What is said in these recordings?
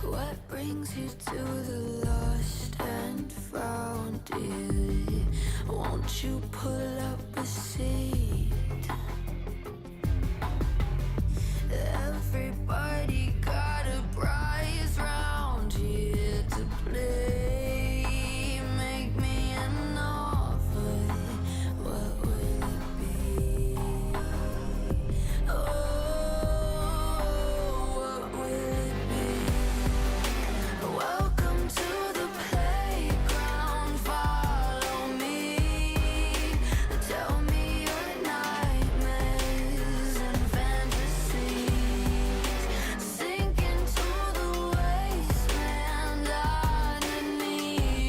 What brings you to the lost and found, dear? Won't you pull up a seat? Everybody got a prize round here to play. Make me an offer, what will it be? Oh, what will it be? Welcome to the playground, follow me. Tell me your nightmares and fantasies. Sink into the wasteland underneath.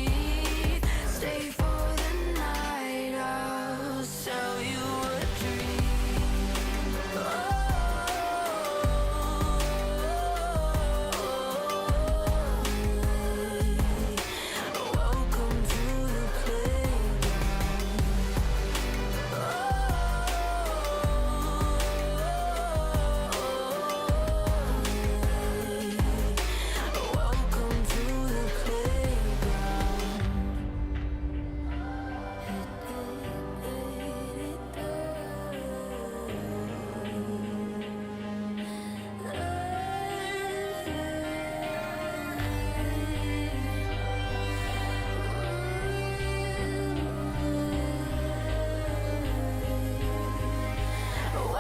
Stay for the night, I'll sell you a dream. Welcome to the playground. Welcome to the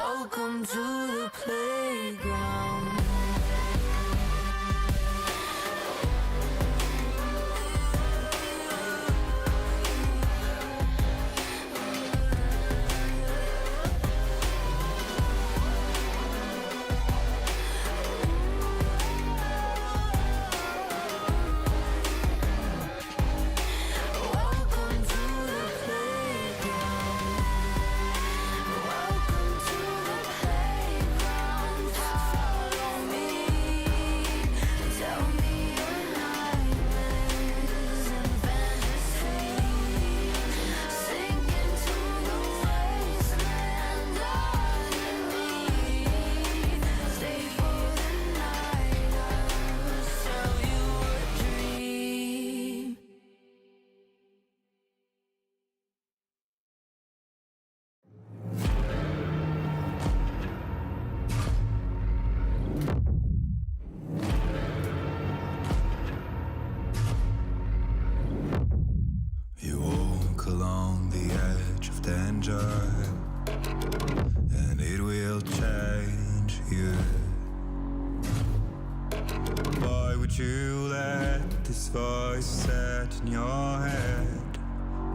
Welcome to the playground. Welcome to the playground. Welcome to the playground. Follow me. Tell me your nightmares and fantasies. Sink into the wasteland underneath. Stay for the night, I'll sell you a dream. You walk along the edge of danger, and it will change you. Why would you let this voice set in your head?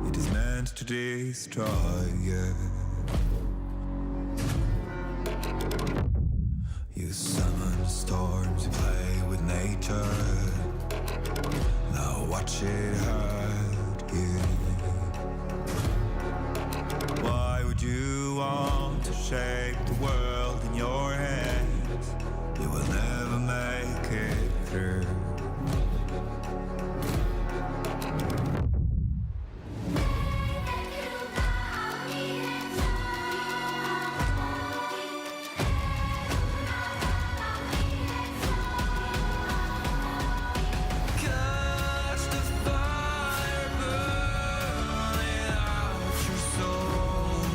It is meant to destroy you. You summon storms, you play with nature. Now watch it hurt you. Why would you want to shape the world in your hands? You will never make it through. Catch the fire burning out your soul.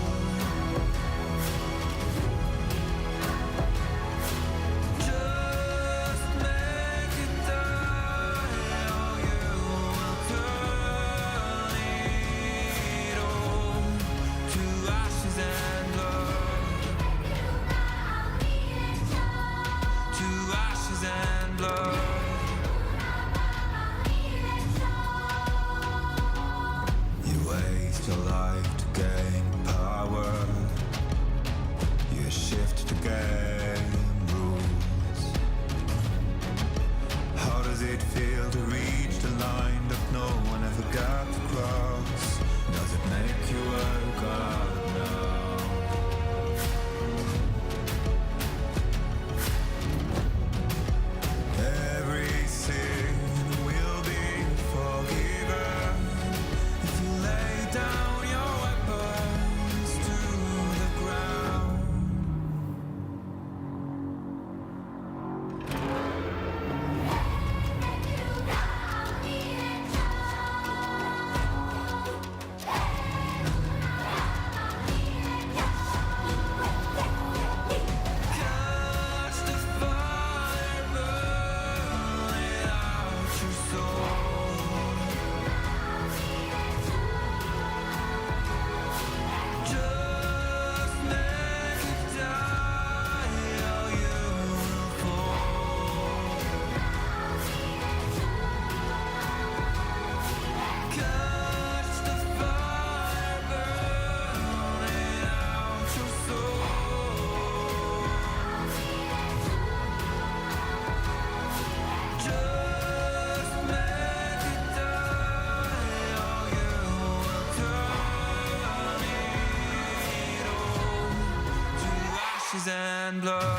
blood.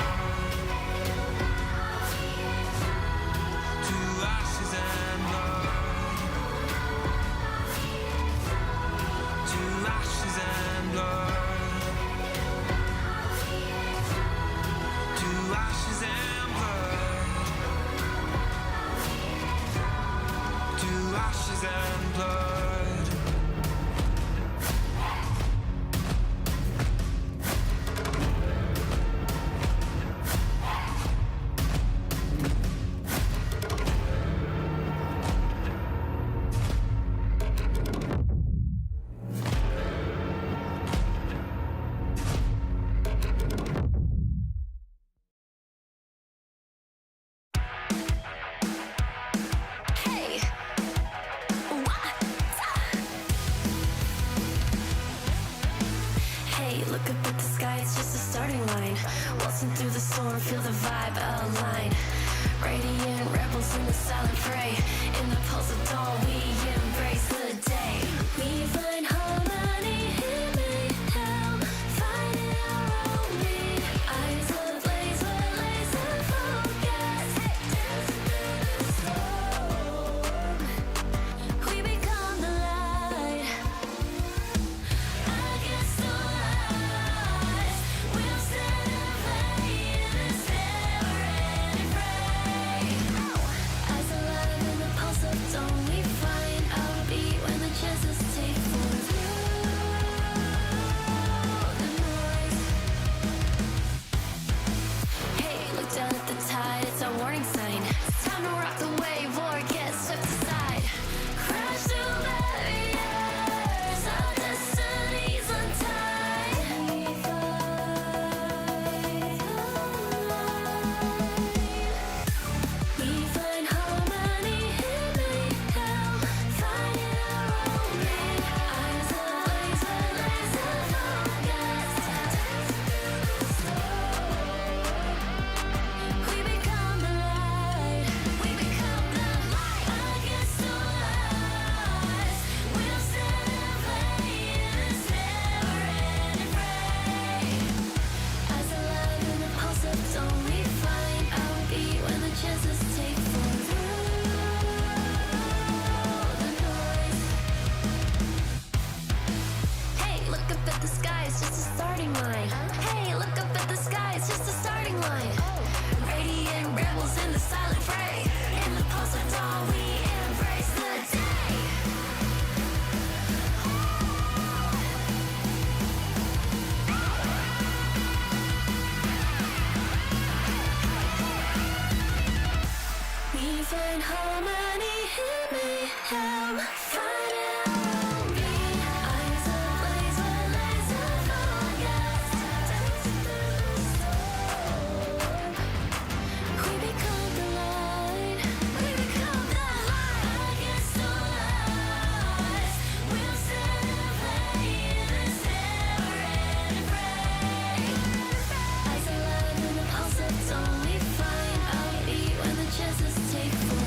To ashes and blood. To ashes and blood. To ashes and blood. To ashes and blood. Hey, what? Hey, look up at the sky, it's just a starting line. Waltzing through the storm, feel the vibe align. Radiant rebels in the silent fray. In the pulse of dawn, we embrace the day. We find harmony in mayhem, finding our own beat. Eyes ablaze with laser focus, dancing through the storm. We become the light against the lies. We'll stand and play in this never-ending fray. Eyes alive in the pulse of dawn, we find our beat when the chances take form through the noise. Hey, look down at the tide, it's our warning sign. It's time to rock the wave or get swept aside. Crash through barriers, our destinies untied. We find harmony in mayhem, finding our own beat. Eyes ablaze with laser focus, dancing through the storm. We become the light. We become the light against the lies. We'll stand and play in this never-ending fray. Eyes alive in the pulse of dawn, we find our beat when the chances take form through the noise. Hey, look up at the sky, it's just a starting line. Hey, look up at the sky, it's just a starting line. Radiant rebels in the silent fray. In the pulse of dawn, we embrace the day. We find harmony in mayhem, finding our own beat. Eyes ablaze with laser focus, dancing through the storm. We become the light. We become the light against the lies. We'll stand and play in this never-ending fray. Eyes alive in the pulse of dawn, we find our beat when the chances take form.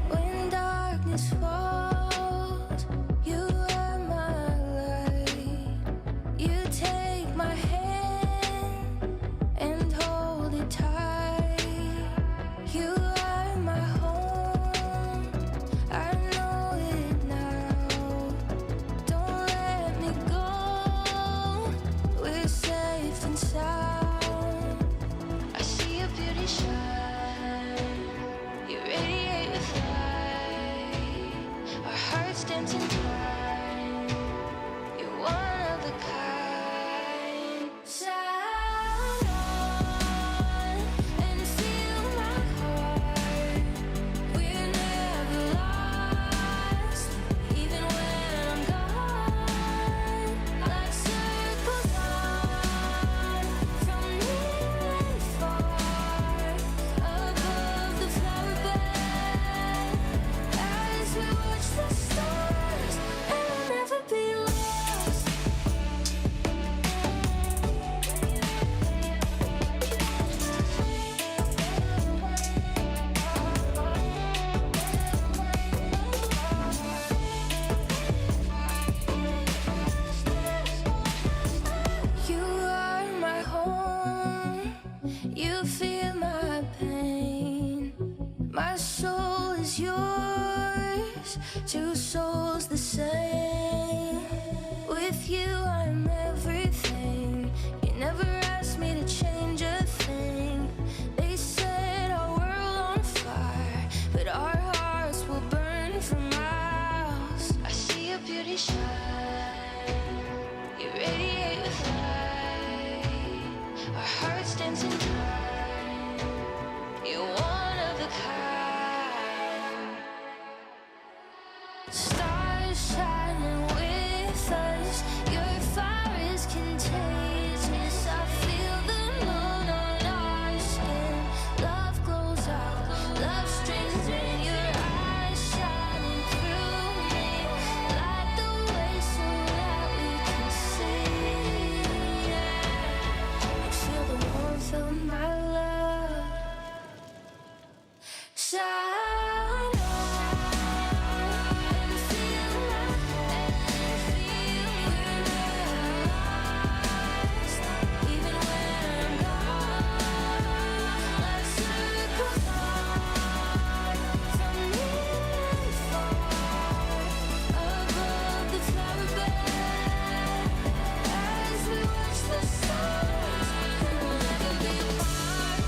When darkness falls, you are my light. You take my hand and hold it tight. You are my home, I know it now. Don't let me go, we're safe and sound. I see your beauty shine, you radiate with light. is yours, two souls the same. With you I'm everything. You never asked me to change a thing. They set our world on fire, but our hearts will burn for miles. I see your beauty shine, you radiate with light. Our hearts dancing time, you're one of a kind. Stars shining with us, your fire is contagious. I feel the moon on our skin. Love glows out, love streams in. Your eyes shining through me. Light the way so that we can see. And feel the warmth of my love. Shine on and feel your eyes. Even when I'm gone, like circles on from near and far above the flower bed. As we watch the stars, it will never be apart.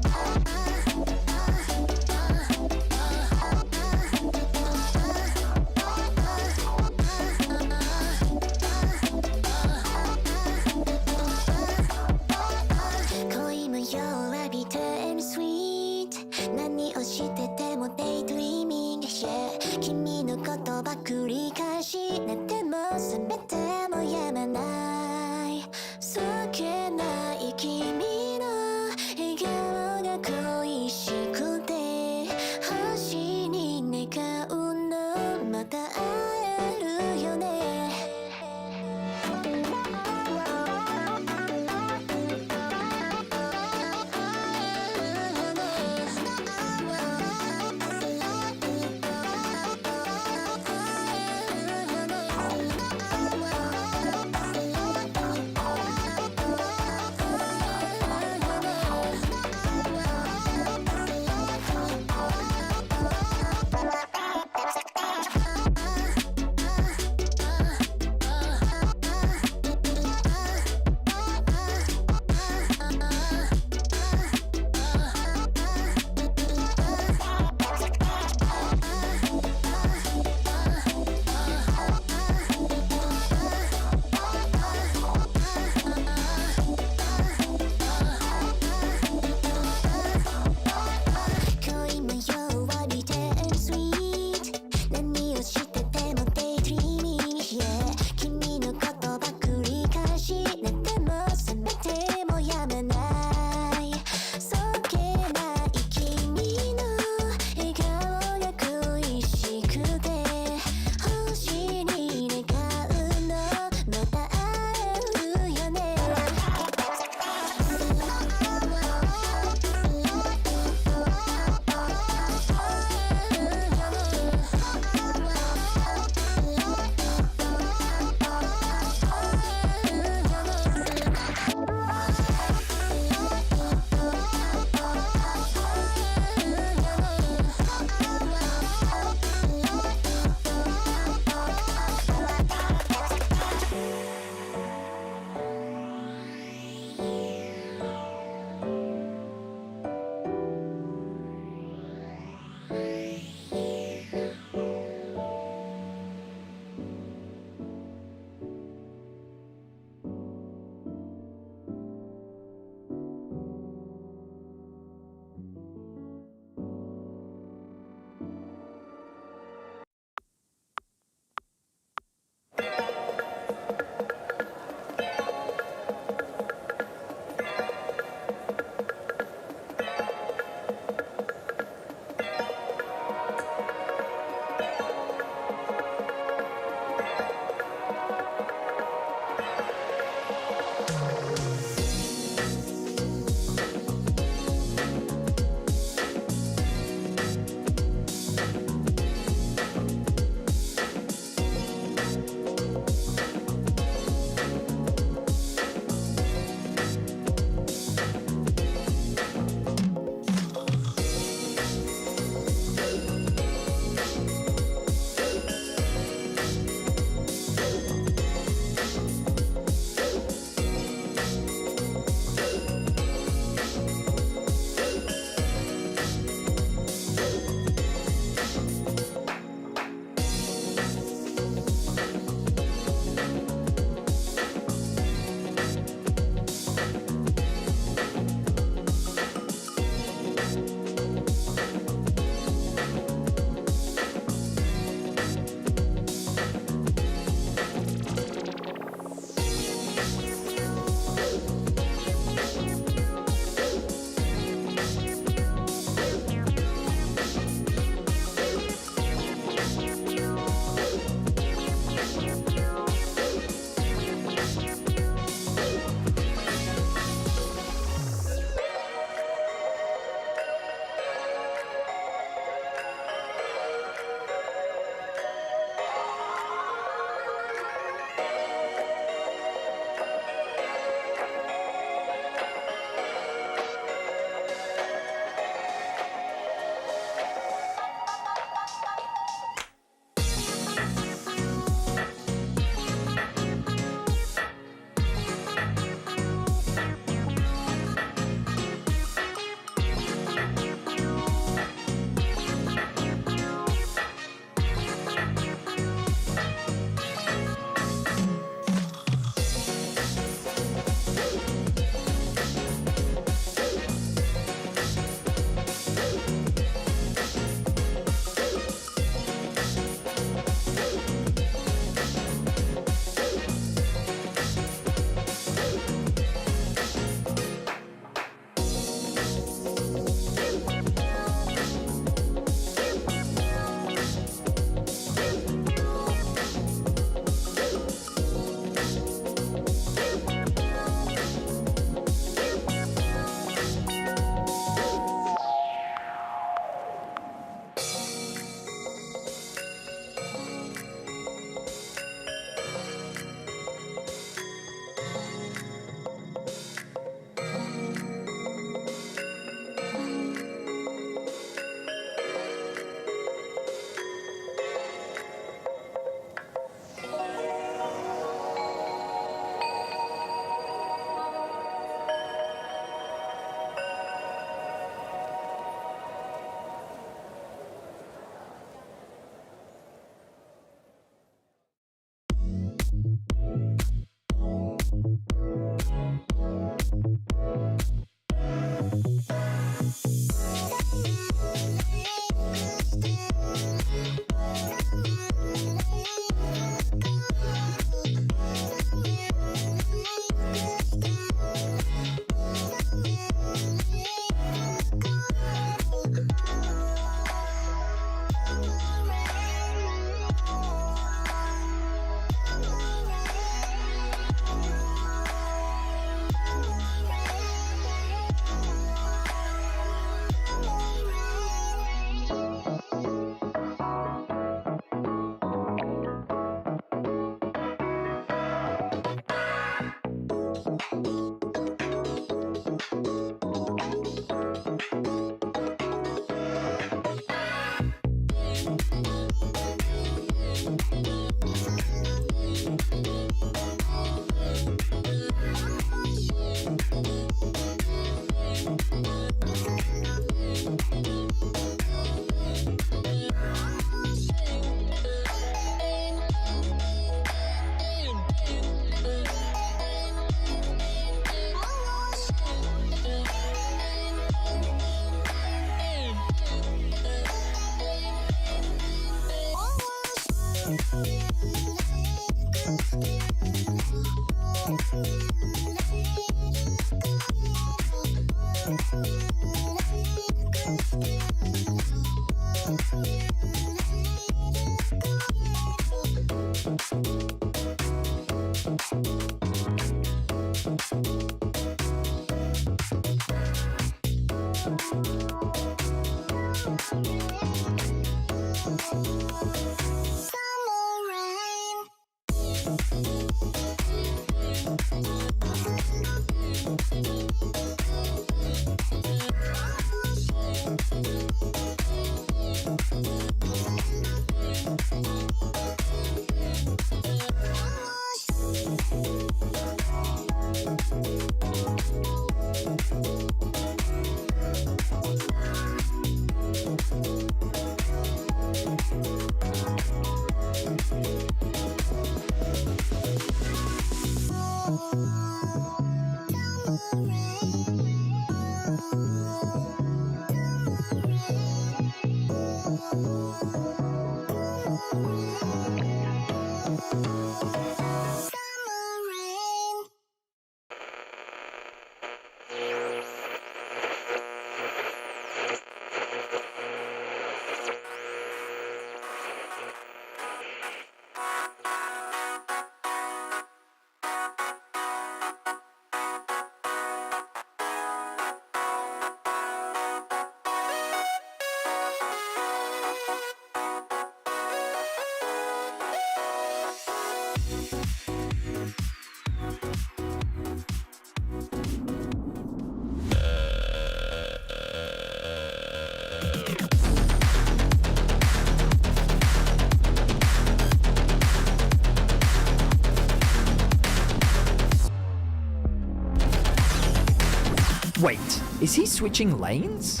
Wait, is he switching lanes?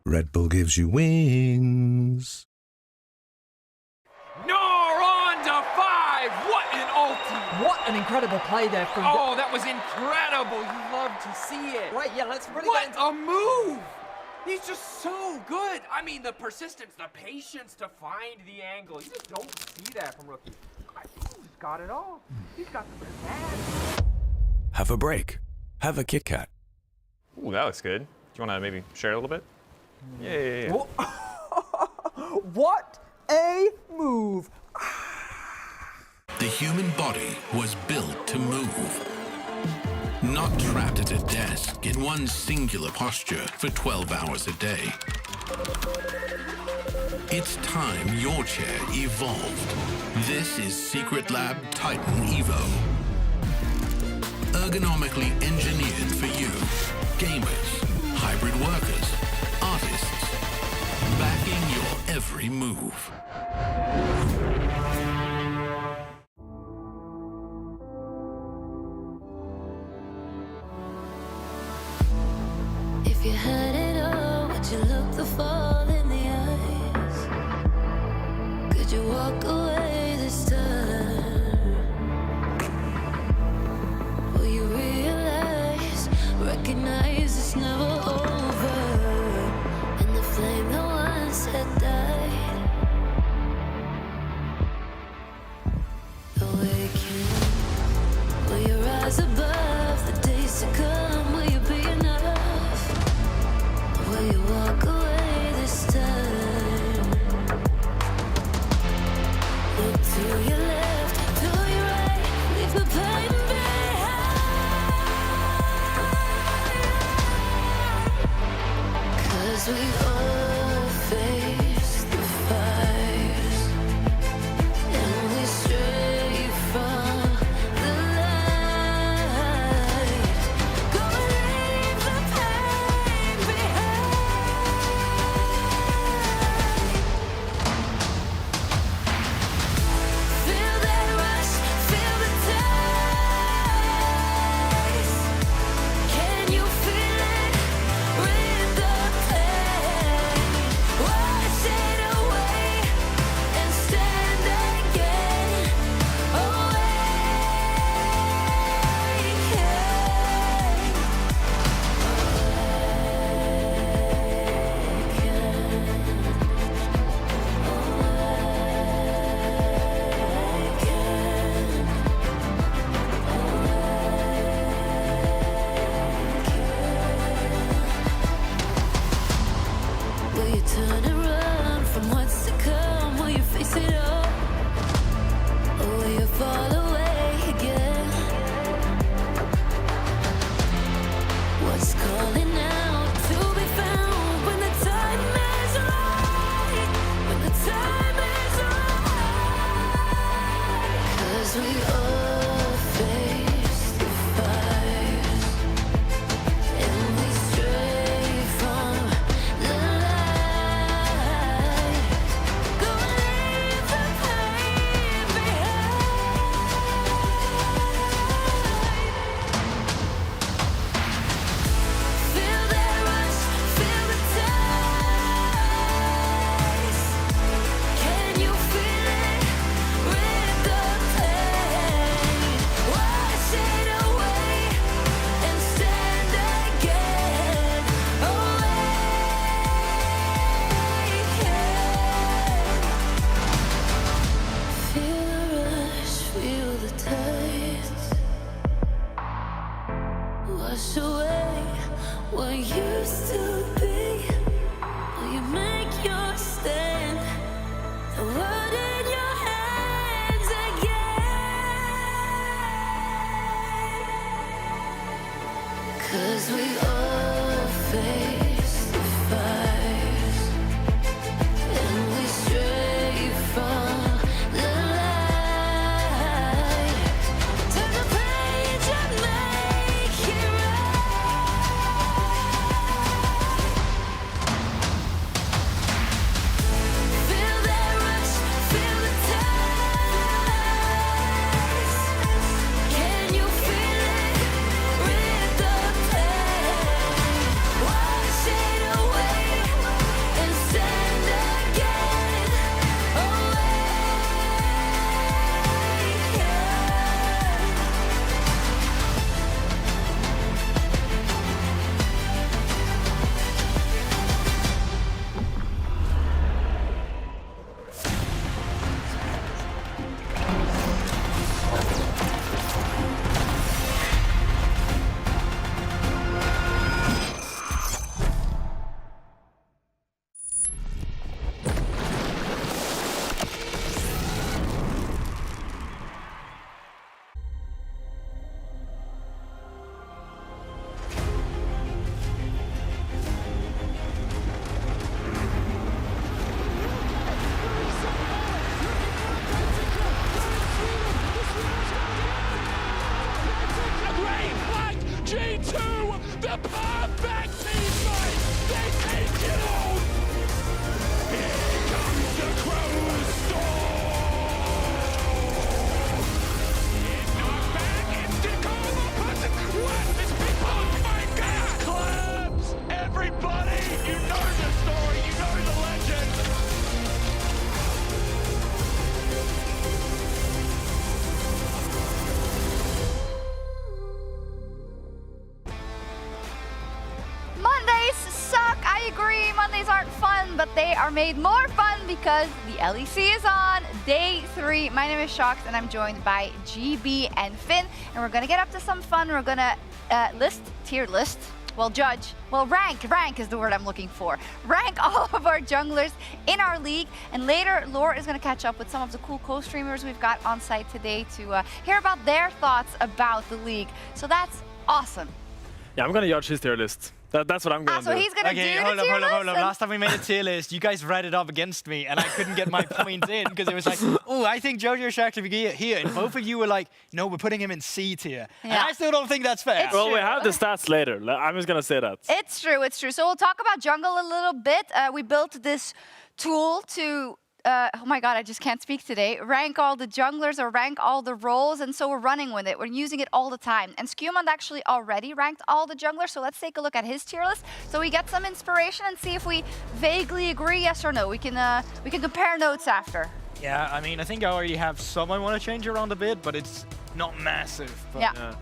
Red Bull gives you wings. No, on to 5! What an ulti! What an incredible play there from Oh, that was incredible! You love to see it. Right, yeah, let's really What get into... a move! He's just so good. I mean, the persistence, the patience to find the angle. You just don't see that from rookies. I think he's got it all. He's got the best. Have a break. Have a Kit Kat. Ooh, that looks good. Do you want to maybe share a little bit? Yeah. What a move! The human body was built to move. Not trapped at a desk in one singular posture for 12 hours a day. It's time your chair evolved. This is Secret Lab Titan Evo. Ergonomically engineered for you, gamers, hybrid workers, artists, backing your every move. If you had it all, would you look the fall in the eyes? Could you walk away this time? we all face the fires, and we stray from the light. Go leave the pain behind. Feel that rush, feel the taste. Can you feel it with the pain? Wash it away and stand again. Feel the rush, feel the taste. Wash away what used to be. Will you make your stand? The world in your hands again. 'Cause we all face the fires, and we stray from the light. Turn the page and make it right. Feel that rush, feel the taste. Can you feel it with the pain? Wash it away and stand again. G2, the perfect teammate. They take it all. Here comes the Crow's storm. Knock back, instant combo, person. What? This big oh my God! Claps, everybody. You know the story. You know the legend. Mondays suck, I agree. Mondays aren't fun, but they are made more fun because the LEC is on day 3. My name is Shox, and I'm joined by GB and Finn, and we're gonna get up to some fun. We're gonna tier list. Well, rank is the word I'm looking for. Rank all of our junglers in our league, and later Laura is gonna catch up with some of the cool co-streamers we've got on site today to hear about their thoughts about the league. So that's awesome. Yeah, I'm gonna judge his tier list. That's what I'm gonna do. So he's gonna do the tier list? Hold up. Last time we made a tier list, you guys read it up against me, and I couldn't get my points in because it was like, oh, I think Jojo should actually be here. And both of you were like, no, we're putting him in C tier. And I still don't think that's fair. Well, we have the stats later. I'm just gonna say that. It's true, it's true. So we'll talk about jungle a little bit. We built this tool to oh my god, I just can't speak today. Rank all the junglers or rank all the roles, and so we're running with it. We're using it all the time. And Skewmond actually already ranked all the junglers, so let's take a look at his tier list so we get some inspiration and see if we vaguely agree, yes or no. We can compare notes after. Yeah, I mean, I think I already have some I want to change around a bit, but it's not massive. But yeah.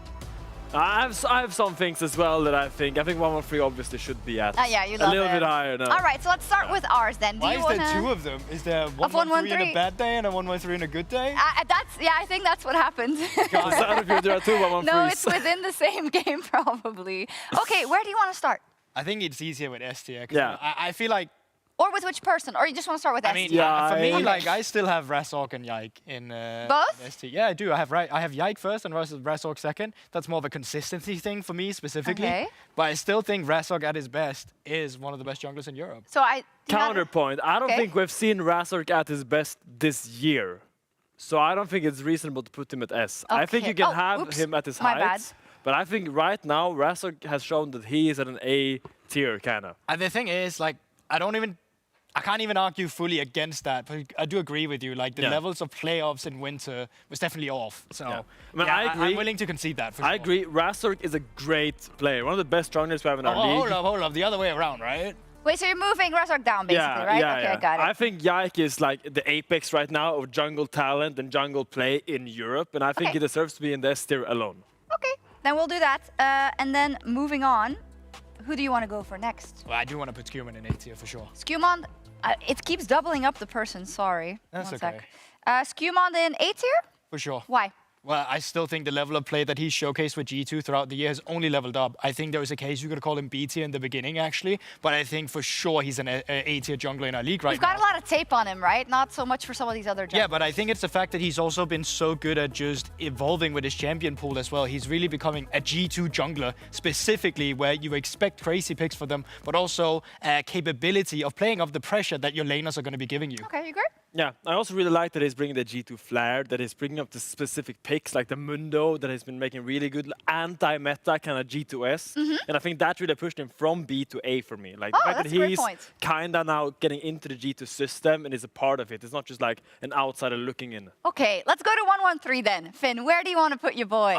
I have some things as well that I think 113 obviously should be at yeah, you love a little it. bit higher now. All right, so let's start with ours then. Why is there 2 of them? Is there 113 in a bad day and a 113 in a good day? I think that's what happened. There are 2 113s. No, it's within the same game probably. Okay, where do you want to start? I think it's easier with S tier. Yeah. I feel like. Or with which person? Or you just want to start with S tier? I mean, yeah, for me, like, I still have Razork and Yike in both? S tier. Yeah, I do. I have Yike first and Razork second. That's more of a consistency thing for me specifically. Okay. But I still think Razork at his best is one of the best junglers in Europe. So Counterpoint. I don't think we've seen Razork at his best this year. So I don't think it's reasonable to put him at S. I think Okay. you can Oh, have oops. him at his My bad. heights. But I think right now, Razork has shown that he is at an A tier, kind of. And the thing is, like, I can't even argue fully against that, but I do agree with you. Like, the levels of playoffs in winter was definitely off. So, I mean, I agree. I'm willing to concede that, for sure. I agree. Razork is a great player. One of the best junglers we have in our league. Hold up. The other way around, right? Wait, so you're moving Razork down, basically, right? Okay, I got it. I think Yike is like the apex right now of jungle talent and jungle play in Europe, and I think he deserves to be in the S tier alone. Okay, then we'll do that. And then moving on, who do you want to go for next? Well, I do want to put Skewman in A tier for sure. Skewmon, it keeps doubling up the person, sorry. That's One okay. sec. Skewmon in A tier? For sure. Why? Well, I still think the level of play that he's showcased with G2 throughout the year has only leveled up. I think there was a case you could call him B tier in the beginning, actually, but I think for sure he's an A tier jungler in our league right now. You've got a lot of tape on him, right? Not so much for some of these other junglers. Yeah, but I think it's the fact that he's also been so good at just evolving with his champion pool as well. He's really becoming a G2 jungler, specifically where you expect crazy picks for them, but also capability of playing off the pressure that your laners are going to be giving you. Okay, you agree? Yeah, I also really like that he's bringing the G2 flair, that he's bringing up the specific picks like the Mundo that has been making really good anti-meta kind of G2S. And I think that really pushed him from B to A for me. Like the fact that that's a great he's point. kind of now getting into the G2 system and is a part of it. It's not just like an outsider looking in. Okay, let's go to 113 then. Finn, where do you want to put your boy?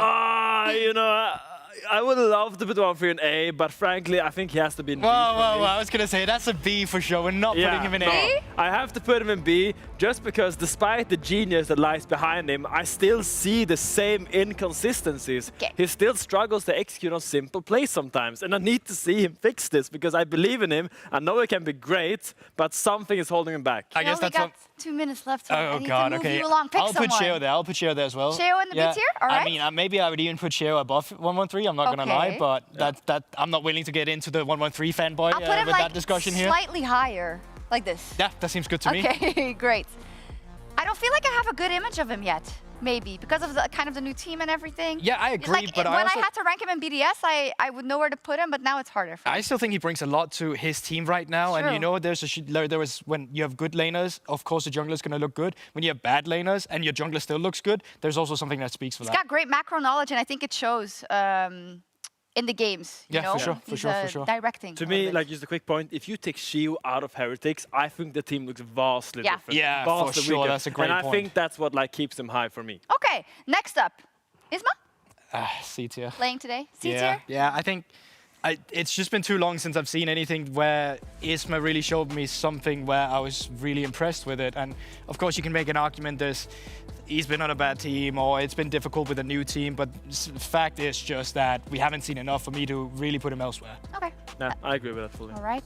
I would love to put 1-3 in A, but frankly, I think he has to be in B. Whoa, I was going to say, that's a B for sure. We're not putting him in A. B? I have to put him in B just because despite the genius that lies behind him, I still see the same inconsistencies. Okay. He still struggles to execute on simple plays sometimes, and I need to see him fix this because I believe in him. I know he can be great, but something is holding him back. I guess we that's got what... 2 minutes left. So I Oh need God, to move okay. you along. Pick I'll someone. put Sheo there. I'll put Sheo there as well. Sheo in the B tier? All right. I mean, maybe I would even put Sheo above 113. I'm not gonna lie, Okay. but that I'm not willing to get into the 113 fanboy I'll put him with like that discussion here. slightly higher, like this. Yeah, that seems good to me. Okay, great. I don't feel like I have a good image of him yet. Maybe because of the kind of the new team and everything. Yeah, I agree, Like, but when I also... had to rank him in BDS, I would know where to put him, but now it's harder. For me. I still think he brings a lot to his team right now, and you True. know, there was when you have good laners, of course the jungler's gonna look good. When you have bad laners and your jungler still looks good, there's also something that speaks for He's that. got great macro knowledge, and I think it shows in the games. You Yeah, know? for sure, for He's, sure, for sure. Directing. To a me, little bit. like just a quick point, if you take Shio out of Heretics, I think the team looks vastly Yeah. different. Yeah, for Vastly sure, weaker. that's a great And I point. think that's what like keeps him high for me. Okay, next up, Isma C tier. playing today. C Yeah, tier. yeah. I think it's just been too long since I've seen anything where Isma really showed me something where I was really impressed with it. And of course, you can make an argument he's been on a bad team or it's been difficult with a new team. But the fact is just that we haven't seen enough for me to really put him elsewhere. Okay. Yeah, I agree with that fully. All right.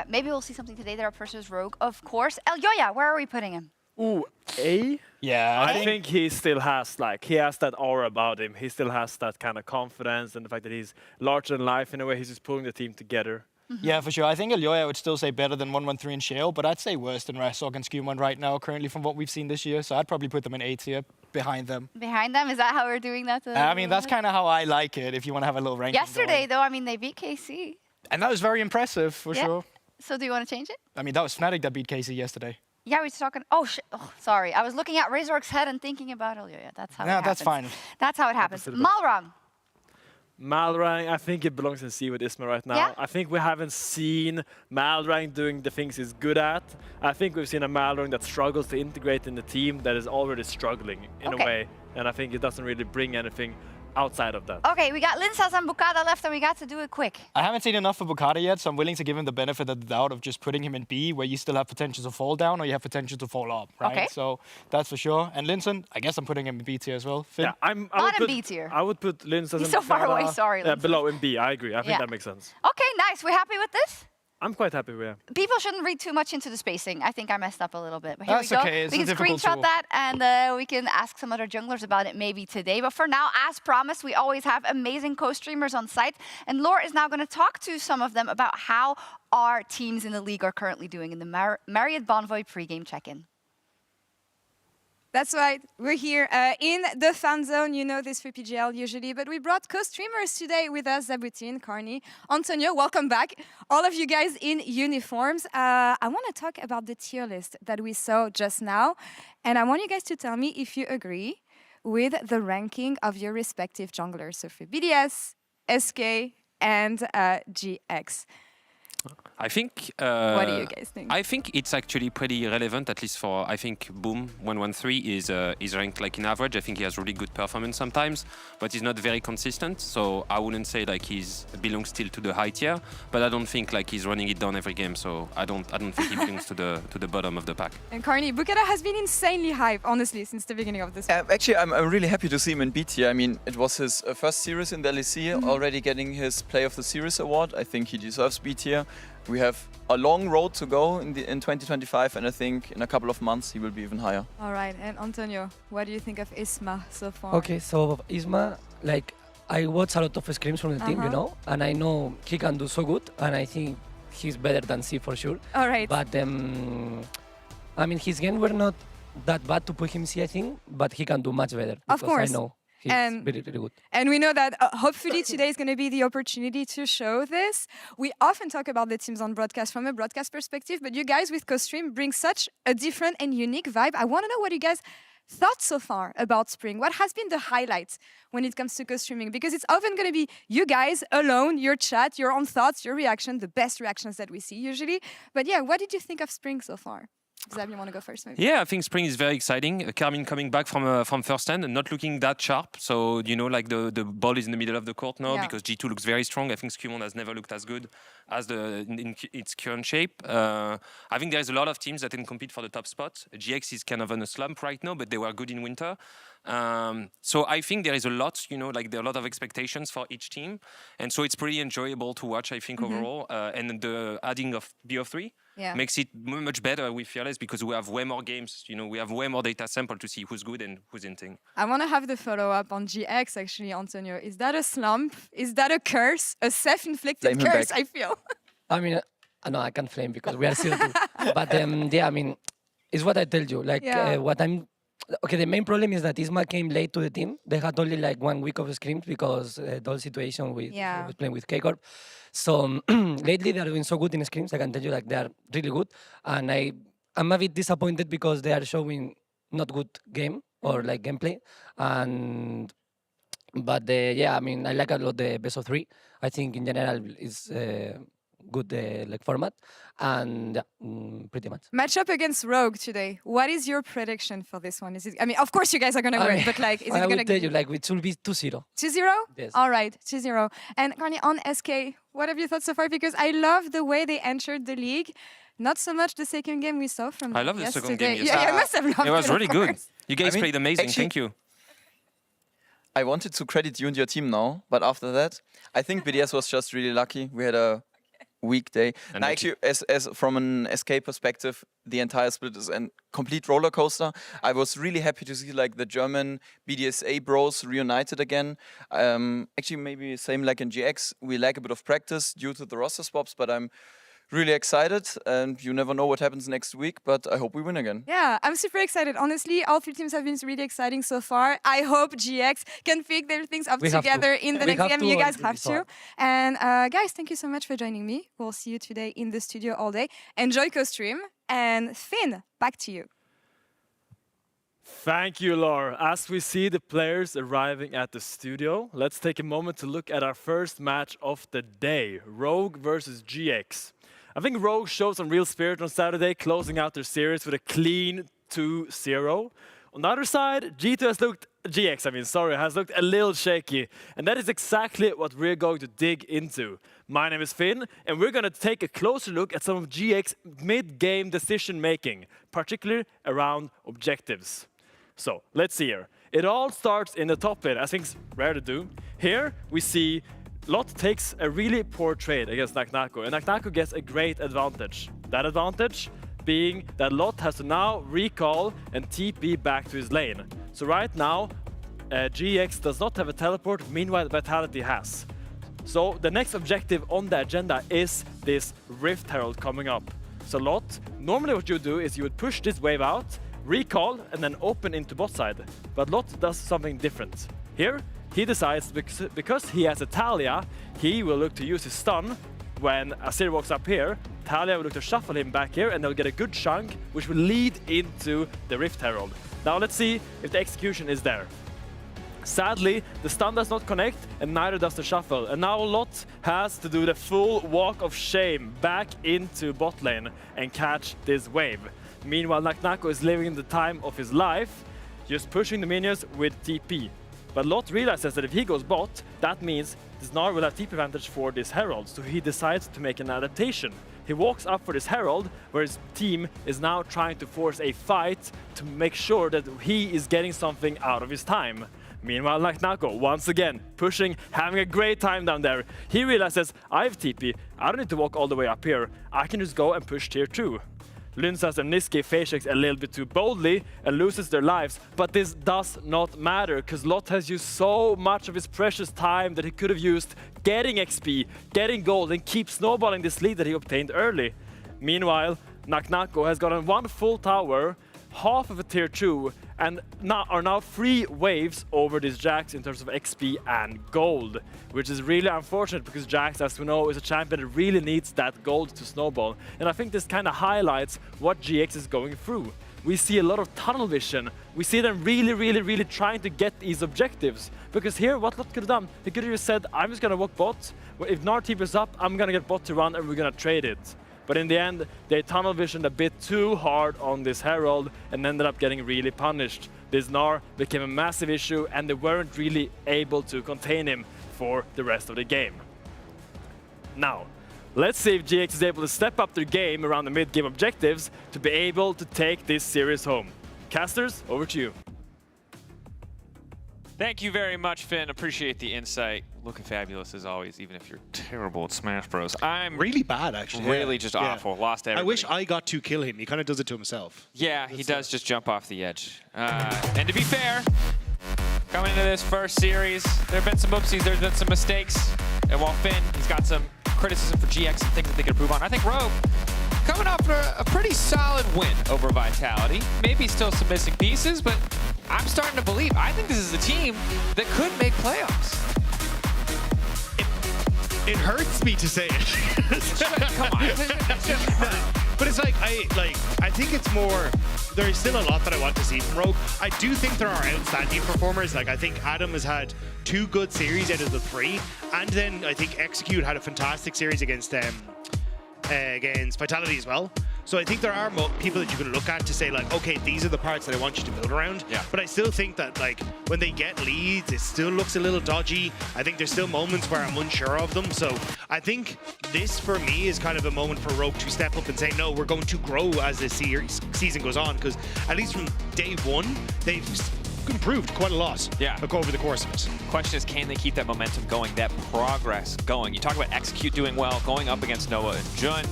Maybe we'll see something today there versus Rogue, of course. Elyoya, where are we putting him? Ooh, A? Yeah, I think he still has he has that aura about him. He still has that kind of confidence and the fact that he's larger than life in a way. He's just pulling the team together. Yeah, for sure. I think Elyoya would still say better than 113 and Shale, but I'd say worse than Razork and Skewman right now, currently from what we've seen this year. So I'd probably put them in A tier behind them. Behind them? Is that how we're doing that? I mean, that's kind of how I like it, if you want to have a little ranking. Yesterday, going. though, I mean, they beat KC. And that was very impressive, for Yeah. sure. So do you want to change it? I mean, that was Fnatic that beat KC yesterday. Yeah, we were talking. Oh, sorry. I was looking at Razork's head and thinking about Elyoya. That's how it happens. That's fine. That's how it happens. Opposite of us. Malrang. Malrang, I think it belongs in C with Isma right now. Yeah? I think we haven't seen Malrang doing the things he's good at. I think we've seen a Malrang that struggles to integrate in the team that is already struggling in a Okay. way. And I think it doesn't really bring anything outside of that. Okay, we got Linsas and Bukada left, and we got to do it quick. I haven't seen enough of Bukata yet, so I'm willing to give him the benefit of the doubt of just putting him in B, where you still have potential to fall down or you have potential to fall up, right? Okay. So that's for sure. And Linson, I guess I'm putting him in B tier as well. Finn? Yeah, I would Not in put, B tier. I would put Linz as He's in so far Bukata. away, sorry, Yeah, Linz. below in B, I agree. I think Yeah. that makes sense. Okay, nice. We happy with this? I'm quite happy with it. People shouldn't read too much into the spacing. I think I messed up a little bit. But here That's we go. okay, it's We a can difficult screenshot tool. that and we can ask some other junglers about it maybe today. But for now, as promised, we always have amazing co-streamers on site. And Laure is now going to talk to some of them about how our teams in the league are currently doing in the Marriott Bonvoy pregame check-in. That's right. We're here in the fan zone. You know this for PGL usually, but we brought co-streamers today with us, Zabutin, Carney, Antonio. Welcome back. All of you guys in uniforms. I want to talk about the tier list that we saw just now, and I want you guys to tell me if you agree with the ranking of your respective junglers. So for BDS, SK, and GX. I think. What do you guys think? I think it's actually pretty relevant, at least for. I think Boom 113 is ranked like in average. I think he has really good performance sometimes, but he's not very consistent. So I wouldn't say like he's belongs still to the high tier, but I don't think like he's running it down every game. So I don't think he belongs to the bottom of the pack. And Carney, Bukera has been insanely hype, honestly, since the beginning of this. Actually, I'm really happy to see him in B tier. I mean, it was his first series in the LEC, already getting his Play of the Series award. I think he deserves B tier. We have a long road to go in 2025, and I think in a couple of months he will be even higher. All right, and Antonio, what do you think of Isma so far? Okay, so Isma, like, I watch a lot of scrims from the team, you know, and I know he can do so good, and I think he's better than C for sure. All right. But, I mean, his games were not that bad to put him C, I think, but he can do much better. Of course. I know. He's very, very good. And we know that hopefully today is going to be the opportunity to show this. We often talk about the teams on broadcast from a broadcast perspective, but you guys with co-stream bring such a different and unique vibe. I want to know what you guys thought so far about Spring. What has been the highlight when it comes to co-streaming? Because it's often going to be you guys alone, your chat, your own thoughts, your reaction, the best reactions that we see usually. But yeah, what did you think of Spring so far? Zab, you want to go first, maybe? Yeah, I think Spring is very exciting. Carmine coming back from first hand and not looking that sharp. So, you know, like the ball is in the middle of the court now because G2 looks very strong. I think Skumon has never looked as good as in its current shape. I think there's a lot of teams that can compete for the top spot. GX is kind of on a slump right now, but they were good in winter. So I think there is a lot, you know, like there are a lot of expectations for each team. And so it's pretty enjoyable to watch, I think, overall. And the adding of BO3 makes it much better with Fearless because we have way more games, you know, we have way more data sample to see who's good and who's inting. I want to have the follow-up on GX, actually, Antonio. Is that a slump? Is that a curse? A self-inflicted curse, I feel. I mean, no, I can't flame because we are still two. But yeah, I mean, it's what I tell you. Like, what I'm... Okay, the main problem is that Isma came late to the team. They had only like 1 week of scrims because the whole situation with was playing with K-Corp. So lately they are doing so good in scrims. I can tell you like they are really good. And I'm a bit disappointed because they are showing not good game or like gameplay. But yeah, I mean, I like a lot the best of 3. I think in general is good like format and pretty much. Matchup against Rogue today. What is your prediction for this one? Is it? I mean, of course you guys are gonna win, but like, is it gonna? I will tell you, like, it will be 2-0. 2-0? Yes. All right, 2-0. And Carney, on SK, what have you thought so far? Because I love the way they entered the league. Not so much the second game we saw from I love the second game. Yes. Yeah, I must have loved it. It was really good. You guys I mean, played amazing. actually, Thank you. I wanted to credit you and your team now, but after that, I think BDS was just really lucky. We had a week day. And actually, as from an SK perspective, the entire split is a complete roller coaster. I was really happy to see like the German BDSA bros reunited again. Actually, maybe same like in GX. We lack a bit of practice due to the roster swaps, but I'm really excited, and you never know what happens next week, but I hope we win again. Yeah, I'm super excited. Honestly, all 3 teams have been really exciting so far. I hope GX can pick their things up together in the next game. You guys have to. And guys, thank you so much for joining me. We'll see you today in the studio all day. Enjoy co-stream. And Finn, back to you. Thank you, Laura. As we see the players arriving at the studio, let's take a moment to look at our first match of the day, Rogue versus GX. I think Rogue showed some real spirit on Saturday, closing out their series with a clean 2-0. On the other side, GX has looked a little shaky, and that is exactly what we're going to dig into. My name is Finn, and we're going to take a closer look at some of GX mid-game decision-making, particularly around objectives. So, let's see here. It all starts in the top lane, as I think it's rare to do. Here, we see Lot takes a really poor trade against Naknako, and Naknako gets a great advantage. That advantage being that Lot has to now recall and TP back to his lane. So right now, GX does not have a teleport, meanwhile Vitality has. So the next objective on the agenda is this Rift Herald coming up. So Lot, normally what you do is you would push this wave out, recall and then open into bot side. But Lot does something different. Here, he decides, because he has a Talia, he will look to use his stun. When Azir walks up here, Talia will look to shuffle him back here, and they'll get a good chunk, which will lead into the Rift Herald. Now let's see if the execution is there. Sadly, the stun does not connect, and neither does the shuffle. And now Lot has to do the full walk of shame back into bot lane and catch this wave. Meanwhile, Naknako is living the time of his life, just pushing the minions with TP. But Lot realizes that if he goes bot, that means Snar will have TP advantage for this Herald, so he decides to make an adaptation. He walks up for this Herald, where his team is now trying to force a fight to make sure that he is getting something out of his time. Meanwhile, Naknako, once again, pushing, having a great time down there. He realizes, I have TP, I don't need to walk all the way up here, I can just go and push tier 2. Lunsas and Niski face checks a little bit too boldly and loses their lives, but this does not matter, because Lot has used so much of his precious time that he could have used getting XP, getting gold, and keep snowballing this lead that he obtained early. Meanwhile, Naknako has gotten one full tower, half of a tier 2, and are now 3 waves over this Jax in terms of XP and gold, which is really unfortunate because Jax, as we know, is a champion that really needs that gold to snowball. And I think this kind of highlights what GX is going through. We see a lot of tunnel vision. We see them really trying to get these objectives. Because here, what Lot could have done? He could have just said, I'm just going to walk bot. If Gnar TP's up, I'm going to get bot to run and we're going to trade it. But in the end, they tunnel visioned a bit too hard on this Herald and ended up getting really punished. This Gnar became a massive issue and they weren't really able to contain him for the rest of the game. Now, let's see if GX is able to step up their game around the mid-game objectives to be able to take this series home. Casters, over to you. Thank you very much, Finn. Appreciate the insight. Looking fabulous as always, even if you're terrible at Smash Bros. I'm really bad, actually. Really just awful. Lost everybody. I wish I got to kill him. He kind of does it to himself. Yeah, he does just jump off the edge. And to be fair, coming into this first series, there have been some oopsies, there's been some mistakes. And while Finn, he's got some criticism for GX and things that they could improve on, I think Rogue coming off a pretty solid win over Vitality. Maybe still some missing pieces, but I'm starting to believe. I think this is a team that could make playoffs. It hurts me to say it. Come on. But it's like I think it's more. There is still a lot that I want to see from Rogue. I do think there are outstanding performers. Like I think Adam has had 2 good series out of the 3, and then I think Execute had a fantastic series against Vitality as well. So I think there are people that you can look at to say like, okay, these are the parts that I want you to build around. Yeah. But I still think that like when they get leads, it still looks a little dodgy. I think there's still moments where I'm unsure of them. So I think this for me is kind of a moment for Rogue to step up and say, no, we're going to grow as the season goes on. Because at least from day 1, they've improved quite a lot over the course of it. Question is, can they keep that momentum going, that progress going? You talk about Execute doing well, going up against Noah and Jun.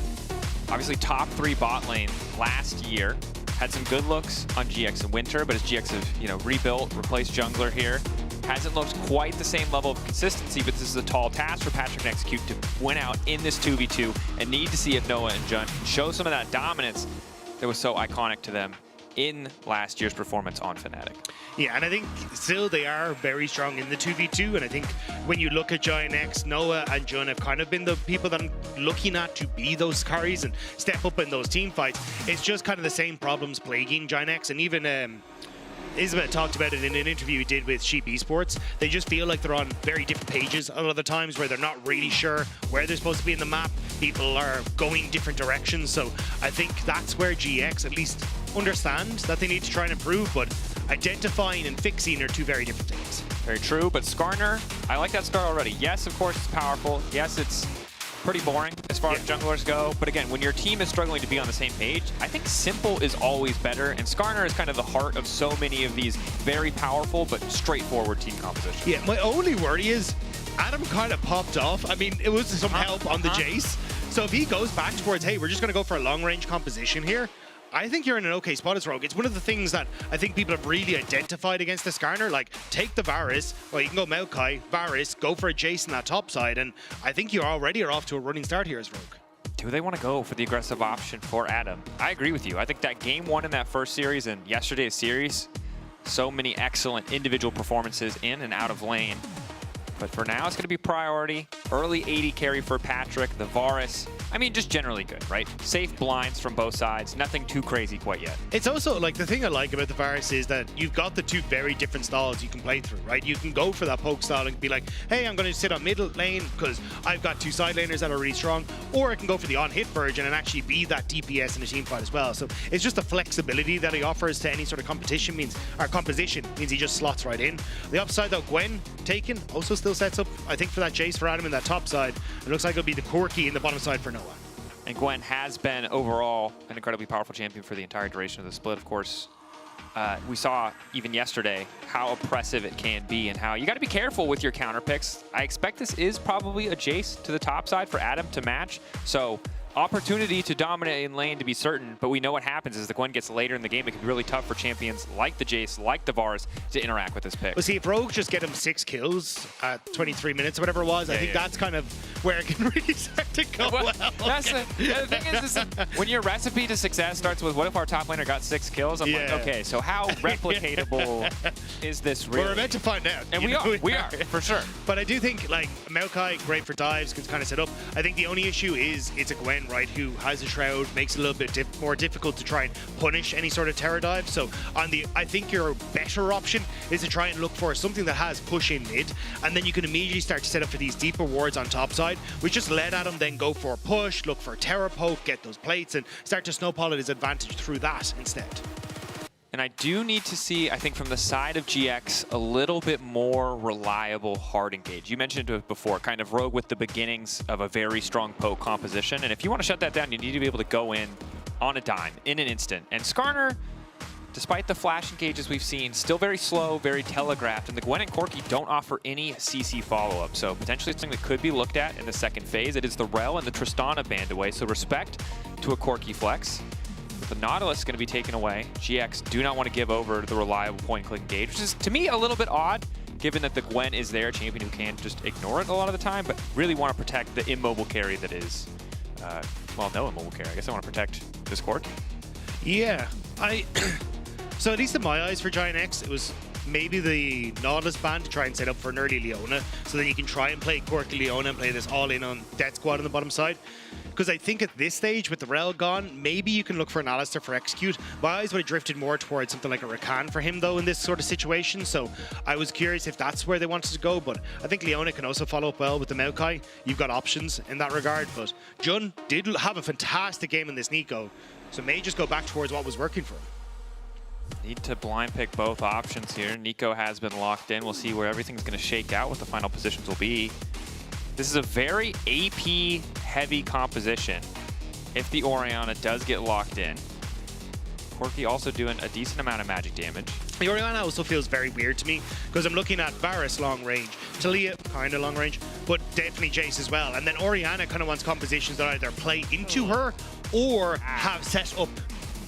Obviously top 3 bot lane last year. Had some good looks on GX in winter, but as GX have rebuilt, replaced jungler here, hasn't looked quite the same level of consistency, but this is a tall task for Patrick and Execute to win out in this 2v2 and need to see if Noah and Jun can show some of that dominance that was so iconic to them in last year's performance on Fnatic. Yeah, and I think still they are very strong in the 2v2, and I think when you look at Giant X, Noah and Jun have kind of been the people that I'm looking at to be those carries and step up in those team fights. It's just kind of the same problems plaguing Giant X, and even Isabel talked about it in an interview he did with Sheep Esports. They just feel like they're on very different pages a lot of the times where they're not really sure where they're supposed to be in the map. People are going different directions. So I think that's where GX at least understand that they need to try and improve, but identifying and fixing are 2 very different things. Very true, but Skarner, I like that start already. Yes, of course, it's powerful. Yes, it's pretty boring as far as junglers go. But again, when your team is struggling to be on the same page, I think simple is always better. And Skarner is kind of the heart of so many of these very powerful but straightforward team compositions. Yeah, my only worry is Adam kind of popped off. I mean, it was some help on the Jace. So if he goes back towards, hey, we're just going to go for a long-range composition here, I think you're in an okay spot as Rogue. It's one of the things that I think people have really identified against the Skarner. Like, take the Varus, or you can go Maokai, Varus, go for a Jace on that top side, and I think you already are off to a running start here as Rogue. do they want to go for the aggressive option for Adam? I agree with you. I think that game 1 in that first series and yesterday's series, so many excellent individual performances in and out of lane. But for now, it's going to be priority. Early 80 carry for Patrick, the Varus. I mean, just generally good, right? Safe blinds from both sides. Nothing too crazy quite yet. It's also, like, the thing I like about the Varus is that you've got the 2 very different styles you can play through, right? You can go for that poke style and be like, hey, I'm going to sit on middle lane because I've got 2 side laners that are really strong. Or I can go for the on-hit version and actually be that DPS in a team fight as well. So it's just the flexibility that he offers to any sort of competition means, or composition, means he just slots right in. The upside, though, Gwen taken also still sets up, I think, for that Jace for Adam in that top side. It looks like it'll be the Corki in the bottom side for Noah. And Gwen has been overall an incredibly powerful champion for the entire duration of the split. Of course, we saw even yesterday how oppressive it can be and how you got to be careful with your counter picks. I expect this is probably a Jace to the top side for Adam to match. So opportunity to dominate in lane to be certain, but we know what happens is the Gwen gets later in the game. It can be really tough for champions like the Jace, like the Varus, to interact with this pick. Well, see, if Rogue just get him 6 kills at 23 minutes or whatever it was, I think that's kind of where it can really start to go well. That's the thing is when your recipe to success starts with, what if our top laner got 6 kills? I'm like, okay, so how replicatable is this really? Well, we're meant to find out. And we are, for sure. But I do think, like, Maokai, great for dives, can kind of set up. I think the only issue is it's a Gwen, right, who has a Shroud, makes it a little bit more difficult to try and punish any sort of terror dive. So I think your better option is to try and look for something that has push in mid, and then you can immediately start to set up for these deeper wards on top side, which just let Adam then go for a push, look for a terror poke, get those plates, and start to snowball at his advantage through that instead. And I do need to see, I think, from the side of GX, a little bit more reliable hard engage. You mentioned it before, kind of Rogue with the beginnings of a very strong poke composition. And if you want to shut that down, you need to be able to go in on a dime, in an instant. And Skarner, despite the flash engages we've seen, still very slow, very telegraphed. And the Gwen and Corki don't offer any CC follow-up. So potentially something that could be looked at in the second phase. It is the Rel and the Tristana banned away. So respect to a Corki flex. The Nautilus is going to be taken away. GX do not want to give over the reliable point-and-click engage, which is, to me, a little bit odd, given that the Gwen is their champion who can just ignore it a lot of the time, but really want to protect the immobile carry that is, well, no immobile carry. I guess I want to protect this court. Yeah, so at least in my eyes for Giant X, it was maybe the Nautilus ban to try and set up for an early Leona, so then you can try and play Quirky Leona and play this all-in on Death Squad on the bottom side. Because I think at this stage, with the Rel gone, maybe you can look for an Alistair for execute. My eyes would have drifted more towards something like a Rakan for him, though, in this sort of situation. So I was curious if that's where they wanted to go. But I think Leona can also follow up well with the Maokai. You've got options in that regard. But Jun did have a fantastic game in this Nico, so may just go back towards what was working for him. Need to blind pick both options here. Nico has been locked in. We'll see where everything's going to shake out, what the final positions will be. This is a very AP-heavy composition if the Orianna does get locked in. Corki also doing a decent amount of magic damage. The Orianna also feels very weird to me because I'm looking at Varus long range, Talia kind of long range, but definitely Jace as well. And then Orianna kind of wants compositions that either play into her or have set up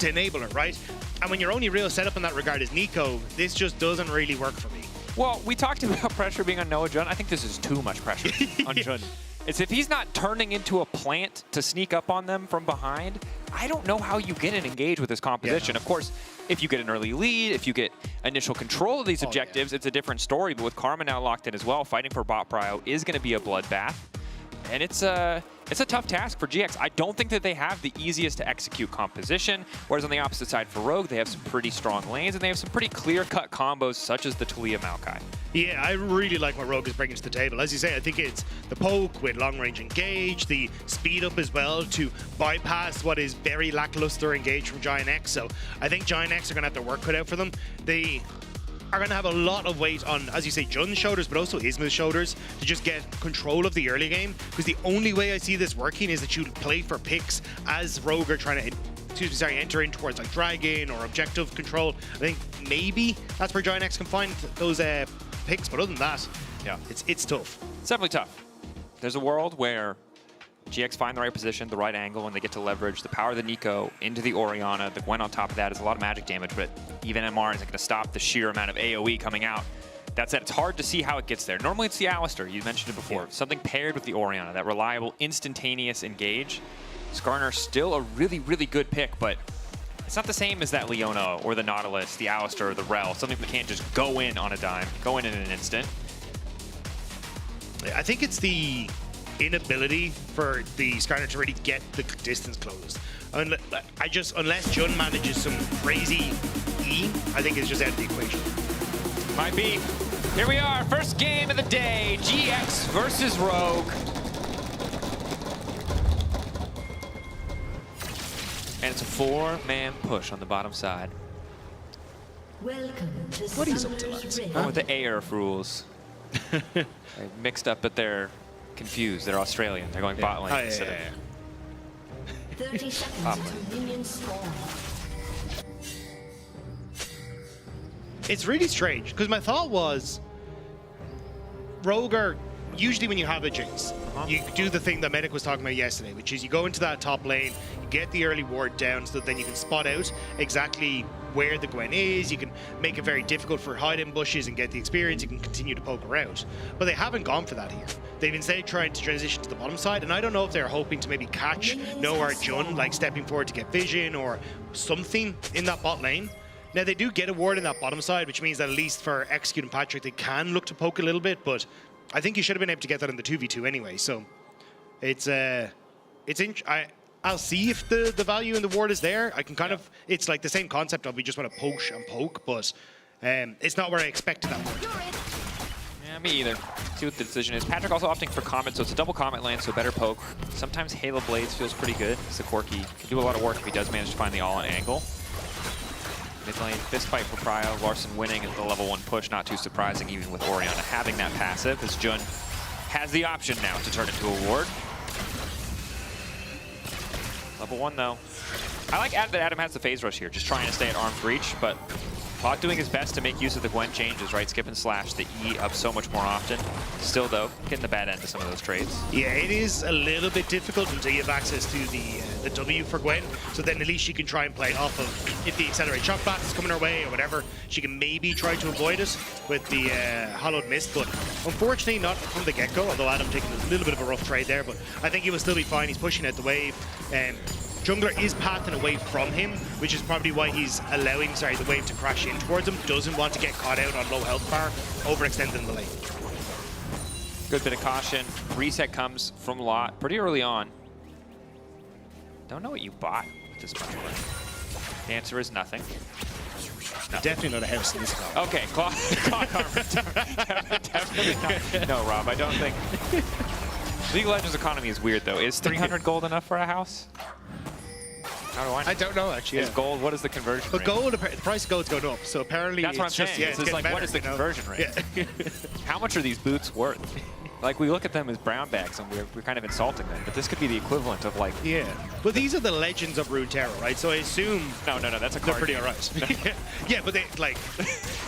to enable her, right? And when your only real setup in that regard is Nico, this just doesn't really work for me. Well, we talked about pressure being on Noah Jun. I think this is too much pressure on Jun. It's if he's not turning into a plant to sneak up on them from behind, I don't know how you get an engage with this composition. Yeah. Of course, if you get an early lead, if you get initial control of these objectives, it's a different story. But with Karma now locked in as well, fighting for bot prio is going to be a bloodbath. And it's a tough task for GX. I don't think that they have the easiest to execute composition, whereas on the opposite side for Rogue, they have some pretty strong lanes, and they have some pretty clear-cut combos, such as the Talia Maokai. Yeah, I really like what Rogue is bringing to the table. As you say, I think it's the poke with long-range engage, the speed up as well to bypass what is very lackluster engage from Giant X. So I think Giant X are going to have their work cut out for them. They are going to have a lot of weight on, as you say, Jun's shoulders, but also Isma's shoulders to just get control of the early game. Because the only way I see this working is that you play for picks as Rogue are trying to enter in towards like Dragon or objective control. I think maybe that's where Giant X can find those picks, but other than that, yeah, it's tough. It's definitely tough. There's a world where GX find the right position, the right angle, and they get to leverage the power of the Nico into the Orianna. The Gwen on top of that is a lot of magic damage, but even MR isn't going to stop the sheer amount of AoE coming out. That said, it's hard to see how it gets there. Normally it's the Alistair, you mentioned it before. Yeah. Something paired with the Orianna, that reliable, instantaneous engage. Skarner still a really, really good pick, but it's not the same as that Leona or the Nautilus, the Alistair, or the Rel. Something that can't just go in on a dime, go in an instant. I think it's the inability for the Skarner to really get the distance closed. Unless Jun manages some crazy E, I think it's just out of the equation. Might be. Here we are, first game of the day, GX versus Rogue. And it's a 4-man push on the bottom side. Welcome to What is up to Summer's that? Rift. Oh, with the ARF rules. They're mixed up, but they're confused. They're Australian. They're going bot lane instead of 30 seconds top until lane. minions spawn. It's really strange, because my thought was, Rogue are, usually when you have a Jinx, you do the thing that Medic was talking about yesterday, which is you go into that top lane, you get the early ward down so that then you can spot out exactly where the Gwen is, you can make it very difficult for hide in bushes and get the experience, you can continue to poke around. But they haven't gone for that here. They've instead tried to transition to the bottom side, and I don't know if they're hoping to maybe catch Noah or Jun, like stepping forward to get vision or something in that bot lane. Now they do get a ward in that bottom side, which means that at least for Execute and Patrick, they can look to poke a little bit, but I think you should have been able to get that in the 2v2 anyway, so I'll see if the value in the ward is there. I can kind of, it's like the same concept of we just want to push and poke, but it's not where I expected that ward. Yeah, me either. See what the decision is. Patrick also opting for Comet, so it's a double Comet lane, so better poke. Sometimes Halo Blades feels pretty good. It's a Corki. Can do a lot of work if he does manage to find the all-in angle. Mid lane, fist fight for Prio. Larson winning at the level 1 push, not too surprising even with Orianna having that passive, as Jun has the option now to turn into a ward. Level 1 though. I like that Adam has the phase rush here, just trying to stay at arm's reach, but Pot doing his best to make use of the Gwen changes, right? Skip and slash the E up so much more often. Still though, getting the bad end of some of those trades. Yeah, it is a little bit difficult until you have access to the W for Gwen, so then at least she can try and play off of, if the Accelerate Shock Blast is coming her way or whatever, she can maybe try to avoid it with the Hollowed Mist, but unfortunately not from the get-go, although Adam taking a little bit of a rough trade there, but I think he will still be fine. He's pushing out the wave. Jungler is pathing away from him, which is probably why he's allowing, the wave to crash in towards him. Doesn't want to get caught out on low health bar, overextending the lane. Good bit of caution. Reset comes from Lot pretty early on. Don't know what you bought with this money. The answer is nothing. No. Definitely not a house in this car. Okay, clock armor. Definitely not. No, Rob, I don't think. League of Legends economy is weird though. Is 300 gold enough for a house? How do I know? I don't know actually. Is gold, what is the conversion But rate? gold, the price of gold's going up, so apparently That's what I'm it's saying. just, yeah, It's it's just like, getting what better, is the you know? conversion rate? Yeah. How much are these boots worth? Like, we look at them as brown bags and we're kind of insulting them, but this could be the equivalent of like... Yeah. Well, these are the Legends of Runeterra, right? So I assume... No, that's a they're card pretty game. alright. Yeah, but they, like...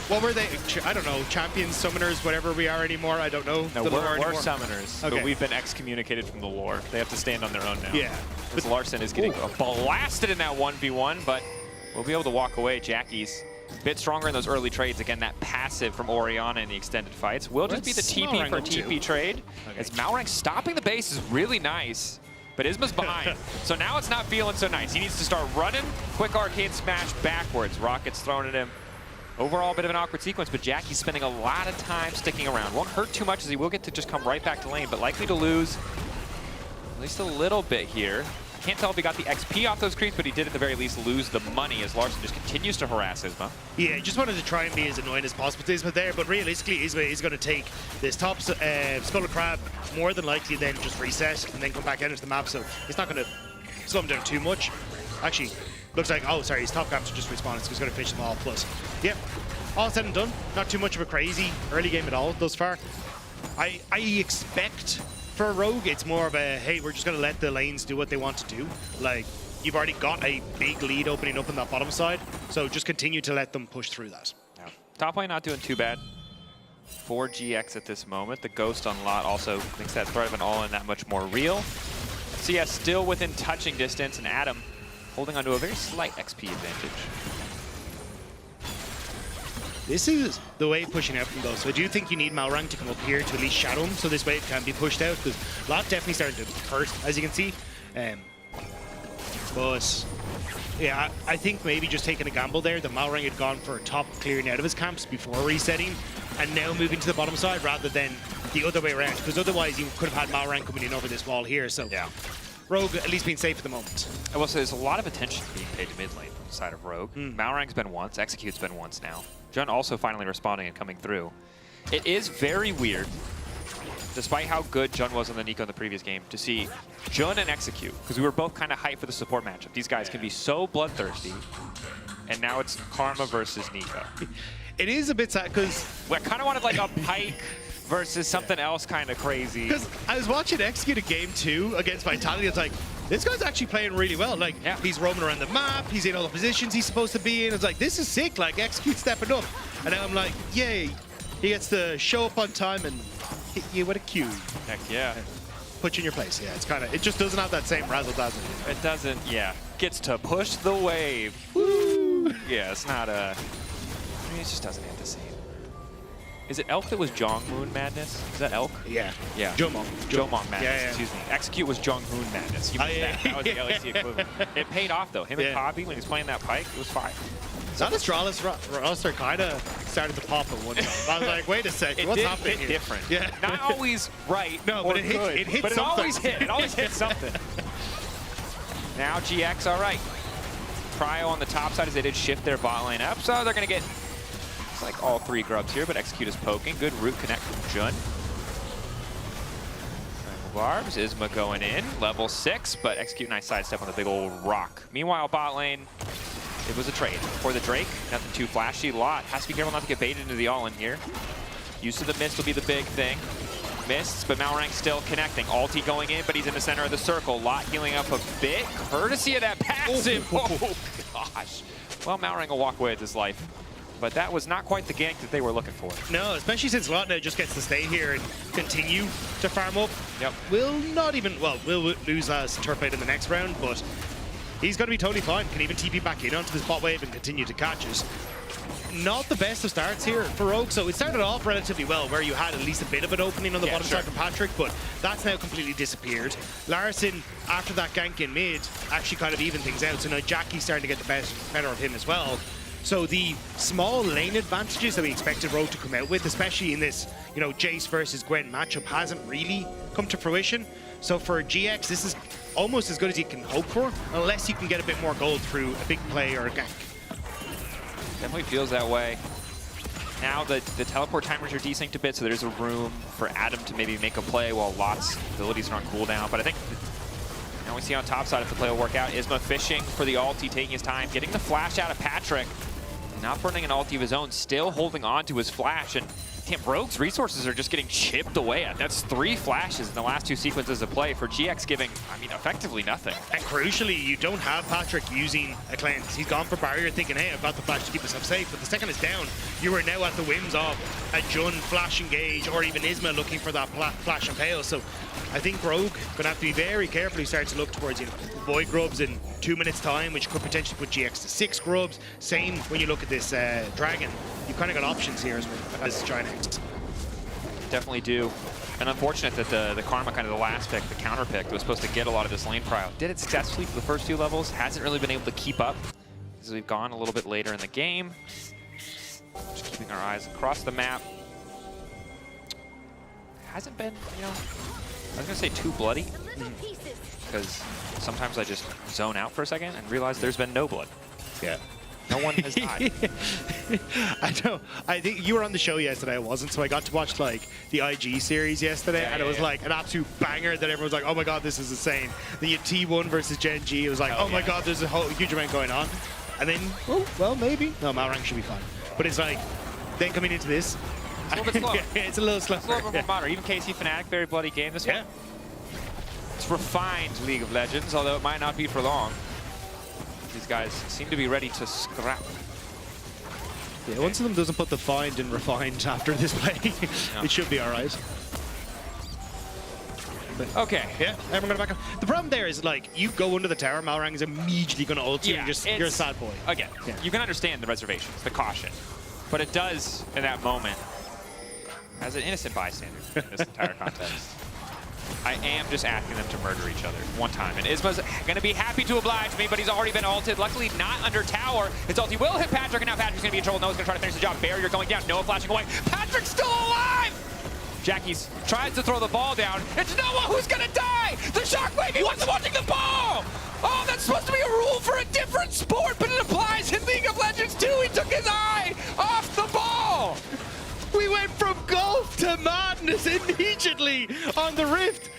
What were they? I don't know. Champions, summoners, whatever we are anymore. I don't know. No, the lore we're anymore. summoners, Okay. but we've been excommunicated from the lore. They have to stand on their own now. Yeah. But Larson is getting blasted in that 1v1, but we'll be able to walk away. Jackie's a bit stronger in those early trades. Again, that passive from Orianna in the extended fights will just be the TP Malrang for up to? TP trade. Okay. As Malrang stopping the base is really nice, but Isma's behind. So now it's not feeling so nice. He needs to start running. Quick arcade smash backwards. Rockets thrown at him. Overall, a bit of an awkward sequence, but Jackie's spending a lot of time sticking around. Won't hurt too much as he will get to just come right back to lane, but likely to lose at least a little bit here. Can't tell if he got the XP off those creeps, but he did at the very least lose the money as Larson just continues to harass Isma. Yeah, just wanted to try and be as annoying as possible to Isma there, but realistically, Isma is going to take this top Skull of Crab more than likely, then just reset and then come back out into the map, so it's not going to slow him down too much. Actually, looks like, oh, sorry, his top caps are just respawned, so he's going to finish them all. Plus, yep, all said and done, not too much of a crazy early game at all thus far. I expect for Rogue, it's more of a, hey, we're just going to let the lanes do what they want to do. Like, you've already got a big lead opening up on that bottom side, so just continue to let them push through that. Yeah. Top lane not doing too bad for GX at this moment. The Ghost on Lot also makes that threat of an all-in that much more real. CS still within touching distance, and Adam holding onto a very slight XP advantage. This is the wave pushing out from those. So I do think you need Malrang to come up here to at least shadow him so this wave can be pushed out, because Lot definitely starting to hurt, as you can see. But yeah, I think maybe just taking a gamble there. The Malrang had gone for top clearing out of his camps before resetting, and now moving to the bottom side rather than the other way around. Because otherwise, you could have had Malrang coming in over this wall here. So yeah, Rogue at least being safe at the moment. I will say there's a lot of attention being paid to mid lane from the side of Rogue. Malrang's been once, Execute's been once now. Jun also finally responding and coming through. It is very weird, despite how good Jun was on the Nico in the previous game, to see Jun and Execute, because we were both kind of hyped for the support matchup. These guys can be so bloodthirsty, and now it's Karma versus Nico. It is a bit sad, because I kind of wanted like a Pyke versus something else kind of crazy. Because I was watching Execute a game 2 against Vitality. It's like, this guy's actually playing really well. Like, he's roaming around the map, he's in all the positions he's supposed to be in. It's like, this is sick, like, Execute stepping up. And now I'm like, yay, he gets to show up on time and hit you with a Q. Heck yeah. Put you in your place. Yeah, it's kind of, it just doesn't have that same razzle-dazzle. It doesn't, yeah. Gets to push the wave. Woo! Yeah, it's not a, I mean, it just doesn't have the same. Is it Elk that was Jongmoon Madness? Is that Elk? Yeah. Yeah. Jomong Madness, excuse me. Execute was Jonghoon Madness. He was that was the LEC equivalent. It paid off, though. Him and Poppy, when he's playing that Pyke, it was fine. Astralis roster kind of started to pop at one time. I was like, wait a second, what's happening here? Different. Yeah. Not always right. No, but it hit but something. It always hit. It always hit something. Now GX, all right. Cryo on the top side as they did shift their bot lane up, so they're going to get like all 3 grubs here, but Execute is poking. Good root connect from Jun. Barbs, Isma going in, level 6, but Execute nice sidestep on the big old rock. Meanwhile, bot lane, it was a trade. For the Drake, nothing too flashy. Lot has to be careful not to get baited into the all-in here. Use of the mist will be the big thing. Mists, but Malrang still connecting. Ulti going in, but he's in the center of the circle. Lot healing up a bit, courtesy of that passive. Oh, gosh. Well, Malrang will walk away with his life. But that was not quite the gank that they were looking for. No, especially since Lot now just gets to stay here and continue to farm up. Yep. We'll lose as Turfblade in the next round, but he's going to be totally fine. Can even TP back in onto this bot wave and continue to catch us. Not the best of starts here for Rogue, so it started off relatively well, where you had at least a bit of an opening on the bottom side for Patrick, but that's now completely disappeared. Larson, after that gank in mid, actually kind of evened things out, so now Jackie's starting to get the better of him as well. So the small lane advantages that we expected Rogue to come out with, especially in this, you know, Jace versus Gwen matchup, hasn't really come to fruition. So for GX, this is almost as good as you can hope for, unless you can get a bit more gold through a big play or a gank. Definitely feels that way. Now the teleport timers are desynced a bit, so there's a room for Adam to maybe make a play while Lot's abilities are on cooldown. But I think now we see on top side if the play will work out. Isma fishing for the ulti, taking his time, getting the flash out of Patrick. Not burning an ulti of his own, still holding on to his flash. And damn, Rogue's resources are just getting chipped away at. That's 3 flashes in the last 2 sequences of play for GX giving, I mean, effectively nothing. And crucially, you don't have Patrick using a cleanse. He's gone for barrier thinking, hey, I've got the flash to keep myself safe. But the second it's down, you are now at the whims of a Jun flash engage or even Isma looking for that flash and pale. So I think Rogue gonna have to be very careful. He starts to look towards, you know, void grubs in 2 minutes time, which could potentially put GX to 6 grubs. Same when you look at this dragon. You've kind of got options here as well as Giant. Definitely do. And unfortunate that the Karma, kind of the last pick, the counter pick, that was supposed to get a lot of this lane cryo. Did it successfully for the first 2 levels. Hasn't really been able to keep up as we've gone a little bit later in the game. Just keeping our eyes across the map. Hasn't been, you know, I was going to say too bloody. Because sometimes I just zone out for a second and realize there's been no blood. Yeah. No one has died. I know. I think you were on the show yesterday. I wasn't, so I got to watch like the IG series yesterday, and it was like an absolute banger that everyone was like, "Oh my god, this is insane." Then you T1 versus Gen G. It was like, "Oh my god, there's a whole huge amount going on." And then, well, maybe. No, Malrang should be fine. But it's like, then coming into this, it's a little bit slower. It's a little slower. It's a little bit more moderate. Even KC Fnatic, very bloody game this one. It's refined League of Legends, although it might not be for long. These guys seem to be ready to scrap. Yeah, once of them doesn't put the find and refined after this play, it should be all right. But, okay. Yeah, everyone gonna back up. The problem there is, like, you go under the tower, Malrang is immediately going to ult you, and you're a sad boy. Again, you can understand the reservations, the caution. But it does, in that moment, as an innocent bystander in this entire context, I am just asking them to murder each other one time. And Isma's going to be happy to oblige me, but he's already been ulted. Luckily, not under tower. His ulti will hit Patrick, and now Patrick's going to be in trouble. Noah's going to try to finish the job. Barrier going down. Noah flashing away. Patrick's still alive! Jackie's tries to throw the ball down. It's Noah who's going to die! The shockwave, he wasn't watching the ball! Oh, that's supposed to be a rule for a different sport, but it applies in League of Legends too. He took his eye off the ball! We went from golf to madness immediately on the Rift.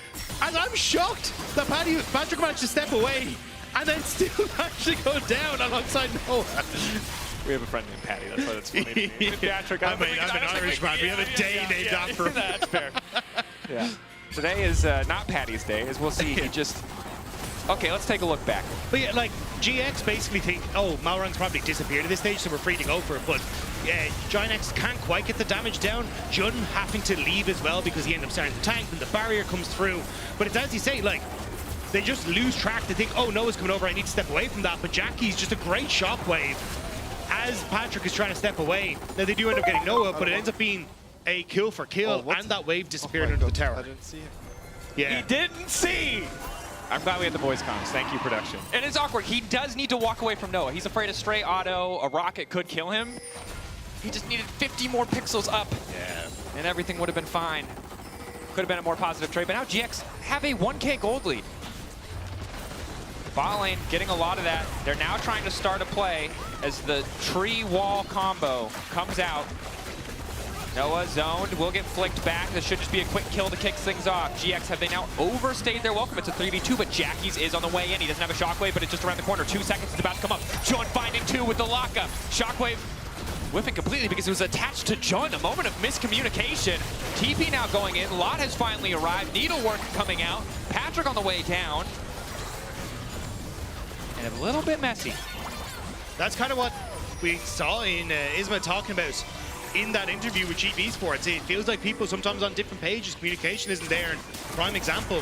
And I'm shocked that Patrick managed to step away and then still actually go down alongside Noah. We have a friend named Patty, that's why that's funny. Patrick, I'm an Irish man. We have a day named after him. That's fair. Yeah. Today is not Patty's day, as we'll see. He just... Okay, let's take a look back. But yeah, like, GX basically think, oh, Malrang's probably disappeared at this stage, so we're free to go for it. But yeah, GiantX can't quite get the damage down. Jun having to leave as well because he ended up starting to tank, and the barrier comes through. But it's as you say, like, they just lose track. They think, oh, Noah's coming over, I need to step away from that. But Jackie's just a great shockwave as Patrick is trying to step away. Now, they do end up getting Noah, but it ends up being a kill for kill, and that wave disappeared under the tower. I didn't see him. Yeah. He didn't see! I'm glad we had the voice comms. Thank you, production. And it's awkward. He does need to walk away from Noah. He's afraid a stray auto, a rocket could kill him. He just needed 50 more pixels up. Yeah. And everything would have been fine. Could have been a more positive trade. But now GX have a 1K gold lead. Bot lane getting a lot of that. They're now trying to start a play as the tree wall combo comes out. Noah zoned, will get flicked back. This should just be a quick kill to kick things off. GX, have they now overstayed their welcome? It's a 3v2, but Jackie's is on the way in. He doesn't have a shockwave, but it's just around the corner. 2 seconds, it's about to come up. Jun finding 2 with the lockup. Shockwave whiffing completely because it was attached to Jun. A moment of miscommunication. TP now going in. Lot has finally arrived. Needlework coming out. Patrick on the way down. And a little bit messy. That's kind of what we saw in Isma talking about in that interview with GB Sports. It feels like people sometimes on different pages, communication isn't there. And prime example,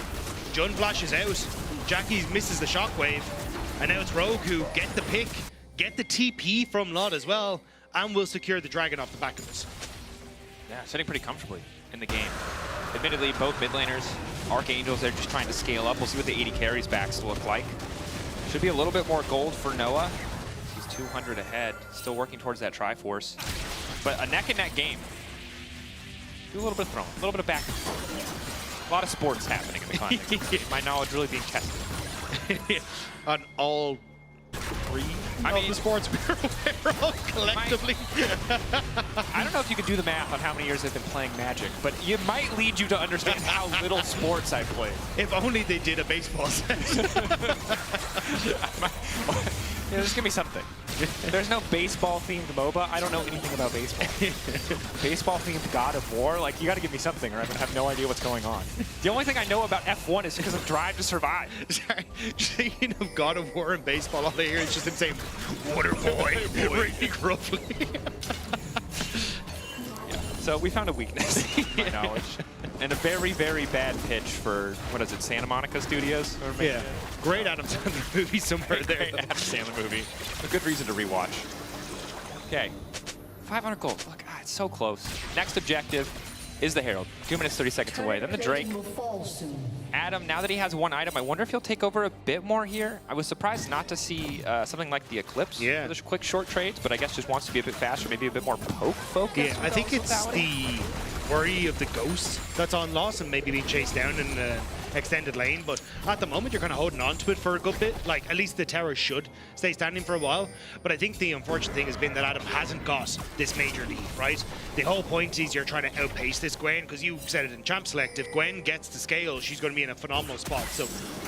Jun flashes out, Jackie misses the shockwave, and now it's Rogue who get the pick, get the TP from Lot as well, and will secure the Dragon off the back of us. Yeah, sitting pretty comfortably in the game. Admittedly, both mid laners, Archangels, they're just trying to scale up. We'll see what the 80 carries backs look like. Should be a little bit more gold for Noah. He's 200 ahead, still working towards that Triforce. But a neck-and-neck game. Do a little bit of throwing, a little bit of back and forth. A lot of sports happening in the Climax. My knowledge really being tested. On all 3 of the sports we're all collectively. I don't know if you can do the math on how many years I've been playing Magic, but it might lead you to understand how little sports I played. If only they did a baseball set. Yeah, just give me something. There's no baseball-themed MOBA. I don't know anything about baseball. Baseball-themed God of War? Like, you gotta give me something or I'm gonna have no idea what's going on. The only thing I know about F1 is because of Drive to Survive. Sorry, speaking of God of War and baseball, all they hear is just him saying, "Water boy," really gruffly. Yeah. So we found a weakness, in my knowledge. And a very, very bad pitch for, what is it, Santa Monica Studios? Yeah, great Adam Sandler movie somewhere there. Great Adam Sandler movie. A good reason to rewatch. Okay, 500 gold. Look, it's so close. Next objective is the Herald. 2 minutes, 30 seconds away. Then the Drake. Adam, now that he has 1 item, I wonder if he'll take over a bit more here. I was surprised not to see something like the Eclipse. Yeah. With quick short trades, but I guess just wants to be a bit faster, maybe a bit more poke focused. Yeah, I think it's the worry of the ghost that's on loss and maybe being chased down in the extended lane, but at the moment you're kind of holding on to it for a good bit. Like, at least the tower should stay standing for a while, but I think the unfortunate thing has been that Adam hasn't got this major lead, right? The whole point is you're trying to outpace this Gwen, because you said it in Champ Select, if Gwen gets to scale, she's going to be in a phenomenal spot. So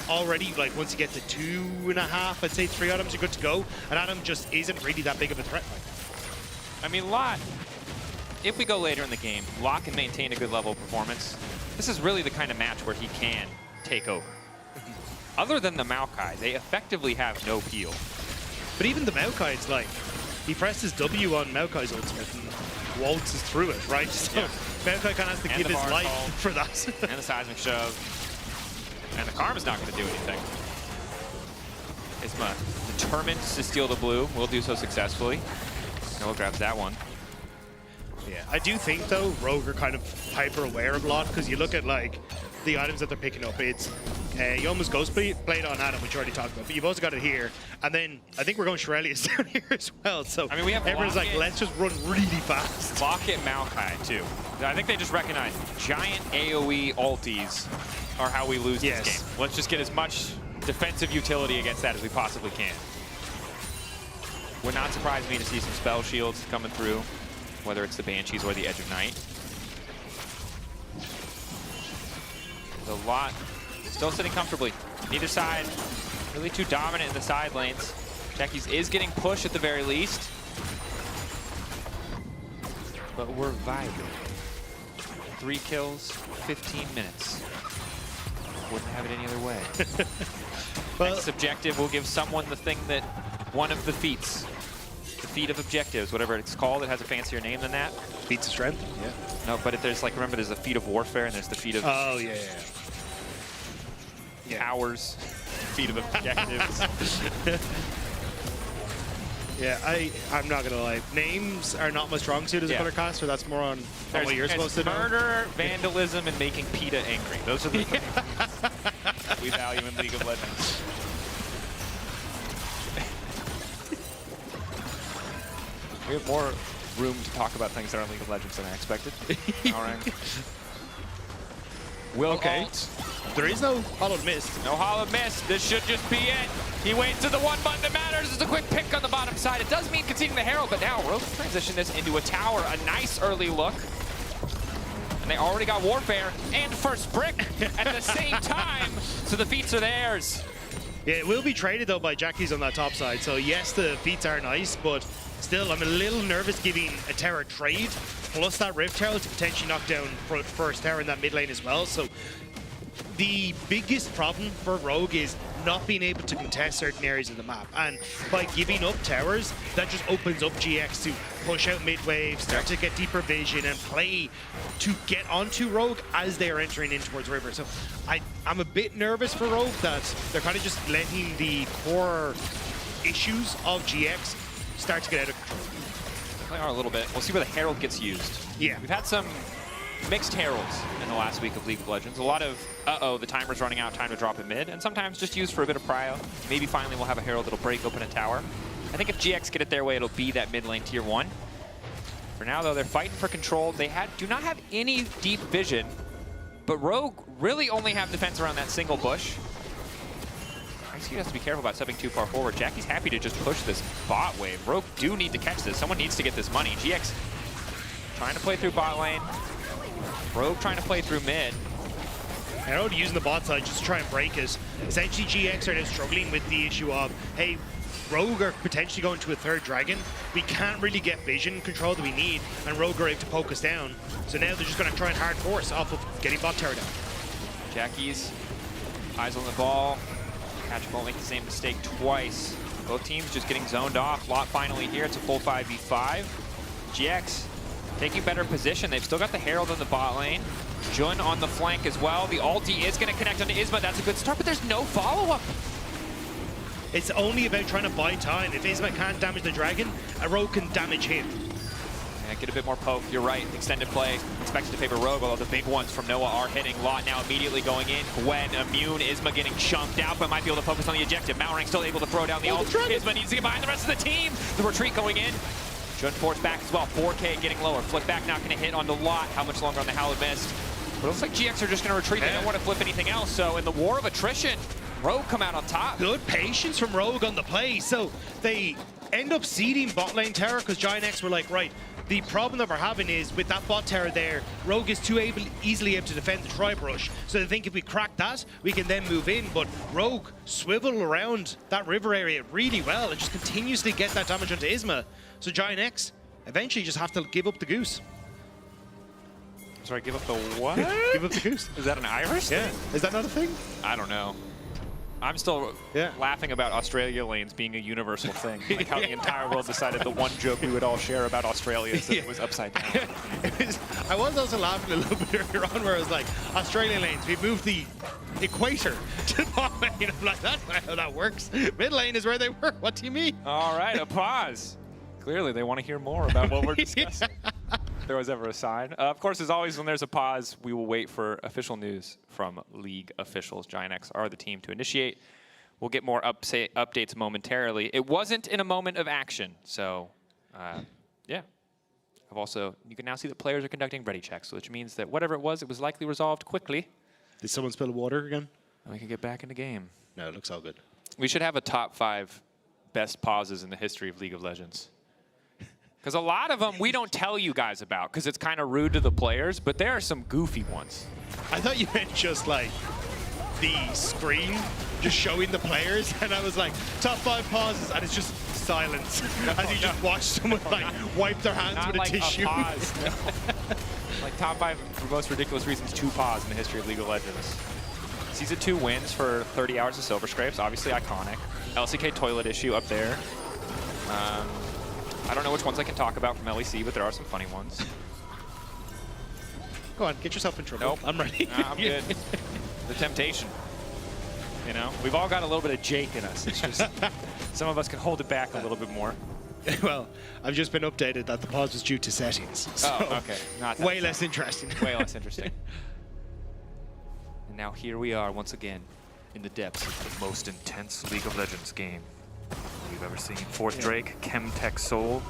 already, like, once you get to 2.5, I'd say 3 items, you're good to go, and Adam just isn't really that big of a threat. I mean, Lot, if we go later in the game, Lot can maintain a good level of performance. This is really the kind of match where he can take over. Other than the Maokai, they effectively have no peel. But even the Maokai, it's like, he presses W on Maokai's ultimate and waltzes through it, right? So yeah. Maokai kind of has to give his life for that. And the seismic shove. And the Karma's not going to do anything. Isma determined to steal the blue, will do so successfully. Noah grabs that one. Yeah, I do think though Rogue are kind of hyper aware of a lot because you look at like the items that they're picking up. It's Yoma's Ghost Blade on Adam, which you already talked about, but you've also got it here, and then I think we're going Shirelius down here as well. So I mean, we have everyone's like, let's just run really fast. Locket Maokai too. I think they just recognize giant AoE ultis are how we lose this game. Let's just get as much defensive utility against that as we possibly can. Would not surprise me to see some spell shields coming through, whether it's the Banshees or the Edge of Night. There's a lot still sitting comfortably. Neither side really too dominant in the side lanes. Jackie's is getting pushed at the very least. But we're vibing. 3 kills, 15 minutes. Wouldn't have it any other way. Next objective will give someone the thing that one of the feats. The feat of objectives, whatever it's called. It has a fancier name than that. Feats of strength? Yeah. No, but if there's like, remember there's a feat of warfare and there's the feat of... Oh, yeah. Towers. Feat of objectives. Yeah, I'm not gonna lie. Names are not my strong suit as a colorcaster. That's more on what you're supposed to know. Murder, vandalism, and making PETA angry. Those are the things we value in League of Legends. We have more room to talk about things that are in League of Legends than I expected. All right. There is no Hollowed Mist. No Hollowed Mist. This should just be it. He waits to the one button that matters. There's a quick pick on the bottom side. It does mean conceding the Herald, but now Rogue transition this into a tower. A nice early look. And they already got Warfare and First Brick at the same time. So the feats are theirs. Yeah, it will be traded though by Jackie's on that top side. So yes, the feats are nice, but still I'm a little nervous giving a Terra trade plus that Rift Herald to potentially knock down first Terra in that mid lane as well. So the biggest problem for Rogue is not being able to contest certain areas of the map. And by giving up towers, that just opens up GX to push out mid-wave, start to get deeper vision, and play to get onto Rogue as they are entering in towards River. So I'm a bit nervous for Rogue that they're kind of just letting the core issues of GX start to get out of control. They are a little bit. We'll see where the Herald gets used. Yeah. We've had some mixed Heralds in the last week of League of Legends. A lot of, the timer's running out, time to drop it mid, and sometimes just used for a bit of prio. Maybe finally we'll have a Herald that'll break open a tower. I think if GX get it their way, it'll be that mid lane tier 1. For now, though, they're fighting for control. They do not have any deep vision, but Rogue really only have defense around that single bush. XQ has to be careful about stepping too far forward. Jackie's happy to just push this bot wave. Rogue do need to catch this. Someone needs to get this money. GX trying to play through bot lane. Rogue trying to play through mid. Herald using the bot side just to try and break it. Essentially, GX are now struggling with the issue of, hey, Rogue are potentially going to a third dragon. We can't really get vision control that we need, and Rogue are able to poke us down. So now they're just going to try and hard force off of getting bot tower down. Jackie's eyes on the ball. Catch won't make the same mistake twice. Both teams just getting zoned off. Lot finally here. It's a full 5v5. GX taking better position. They've still got the Herald in the bot lane. Jun on the flank as well. The ulti is going to connect onto Isma. That's a good start, but there's no follow-up. It's only about trying to buy time. If Isma can't damage the dragon, a Rogue can damage him. Yeah, get a bit more poke. You're right. Extended play expected to favor Rogue, although the big ones from Noah are hitting. Lot now immediately going in. Gwen immune. Isma getting chunked out, but might be able to focus on the objective. Mauring still able to throw down the ult. Isma needs to get behind the rest of the team. The retreat going in. Jun forced back as well. 4K getting lower. Flick back not going to hit onto Lot. How much longer on the Hallowed Mist? But it looks like GX are just going to retreat. They don't want to flip anything else. So in the war of attrition, Rogue come out on top. Good patience from Rogue on the play. So they end up seeding bot lane tower because Giant X were like, right, the problem that we're having is with that bot tower there, Rogue is too easily able to defend the Tri-Brush. So they think if we crack that, we can then move in. But Rogue swivel around that river area really well and just continuously get that damage onto Isma. So Giant X eventually just have to give up the goose. Sorry, give up the what? Give up the goose. Is that an Irish thing? Is that not a thing? I don't know. I'm still laughing about Australia lanes being a universal thing. Like how the entire world decided the one joke we would all share about Australia is that it was upside down. I was also laughing a little bit earlier on where I was like, Australian lanes, we moved the equator to the bottom lane. I'm like, that's not how that works. Mid lane is where they were. What do you mean? All right, a pause. Clearly, they want to hear more about what we're discussing. there was ever a sign. Of course, as always, when there's a pause, we will wait for official news from league officials. Giant X are the team to initiate. We'll get more updates momentarily. It wasn't in a moment of action, so yeah. You can now see that players are conducting ready checks, which means that whatever it was likely resolved quickly. Did someone spill water again? And we can get back in the game. No, it looks all good. We should have a top 5 best pauses in the history of League of Legends. Because a lot of them we don't tell you guys about because it's kind of rude to the players, but there are some goofy ones. I thought you meant just like the screen just showing the players, and I was like, top 5 pauses, and it's just silence as you just watch someone like wipe their hands Not with like a tissue. pause, no. Like top 5 for most ridiculous reasons to pause in the history of League of Legends. Season 2 wins for 30 hours of Silver Scrapes, obviously iconic. LCK toilet issue up there. I don't know which ones I can talk about from LEC, but there are some funny ones. Go on, get yourself in trouble. Nope. I'm ready. Nah, I'm good. The temptation. You know, we've all got a little bit of Jake in us. It's just some of us can hold it back a little bit more. Well, I've just been updated that the pause was due to settings. So oh, okay. Not way less interesting. Way less interesting. And now here we are once again in the depths of the most intense League of Legends game we've ever seen. Fourth Drake, Chemtech Soul.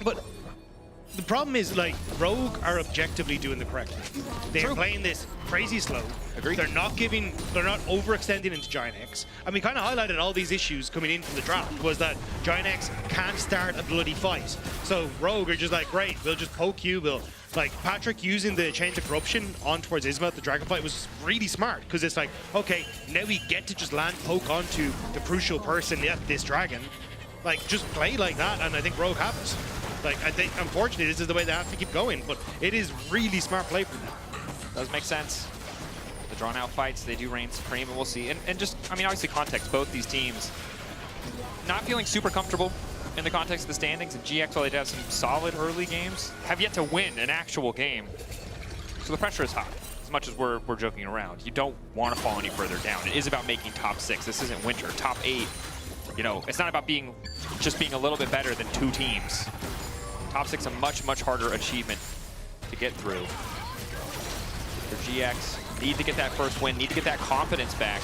But the problem is, like, Rogue are objectively doing the correct thing. They're playing this crazy slow. Agreed. They're not overextending into Giant X. And we kind of highlighted all these issues coming in from the draft, was that Giant X can't start a bloody fight. So Rogue are just like, great, we'll just poke you. Like, Patrick using the Chain to Corruption on towards Isma at the Dragon fight was really smart, because it's like, okay, now we get to just land poke onto the crucial person at this dragon. Like, just play like that, and I think Rogue have it. Like, I think, unfortunately, this is the way they have to keep going, but it is really smart play from them. Does make sense. The drawn-out fights, they do reign supreme, and we'll see. And just, I mean, obviously context, both these teams not feeling super comfortable in the context of the standings, and GX, while they have some solid early games, have yet to win an actual game. So the pressure is high, as much as we're joking around. You don't want to fall any further down. It is about making top 6. This isn't winter. Top 8, you know, it's not about just being a little bit better than 2 teams. Top 6 a much, much harder achievement to get through. For GX, need to get that first win, need to get that confidence back.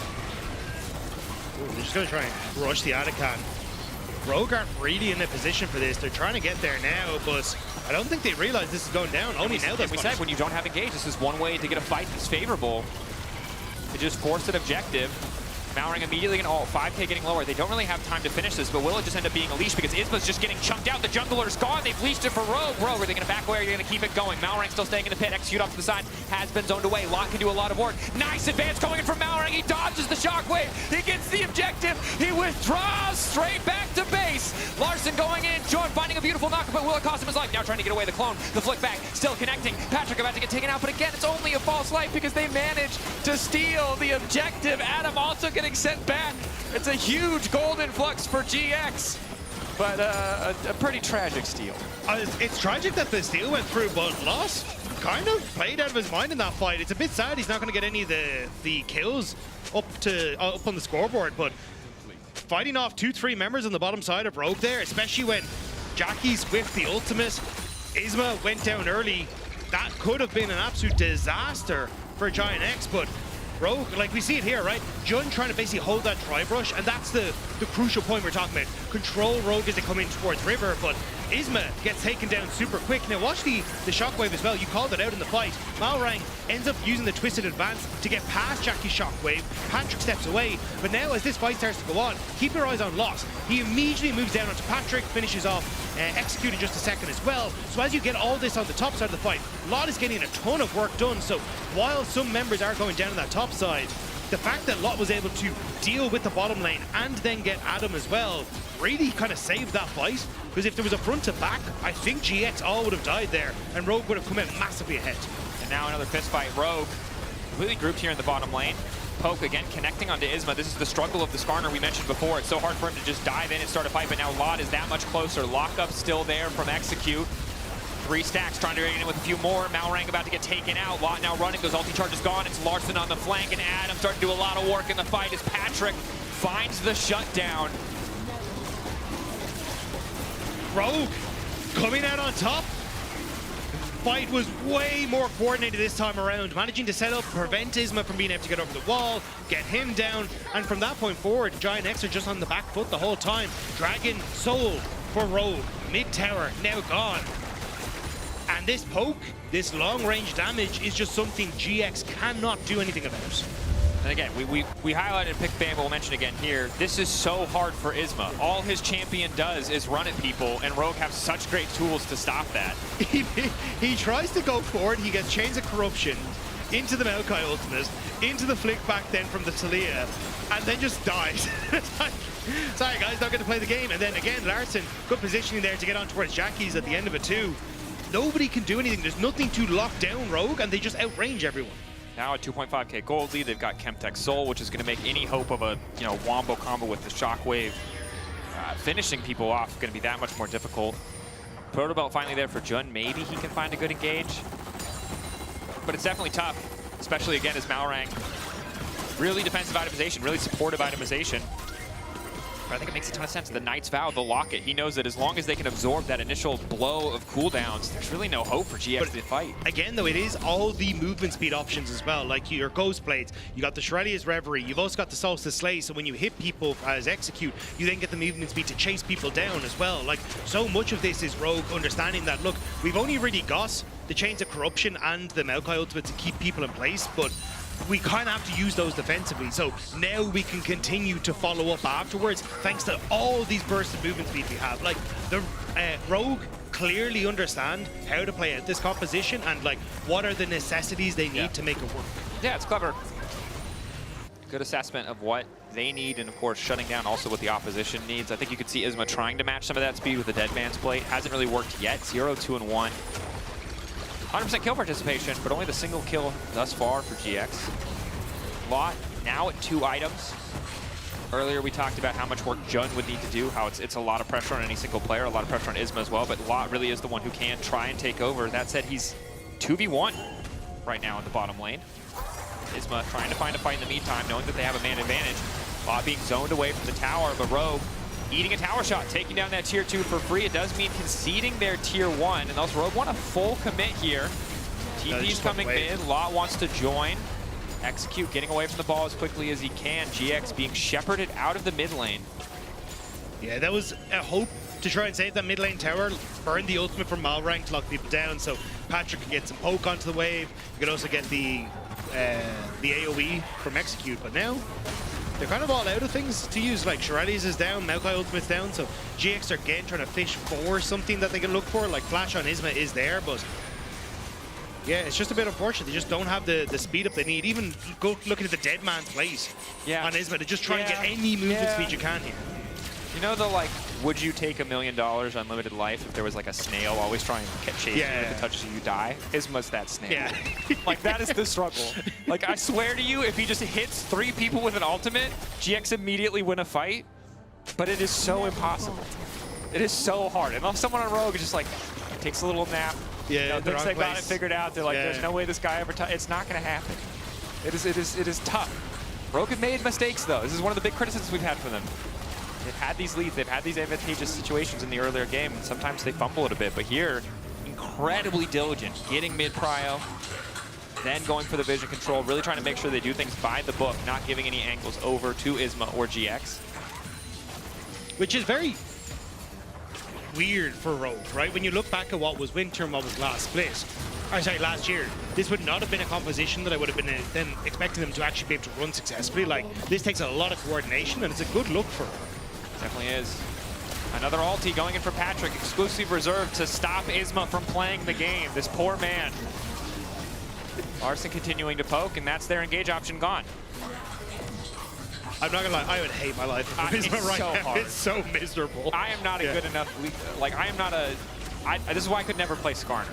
Ooh, they're just going to try and rush the Atakan. Rogue aren't really in a position for this. They're trying to get there now, but I don't think they realize this is going down. Only now that's we said when you don't have engage, this is one way to get a fight that's favorable. They just force an objective. Mowering immediately in all, 5k getting lower. They don't really have time to finish this, but will it just end up being a leash because Isma's just getting chunked out. The jungler's gone. They've leashed it for Rogue. Rogue, are they going to back away or are they going to keep it going? Malrang still staying in the pit. Execute off to the side. Has been zoned away. Lot can do a lot of work. Nice advance coming in from Malrang. He dodges the shockwave. He gets the objective. He withdraws straight back to base. Larson going in. John finding a beautiful knock, but will it cost him his life? Now trying to get away the clone. The flick back. Still connecting. Patrick about to get taken out, but again, it's only a false life because they managed to steal the objective. Adam also getting sent back. It's a huge gold influx for GX, but a pretty tragic steal. It's tragic that the steal went through, but Loss kind of played out of his mind in that fight. It's a bit sad he's not going to get any of the kills up on the scoreboard, but fighting off 2-3 members on the bottom side of Rogue there, especially when Jackie's whiffed the ultimate, Isma went down early. That could have been an absolute disaster for Giant X, but Rogue, like we see it here, right? Jun trying to basically hold that drive rush, and that's the crucial point we're talking about. Control Rogue as they come in towards River, but Isma gets taken down super quick. Now watch the shockwave as well. You called it out in the fight. Malrang ends up using the twisted advance to get past Jackie's shockwave. Patrick steps away, but now as this fight starts to go on, keep your eyes on Loss. He immediately moves down onto Patrick, finishes off, executing just a second as well. So as you get all this on the top side of the fight, Lot is getting a ton of work done. So while some members are going down on that top side, the fact that Lot was able to deal with the bottom lane and then get Adam as well really kind of saved that fight, because if there was a front to back, I think GX all would have died there and Rogue would have come out massively ahead. And now another fist fight. Rogue completely grouped here in the bottom lane. Poke again connecting onto Isma. This is the struggle of the Skarner we mentioned before. It's so hard for him to just dive in and start a fight, but now Lot is that much closer. Lockup still there from Execute. 3 stacks trying to get in with a few more. Malrang about to get taken out. Lot now running. Those ulti charges gone. It's Larson on the flank, and Adam starting to do a lot of work in the fight as Patrick finds the shutdown. Rogue coming out on top. fight was way more coordinated this time around, managing to set up, prevent Isma from being able to get over the wall, get him down, and from that point forward, Giant X are just on the back foot the whole time. Dragon sold for Rogue, mid-tower, now gone. And this poke, this long-range damage is just something GX cannot do anything about. And again, we highlighted and picked Bam, but we'll mention again here, this is so hard for Isma. All his champion does is run at people, and Rogue have such great tools to stop that. He tries to go forward, he gets Chains of Corruption into the Maokai ultimate, into the flick back then from the Talia, and then just dies. Sorry guys, not going to play the game. And then again, Larson, good positioning there to get on towards Jackie's at the end of it too. Nobody can do anything, there's nothing to lock down Rogue, and they just outrange everyone. Now a 2.5k gold lead, they've got Chemtech Soul, which is going to make any hope of a wombo combo with the Shockwave finishing people off going to be that much more difficult. Proto Belt finally there for Jun. Maybe he can find a good engage, but it's definitely tough, especially again as Malrang. Really defensive itemization, really supportive itemization. But I think it makes a ton of sense. The Knight's Vow, the Locket, he knows that as long as they can absorb that initial blow of cooldowns, there's really no hope for GX to fight. Again, though, it is all the movement speed options as well, like your Ghost Blades, you got the Shreddia's Reverie, you've also got the Solstice Slay, so when you hit people as Execute, you then get the movement speed to chase people down as well. Like, so much of this is Rogue understanding that, look, we've only really got the Chains of Corruption and the Maokai Ultimate to keep people in place, but we kind of have to use those defensively, so now we can continue to follow up afterwards thanks to all these bursts of movement speed we have. Like, the Rogue clearly understand how to play out this composition and like what are the necessities they need to make it work. Yeah, it's clever. Good assessment of what they need, and of course shutting down also what the opposition needs. I think you could see Isma trying to match some of that speed with the Dead Man's Plate. Hasn't really worked yet. 0, 2, and 1. 100% kill participation, but only the single kill thus far for GX. Lot now at 2 items. Earlier we talked about how much work Jun would need to do, how it's a lot of pressure on any single player, a lot of pressure on Isma as well, but Lot really is the one who can try and take over. That said, he's 2v1 right now in the bottom lane. Isma trying to find a fight in the meantime, knowing that they have a man advantage. Lot being zoned away from the tower, but Rogue eating a tower shot, taking down that tier 2 for free. It does mean conceding their tier 1, and also Rogue want a full commit here. TP's coming mid, Lot wants to join. Execute, getting away from the ball as quickly as he can. GX being shepherded out of the mid lane. Yeah, that was a hope to try and save that mid lane tower, burn the ultimate from Malrang to lock people down, so Patrick could get some poke onto the wave. You could also get the AoE from Execute, but now they're kind of all out of things to use. Like Shirelles is down, Maokai Ultimate's down, so GX are again trying to fish for something that they can look for. Like Flash on Isma is there, but yeah, it's just a bit unfortunate. They just don't have the speed up they need. Even go looking at the Dead Man's Plate on Isma to just try and get any movement speed you can here. You know the like, would you take $1 million unlimited life if there was like a snail always trying to chase you, if it touches you, you die? Isma's that snail. Yeah. Like that is the struggle. Like I swear to you, if he just hits 3 people with an ultimate, GX immediately win a fight. But it is so impossible. It is so hard. Unless someone on Rogue is just like, takes a little nap, thinks they got it figured out, they're like, there's no way this guy ever it's not gonna happen. It is tough. Rogue have made mistakes though. This is one of the big criticisms we've had for them. They've had these leads, they've had these advantageous situations in the earlier game, and sometimes they fumble it a bit, but here, incredibly diligent, getting mid-prio, then going for the vision control, really trying to make sure they do things by the book, not giving any angles over to Isma or GX. Which is very weird for Rogue, right? When you look back at what was Winter and what was last year, this would not have been a composition that I would have been then expecting them to actually be able to run successfully. Like, this takes a lot of coordination, and it's a good look for them. Definitely is. Another ulti going in for Patrick, exclusive reserve to stop Isma from playing the game. This poor man. Larson continuing to poke, and that's their engage option gone. I'm not gonna lie, I would hate my life if Isma right now. Hard. It's so miserable. I am not a good enough, like I am not a, this is why I could never play Skarner.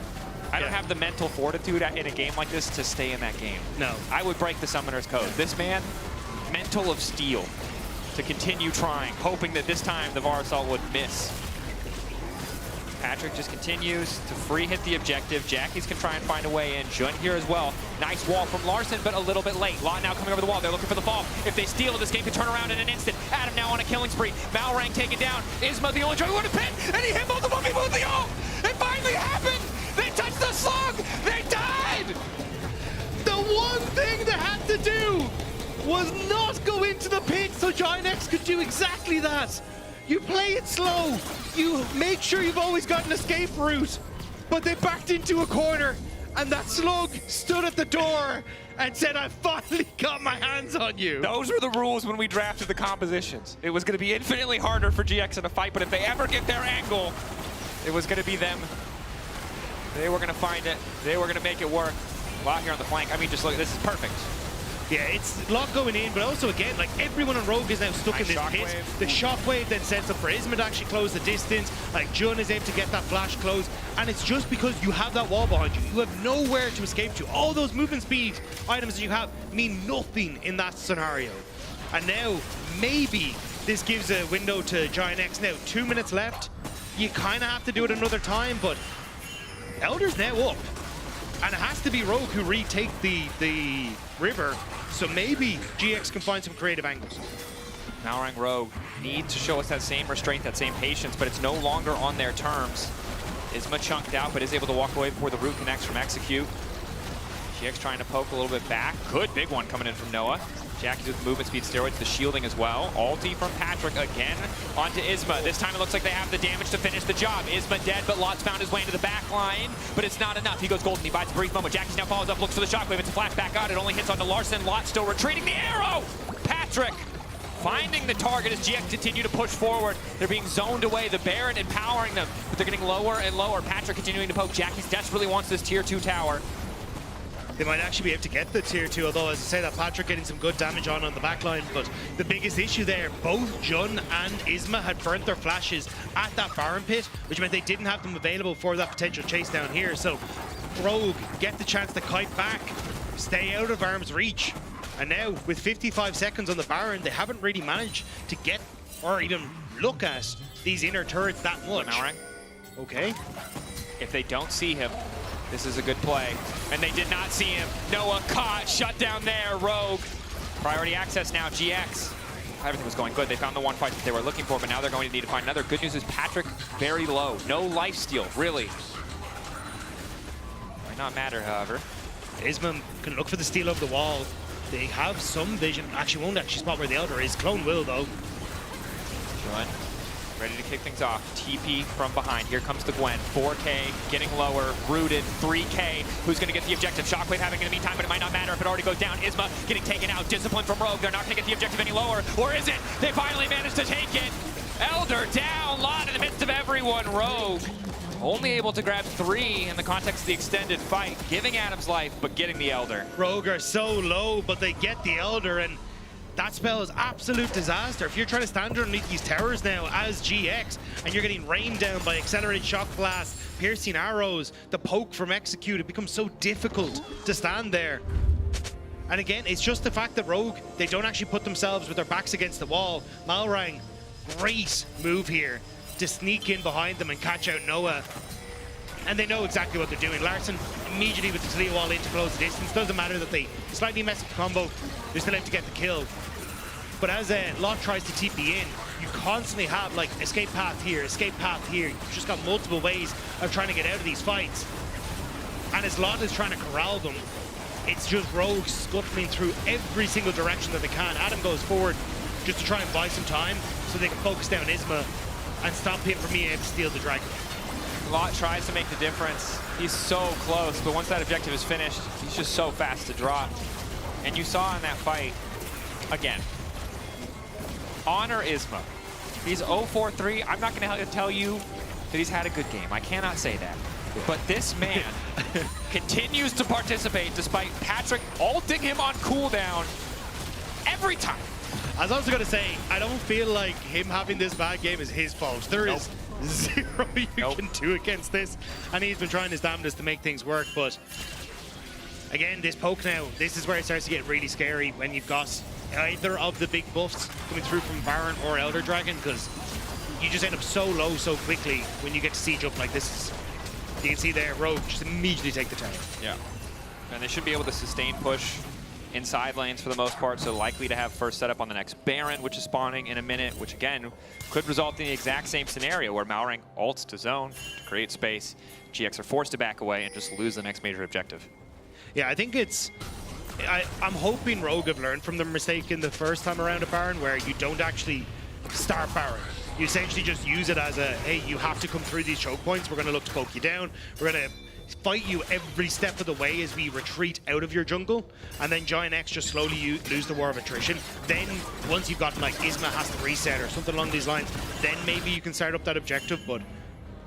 I don't have the mental fortitude in a game like this to stay in that game. No. I would break the Summoner's Code. This man, mental of steel to continue trying, hoping that this time the VAR Assault would miss. Patrick just continues to free hit the objective. Jackies can try and find a way in. Jun here as well. Nice wall from Larson, but a little bit late. Lot now coming over the wall. They're looking for the fall. If they steal, this game can turn around in an instant. Adam now on a killing spree. Malrang taken down. Isma the only choice. What a pin! And he hit multiple people with the ult! It finally happened! They touched the slug! They died! The one thing they had to do was not go into the pit so GiantX could do exactly that. You play it slow. You make sure you've always got an escape route. But they backed into a corner, and that slug stood at the door and said, I finally got my hands on you. Those were the rules when we drafted the compositions. It was going to be infinitely harder for GX in a fight, but if they ever get their angle, it was going to be them. They were going to find it. They were going to make it work. Wow, here on the flank. I mean, just look, this is perfect. Yeah, it's a lot going in, but also, again, like, everyone on Rogue is now stuck in this pit. The shockwave then sets up for Isma to actually close the distance. Like, Jun is able to get that flash close, and it's just because you have that wall behind you. You have nowhere to escape to. All those movement speed items that you have mean nothing in that scenario. And now, maybe this gives a window to GiantX. Now, 2 minutes left. You kind of have to do it another time, but Elder's now up. And it has to be Rogue who retake the river, so maybe GX can find some creative angles. Malrang Rogue need to show us that same restraint, that same patience, but it's no longer on their terms. Isma chunked out, but is able to walk away before the root connects from Execute. GX trying to poke a little bit back. Good big one coming in from Noah. Jackie's with movement speed steroids, the shielding as well. Ulti from Patrick again onto Isma. This time it looks like they have the damage to finish the job. Isma dead, but Lot's found his way into the back line, but it's not enough. He goes golden, he bites a brief moment. Jackie's now follows up, looks for the shockwave. It's a flashback out. It only hits onto Larson. Lot still retreating. The arrow! Patrick finding the target as GX continue to push forward. They're being zoned away. The Baron empowering them, but they're getting lower and lower. Patrick continuing to poke. Jackie's desperately wants this tier 2 tower. They might actually be able to get the tier 2, although as I say that Patrick getting some good damage on the backline, but the biggest issue there, both Jun and Isma had burnt their flashes at that Baron pit, which meant they didn't have them available for that potential chase down here. So Rogue get the chance to kite back, stay out of arm's reach, and now with 55 seconds on the Baron, they haven't really managed to get or even look at these inner turrets that much. Malrang. Okay. If they don't see him, this is a good play. And they did not see him. Noah caught, shut down there, Rogue. Priority access now, GX. Everything was going good. They found the one fight that they were looking for, but now they're going to need to find another. Good news is Patrick very low. No lifesteal, really. Might not matter, however. Isma can look for the steal over the wall. They have some vision. Actually, won't actually spot where the Elder is. Clone will, though. Jun ready to kick things off. TP from behind. Here comes the Gwen. 4K getting lower. Rooted. 3K. Who's going to get the objective? Shockwave having in the meantime, but it might not matter if it already goes down. Isma getting taken out. Discipline from Rogue. They're not going to get the objective any lower. Or is it? They finally managed to take it. Elder down. Lot in the midst of everyone. Rogue only able to grab 3 in the context of the extended fight. Giving Adam's life, but getting the Elder. Rogue are so low, but they get the Elder, and that spell is absolute disaster. If you're trying to stand underneath these towers now as GX, and you're getting rained down by accelerated shock blast, piercing arrows, the poke from Execute, it becomes so difficult to stand there. And again, it's just the fact that Rogue, they don't actually put themselves with their backs against the wall. Malrang, great move here to sneak in behind them and catch out Noah. And they know exactly what they're doing. Larson immediately with the Talia wall in to close the distance. Doesn't matter that they slightly mess up the combo. They're still able to get the kill. But as Lot tries to TP in, you constantly have like escape path here, escape path here. You've just got multiple ways of trying to get out of these fights. And as Lot is trying to corral them, it's just Rogue scuttling through every single direction that they can. Adam goes forward just to try and buy some time so they can focus down Isma and stop him from being able to steal the dragon. Lot tries to make the difference. He's so close, but once that objective is finished, he's just so fast to drop. And you saw in that fight, again, honor Isma. He's 0-4-3. I'm not going to tell you that he's had a good game. I cannot say that. But this man continues to participate despite Patrick ulting him on cooldown every time. I was also going to say, I don't feel like him having this bad game is his fault. There is zero you can do against this, and he's been trying his damnedest to make things work. But again, this poke now, this is where it starts to get really scary when you've got either of the big buffs coming through from Baron or Elder Dragon, because you just end up so low so quickly when you get to siege up like this. You can see there, Rogue just immediately take the tower. Yeah, and they should be able to sustain push inside lanes for the most part, so likely to have first setup on the next Baron, which is spawning in a minute, which again could result in the exact same scenario where Malrang ults to zone to create space. GX are forced to back away and just lose the next major objective. Yeah, I think it's... I'm hoping Rogue have learned from their mistake in the first time around at Baron, where you don't actually start Baron. You essentially just use it as a, hey, you have to come through these choke points. We're going to look to poke you down. We're going to fight you every step of the way as we retreat out of your jungle. And then Giant X just slowly lose the war of attrition. Then once you've gotten like Isma has to reset or something along these lines, then maybe you can start up that objective. But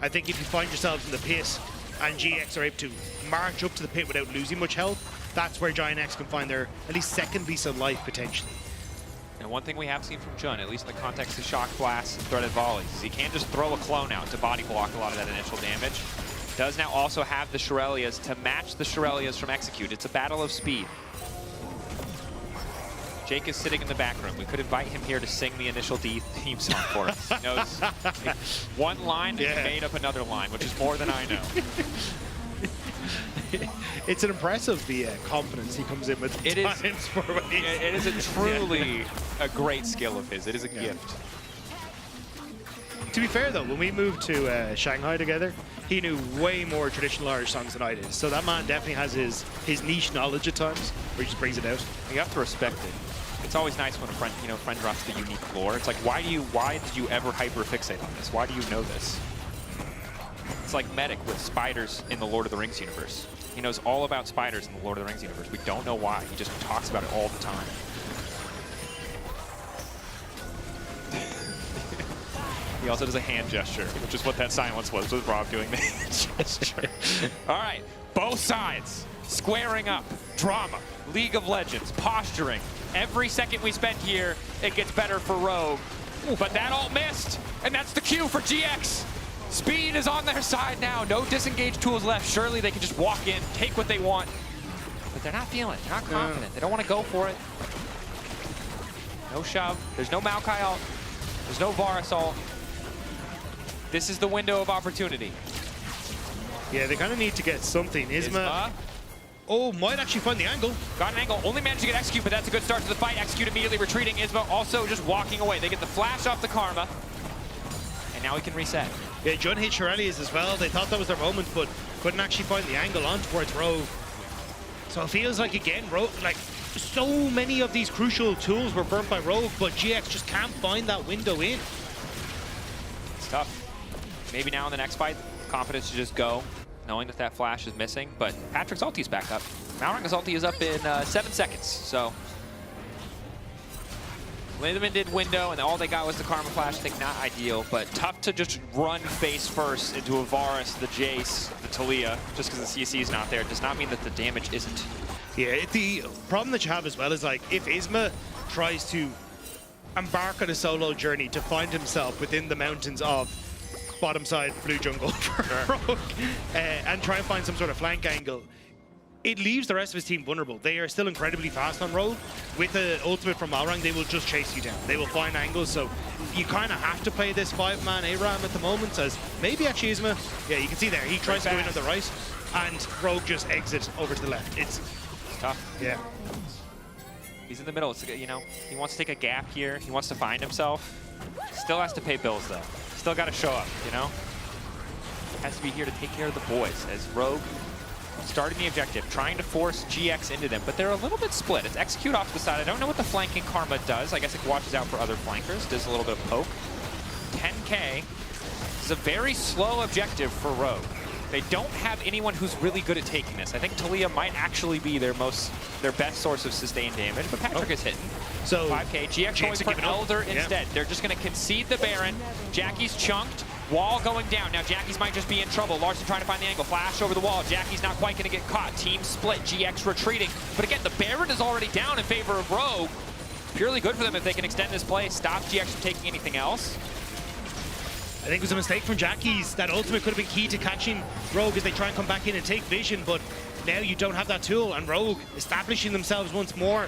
I think if you find yourselves in the pit and GX are able to march up to the pit without losing much health, that's where Giant X can find their at least second piece of life potentially. And one thing we have seen from Jun, at least in the context of shock blasts and threaded volleys, is he can't just throw a clone out to body block a lot of that initial damage. Does now also have the Shurelya's to match the Shurelya's from Execute. It's a battle of speed. Jake is sitting in the back room. We could invite him here to sing the initial D theme song for us. He knows one line and he made up another line, which is more than I know. It's an impressive the confidence he comes in with. It is a truly a great skill of his. It is a gift. To be fair though, when we moved to Shanghai together, he knew way more traditional Irish songs than I did. So that man definitely has his niche knowledge at times, where he just brings it out. You have to respect it. It's always nice when a friend drops the unique lore. It's like, why did you ever hyper-fixate on this? Why do you know this? It's like Medic with spiders in the Lord of the Rings universe. He knows all about spiders in the Lord of the Rings universe. We don't know why. He just talks about it all the time. He also does a hand gesture, which is what that silence was Rob doing the hand gesture. All right, both sides squaring up. Drama, League of Legends, posturing. Every second we spend here, it gets better for Rogue. But that ult missed, and that's the cue for GX. Speed is on their side now. No disengaged tools left. Surely they can just walk in, take what they want. But they're not feeling it. They're not confident. They don't want to go for it. No shove. There's no Maokai ult. There's no Varus ult. This is the window of opportunity. Yeah, they kind of need to get something. Isma. Oh, might actually find the angle. Got an angle. Only managed to get Execute, but that's a good start to the fight. Execute immediately retreating. Isma also just walking away. They get the flash off the Karma. And now he can reset. Yeah, Jun hit Shurelya's as well. They thought that was their moment, but couldn't actually find the angle on towards Rogue. So it feels like, again, Rogue, like, so many of these crucial tools were burnt by Rogue, but GX just can't find that window in. It's tough. Maybe now in the next fight, confidence to just go, knowing that that flash is missing. But Patrick's ulti's back up. Malrang's ulti is up in 7 seconds, so Lindemann did window, and all they got was the Karma Flash. I think not ideal, but tough to just run face first into a Varus, the Jace, the Taliyah. Just because the CC is not there does not mean that the damage isn't. Yeah, the problem that you have as well is, like, if Isma tries to embark on a solo journey to find himself within the mountains of bottom side blue jungle for Rogue, and try and find some sort of flank angle, it leaves the rest of his team vulnerable. They are still incredibly fast on Rogue. With the ultimate from Malrang, they will just chase you down. They will find angles, so you kind of have to play this 5-man ARAM at the moment, as maybe actually Isma, yeah, you can see there, he tries to go in on the right, and Rogue just exits over to the left. It's tough. Yeah. He's in the middle. It's, you know, he wants to take a gap here. He wants to find himself. Still has to pay bills, though. Still got to show up, you know? Has to be here to take care of the boys, as Rogue starting the objective, trying to force GX into them, but they're a little bit split. It's Execute off to the side. I don't know what the flanking Karma does. I guess it watches out for other flankers, does a little bit of poke. 10K. This is a very slow objective for Rogue. They don't have anyone who's really good at taking this. I think Taliyah might actually be their best source of sustained damage, but Patrick is hitting. So 5K. GX going for Elder instead. They're just going to concede the Baron. Jackie's chunked. Wall going down. Now Jackie's might just be in trouble. Larson trying to find the angle. Flash over the wall. Jackie's not quite going to get caught. Team split. GX retreating. But again, the Baron is already down in favor of Rogue. Purely good for them if they can extend this play. Stop GX from taking anything else. I think it was a mistake from Jackie's. That ultimate could have been key to catching Rogue as they try and come back in and take vision, but now you don't have that tool, and Rogue establishing themselves once more.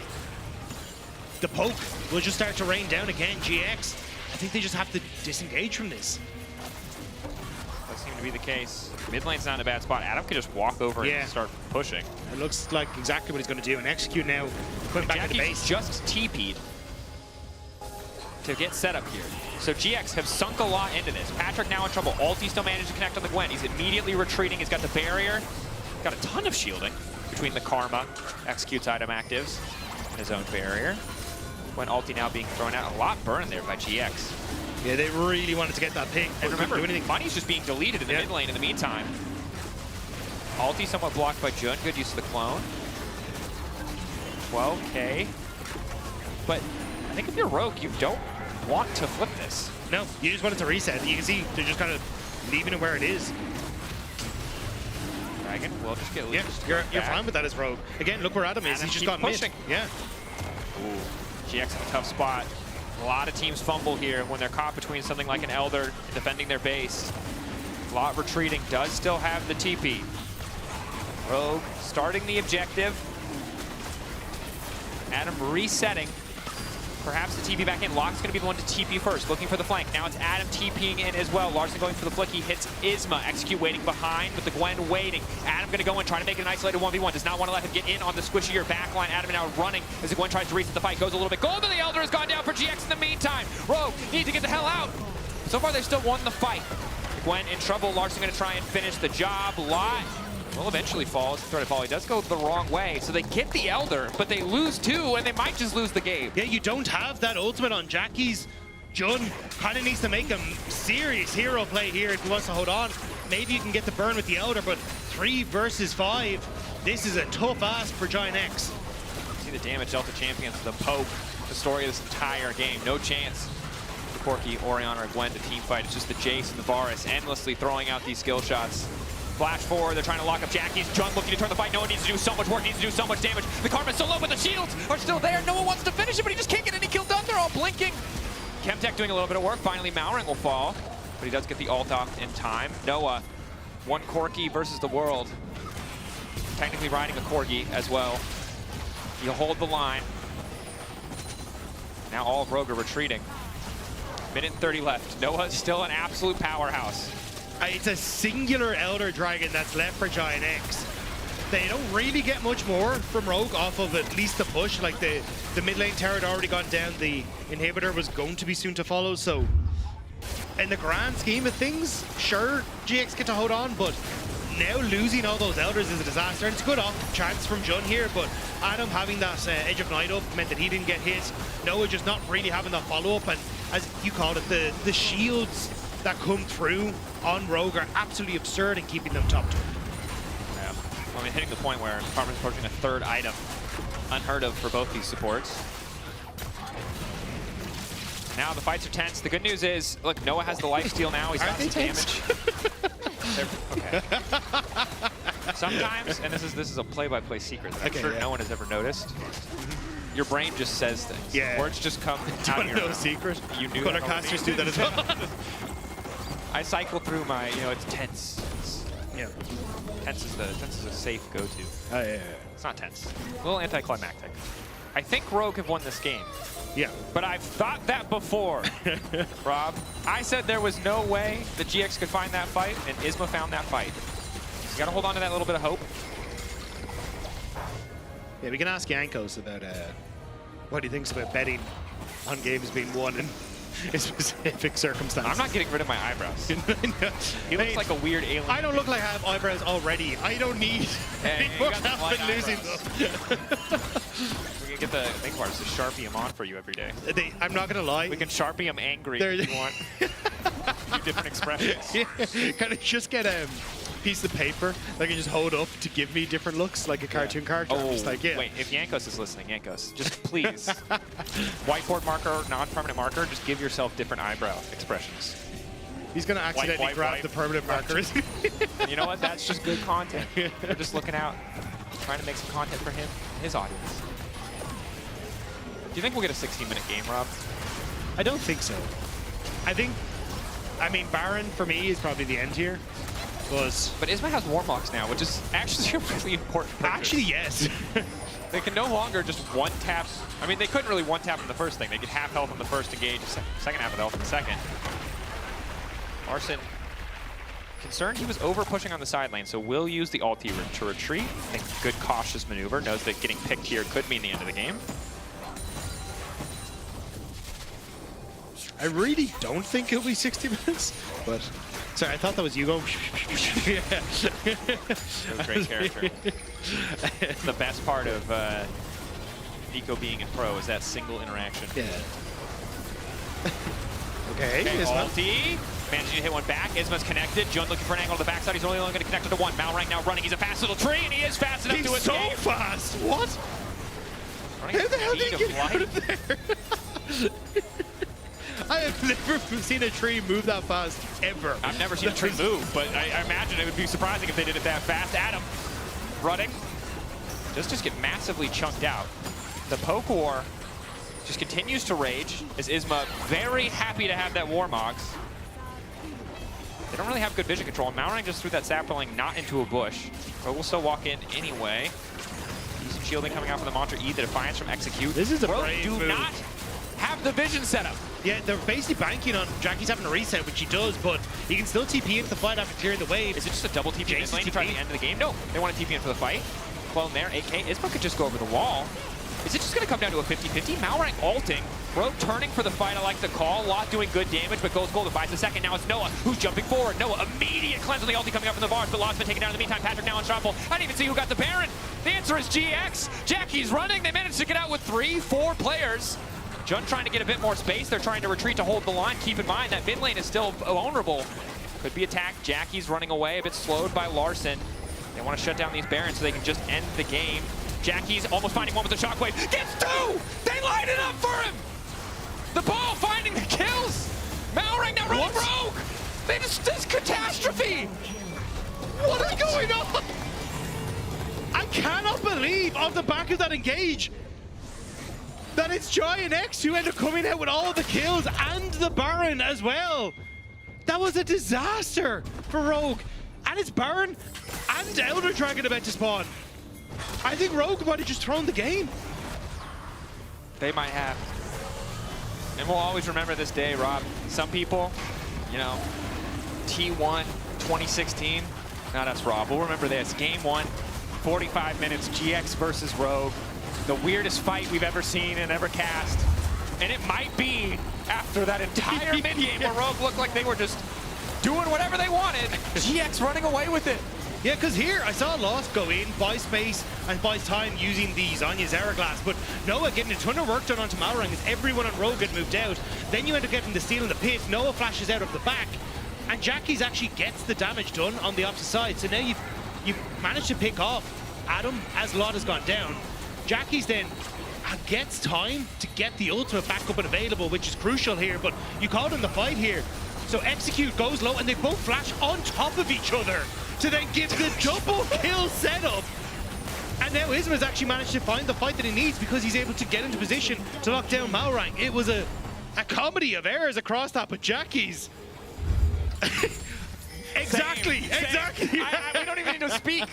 The poke will just start to rain down again. GX, I think they just have to disengage from this. Does seem to be the case. Mid lane's not in a bad spot. Adam could just walk over and start pushing. It looks like exactly what he's going to do. And Execute now, going back to the base. Just TP'd to get set up here. So GX have sunk a lot into this. Patrick now in trouble. Alti still managed to connect on the Gwen. He's immediately retreating. He's got the barrier. Got a ton of shielding between the Karma, Execute's item actives, and his own barrier. Gwen Alti now being thrown out. A lot burned there by GX. Yeah, they really wanted to get that pick. And remember, Money's just being deleted in the mid lane in the meantime. Alti somewhat blocked by Jun. Good use of the clone. 12K. But I think if you're Rogue, you don't want to flip this. No, you just want it to reset. You can see they're just kind of leaving it where it is. Dragon will just get Yeah, loose. you're fine with that as Rogue. Again, look where Adam is. He's just got pushing. mid. Yeah. Ooh, GX in a tough spot. A lot of teams fumble here when they're caught between something like an Elder and defending their base. Lot retreating, does still have the TP. Rogue starting the objective. Adam resetting. Perhaps the TP back in. Locke's going to be the one to TP first, looking for the flank. Now it's Adam TPing in as well. Larson going for the flick. He hits Isma. Execute waiting behind with the Gwen waiting. Adam going to go in, trying to make it an isolated 1v1. Does not want to let him get in on the squishier backline. Adam now running as the Gwen tries to reset the fight. Goes a little bit. Gold to the Elder has gone down for GX in the meantime. Rogue need to get the hell out. So far, they've still won the fight. Gwen in trouble. Larson going to try and finish the job. Lot will eventually fall as the threat of volley does go the wrong way. So they get the Elder, but they lose two, and they might just lose the game. Yeah, you don't have that ultimate on Jackie's. Jun kind of needs to make a serious hero play here if he wants to hold on. Maybe you can get the burn with the Elder, but 3 versus 5. This is a tough ask for Giant X. See the damage Delta champions, the poke, the story of this entire game. No chance for Corki, Orianna, or Gwen to team fight. It's just the Jace and the Varus endlessly throwing out these skill shots. Flash forward, they're trying to lock up Jackie's. Jun looking to turn the fight. Noah needs to do so much work, needs to do so much damage. The Karma's so low, but the shields are still there. Noah wants to finish it, but he just can't get any kill done. They're all blinking. Chemtech doing a little bit of work. Finally, Malring will fall, but he does get the ult off in time. Noah, one Corki versus the world. Technically riding a Corgi as well. He'll hold the line. Now all of Rogue are retreating. Minute and 30 left. Noah's still an absolute powerhouse. It's a singular Elder Dragon that's left for Giant X. They don't really get much more from Rogue off of at least the push. Like the mid lane tower had already gone down. The inhibitor was going to be soon to follow. So in the grand scheme of things, sure, GX get to hold on, but now losing all those Elders is a disaster. And it's a good chance from Jun here, but Adam having that Edge of Night up meant that he didn't get hit. Noah just not really having that follow-up, and as you called it, the shields that come through on Rogue are absolutely absurd in keeping them top 2. Yeah. Well, I mean, hitting the point where Karma's approaching a 3rd item. Unheard of for both these supports. Now the fights are tense. The good news is, look, Noah has the lifesteal now. He's got some damage. Okay. Sometimes, and this is a play-by-play secret that I'm sure no one has ever noticed. Your brain just says things. Yeah. Words just come Do you out want of to your know a secret? You knew Casters do that as well. I cycle through my, it's tense. Yeah. Tense is a safe go-to. Oh, yeah. It's not tense. A little anticlimactic. I think Rogue have won this game. Yeah. But I've thought that before, Rob. I said there was no way that GX could find that fight, and Isma found that fight. So you gotta hold on to that little bit of hope. Yeah, we can ask Yankos about what he thinks about betting on games being won in specific circumstances. I'm not getting rid of my eyebrows. He looks like a weird alien. I don't look like I have eyebrows already. I don't need any more help in losing them. We can get the makeup artist to Sharpie him on for you every day. I'm not going to lie. We can Sharpie him angry if you want. A few different expressions. Yeah. Can I just get a piece of paper that I can just hold up to give me different looks like a cartoon character? Oh, just like, wait, if Yankos is listening, Yankos, just please, whiteboard marker, non-permanent marker, just give yourself different eyebrow expressions. He's going to accidentally grab the permanent markers. You know what? That's just good content. We're just looking out, trying to make some content for him and his audience. Do you think we'll get a 16-minute game, Rob? I don't think so. I mean, Baron for me is probably the end here. But Isma has Warmlocks now, which is actually a really important purchase. Actually, yes. They can no longer just one-tap. I mean, they couldn't really one-tap on the first thing. They get half health on the first engage, second half of health on the second. Larson concerned he was over pushing on the side lane, so will use the ulti to retreat. I think good cautious maneuver. Knows that getting picked here could mean the end of the game. I really don't think it'll be 60 minutes, but sorry, I thought that was you going. Yeah. Great character. The best part of Nico being in pro is that single interaction. Yeah. Okay, ulti. Managing to hit one back. Isma's connected. Jun looking for an angle to the backside. He's only going to connect it to one. Malrang now running. He's a fast little tree, and he is fast enough to escape. He's so fast. What? How the hell did he get out of there? I have never seen a tree move that fast, ever. I've never seen a tree move, but I imagine it would be surprising if they did it that fast. Adam running. Does just get massively chunked out. The poke war just continues to rage as Isma very happy to have that Warmogs. They don't really have good vision control. Malrang just threw that sapling not into a bush, but will still walk in anyway. Decent shielding coming out from the Mantra E. The Defiance from Execute. This is a Rogue brave do move. not have the vision setup. Yeah, they're basically banking on Jackie's having a reset, which he does, but he can still TP into the fight after clearing the wave. Is it just a double TP in this lane to try the end of the game? No, they want to TP in for the fight. Clone there, AK. Isma could just go over the wall. Is it just going to come down to a 50-50? Malrang ulting. Rogue turning for the fight. I like the call. Lot doing good damage, but goes gold. Buys a second. Now it's Noah who's jumping forward. Noah immediate cleanse on the ulti coming up from the bars, but Lot's been taken down in the meantime. Patrick now unstoppable. I didn't even see who got the Baron. The answer is GX. Jackie's running. They managed to get out with 3-4 players. Jun trying to get a bit more space. They're trying to retreat to hold the line. Keep in mind that mid lane is still vulnerable. Could be attacked. Jackie's running away, a bit slowed by Larson. They want to shut down these Barons so they can just end the game. Jackie's almost finding one with the shockwave. Gets two! They line it up for him! The ball finding the kills! Malrang now running Rogue! They just, this catastrophe! What is going on? I cannot believe off the back of that engage that it's Giant X who end up coming out with all the kills and the Baron as well. That was a disaster for Rogue. And it's Baron and Elder Dragon about to spawn. I think Rogue might have just thrown the game. They might have. And we'll always remember this day, Rob. Some people, you know, T1 2016, not us, Rob. We'll remember this. Game 1, 45 minutes, GX versus Rogue. The weirdest fight we've ever seen and ever cast. And it might be after that entire mid-game where Rogue looked like they were just doing whatever they wanted. GX running away with it. Yeah, because here I saw Lost go in, buy space, and buy time using the Zanya's Hourglass, but Noah getting a ton of work done onto Malrang as everyone on Rogue had moved out. Then you end up getting the steal in the pit, Noah flashes out of the back, and Jackie's actually gets the damage done on the opposite side. So now you've managed to pick off Adam as Lot has gone down. Jackie's then gets time to get the ultimate back up and available, which is crucial here, but you called in the fight here. So Execute goes low, and they both flash on top of each other to then give the double kill setup. And now Isma's actually managed to find the fight that he needs because he's able to get into position to lock down Malrang. It was a comedy of errors across that, but Jackie's... Exactly. We don't even need to speak.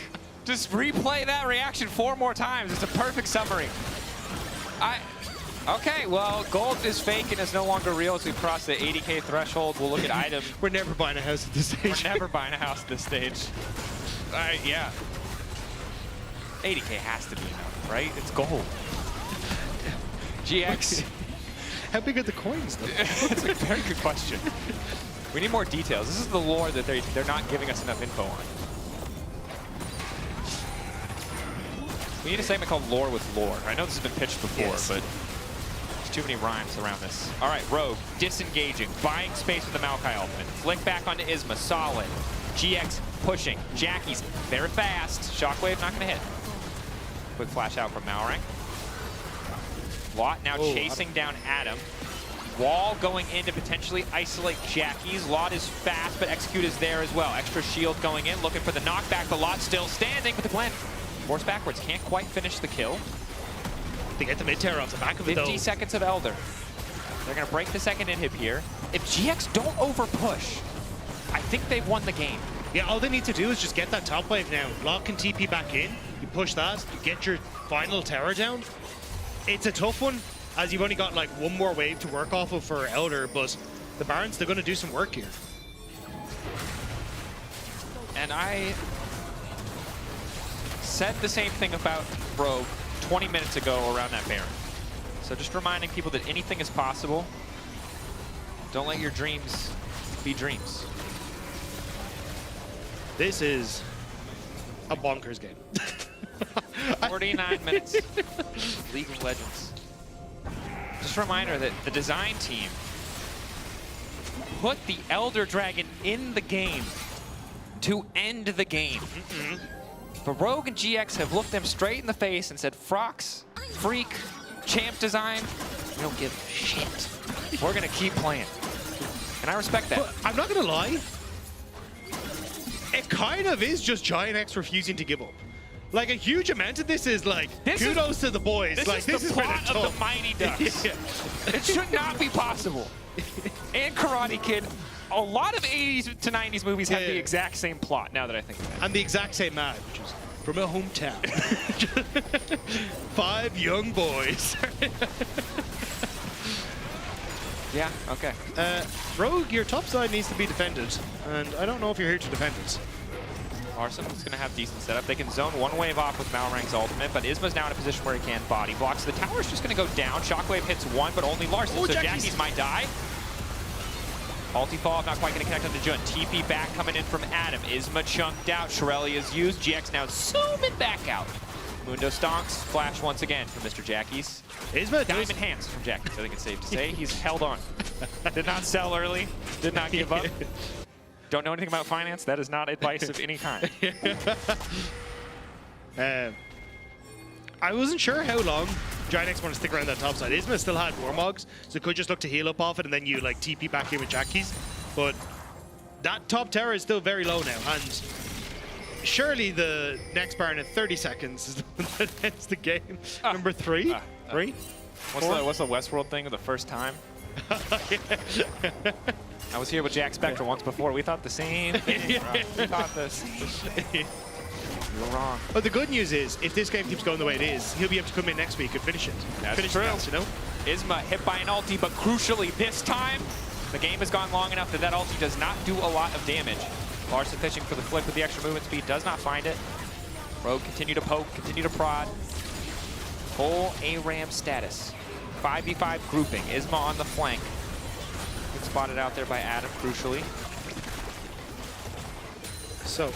Just replay that reaction 4 more times. It's a perfect summary. Okay, well, gold is fake and is no longer real as we cross the 80K threshold. We'll look at items. We're never buying a house at this stage. We're never buying a house at this stage. Yeah. 80K has to be enough, right? It's gold. GX. How big are the coins, though? That's a very good question. We need more details. This is the lore that they're not giving us enough info on. We need a segment called Lore with Lore. I know this has been pitched before, but there's too many rhymes around this. All right, Rogue, disengaging, buying space with the Maokai ultimate. Flick back onto Isma, solid. GX pushing. Jackie's very fast. Shockwave not gonna hit. Quick flash out from Malrang. Lot now chasing down Adam. Wall going in to potentially isolate Jackie's. Lot is fast, but Execute is there as well. Extra shield going in, looking for the knockback. The Lot still standing, but the Glenn force backwards, can't quite finish the kill. They get the mid-terror off the back of it, 50 seconds of Elder. They're gonna break the second inhib here. If GX don't over-push, I think they've won the game. Yeah, all they need to do is just get that top wave now. Lock and TP back in, you push that, you get your final tower down. It's a tough one, as you've only got like one more wave to work off of for Elder, but the Barons, they're gonna do some work here. And I said the same thing about Rogue 20 minutes ago around that Baron. So just reminding people that anything is possible. Don't let your dreams be dreams. This is a bonkers game. 49 minutes. League of Legends. Just a reminder that the design team put the Elder Dragon in the game to end the game. But Rogue and GX have looked them straight in the face and said, Frox, Freak, Champ Design, we don't give a shit. We're gonna keep playing. And I respect that. But I'm not gonna lie. It kind of is just Giant X refusing to give up. Like, a huge amount of this is like, kudos to the boys. This is the plot of the Mighty Ducks. It should not be possible. And Karate Kid, a lot of 80s to 90s movies have the exact same plot, now that I think of it. And the exact same man, which is from a hometown. 5 young boys. Yeah, okay. Rogue, your top side needs to be defended, and I don't know if you're here to defend it. Larson is going to have decent setup. They can zone one wave off with Malrang's ultimate, but Isma's now in a position where he can body block. So the tower's just going to go down. Shockwave hits one, but only Larson. Oh, so Jackie's might die. Ulti fall, not quite going to connect on to Jun. TP back coming in from Adam. Isma chunked out. Shirelli is used. GX now zooming back out. Mundo stonks. Flash once again from Mr. Jackie's. Isma Diamond hands from Jackie's, I think it's safe to say. He's held on. Did not sell early. Did not give up. Don't know anything about finance. That is not advice of any kind. I wasn't sure how long Giant X want to stick around that top side. Isma still had Warmogs, so could just look to heal up off it and then you like TP back in with Jackie's. But that top tower is still very low now, and surely the next Baron in 30 seconds is the one that ends the game. Number 3? 3? What's the Westworld thing of the first time? I was here with Jack Spector once before. We thought the same thing. We thought this. You were wrong. But the good news is, if this game keeps going the way it is, he'll be able to come in next week and finish it. That's finish true. the match, you know? Isma hit by an ulti, but crucially this time, the game has gone long enough that that ulti does not do a lot of damage. Larson fishing for the flick with the extra movement speed, does not find it. Rogue continue to poke, continue to prod. Full ARAM status. 5v5 grouping. Isma on the flank. Good spotted out there by Adam, crucially. So,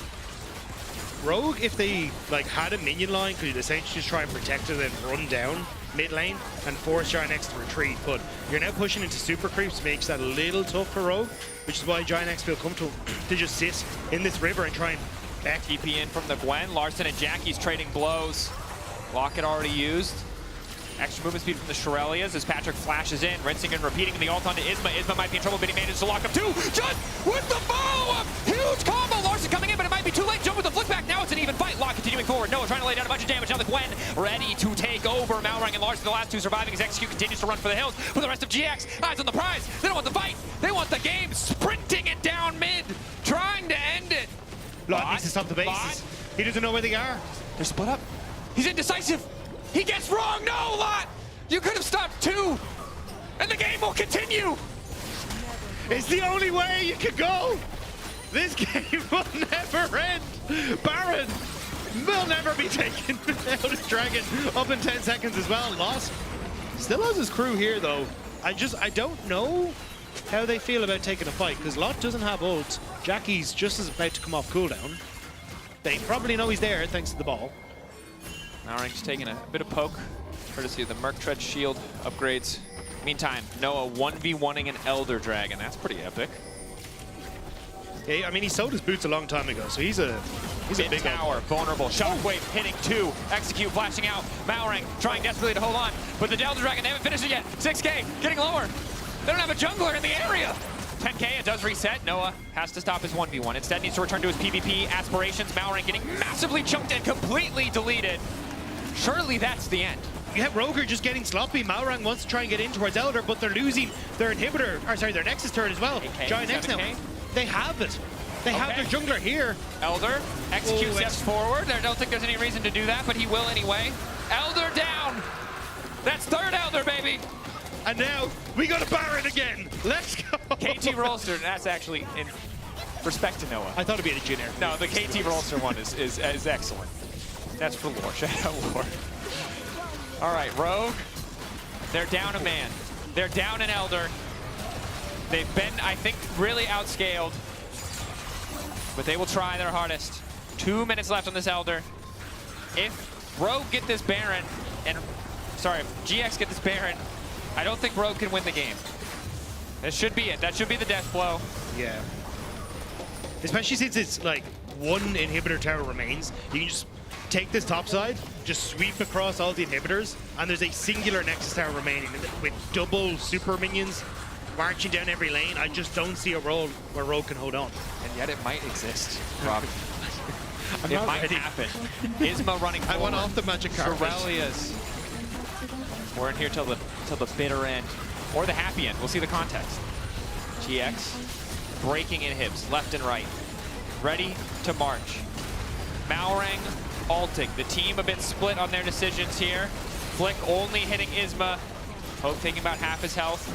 Rogue, if they like had a minion line, could essentially just try and protect it and run down mid lane and force Giant X to retreat. But you're now pushing into super creeps, makes that a little tough for Rogue, which is why Giant X feel comfortable to just sit in this river and try and back. TP in from the Gwen. Larson and Jackie's trading blows. Locket already used. Extra movement speed from the Shirelias as Patrick flashes in, rinsing and repeating the ult onto Isma. Isma might be in trouble, but he manages to lock up 2. Jun with the follow-up! Huge combo! Larson coming in, but it might be too late. Jun with the flick back. Now it's an even fight. Lock continuing forward. Noah trying to lay down a bunch of damage. Now the Gwen ready to take over. Malrang and Larson, the last 2 surviving as Execute continues to run for the hills. For the rest of GX, eyes on the prize. They don't want the fight. They want the game. Sprinting it down mid. Trying to end it. Lot needs to stop the bases. He doesn't know where they are. They're split up. He's indecisive. He gets wrong. No, Lot. You could have stopped 2, and the game will continue. It's the only way you could go. This game will never end. Baron will never be taken out of Dragon up in 10 seconds as well. Lost. Still has his crew here though. I don't know how they feel about taking a fight because Lot doesn't have ult. Jackie's just as about to come off cooldown. They probably know he's there thanks to the ball. Malrang's taking a bit of poke. Courtesy of the Merc Tread shield upgrades. Meantime, Noah 1v1ing an Elder Dragon. That's pretty epic. Yeah, I mean, he sold his boots a long time ago, so he's a big tower, vulnerable. Shockwave hitting 2. Execute flashing out. Malrang trying desperately to hold on. But the Elder Dragon, they haven't finished it yet. 6K, getting lower. They don't have a jungler in the area. 10K, it does reset. Noah has to stop his 1v1. Instead needs to return to his PvP aspirations. Malrang getting massively chunked and completely deleted. Surely that's the end. Yeah, Rogue just getting sloppy. Malrang wants to try and get in towards Elder, but they're losing their inhibitor, or sorry, their Nexus turret as well. Giant X now. They have it. They have their jungler here. Elder, Execute steps forward. I don't think there's any reason to do that, but he will anyway. Elder down. That's 3rd Elder, baby. And now we got a Baron again. Let's go. KT Rolster, that's actually Respect to Noah. I thought it'd be a generic. No, the KT Rolster one is excellent. That's for lore. Shout out lore. All right, Rogue. They're down a man. They're down an Elder. They've been, I think, really outscaled. But they will try their hardest. 2 minutes left on this Elder. If Rogue get this Baron, and sorry, if GX get this Baron, I don't think Rogue can win the game. That should be it. That should be the death blow. Yeah. Especially since it's like one inhibitor tower remains. You can just take this top side, just sweep across all the inhibitors, and there's a singular Nexus tower remaining. And with double super minions marching down every lane, I just don't see a role where Rogue can hold on. And yet it might exist, Rob. I'm it not might ready. happen. Isma running forward. I want off the magic carpet. Shurelia's. We're in here till the bitter end. Or the happy end. We'll see the context. GX breaking inhibs left and right. Ready to march. Malrang ulting. The team a bit split on their decisions here. Flick only hitting Isma. Hope taking about half his health.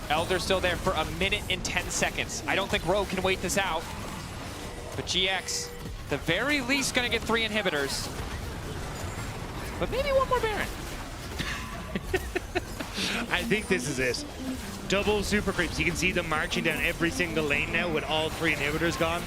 Elder still there for 1 minute and 10 seconds. I don't think Rogue can wait this out. But GX, the very least, gonna get 3 inhibitors. But maybe one more Baron. I think this is it. Double super creeps. You can see them marching down every single lane now with all 3 inhibitors gone.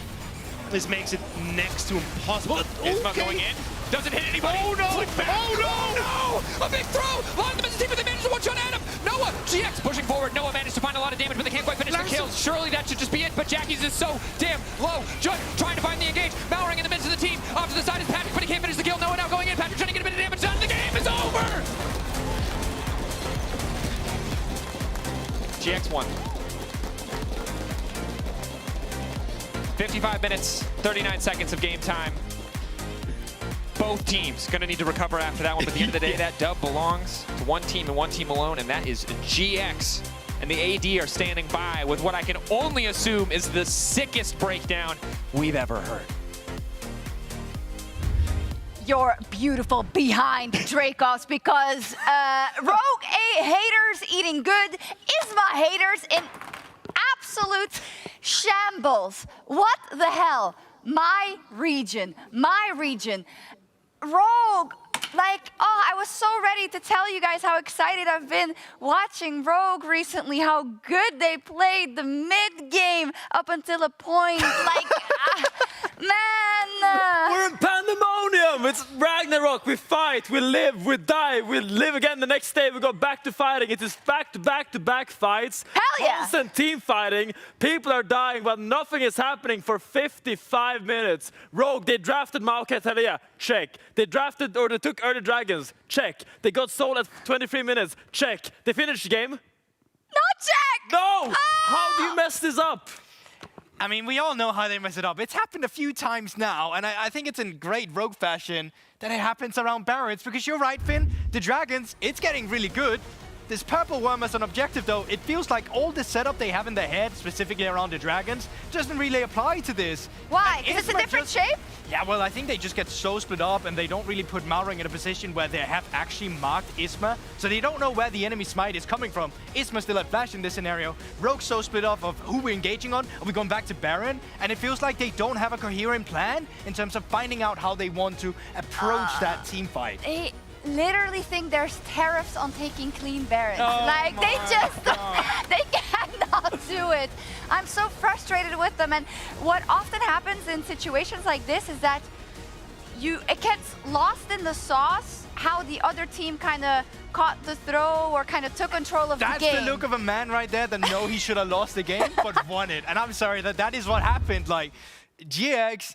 This makes it next to impossible. Isma going in. Doesn't hit anybody. Oh no! Flick back. Oh no! No! A big throw! A lot of them as a team, but they managed to one-shot Adam. Noah, GX pushing forward. Noah managed to find a lot of damage, but they can't quite finish the kills. Surely that should just be it, but Jackie's is so damn low. Jud trying to find the engage. Malrang in the midst of the team. Off to the side is Patrick, but he can't finish the kill. Noah now going in. Patrick trying to get a bit of damage done. The game is over! GX won. 55 minutes, 39 seconds of game time. Both teams gonna need to recover after that one, but at the end of the day, that dub belongs to one team and one team alone, and that is GX. And the AD are standing by with what I can only assume is the sickest breakdown we've ever heard. Your beautiful behind, Dracos, because Rogue haters eating good, Isma haters in absolute shambles. What the hell? My region. Rogue, like, oh, I was so ready to tell you guys how excited I've been watching Rogue recently, how good they played the mid game up until a point. Like, man. We're in pandemonium. It's Ragnarok. We fight, we live, we die, we live again the next day. We go back to fighting. It is back-to-back fights. Hell yeah. Constant team fighting. People are dying, but nothing is happening for 55 minutes. Rogue, they drafted Maokai, check. They drafted, or they took early dragons, check. They got sold at 23 minutes, check. They finished the game. Not check! No! How do you mess this up? I mean, we all know how they mess it up. It's happened a few times now, and I think it's in great Rogue fashion that it happens around Barons, because you're right, Finn. The Dragons, it's getting really good. This purple worm as an objective, though, it feels like all the setup they have in their head, specifically around the Dragons, doesn't really apply to this. Why? Because it's a different shape? Yeah, well, I think they just get so split up, and they don't really put Malrang in a position where they have actually marked Isma, so they don't know where the enemy smite is coming from. Isma still at Flash in this scenario. Rogue's so split off of who we're engaging on. Are we going back to Baron? And it feels like they don't have a coherent plan in terms of finding out how they want to approach that team fight. They literally think there's tariffs on taking clean Barons. Oh like, they just, they cannot do it. I'm so frustrated with them. And what often happens in situations like this is that it gets lost in the sauce how the other team kind of caught the throw or kind of took control of the game. That's the look of a man right there that know he should have lost the game, but won it. And I'm sorry, that is what happened. Like, GX,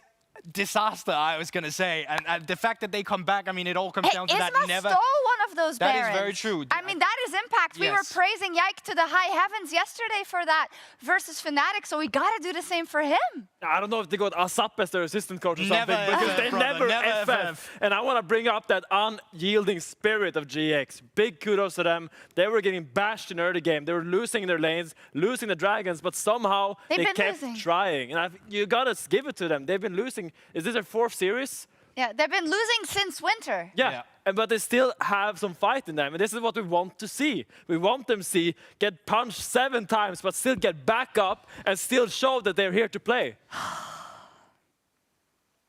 disaster, I was going to say. And the fact that they come back, I mean, it all comes down to that never... stole one of those Barons. That is very true. I mean, that is impact. We were praising Yike to the high heavens yesterday for that versus Fnatic, so we got to do the same for him. I don't know if they got Asap as their assistant coach or Never something, because they brother, never FF. And I want to bring up that unyielding spirit of GX. Big kudos to them. They were getting bashed in early game. They were losing their lanes, losing the dragons, but somehow they kept trying. And you got to give it to them. They've been losing. Is this their 4th series? Yeah, they've been losing since winter. Yeah. But they still have some fight in them, and this is what we want to see. We want them to get punched 7 times, but still get back up and still show that they're here to play.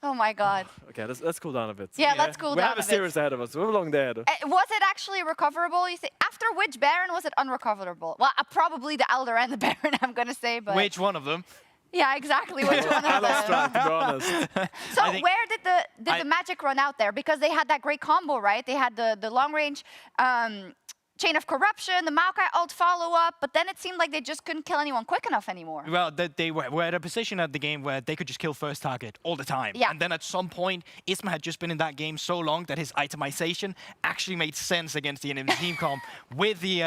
Oh my God. Okay, let's cool down a bit. Yeah, let's cool we down have a a series ahead of us. We're long ahead. Was it actually recoverable? You think after which Baron was it unrecoverable? Well, probably the Elder and the Baron, I'm gonna say, but Which one of them? yeah, exactly. Which one I of lost them? track, to be honest. So where did the magic run out there? Because they had that great combo, right? They had the long range Chain of Corruption, the Maokai ult follow-up, but then it seemed like they just couldn't kill anyone quick enough anymore. Well, they were at a position at the game where they could just kill first target all the time. Yeah. And then at some point, Isma had just been in that game so long that his itemization actually made sense against the enemy team comp with the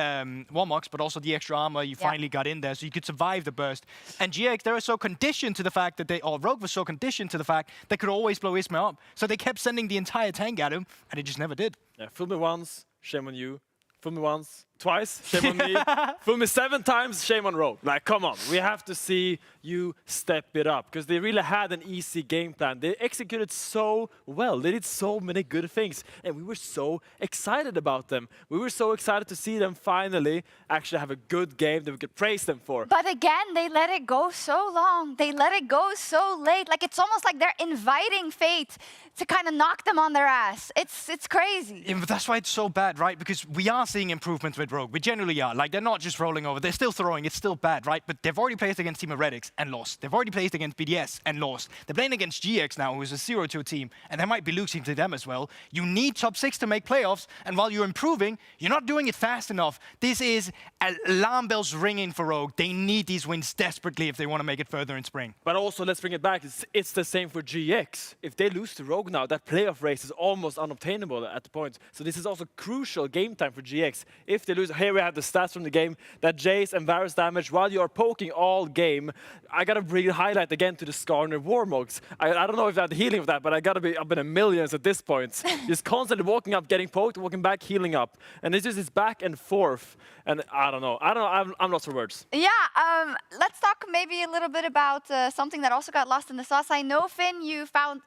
Warmox, but also the extra armor you finally got in there, so you could survive the burst. And GX, they were so conditioned to the fact that or Rogue was so conditioned to the fact they could always blow Isma up. So they kept sending the entire tank at him, and it just never did. Yeah, fool me once, shame on you. Fool me once, twice, shame on me. Fool me 7 times, shame on Rogue. Like, come on, we have to see you step it up, because they really had an easy game plan. They executed so well. They did so many good things, and we were so excited about them. We were so excited to see them finally actually have a good game that we could praise them for. But again, they let it go so long. They let it go so late. Like, it's almost like they're inviting fate to kind of knock them on their ass. It's crazy. Yeah, but that's why it's so bad, right? Because we are seeing improvements with Rogue. We generally are. Like, they're not just rolling over. They're still throwing. It's still bad, right? But they've already played against Team Heretics and lost. They've already played against BDS and lost. They're playing against GX now, who's a 0-2 team, and they might be losing to them as well. You need top 6 to make playoffs, and while you're improving, you're not doing it fast enough. This is alarm bells ringing for Rogue. They need these wins desperately if they want to make it further in Spring. But also, let's bring it back. It's the same for GX. If they lose to Rogue now, that playoff race is almost unobtainable at the point. So this is also crucial game time for GX. If they lose, here we have the stats from the game that Jace and Varus damage while you are poking all game. I gotta bring a highlight again to the Skarner Warmogs. I don't know if I had the healing of that, but I gotta be up in the millions at this point. Just constantly walking up, getting poked, walking back, healing up. And it's just this back and forth. And I don't know. I'm lost for words. Yeah, let's talk maybe a little bit about something that also got lost in the sauce. I know, Finn, you thought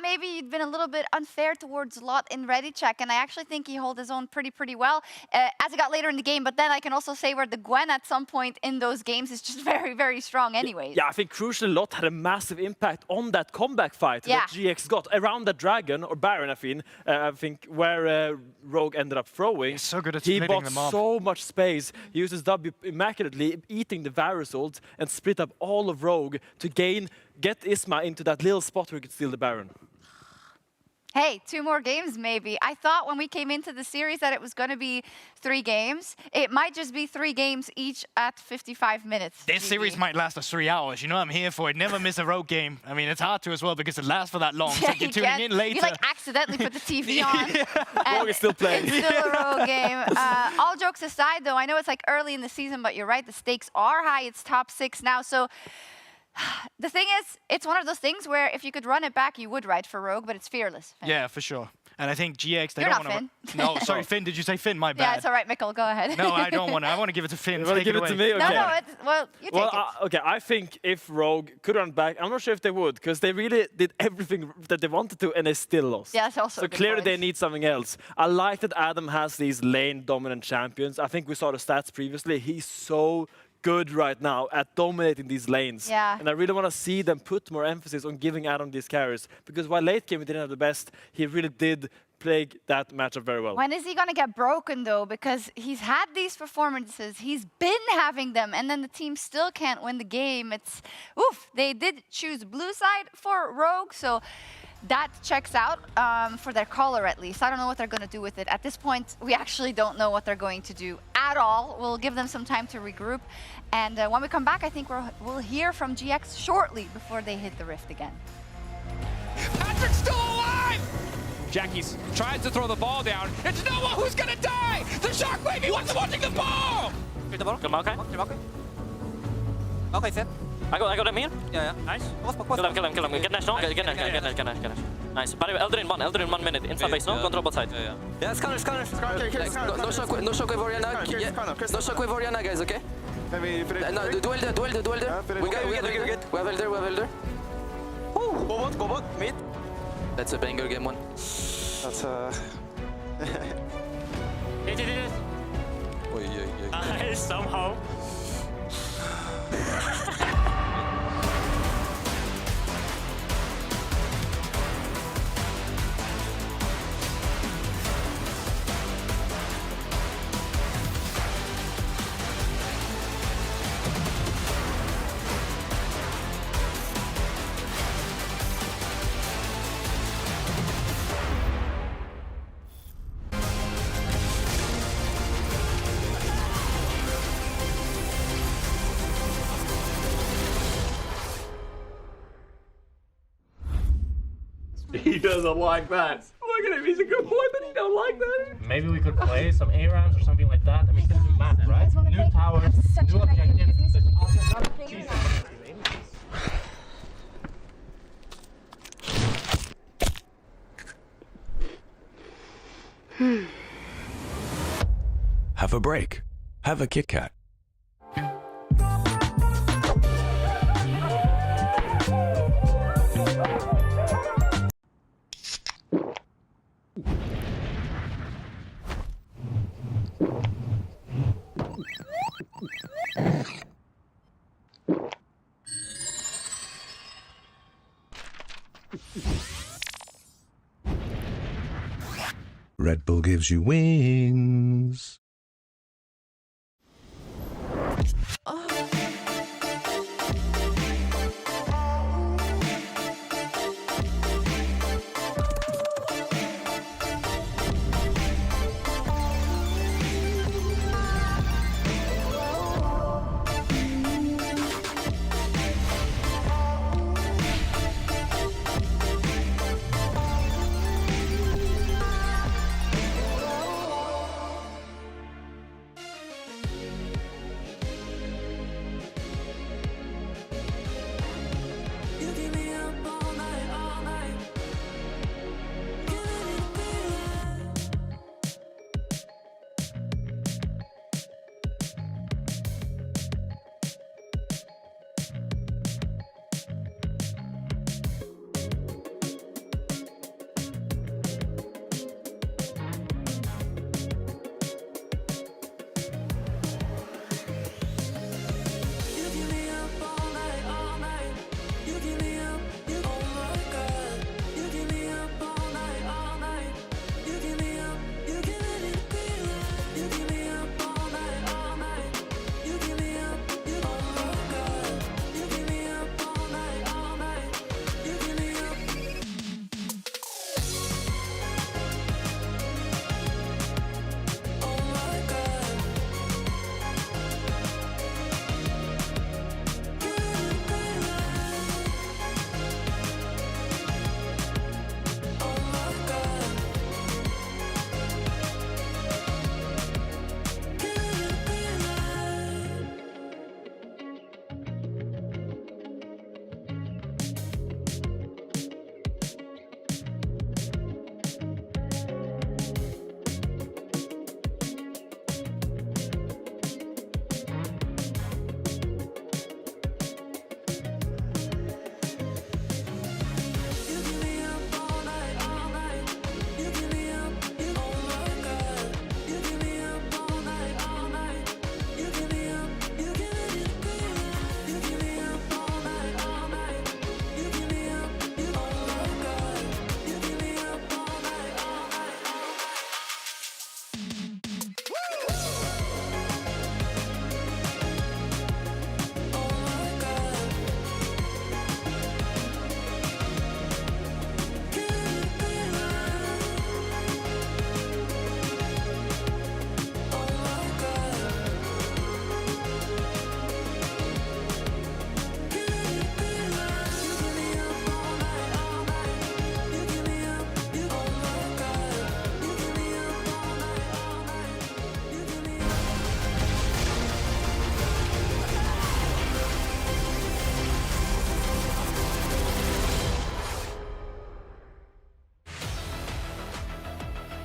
maybe you'd been a little bit unfair towards Lot in ready check, and I actually think he held his own pretty well as it got later in the game. But then I can also say where the Gwen at some point in those games is just very strong anyways. Yeah, I think crucially Lot had a massive impact on that comeback fight that GX got around that dragon or Baron. I think where Rogue ended up throwing. He's so good at he splitting bought them up. so much space. He uses W immaculately, eating the Varus ult and split up all of Rogue to get Isma into that little spot where he could steal the Baron. Hey, 2 more games maybe. I thought when we came into the series that it was going to be 3 games. It might just be 3 games each at 55 minutes. This series might last us 3 hours. You know I'm here for it. Never miss a Rogue game. I mean, it's hard to as well because it lasts for that long. Yeah, so you're tuning in later. You like accidentally put the TV on. Rogue is still playing. It's still a Rogue game. All jokes aside, though, I know it's like early in the season, but you're right. The stakes are high. It's top 6 now. So the thing is, it's one of those things where if you could run it back, you would ride for Rogue, but it's fearless. Finn. Yeah, for sure. And I think GX, they You're don't not want Finn. to. No, sorry, Finn. Did you say Finn? My bad. Yeah, it's all right, Mikkel. Go ahead. No, I don't want to. I want to give it to Finn. You want to give it to me? Okay. No, well, you take it. Okay, I think if Rogue could run back, I'm not sure if they would, because they really did everything that they wanted to, and they still lost. Yeah, that's also so a good clearly point. they need something else. I like that Adam has these lane-dominant champions. I think we saw the stats previously. He's so good right now at dominating these lanes. Yeah. And I really want to see them put more emphasis on giving Adam these carries, because while late game he didn't have the best, he really did play that matchup very well. When is he going to get broken, though? Because he's had these performances. He's been having them, and then the team still can't win the game. It's, oof, they did choose blue side for Rogue, so that checks out for their caller, at least. I don't know what they're going to do with it. At this point, we actually don't know what they're going to do at all. We'll give them some time to regroup. And when we come back, I think we'll hear from GX shortly before they hit the rift again. Patrick's still alive! Jackie's tries to throw the ball down. It's Noah who's gonna die! The Shockwave, he wasn't watching the ball! Get the ball. Come okay. Okay, set. I got him here. Yeah. Nice. Kill him. Get Nash, no? Get Nash. Nice. But Elder in 1 minute. Insta base, no? Control both sides. Yeah, scanner. No shockwave Oriana. No shockwave Oriana, guys, okay? No, duel there. We have Elder. Go bot, mid. That's a banger game one. That's Hit it. Nice, somehow. He doesn't like that. Look at him, he's a good boy, but he don't like that. Maybe we could play some A rounds or something like that. I mean, this is math, right? New towers, new objectives. There's Have a break. Have a Kit Kat. Red Bull gives you wings.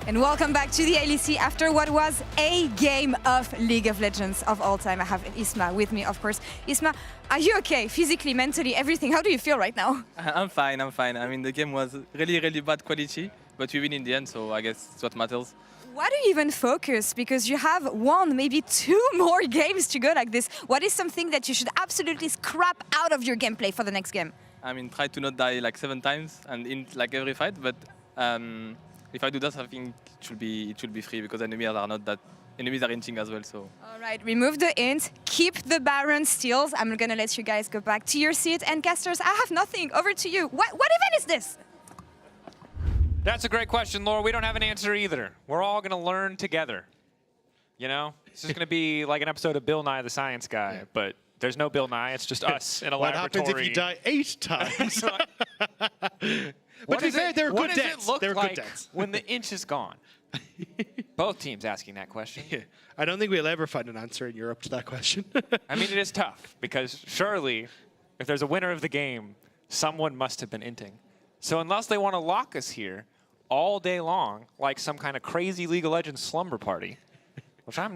And welcome back to the LEC after what was a game of League of Legends of all time. I have Isma with me, of course. Isma, are you okay? Physically, mentally, everything? How do you feel right now? I'm fine, I'm fine. I mean, the game was really, really bad quality, but we win in the end, so I guess it's what matters. Why do you even focus? Because you have one, maybe two more games to go like this. What is something that you should absolutely scrap out of your gameplay for the next game? I mean, try to not die like 7 times and in like every fight, but if I do that, I think it should be free because enemies are hinting as well. So. All right, remove the int, keep the Baron steals. I'm gonna let you guys go back to your seat. And casters, I have nothing. Over to you. What event is this? That's a great question, Laura. We don't have an answer either. We're all gonna learn together. You know, it's just gonna be like an episode of Bill Nye the Science Guy, but there's no Bill Nye. It's just us in a what laboratory. What happens if you die 8 times? But to be fair, they're good deaths. What does it look like good deaths. when the inch is gone? Both teams asking that question. Yeah. I don't think we'll ever find an answer in Europe to that question. I mean, it is tough because surely, if there's a winner of the game, someone must have been inting. So unless they want to lock us here all day long, like some kind of crazy League of Legends slumber party, which I'm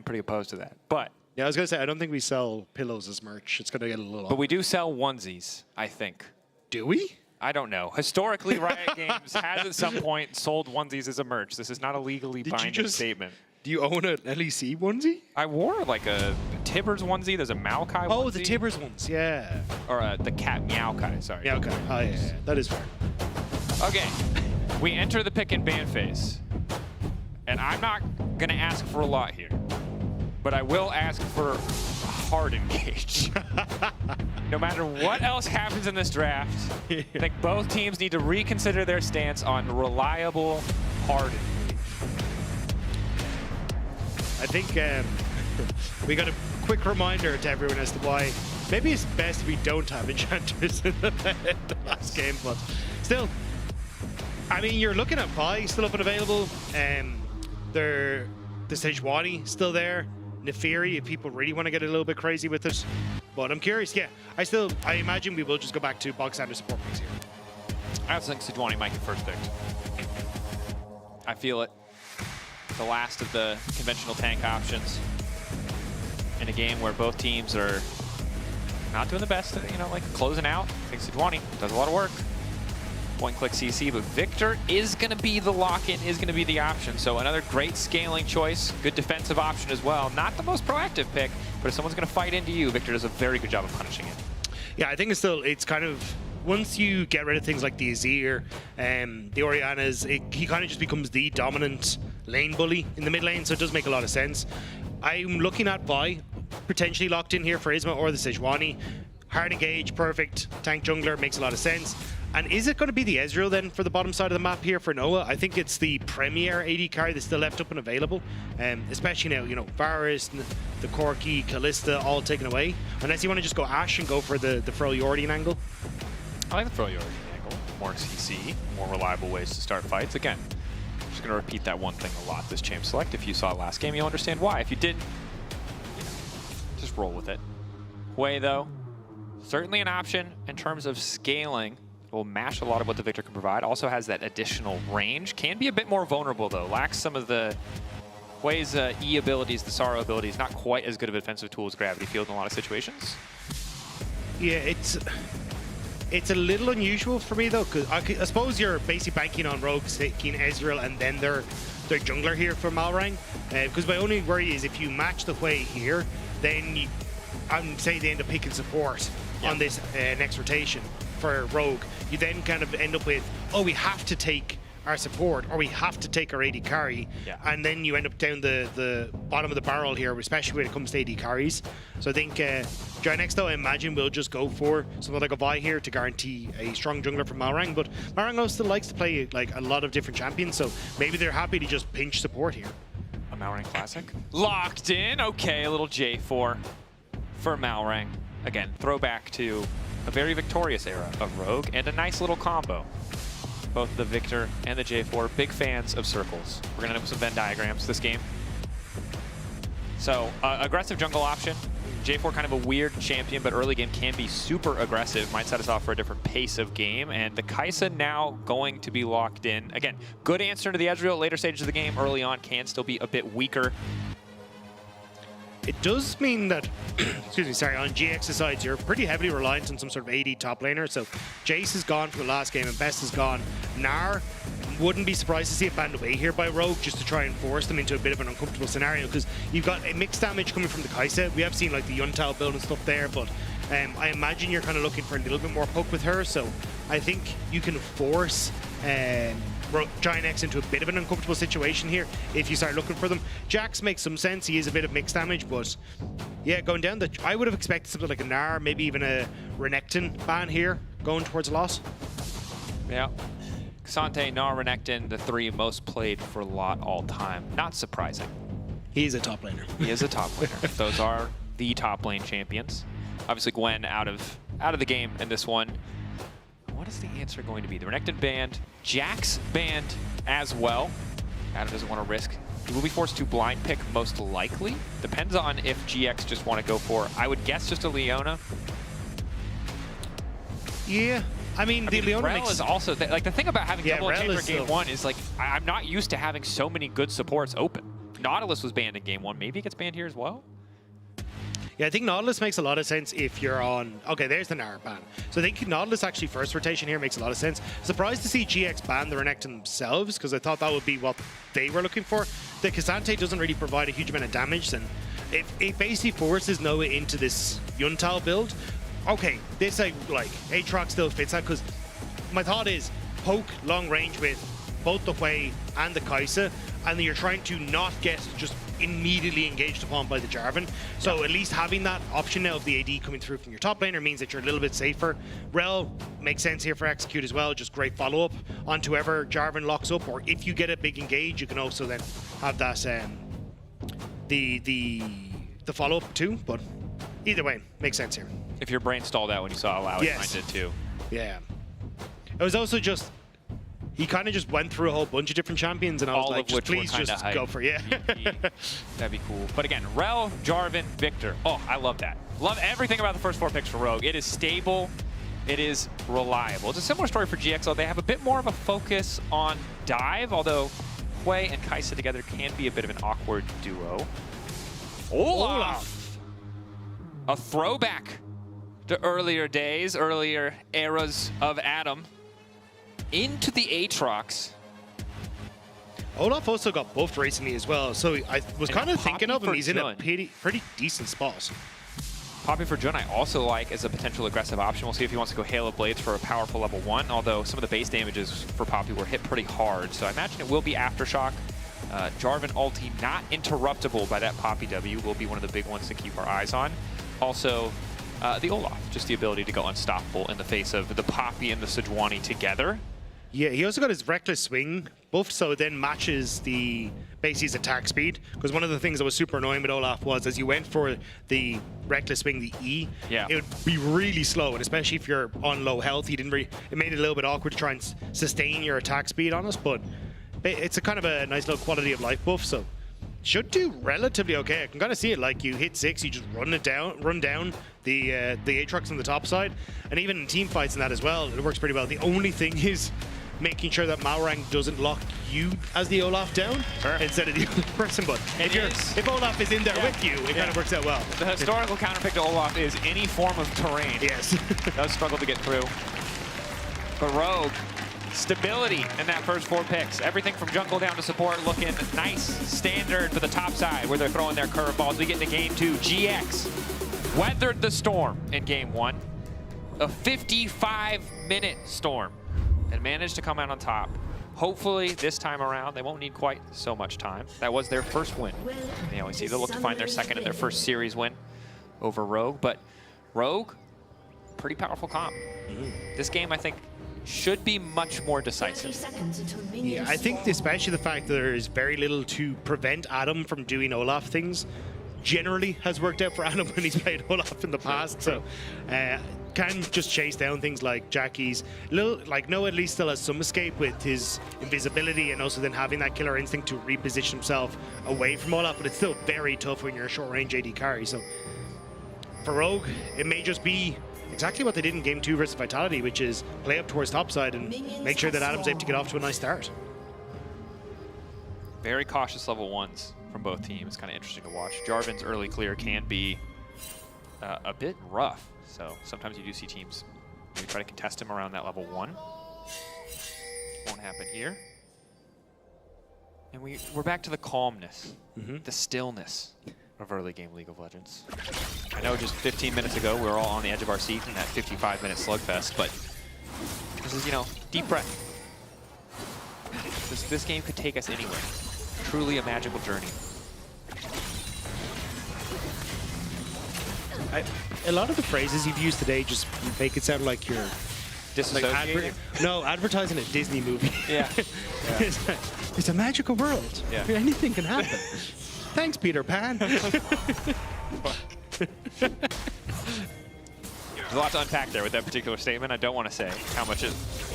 pretty opposed to that. But yeah, I was gonna say I don't think we sell pillows as merch. It's gonna get a little. But we do sell onesies, I think. Do we? I don't know. Historically, Riot Games has at some point sold onesies as a merch. This is not a legally binding statement. Do you own an LEC onesie? I wore like a Tibbers onesie. There's a Maokai onesie. Oh, the Tibbers ones, yeah. Or the cat Meowkai, sorry. Meowkai. Oh, yeah, that is fair. Okay, we enter the pick and ban phase. And I'm not going to ask for a lot here. But I will ask for a hard engage. No matter what else happens in this draft, I think both teams need to reconsider their stance on reliable hard engage. I think we got a quick reminder to everyone as to why maybe it's best we don't have enchanters in the last game, but still, I mean, you're looking at Vi still up and available. The Sejuani still there. Nefiri, if people really want to get a little bit crazy with it. But I'm curious, yeah. I imagine we will just go back to bog standard support picks here. I also think Sejuani might get first picked. I feel it. The last of the conventional tank options in a game where both teams are not doing the best, you know, like closing out. I think Sejuani does a lot of work. Point-click CC, but Victor is going to be the lock-in, is going to be the option. So another great scaling choice, good defensive option as well. Not the most proactive pick, but if someone's going to fight into you, Victor does a very good job of punishing it. Yeah, I think it's kind of, once you get rid of things like the Azir, the Oriannas, he kind of just becomes the dominant lane bully in the mid lane, so it does make a lot of sense. I'm looking at Vi, potentially locked in here for Isma or the Sejuani. Hard engage, perfect. Tank jungler makes a lot of sense. And is it going to be the Ezreal then for the bottom side of the map here for Noah? I think it's the premier AD carry that's still left up and available. Especially now, you know, Varus, the Corki, Kalista all taken away. Unless you want to just go Ashe and go for the Fro Yordian angle. I like the Fro Yordian angle. More CC, more reliable ways to start fights. Again, I'm just going to repeat that one thing a lot this champ select. If you saw it last game, you'll understand why. If you didn't, you know, just roll with it. Hwei, though, certainly an option in terms of scaling. Will mash a lot of what the Victor can provide. Also has that additional range. Can be a bit more vulnerable though. Lacks some of the Hwei's E abilities, the Sorrow abilities. Not quite as good of a defensive tool as Gravity Field in a lot of situations. Yeah, it's a little unusual for me though, because I suppose you're basically banking on Rogue taking Ezreal and then their jungler here for Malrang. Because my only worry is if you match the Hwei here, then I'm saying they end up picking support on this next rotation for Rogue. You then kind of end up with, oh, we have to take our support or we have to take our AD carry, and then you end up down the bottom of the barrel here, especially when it comes to AD carries. So I think next though, I imagine we'll just go for something like a Vi here to guarantee a strong jungler from Malrang, but Malrang still likes to play like a lot of different champions, so maybe they're happy to just pinch support here. A Malrang Classic. Locked in. Okay, a little J4 for Malrang. Again, throwback to a very victorious era of Rogue and a nice little combo. Both the Victor and the J4, big fans of circles. We're gonna end up with some Venn diagrams this game. So, aggressive jungle option. J4 kind of a weird champion, but early game can be super aggressive. Might set us off for a different pace of game. And the Kaisa now going to be locked in. Again, good answer to the Ezreal. Later stages of the game, early on, can still be a bit weaker. It does mean that, excuse me, sorry, on GX's side, you're pretty heavily reliant on some sort of AD top laner. So Jace is gone from the last game and Best is gone. Gnar, wouldn't be surprised to see it banned away here by Rogue just to try and force them into a bit of an uncomfortable scenario because you've got a mixed damage coming from the Kaisa. We have seen like the Yuntao build and stuff there, but I imagine you're kind of looking for a little bit more poke with her. So I think you can force Giant X into a bit of an uncomfortable situation here if you start looking for them. Jax makes some sense. He is a bit of mixed damage, but yeah, going down the... I would have expected something like a Gnar, maybe even a Renekton ban here, going towards a loss. Yeah. Xante, Gnar, Renekton, the 3 most played for LOT all time. Not surprising. He's a top laner. He is a top laner. Those are the top lane champions. Obviously, Gwen out of the game in this one. What is the answer going to be? The Renekton banned, Jax banned as well. Adam doesn't want to risk. He will be forced to blind pick most likely. Depends on if GX just want to go for, I would guess, just a Leona. Yeah. I mean, the Leona Rel is also, like the thing about having double Rel Enchanter is game 1 is like, I'm not used to having so many good supports open. Nautilus was banned in game 1. Maybe it gets banned here as well? Yeah, I think Nautilus makes a lot of sense if you're on... Okay, there's the Gnar ban. So I think Nautilus actually first rotation here makes a lot of sense. Surprised to see GX ban the Renekton themselves, because I thought that would be what they were looking for. The K'Sante doesn't really provide a huge amount of damage, and it basically forces Noah into this Yuntao build. Okay, this like Aatrox still fits that, because my thought is poke long range with both the Hui and the Kaisa, and then you're trying to not get just immediately engaged upon by the Jarvan. So at least having that option now of the AD coming through from your top laner means that you're a little bit safer. Rel makes sense here for execute as well, just great follow-up onto whoever Jarvan locks up, or if you get a big engage, you can also then have that the follow-up too, but either way, makes sense here. If your brain stalled out when you saw Allow, Yes. mine did too. Yeah. It was also just, he kind of just went through a whole bunch of different champions, and I was like, just, please just go for it. Yeah. That'd be cool. But again, Rel, Jarvan, Victor. Oh, I love that. Love everything about the first 4 picks for Rogue. It is stable. It is reliable. It's a similar story for GX, though. They have a bit more of a focus on dive, although Hui and Kaisa together can be a bit of an awkward duo. Olaf! A throwback to earlier days, earlier eras of Adam. Into the Aatrox. Olaf also got buffed recently as well, so I was kind of thinking of him. He's in a Jun. pretty decent spot. Poppy for Jun I also like as a potential aggressive option. We'll see if he wants to go Hail of Blades for a powerful level 1, although some of the base damages for Poppy were hit pretty hard, so I imagine it will be Aftershock. Jarvan ulti not interruptible by that Poppy W will be one of the big ones to keep our eyes on. Also, the Olaf, just the ability to go unstoppable in the face of the Poppy and the Sejuani together. Yeah, he also got his Reckless Swing buffed, so it then matches the basically his attack speed. Because one of the things that was super annoying with Olaf was as you went for the Reckless Swing, the E, it would be really slow, and especially if you're on low health, it made it a little bit awkward to try and sustain your attack speed on us, but it's a kind of a nice little quality of life buff, so should do relatively okay. I can kind of see it, like you hit 6, you just run down the Aatrox on the top side, and even in team fights and that as well, it works pretty well. The only thing is making sure that Malrang doesn't lock you as the Olaf down instead of the other person, but if Olaf is in there with you, it kind of works out well. The historical counterpick to Olaf is any form of terrain. Yes. Does struggle to get through. But Rogue, stability in that first 4 picks. Everything from jungle down to support looking nice, standard for the top side where they're throwing their curveballs. We get into game 2. GX weathered the storm in game 1. A 55-minute storm and managed to come out on top. Hopefully this time around they won't need quite so much time. That was their first win. They always see they'll look to find their second and their first series win over Rogue, but Rogue, pretty powerful comp. This game I think should be much more decisive. Yeah, I think especially the fact that there is very little to prevent Adam from doing Olaf things generally has worked out for Adam when he's played Olaf in the past, so can just chase down things like Jackie's. Like Noah at least still has some escape with his invisibility and also then having that killer instinct to reposition himself away from Olaf, but it's still very tough when you're a short range AD carry, so for Rogue, it may just be exactly what they did in Game 2 versus Vitality, which is play up towards topside and make sure that Adam's able to get off to a nice start. Very cautious level 1s from both teams. Kind of interesting to watch. Jarvan's early clear can be a bit rough, so sometimes you do see teams maybe try to contest him around that level 1. Won't happen here. And we're back to the calmness, the stillness of early game League of Legends. I know just 15 minutes ago we were all on the edge of our seats in that 55-minute slugfest, but this is, you know, deep breath. This game could take us anywhere. Truly a magical journey. A lot of the phrases you've used today just make it sound like you're disassociating. Advertising a Disney movie. Yeah. It's a magical world. Yeah. Anything can happen. Thanks, Peter Pan. There's a lot to unpack there with that particular statement. I don't want to say how much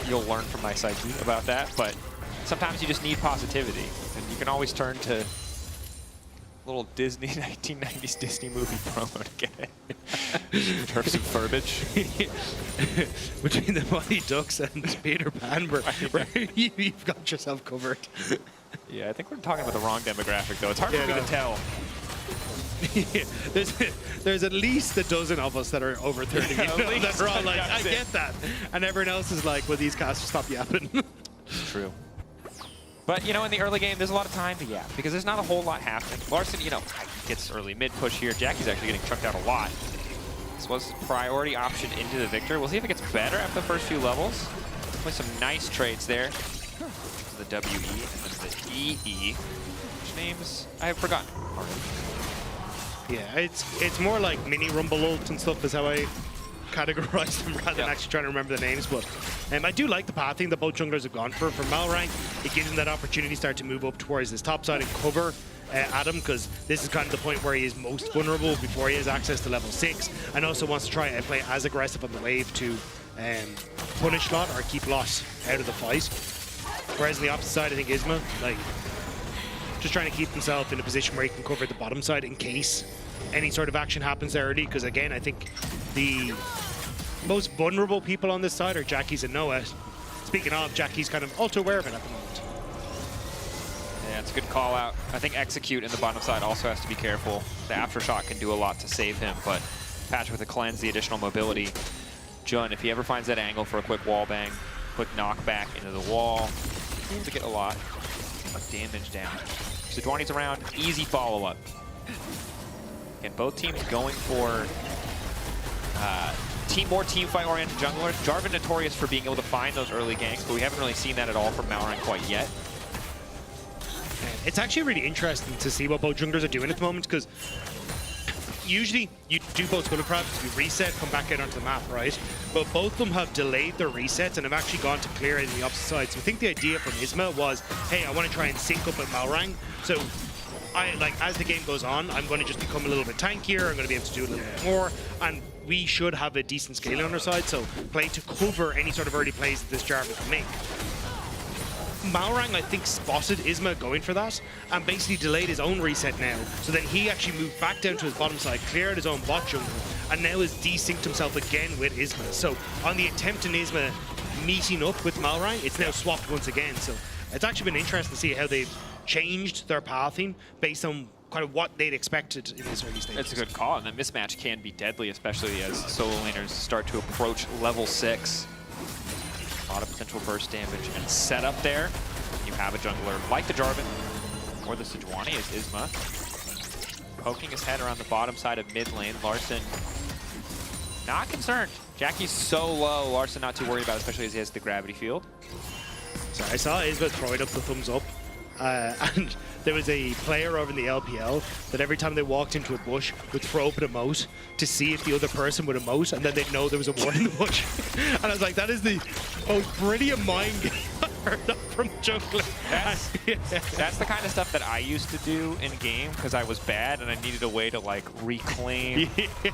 you'll learn from my psyche about that, but sometimes you just need positivity, and you can always turn to little Disney 1990s Disney movie promo to get it. In terms of verbiage. Between the Mighty Ducks and Peter Pan, you've got yourself covered. Yeah, I think we're talking about the wrong demographic, though. It's hard for me to tell. There's at least a dozen of us that are over 30. Yeah, that are all like, I get that. And everyone else is like, well, these casters stop yapping. True. But, you know, in the early game, there's a lot of time to yap because there's not a whole lot happening. Larson, you know, gets early mid-push here. Jackie's actually getting chucked out a lot. This was priority option into the Victor. We'll see if it gets better after the first few levels. Play some nice trades there. The WE and then the EE, which names I have forgotten already. Yeah, it's more like mini Rumble ult and stuff is how I categorize them rather than actually trying to remember the names. But I do like the pathing that both junglers have gone for. For Malrang, it gives him that opportunity to start to move up towards this top side and cover Adam, because this is kind of the point where he is most vulnerable before he has access to level 6, and also wants to try and play as aggressive on the wave to punish Lot or keep Lot out of the fight. Whereas on the opposite side, I think Isma, like, just trying to keep himself in a position where he can cover the bottom side in case any sort of action happens there early, because again, I think the most vulnerable people on this side are Jackie's and Noah. Speaking of, Jackie's kind of also aware of it at the moment. Yeah, it's a good call out. I think Execute in the bottom side also has to be careful. The Aftershock can do a lot to save him, but Patch with the cleanse, the additional mobility. Jun, if he ever finds that angle for a quick wall bang, quick knockback into the wall, seems to get a lot of damage down. Sejuani's around, easy follow-up. And both teams going for more team fight-oriented junglers. Jarvan notorious for being able to find those early ganks, but we haven't really seen that at all from Malrang quite yet. It's actually really interesting to see what both junglers are doing at the moment, because usually you do both Skull Crabs, you reset, come back out onto the map, right? But both of them have delayed their resets and have actually gone to clear in the opposite side. So I think the idea from Isma was, hey, I want to try and sync up with Malrang. So as the game goes on, I'm going to just become a little bit tankier, I'm going to be able to do a little bit more, and we should have a decent scaling on our side, so play to cover any sort of early plays that this Jarvan can make. Malrang, I think, spotted Isma going for that and basically delayed his own reset now. So then he actually moved back down to his bottom side, cleared his own bot jungle, and now has desynced himself again with Isma. So on the attempt in Isma meeting up with Malrang, it's now swapped once again. So it's actually been interesting to see how they've changed their pathing based on kind of what they'd expected in this early stage. It's a good call, and the mismatch can be deadly, especially as solo laners start to approach level 6. A lot of potential burst damage and setup there. You have a jungler like the Jarvan or the Sejuani is Isma. Poking his head around the bottom side of mid lane. Larson not concerned. Jackie's so low, Larson not too worried about it, especially as he has the gravity field. So I saw Isma throwing up the thumbs up. And there was a player over in the LPL that every time they walked into a bush would throw up an emote to see if the other person would emote, and then they'd know there was a ward in the bush. And I was like, that is the most brilliant mind game I've heard of from jungler. That's the kind of stuff that I used to do in game because I was bad and I needed a way to like reclaim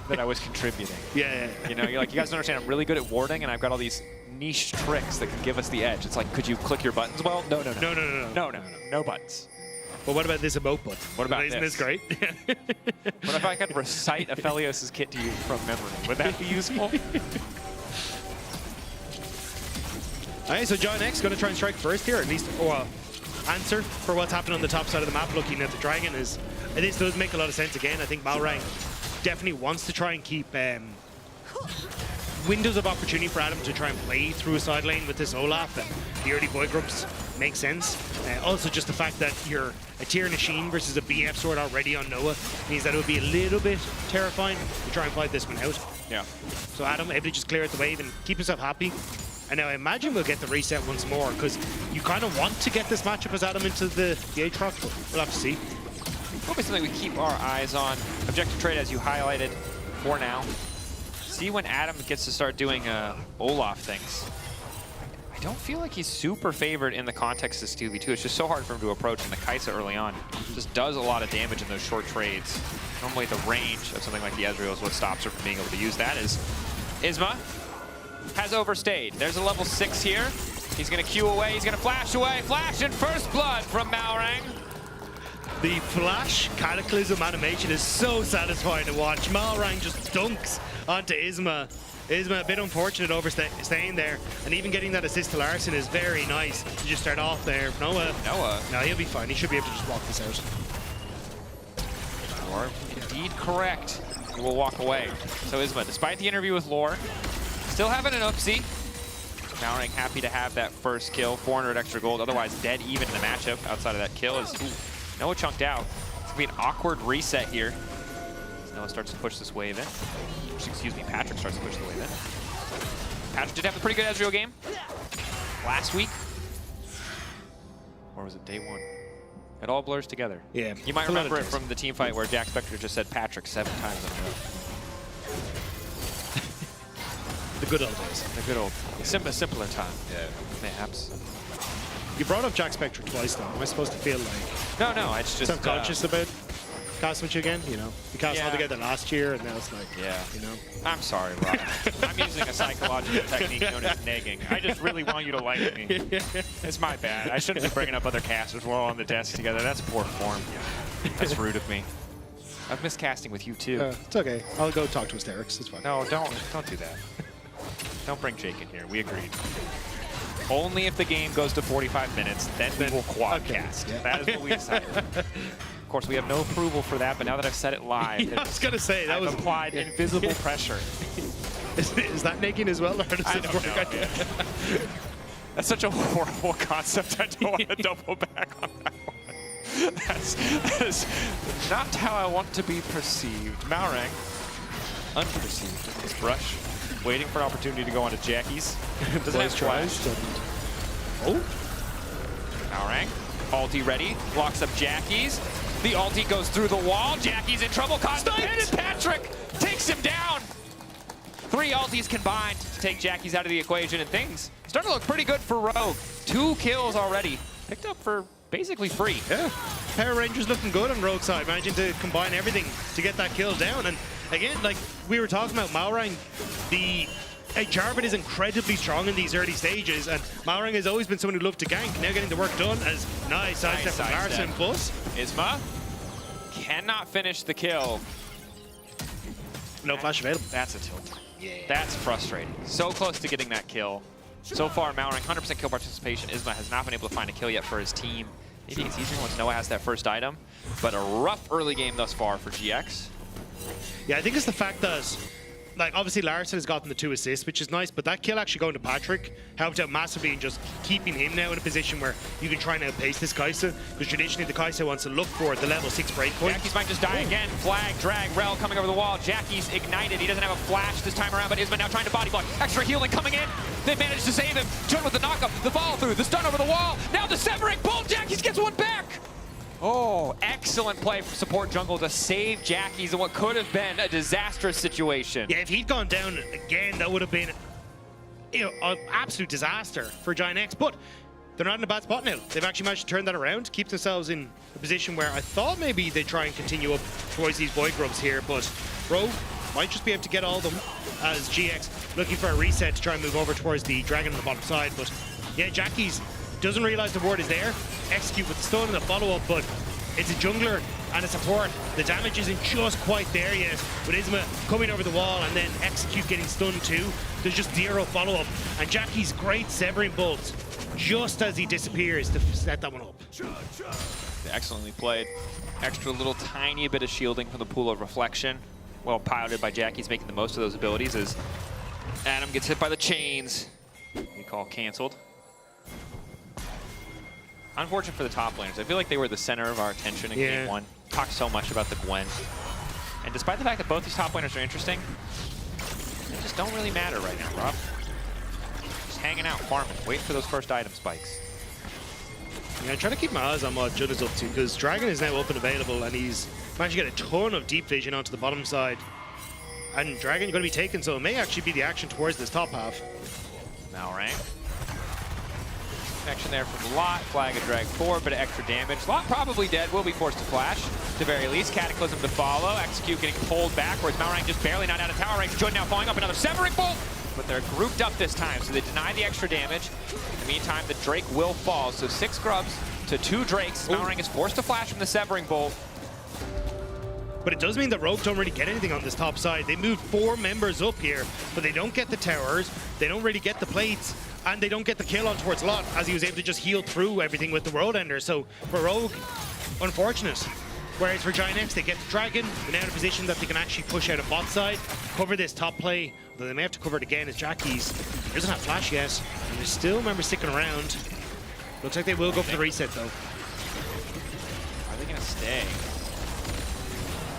that I was contributing. Yeah. You know, you're like, you guys don't understand, I'm really good at warding and I've got all these niche tricks that can give us the edge. It's like, could you click your buttons well? No buttons. But what about this emote button? What about Isn't this great? What if I could recite Aphelios' kit to you from memory? Would that be useful? Alright, so John X going to try and strike first here, at least, or answer for what's happening on the top side of the map, looking at the Dragon. This does make a lot of sense again. I think Malrang definitely wants to try and keep windows of opportunity for Adam to try and play through a side lane with this Olaf, and the early boy groups make sense. Also, just the fact that you're a tier Nasheen versus a BF sword already on Noah means that it would be a little bit terrifying to try and fight this one out. Yeah. So Adam able to just clear out the wave and keep himself happy. And now I imagine we'll get the reset once more, because you kind of want to get this matchup as Adam into the Aatrox, but we'll have to see. Probably something we keep our eyes on. Objective trade, as you highlighted, for now. See when Adam gets to start doing Olaf things. I don't feel like he's super favored in the context of 2v2. It's just so hard for him to approach, and the Kaisa early on just does a lot of damage in those short trades. Normally the range of something like the Ezreal is what stops her from being able to use that. Is Isma has overstayed. There's a level 6 here. He's gonna Q away, he's gonna flash away. Flash and first blood from Malrang. The flash cataclysm animation is so satisfying to watch. Malrang just dunks onto Isma. Isma a bit unfortunate staying there, and even getting that assist to Larson is very nice to just start off there. Noah. No, he'll be fine. He should be able to just walk this out. You are indeed correct. He will walk away. So Isma, despite the interview with Lore, still having an oopsie. Malrang happy to have that first kill, 400 extra gold, otherwise dead even in the matchup outside of that kill. Is Noah chunked out. It's gonna be an awkward reset here. As Noah starts to push this wave in. Excuse me, Patrick starts to push the wave in. Patrick did have a pretty good Ezreal game last week. Or was it day 1? It all blurs together. Yeah. You might remember it from the team fight where Jack Spector just said Patrick 7 times in a row. The good old days. The good old, simpler time. Yeah. Mayhaps. You brought up Jack Spector twice, though. Am I supposed to feel like No, it's just self-conscious about casting with you again? You know, we cast all together last year, and now it's like, you know. I'm sorry, Rob. I'm using a psychological technique known as negging. I just really want you to like me. It's my bad. I shouldn't be bringing up other casters. We're all on the desk together. That's poor form. That's rude of me. I've missed casting with you too. It's okay. I'll go talk to Asterix. It's fine. No, don't do that. Don't bring Jake in here. We agreed. Only if the game goes to 45 minutes, then we will quadcast. Yeah. That is what we decided. Of course, we have no approval for that, but now that I've said it live, I was gonna say that I've applied invisible pressure. Is that nagging as well, or does I it don't work? know. That's such a horrible concept. I don't want to double back on that one. That is not how I want to be perceived. Malrang, unperceived in this brush, waiting for an opportunity to go onto Jackie's. Doesn't have flash. Oh. Malrang, ulti ready, locks up Jackie's. The ulti goes through the wall. Jackie's in trouble. Caught the pin, and Patrick takes him down. 3 ultis combined to take Jackie's out of the equation, and things starting to look pretty good for Rogue. 2 kills already, picked up for basically free. Yeah, Power Rangers looking good on Rogue side, managing to combine everything to get that kill down. And again, like we were talking about, Malrang, Jarvan is incredibly strong in these early stages, and Malrang has always been someone who loved to gank. Now getting the work done as nice sidestep from Larson. Plus, Isma cannot finish the kill. No flash available. That's a tilt. That's frustrating. So close to getting that kill. So far, Malrang, 100% kill participation. Isma has not been able to find a kill yet for his team. Maybe it's easier once Noah has that first item, but a rough early game thus far for GX. Yeah, I think it's the fact that, like, obviously Larson has gotten the 2 assists, which is nice, but that kill actually going to Patrick helped out massively in just keeping him now in a position where you can try and outpace this Kaisa, because traditionally the Kaisa wants to look for the level 6 breakpoint. Jackie's might just die again. Flag, drag, Rel coming over the wall. Jackie's ignited. He doesn't have a flash this time around, but Isma now trying to body block. Extra healing coming in. They managed to save him. Jun with the knockup, the follow through, the stun over the wall. Now the severing pull. Jackie's gets one back. Oh, excellent play for support jungle to save Jackie's in what could have been a disastrous situation. Yeah, if he'd gone down again, that would have been, you know, an absolute disaster for Giant X. But they're not in a bad spot now. They've actually managed to turn that around, keep themselves in a position where I thought maybe they'd try and continue up towards these boy grubs here, but Rogue might just be able to get all of them as GX looking for a reset to try and move over towards the dragon on the bottom side. But yeah, Jackie's doesn't realize the ward is there. Execute with the stun and the follow-up, but it's a jungler and a support. The damage isn't just quite there yet. With Isma coming over the wall and then Execute getting stunned too, there's just zero follow-up. And Jackie's great Severing Bolt, just as he disappears, to set that one up. Excellently played. Extra little tiny bit of shielding from the pool of reflection. Well piloted by Jackie's making the most of those abilities as Adam gets hit by the chains. We call canceled. Unfortunate for the top laners. I feel like they were the center of our attention in game one. Talked so much about the Gwen. And despite the fact that both these top laners are interesting, they just don't really matter right now, Rob. Just hanging out, farming, waiting for those first item spikes. Yeah, I'm trying to keep my eyes on what Judd is up to, because Dragon is now up and available, and he's managed to get a ton of deep vision onto the bottom side. And Dragon going to be taken, so it may actually be the action towards this top half. Malrang. Connection there from Lot. Flag a drag forward, but extra damage. Lot probably dead, will be forced to flash. At the very least, Cataclysm to follow. Execute getting pulled backwards. Malrang just barely not out of tower range. Judd now falling up, another Severing Bolt! But they're grouped up this time, so they deny the extra damage. In the meantime, the Drake will fall, so 6 Grubs to 2 Drakes. Malrang is forced to flash from the Severing Bolt. But it does mean that Rogue don't really get anything on this top side. They moved 4 members up here, but they don't get the towers, they don't really get the plates, and they don't get the kill on towards Lot, as he was able to just heal through everything with the World Ender. So for Rogue, unfortunate. Whereas for Giant X, they get the Dragon. They're now in a position that they can actually push out a bot side, cover this top play, although they may have to cover it again as Jackie's doesn't have flash yet, and there's still members sticking around. Looks like they will go for the reset though. Are they gonna stay?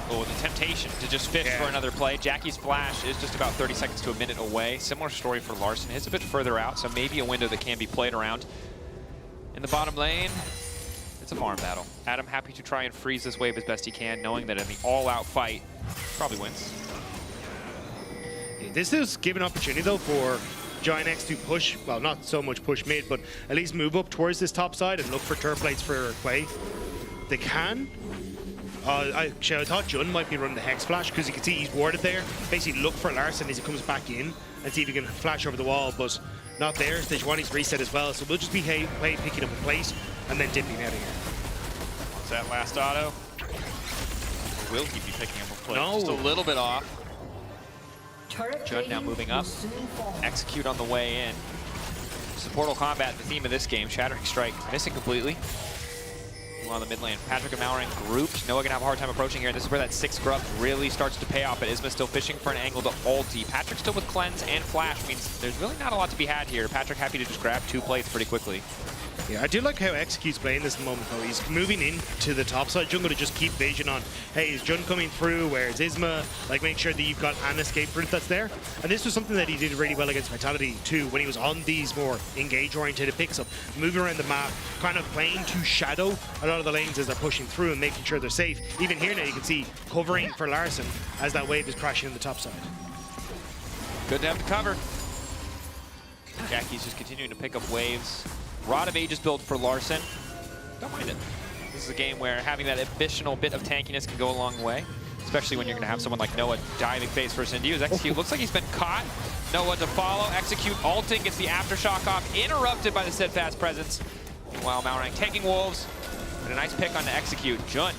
Oh, the temptation to just fish for another play. Jackie's flash is just about 30 seconds to a minute away. Similar story for Larson. His a bit further out, so maybe a window that can be played around. In the bottom lane, it's a farm battle. Adam happy to try and freeze this wave as best he can, knowing that in the all-out fight, probably wins. This is given opportunity though for Giant X to push, well, not so much push mid, but at least move up towards this top side and look for turret plates for Quay. They can. I thought Jun might be running the Hex Flash because you can see he's warded there. Basically look for Larson as he comes back in and see if he can flash over the wall, but not there. Stage 1 is reset as well, so we'll just be Quay picking up a plate and then dipping out of here. What's that last auto? Or will he be picking up a plate? No. Just a little bit off. Judd now moving up. Execute on the way in. Supportal combat, the theme of this game. Shattering Strike missing completely. On the mid lane, Patrick and Malrang grouped. Noah gonna have a hard time approaching here. This is where that 6 Grub really starts to pay off, but Isma still fishing for an angle to ulti. Patrick still with cleanse and flash means there's really not a lot to be had here. Patrick happy to just grab 2 plates pretty quickly. Yeah, I do like how Execute's playing this moment though. He's moving into the top side jungle to just keep vision on, hey, is Jun coming through? Where's Isma? Like, make sure that you've got an escape route that's there. And this was something that he did really well against Vitality too, when he was on these more engage-oriented picks up, moving around the map, kind of playing to shadow a lot of the lanes as they're pushing through and making sure they're safe. Even here now you can see covering for Larson as that wave is crashing on the top side. Good to have the cover. Jackie's just continuing to pick up waves. Rod of Ages build for Larson. Don't mind it. This is a game where having that additional bit of tankiness can go a long way, especially when you're going to have someone like Noah diving face first into you. His Execute looks like he's been caught. Noah to follow. Execute ulting, gets the Aftershock off, interrupted by the Steadfast Presence. Meanwhile, Malrang taking Wolves, and a nice pick on the Execute. Jun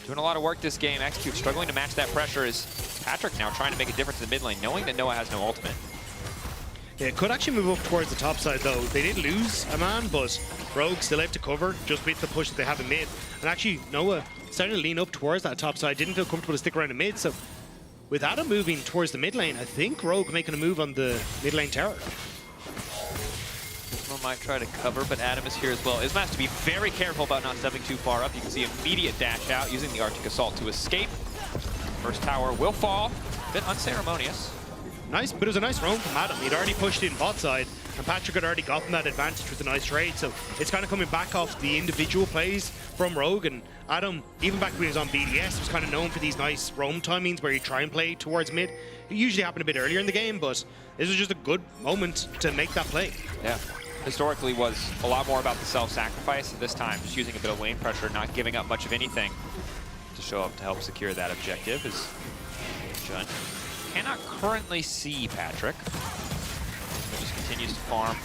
doing a lot of work this game. Execute struggling to match that pressure as Patrick now trying to make a difference in the mid lane, knowing that Noah has no ultimate. Yeah, it could actually move up towards the top side though. They did lose a man, but Rogue still have to cover just with the push that they have in mid. And actually, Noah starting to lean up towards that top side, didn't feel comfortable to stick around in mid. So with Adam moving towards the mid lane, I think Rogue making a move on the mid lane tower. Isma might try to cover, but Adam is here as well. Isma has to be very careful about not stepping too far up. You can see immediate dash out using the Arctic Assault to escape. First tower will fall. A bit unceremonious. Nice, but it was a nice roam from Adam. He'd already pushed in bot side, and Patrick had already gotten that advantage with a nice trade. So it's kind of coming back off the individual plays from Rogue, and Adam, even back when he was on BDS, was kind of known for these nice roam timings where he'd try and play towards mid. It usually happened a bit earlier in the game, but this was just a good moment to make that play. Yeah. Historically was a lot more about the self-sacrifice. This time, just using a bit of lane pressure, not giving up much of anything to show up to help secure that objective. Is Jun cannot currently see Patrick, but just continues to farm.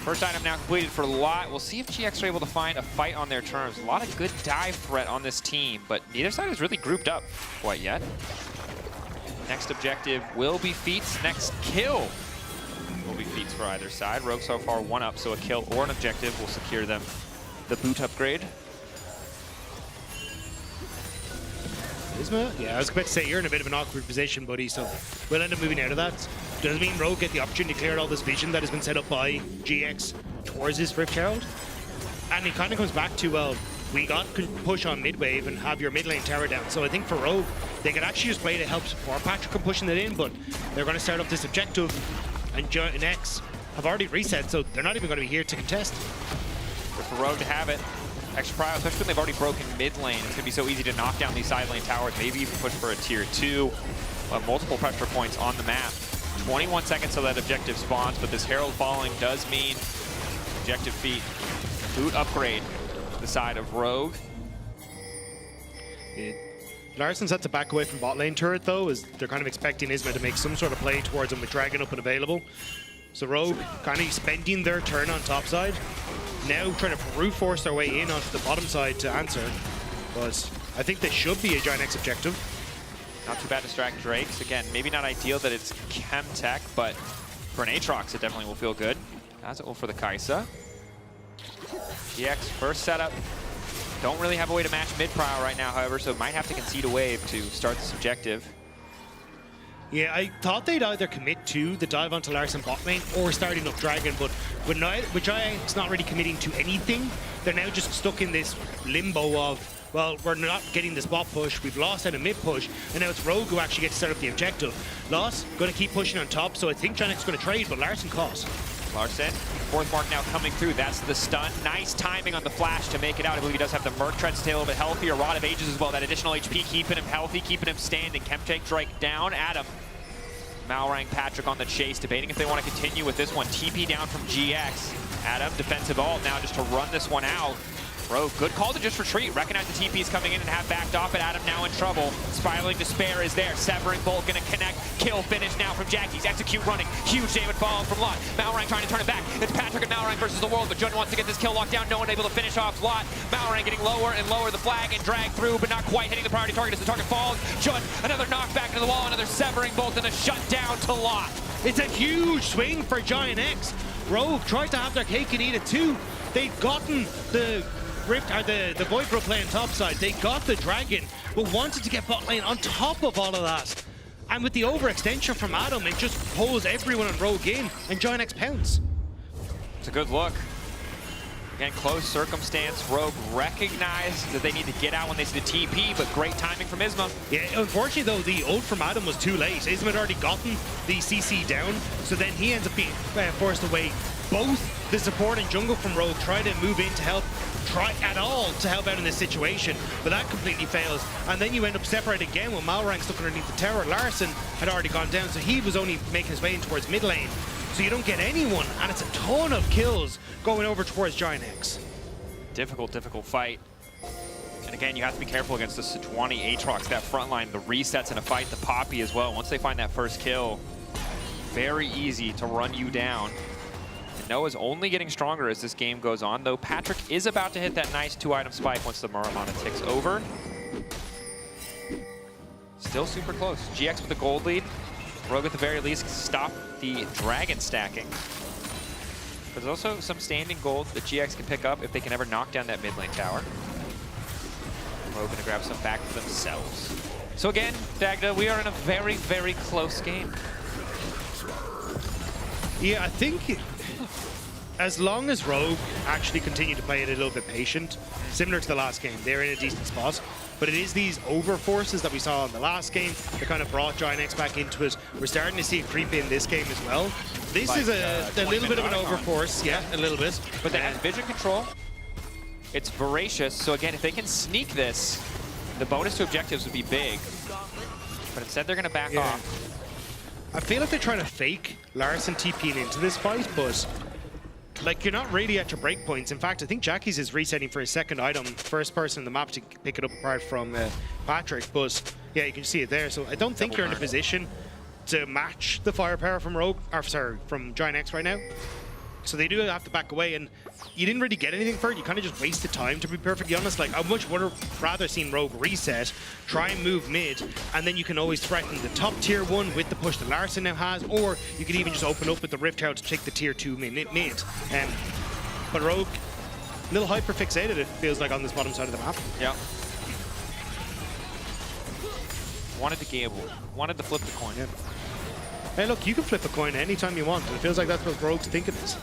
First item now completed for Lot. We'll see if GX are able to find a fight on their terms. A lot of good dive threat on this team, but neither side is really grouped up quite yet. Next objective will be Feats. Next kill will be Feats for either side. Rogue so far 1 up, so a kill or an objective will secure them the boot upgrade. Isma? Yeah, I was about to say, you're in a bit of an awkward position, buddy, so we'll end up moving out of that. Doesn't mean Rogue get the opportunity to clear all this vision that has been set up by GX towards his Rift Herald. And it kind of comes back to, well, we got push on mid wave and have your mid lane tower down. So I think for Rogue, they could actually just play to help support Patrick from pushing it in, but they're going to start up this objective, and Giant X have already reset, so they're not even going to be here to contest. But for Rogue to have it, extra prio, especially when they've already broken mid lane. It's going to be so easy to knock down these side lane towers, maybe even push for a tier 2. Multiple pressure points on the map. 21 seconds till that objective spawns, but this Herald falling does mean objective feat. Boot upgrade to the side of Rogue. Larson's had to back away from bot lane turret though, as they're kind of expecting Isma to make some sort of play towards him with Dragon up and available. So Rogue kind of spending their turn on top side. Now trying to brute force their way in onto the bottom side to answer. But I think this should be a Giant X objective. Not too bad to distract Drakes. Again, maybe not ideal that it's Chem Tech, but for an Aatrox, it definitely will feel good. As it will for the Kai'Sa. GX first setup. Don't really have a way to match mid-prio right now, however, so might have to concede a wave to start this objective. Yeah, I thought they'd either commit to the dive onto Larson bot lane or starting up Dragon, but with Giants not really committing to anything, they're now just stuck in this limbo of, well, we're not getting this bot push, we've lost out a mid push, and now it's Rogue who actually gets to set up the objective. Loss, going to keep pushing on top, so I think Giants going to trade, but Larson calls. Larson, fourth mark now coming through. That's the stun. Nice timing on the flash to make it out. I believe he does have the Merc Tread to stay a little bit healthier. Rod of Ages as well. That additional HP keeping him healthy, keeping him standing. Chemtech Drake down. Adam. Malrang Patrick on the chase, debating if they want to continue with this one. TP down from GX. Adam, defensive ult now just to run this one out. Rogue, good call to just retreat. Recognize the TP is coming in and have backed off, but Adam now in trouble. Spiraling Despair is there. Severing Bolt gonna connect. Kill finish now from Jackie's. Execute running. Huge damage falling from Lot. Malrang trying to turn it back. It's Patrick and Malrang versus the world, but Jun wants to get this kill locked down. No one able to finish off Lot. Malrang getting lower and lower the flag and drag through, but not quite hitting the priority target as the target falls. Jun, another knockback into the wall, another Severing Bolt and a shutdown to Lot. It's a huge swing for Giant X. Rogue tried to have their cake and eat it too. They've gotten the Rift, or the Void Bro playing topside. They got the Dragon, but wanted to get bot lane on top of all of that. And with the overextension from Adam, it just pulls everyone on Rogue in, and Giant X pounce. It's a good look. Again, close circumstance. Rogue recognized that they need to get out when they see the TP, but great timing from Isma. Yeah, unfortunately though, the ult from Adam was too late. Isma had already gotten the CC down, so then he ends up being forced away. Both the support and jungle from Rogue try to move in to help, try at all to help out in this situation, but that completely fails. And then you end up separated again when Malrang stuck underneath the tower. Larson had already gone down, so he was only making his way in towards mid lane. So you don't get anyone, and it's a ton of kills going over towards Giant X. Difficult fight. And again, you have to be careful against the Sejuani Aatrox, that front line, the resets in a fight, the Poppy as well. Once they find that first kill, very easy to run you down. And Noah's only getting stronger as this game goes on, though Patrick is about to hit that nice 2-item spike once the Muramana ticks over. Still super close. GX with the gold lead. Rogue at the very least stop the Dragon stacking. But there's also some standing gold that GX can pick up if they can ever knock down that mid lane tower. Rogue gonna grab some back for themselves. So again, Dagda, we are in a very, very close game. Yeah, I think as long as Rogue actually continue to play it a little bit patient, similar to the last game, they're in a decent spot. But it is these overforces that we saw in the last game that kind of brought Giant X back into it. We're starting to see it creep in this game as well. This like, is a little bit of an overforce, yeah, a little bit. But they have vision control. It's voracious, so again, if they can sneak this, the bonus to objectives would be big. But instead they're gonna back off. I feel like they're trying to fake Larson TPing into this fight, but like, you're not really at your breakpoints. In fact, I think Jackie's is resetting for his second item, first person in the map to pick it up apart from Patrick. But yeah, you can see it there. So I don't think you're in a position to match the firepower from Rogue, or sorry, from Giant X right now. so they do have to back away, and you didn't really get anything for it. You kind of just wasted time, to be perfectly honest. Like, I much would have rather seen Rogue reset, try and move mid, and then you can always threaten the top tier 1 with the push that Larson now has, or you could even just open up with the Rift Tower to take the tier 2 mid. But Rogue, a little hyper fixated, it feels like, on this bottom side of the map. Yeah. Wanted to gamble. Wanted to flip the coin. Yeah. Hey, look, you can flip a coin anytime you want. And it feels like that's what Rogue's thinking is.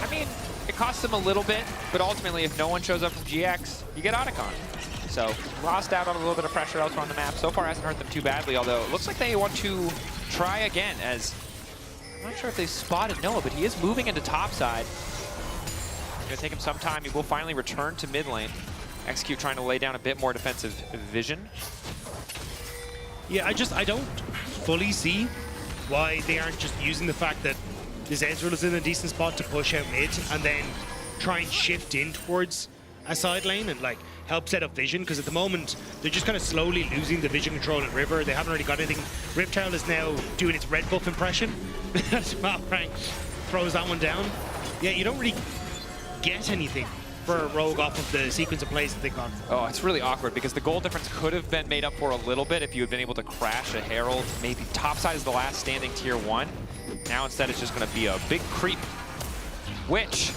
I mean, it costs them a little bit, but ultimately, if no one shows up from GX, you get Otacon. So, lost out on a little bit of pressure elsewhere on the map. So far, hasn't hurt them too badly, although it looks like they want to try again, as I'm not sure if they spotted Noah, but he is moving into topside. It's going to take him some time. He will finally return to mid lane. Execute trying to lay down a bit more defensive vision. Yeah, I don't fully see why they aren't just using the fact that this Ezreal is in a decent spot to push out mid and then try and shift in towards a side lane and like help set up vision, because at the moment they're just kind of slowly losing the vision control in River. They haven't really got anything. Riptile is now doing its red buff impression. Malrank throws that one down. Yeah, you don't really get anything for Rogue off of the sequence of plays that they've gone for. Oh, it's really awkward because the goal difference could have been made up for a little bit if you had been able to crash a Herald. Maybe topside is the last standing tier 1. Now instead it's just going to be a big creep, which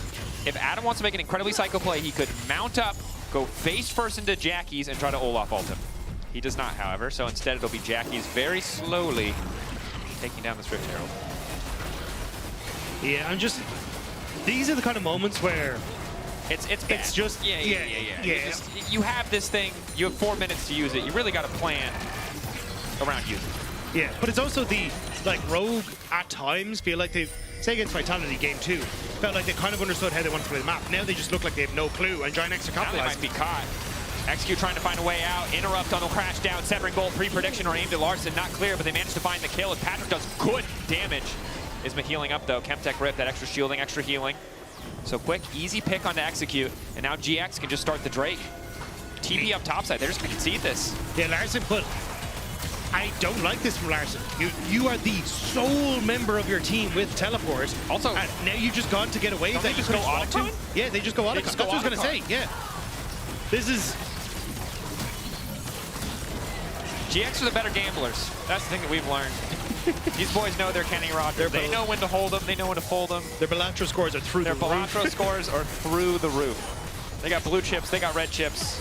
if Adam wants to make an incredibly psycho play, he could mount up, go face first into Jackie's and try to Olaf ult him. He does not, however, so instead it'll be Jackie's very slowly taking down this Rift Herald. Yeah, these are the kind of moments where it's bad. It's just yeah. You have this thing, you have 4 minutes to use it. You really got to plan around using it. Yeah, but it's also the, like, Rogue at times feel like they've, say against Vitality Game 2, felt like they kind of understood how they wanted to play the map. Now they just look like they have no clue, and Giant X are Now they capitalizing. might be caught. Execute trying to find a way out. Interrupt on the crash down. Severing Bolt pre-prediction or aimed at Larson. Not clear, but they managed to find the kill, and Patrick does good damage. Isma healing up, though. Chemtech Rip, that extra shielding, extra healing. So quick, easy pick onto Execute, and now GX can just start the Drake. TP up topside, they're just gonna concede this. Yeah, Larson, but I don't like this from Larson. You are the sole member of your team with teleport. Also, and now you've just gone to get away. Don't they just go Otacon? Yeah, they just go Otacon. That's what I was gonna say. Yeah, this is. GX are the better gamblers. That's the thing that we've learned. These boys know they're Kenny Rogers. They know when to hold them. They know when to fold them. Their Balatro scores are through the roof. Their Balatro scores are through the roof. They got blue chips. They got red chips.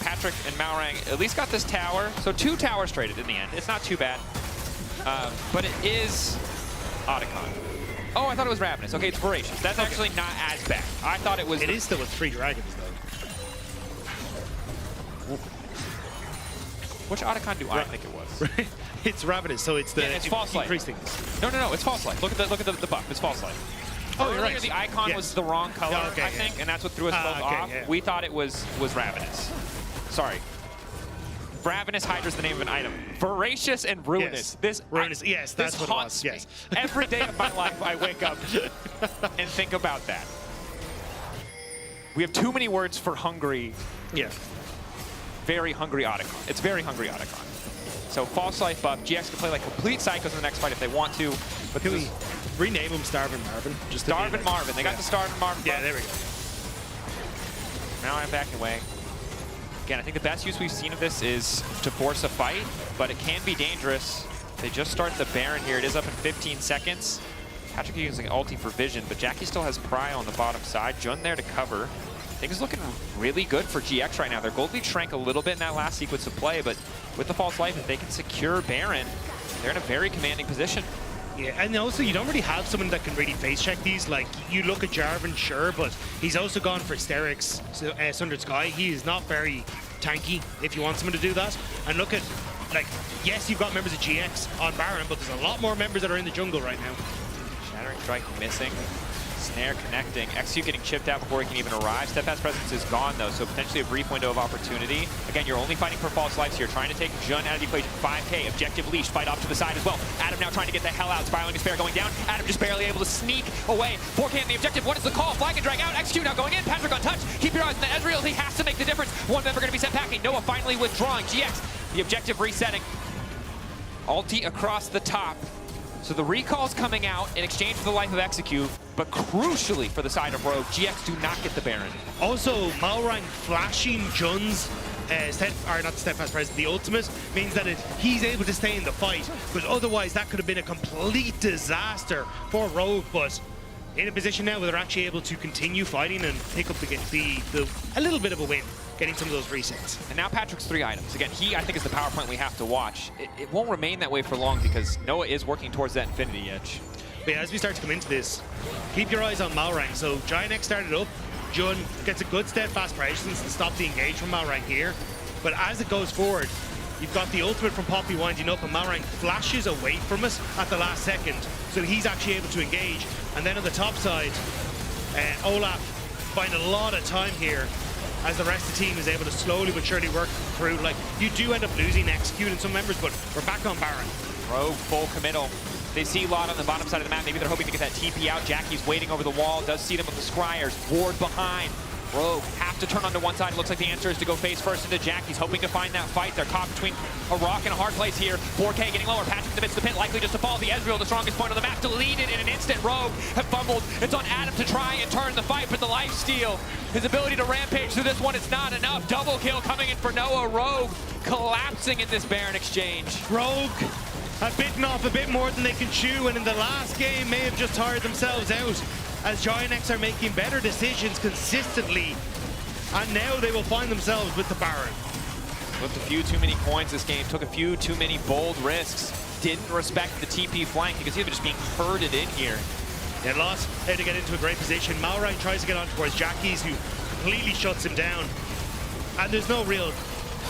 Patrick and Malrang at least got this tower. So 2 towers traded in the end. It's not too bad. But it is Otacon. Oh, I thought it was Ravenous. Okay, it's Voracious. That's actually not as bad. I thought it was... It is still with 3 dragons, though. Which Otacon do I think it was? It's Ravenous, so it's the it's False Light. No, it's False Light. Look at the buff. It's False Light. Oh, you're Earlier, right. the icon was the wrong color, Yeah, okay, I think, and that's what threw us both off. Yeah. We thought it was Ravenous. Sorry. Ravenous Hydra's the name of an item. Voracious and Ruinous. Yes. Ruinous. Yes, that's what it was. Yes. Every day of my life, I wake up and think about that. We have too many words for hungry. Yeah. Very hungry Otacon. It's very hungry Otacon. So False Life buff. GX can play like complete psychos in the next fight if they want to. But can we rename him Starvin Marvin? Just Starvin Marvin. They got the Starvin Marvin buff. Yeah, there we go. Now I'm backing away. Again, I think the best use we've seen of this is to force a fight, but it can be dangerous. They just start the Baron here. It is up in 15 seconds. Patrick using ulti for vision, but Jackie still has Pry on the bottom side. Jun there to cover. Things looking really good for GX right now. Their gold lead shrank a little bit in that last sequence of play, but with the False Life, if they can secure Baron, they're in a very commanding position. Yeah, and also you don't really have someone that can really face check these. Like, you look at Jarvan, sure, but he's also gone for Sterix, Sundered Sky. He is not very tanky if you want someone to do that. And look at, like, yes, you've got members of GX on Baron, but there's a lot more members that are in the jungle right now. Shattering Strike missing. Snare connecting. Execute getting chipped out before he can even arrive. Steadfast Presence is gone, though, so potentially a brief window of opportunity. Again, you're only fighting for False Lives here, trying to take Jun out of the equation. 5K, objective leash, fight off to the side as well. Adam now trying to get the hell out. Spiraling Despair going down. Adam just barely able to sneak away. 4K on the objective. What is the call? Flag and drag out. Execute now going in. Patrick untouched. Keep your eyes on the Ezreal. He has to make the difference. One member going to be sent packing. Noah finally withdrawing. GX, the objective resetting. Ulti across the top. So the recall's coming out in exchange for the life of Execute, but crucially for the side of Rogue, GX do not get the Baron. Also, Malrang flashing Jun's not steadfast presence, the ultimate, means that he's able to stay in the fight, because otherwise that could have been a complete disaster for Rogue, but in a position now where they're actually able to continue fighting and pick up a little bit of a win, getting some of those resets. And now Patrick's 3 items. Again, he, I think, is the power point we have to watch. It won't remain that way for long because Noah is working towards that Infinity Edge. But yeah, as we start to come into this, keep your eyes on Malrang. So Giant X started up, Jun gets a good steadfast presence to stop the engage from Malrang here. But as it goes forward, you've got the ultimate from Poppy winding up and Malrang flashes away from us at the last second. So he's actually able to engage. And then on the top side, Olaf find a lot of time here as the rest of the team is able to slowly but surely work through. Like, you do end up losing Execute in some members, but we're back on Baron. Rogue full committal. They see Lot on the bottom side of the map. Maybe they're hoping to get that TP out. Jackie's waiting over the wall. Does see them with the Scryers. Ward behind. Rogue have to turn onto one side. It looks like the answer is to go face first into Jackie's, hoping to find that fight. They're caught between a rock and a hard place here. 4K getting lower. Patrick in the midst of the pit, likely just to fall. The Ezreal, the strongest point on the map, deleted in an instant. Rogue have fumbled. It's on Adam to try and turn the fight, but the lifesteal, his ability to rampage through this one, it's not enough. Double kill coming in for Noah. Rogue collapsing in this Baron exchange. Rogue have bitten off a bit more than they can chew, and in the last game may have just tired themselves out as Giant X are making better decisions consistently. And now they will find themselves with the Baron. Flipped a few too many coins this game, took a few too many bold risks, didn't respect the TP flank. You can see them just being herded in here. Yeah, Lost there to get into a great position. Malrang tries to get on towards Jackie's, who completely shuts him down. And there's no real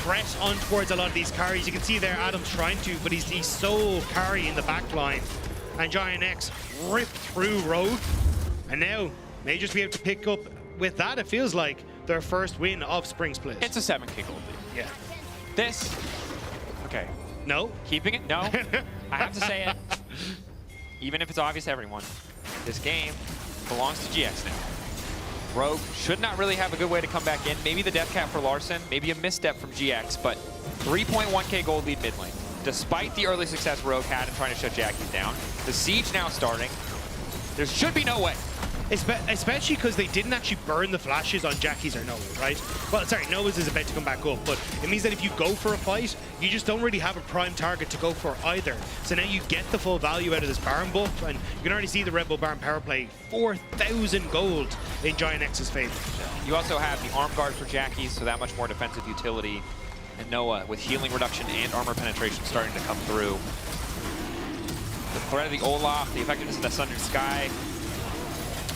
threat on towards a lot of these carries. You can see there Adam's trying to, but he's sole carry in the back line. And Giant X ripped through Rogue. And now may just be able to pick up with that. It feels like their first win of Spring Split. It's a 7K gold lead. Yeah. This, okay. No. Keeping it? No. I have to say it. Even if it's obvious to everyone, this game belongs to GX now. Rogue should not really have a good way to come back in. Maybe the death cap for Larson, maybe a misstep from GX, but 3.1K gold lead mid lane. Despite the early success Rogue had in trying to shut Jackie's down, the siege now starting. There should be no way. Especially because they didn't actually burn the flashes on Jackie's or Noah's, right? Well, sorry, Noah's is about to come back up, but it means that if you go for a fight, you just don't really have a prime target to go for either. So now you get the full value out of this Baron buff, and you can already see the Red Bull Baron power play, 4,000 gold in Giant X's favor. You also have the arm guard for Jackie's, so that much more defensive utility. And Noah with healing reduction and armor penetration starting to come through. The threat of the Olaf, the effectiveness of the Sundered Sky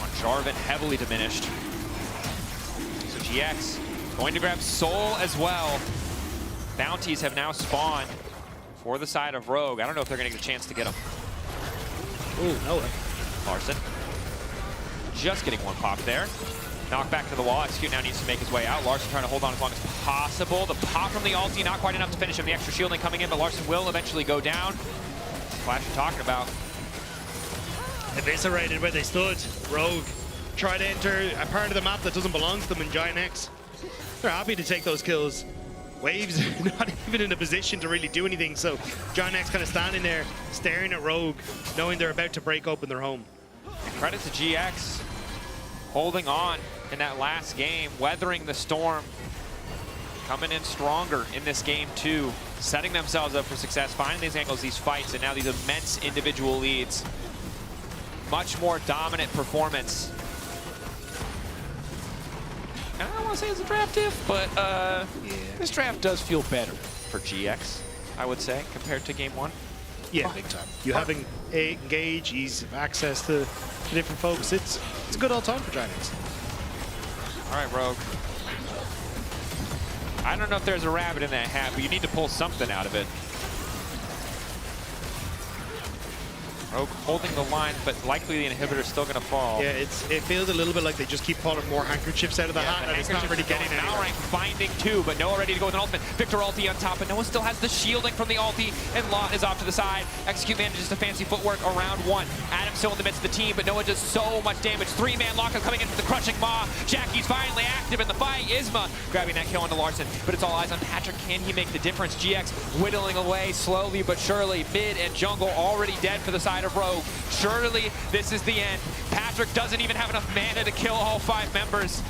on Jarvan heavily diminished. So GX going to grab Soul as well. Bounties have now spawned for the side of Rogue. I don't know if they're going to get a chance to get them. Ooh, Noah. Larson just getting one pop there. Knock back to the wall. Execute now needs to make his way out. Larson trying to hold on as long as possible. The pop from the ulti, not quite enough to finish him. The extra shielding coming in, but Larson will eventually go down. Flash you're talking about. Eviscerated where they stood. Rogue try to enter a part of the map that doesn't belong to them in Giant X. They're happy to take those kills. Waves not even in a position to really do anything, so Giant X kind of standing there, staring at Rogue, knowing they're about to break open their home. And credit to GX, holding on in that last game, weathering the storm, coming in stronger in this game too, setting themselves up for success, finding these angles, these fights, and now these immense individual leads. Much more dominant performance. I don't want to say it's a draft diff, but this draft does feel better for GX, I would say, compared to game 1. Yeah, big time. You having engage, ease of access to different folks, it's a good old time for Giant X. All right, Rogue. I don't know if there's a rabbit in that hat, but you need to pull something out of it. Rogue holding the line, but likely the inhibitor's still going to fall. Yeah, it feels a little bit like they just keep pulling more handkerchiefs out of the hat, and it's not really getting anywhere. Malrang finding two, but Noah ready to go with an ultimate. Victor ulti on top, but Noah still has the shielding from the ulti, and Lot is off to the side. Execute manages to fancy footwork around one. Adam still in the midst of the team, but Noah does so much damage. 3-man lockup coming in for the crushing maw. Jackie's finally active in the fight. Isma grabbing that kill onto Larson, but it's all eyes on Patrick. Can he make the difference? GX whittling away slowly but surely. Mid and jungle already dead for the side side of Rogue. Surely this is the end. Patrick doesn't even have enough mana to kill all 5 members.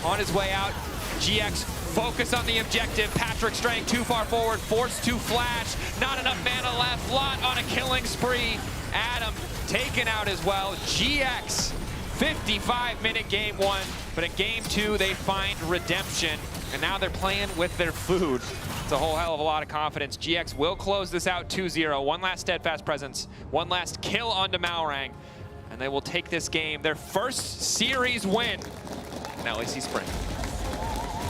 On his way out, GX focus on the objective. Patrick straying too far forward, forced to flash. Not enough mana left. Lot on a killing spree. Adam taken out as well. GX, 55-minute game 1. But in game 2, they find redemption. And now they're playing with their food. It's a whole hell of a lot of confidence. GX will close this out 2-0. One last steadfast presence. One last kill onto Malrang. And they will take this game, their first series win in LEC Spring.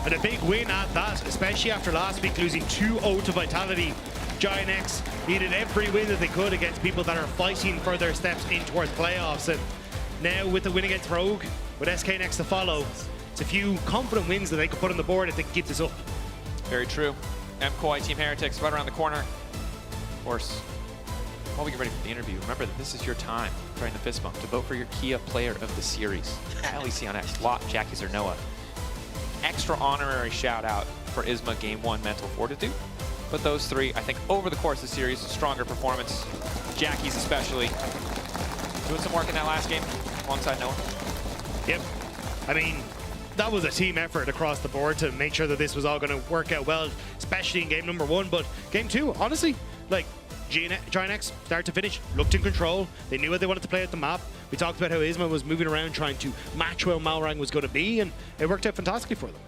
And a big win at that, especially after last week losing 2-0 to Vitality. Giant X needed every win that they could against people that are fighting for their steps in towards playoffs. And now with the win against Rogue, with SK next to follow, it's a few confident wins that they could put on the board if they can keep this up. Very true. MKOI, Team Heretics, right around the corner. Of course, while we get ready for the interview, remember that this is your time during the fist bump to vote for your Kia Player of the Series. LEC on X, Lot, Jackie's, or Noah. Extra honorary shout out for Isma Game 1 Mental Fortitude. But those 3, I think, over the course of the series, stronger performance. Jackie's especially. Doing some work in that last game alongside Noah. Yep. I mean, that was a team effort across the board to make sure that this was all going to work out well, especially in game number 1. But game 2, honestly, like, Giant X, start to finish, looked in control. They knew what they wanted to play at the map. We talked about how Isma was moving around trying to match where Malrang was going to be, and it worked out fantastically for them.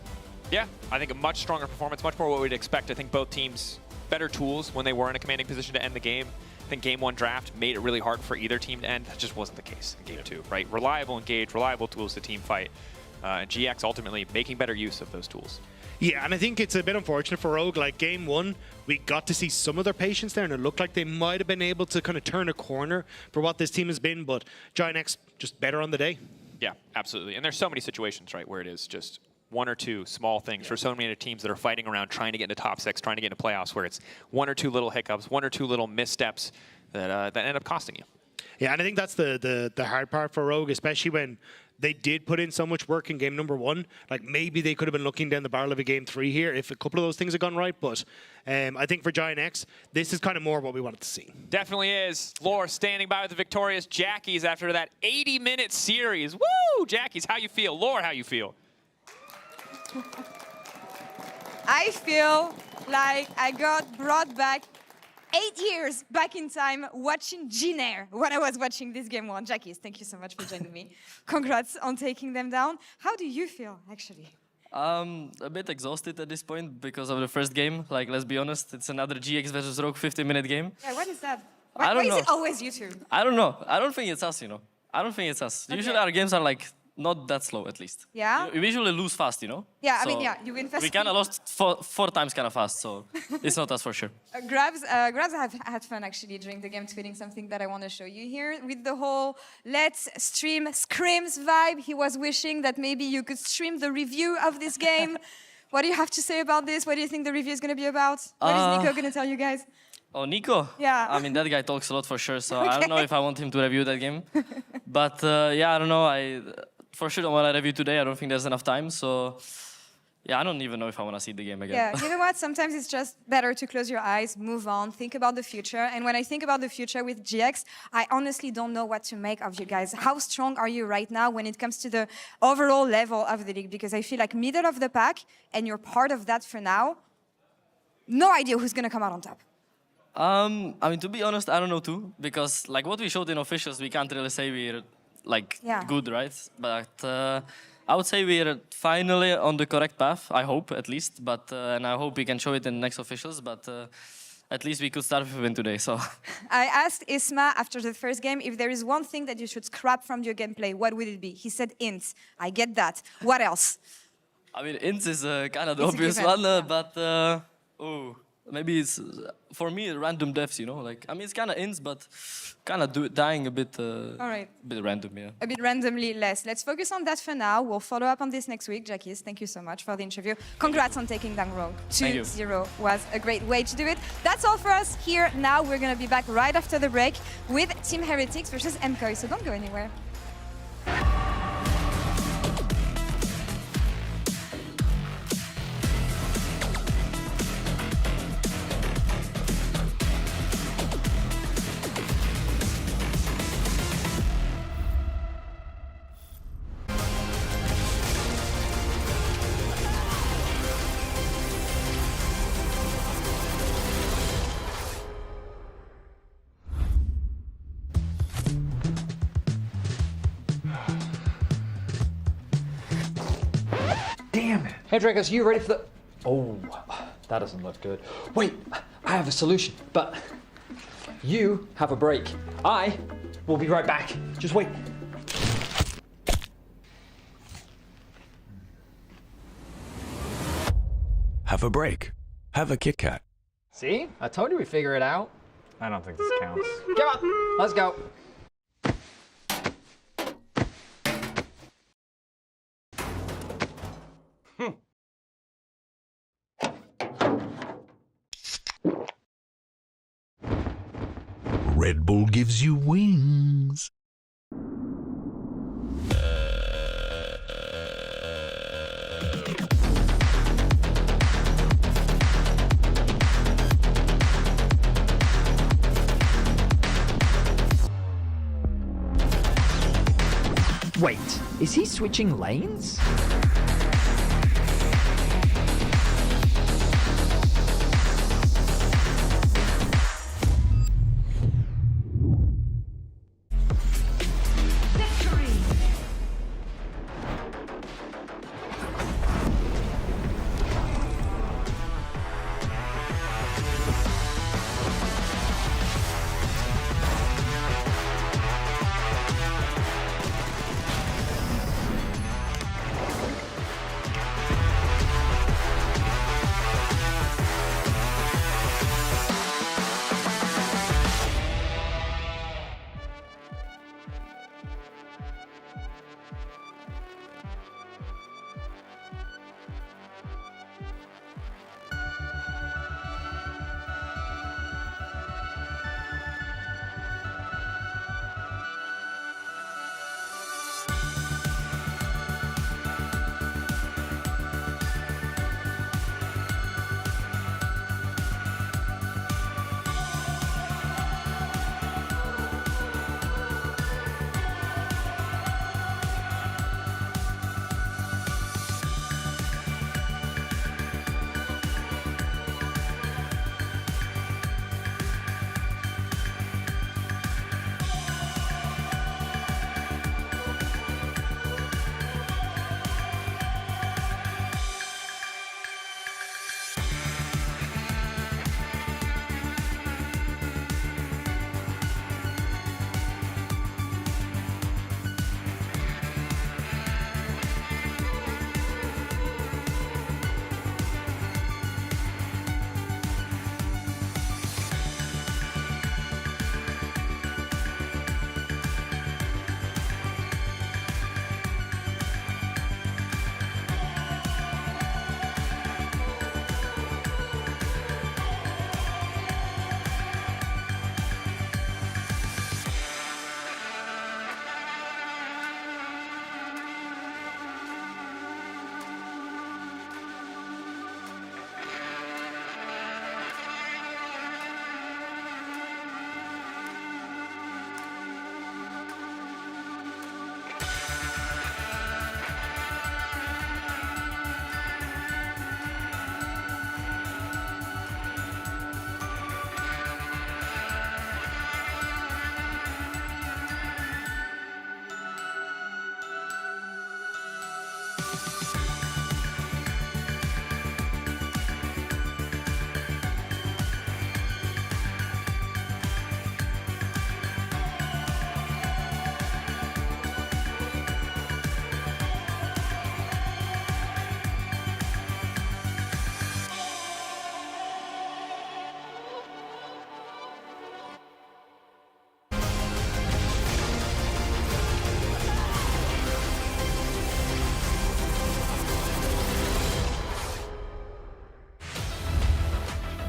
Yeah, I think a much stronger performance, much more what we'd expect. I think both teams better tools when they were in a commanding position to end the game. I think game 1 draft made it really hard for either team to end. That just wasn't the case in game 2, right? Reliable engage, reliable tools to team fight. And GX ultimately making better use of those tools. Yeah, and I think it's a bit unfortunate for Rogue. Like game 1, we got to see some of their patience there, and it looked like they might have been able to kind of turn a corner for what this team has been, but Giant X just better on the day. Yeah, absolutely. And there's so many situations, right, where it is just 1 or 2 small things for so many teams that are fighting around trying to get into top 6, trying to get into playoffs, where it's 1 or 2 little hiccups, 1 or 2 little missteps that end up costing you. Yeah, and I think that's the hard part for Rogue, especially when they did put in so much work in game number 1. Like, maybe they could have been looking down the barrel of a game 3 here if a couple of those things had gone right. But I think for Giant X, this is kind of more what we wanted to see. Definitely is. Lore standing by with the victorious Jackies after that 80-minute series. Woo! Jackies, how you feel? Lore, how you feel? I feel like I got brought back 8 years back in time watching Ginair when I was watching this game 1. Jackies, thank you so much for joining me. Congrats on taking them down. How do you feel, actually? A bit exhausted at this point because of the first game. Like, let's be honest, it's another GX versus Rogue 50-minute game. Yeah, what is that? I don't know. Why is it always you two? I don't know. I don't think it's us, you know. I don't think it's us. Okay. Usually our games are like not that slow, at least. Yeah? We usually lose fast, you know? Yeah, I So mean, yeah, you win fast. We kind of lost four times kind of fast, so it's not us for sure. Grabs have had fun actually during the game, tweeting something that I want to show you here with the whole let's stream scrims vibe. He was wishing that maybe you could stream the review of this game. What do you have to say about this? What do you think the review is going to be about? What is Nico going to tell you guys? Oh, Nico? Yeah. I mean, that guy talks a lot for sure, so I Okay. don't know if I want him to review that game. But yeah, I don't know. I for sure don't want to review today. I don't think there's enough time, so yeah, I don't even know if I want to see the game again. Yeah, you know what? Sometimes it's just better to close your eyes, move on, think about the future. And when I think about the future with GX, I honestly don't know what to make of you guys. How strong are you right now when it comes to the overall level of the league? Because I feel like middle of the pack, and you're part of that for now. No idea who's going to come out on top. I mean, to be honest, I don't know too, because like what we showed in officials, we can't really say we're like good, right? But I would say we're finally on the correct path. I hope, at least. But and I hope we can show it in the next officials. But at least we could start with a win today. So I asked Isma after the first game if there is one thing that you should scrap from your gameplay. What would it be? He said int. I get that. What else? I mean, int is kind of the It's a obvious given, one, but maybe it's for me random deaths. You know, like I mean, it's kind of ints, but kind of dying a bit. All right. Bit random, yeah. A bit randomly less. Let's focus on that for now. We'll follow up on this next week. Jackies, thank you so much for the interview. Congrats on taking down Rogue. Thank you. 2-0 was a great way to do it. That's all for us here. Now we're going to be back right after the break with Team Heretics versus MKOI, so don't go anywhere. Hey, Dragos, you ready for the... Oh, that doesn't look good. Wait, I have a solution, but you have a break. I will be right back. Just wait. Have a break. Have a Kit Kat. See? I told you we'd figure it out. I don't think this counts. Come on, let's go. Red Bull gives you wings. Wait, is he switching lanes?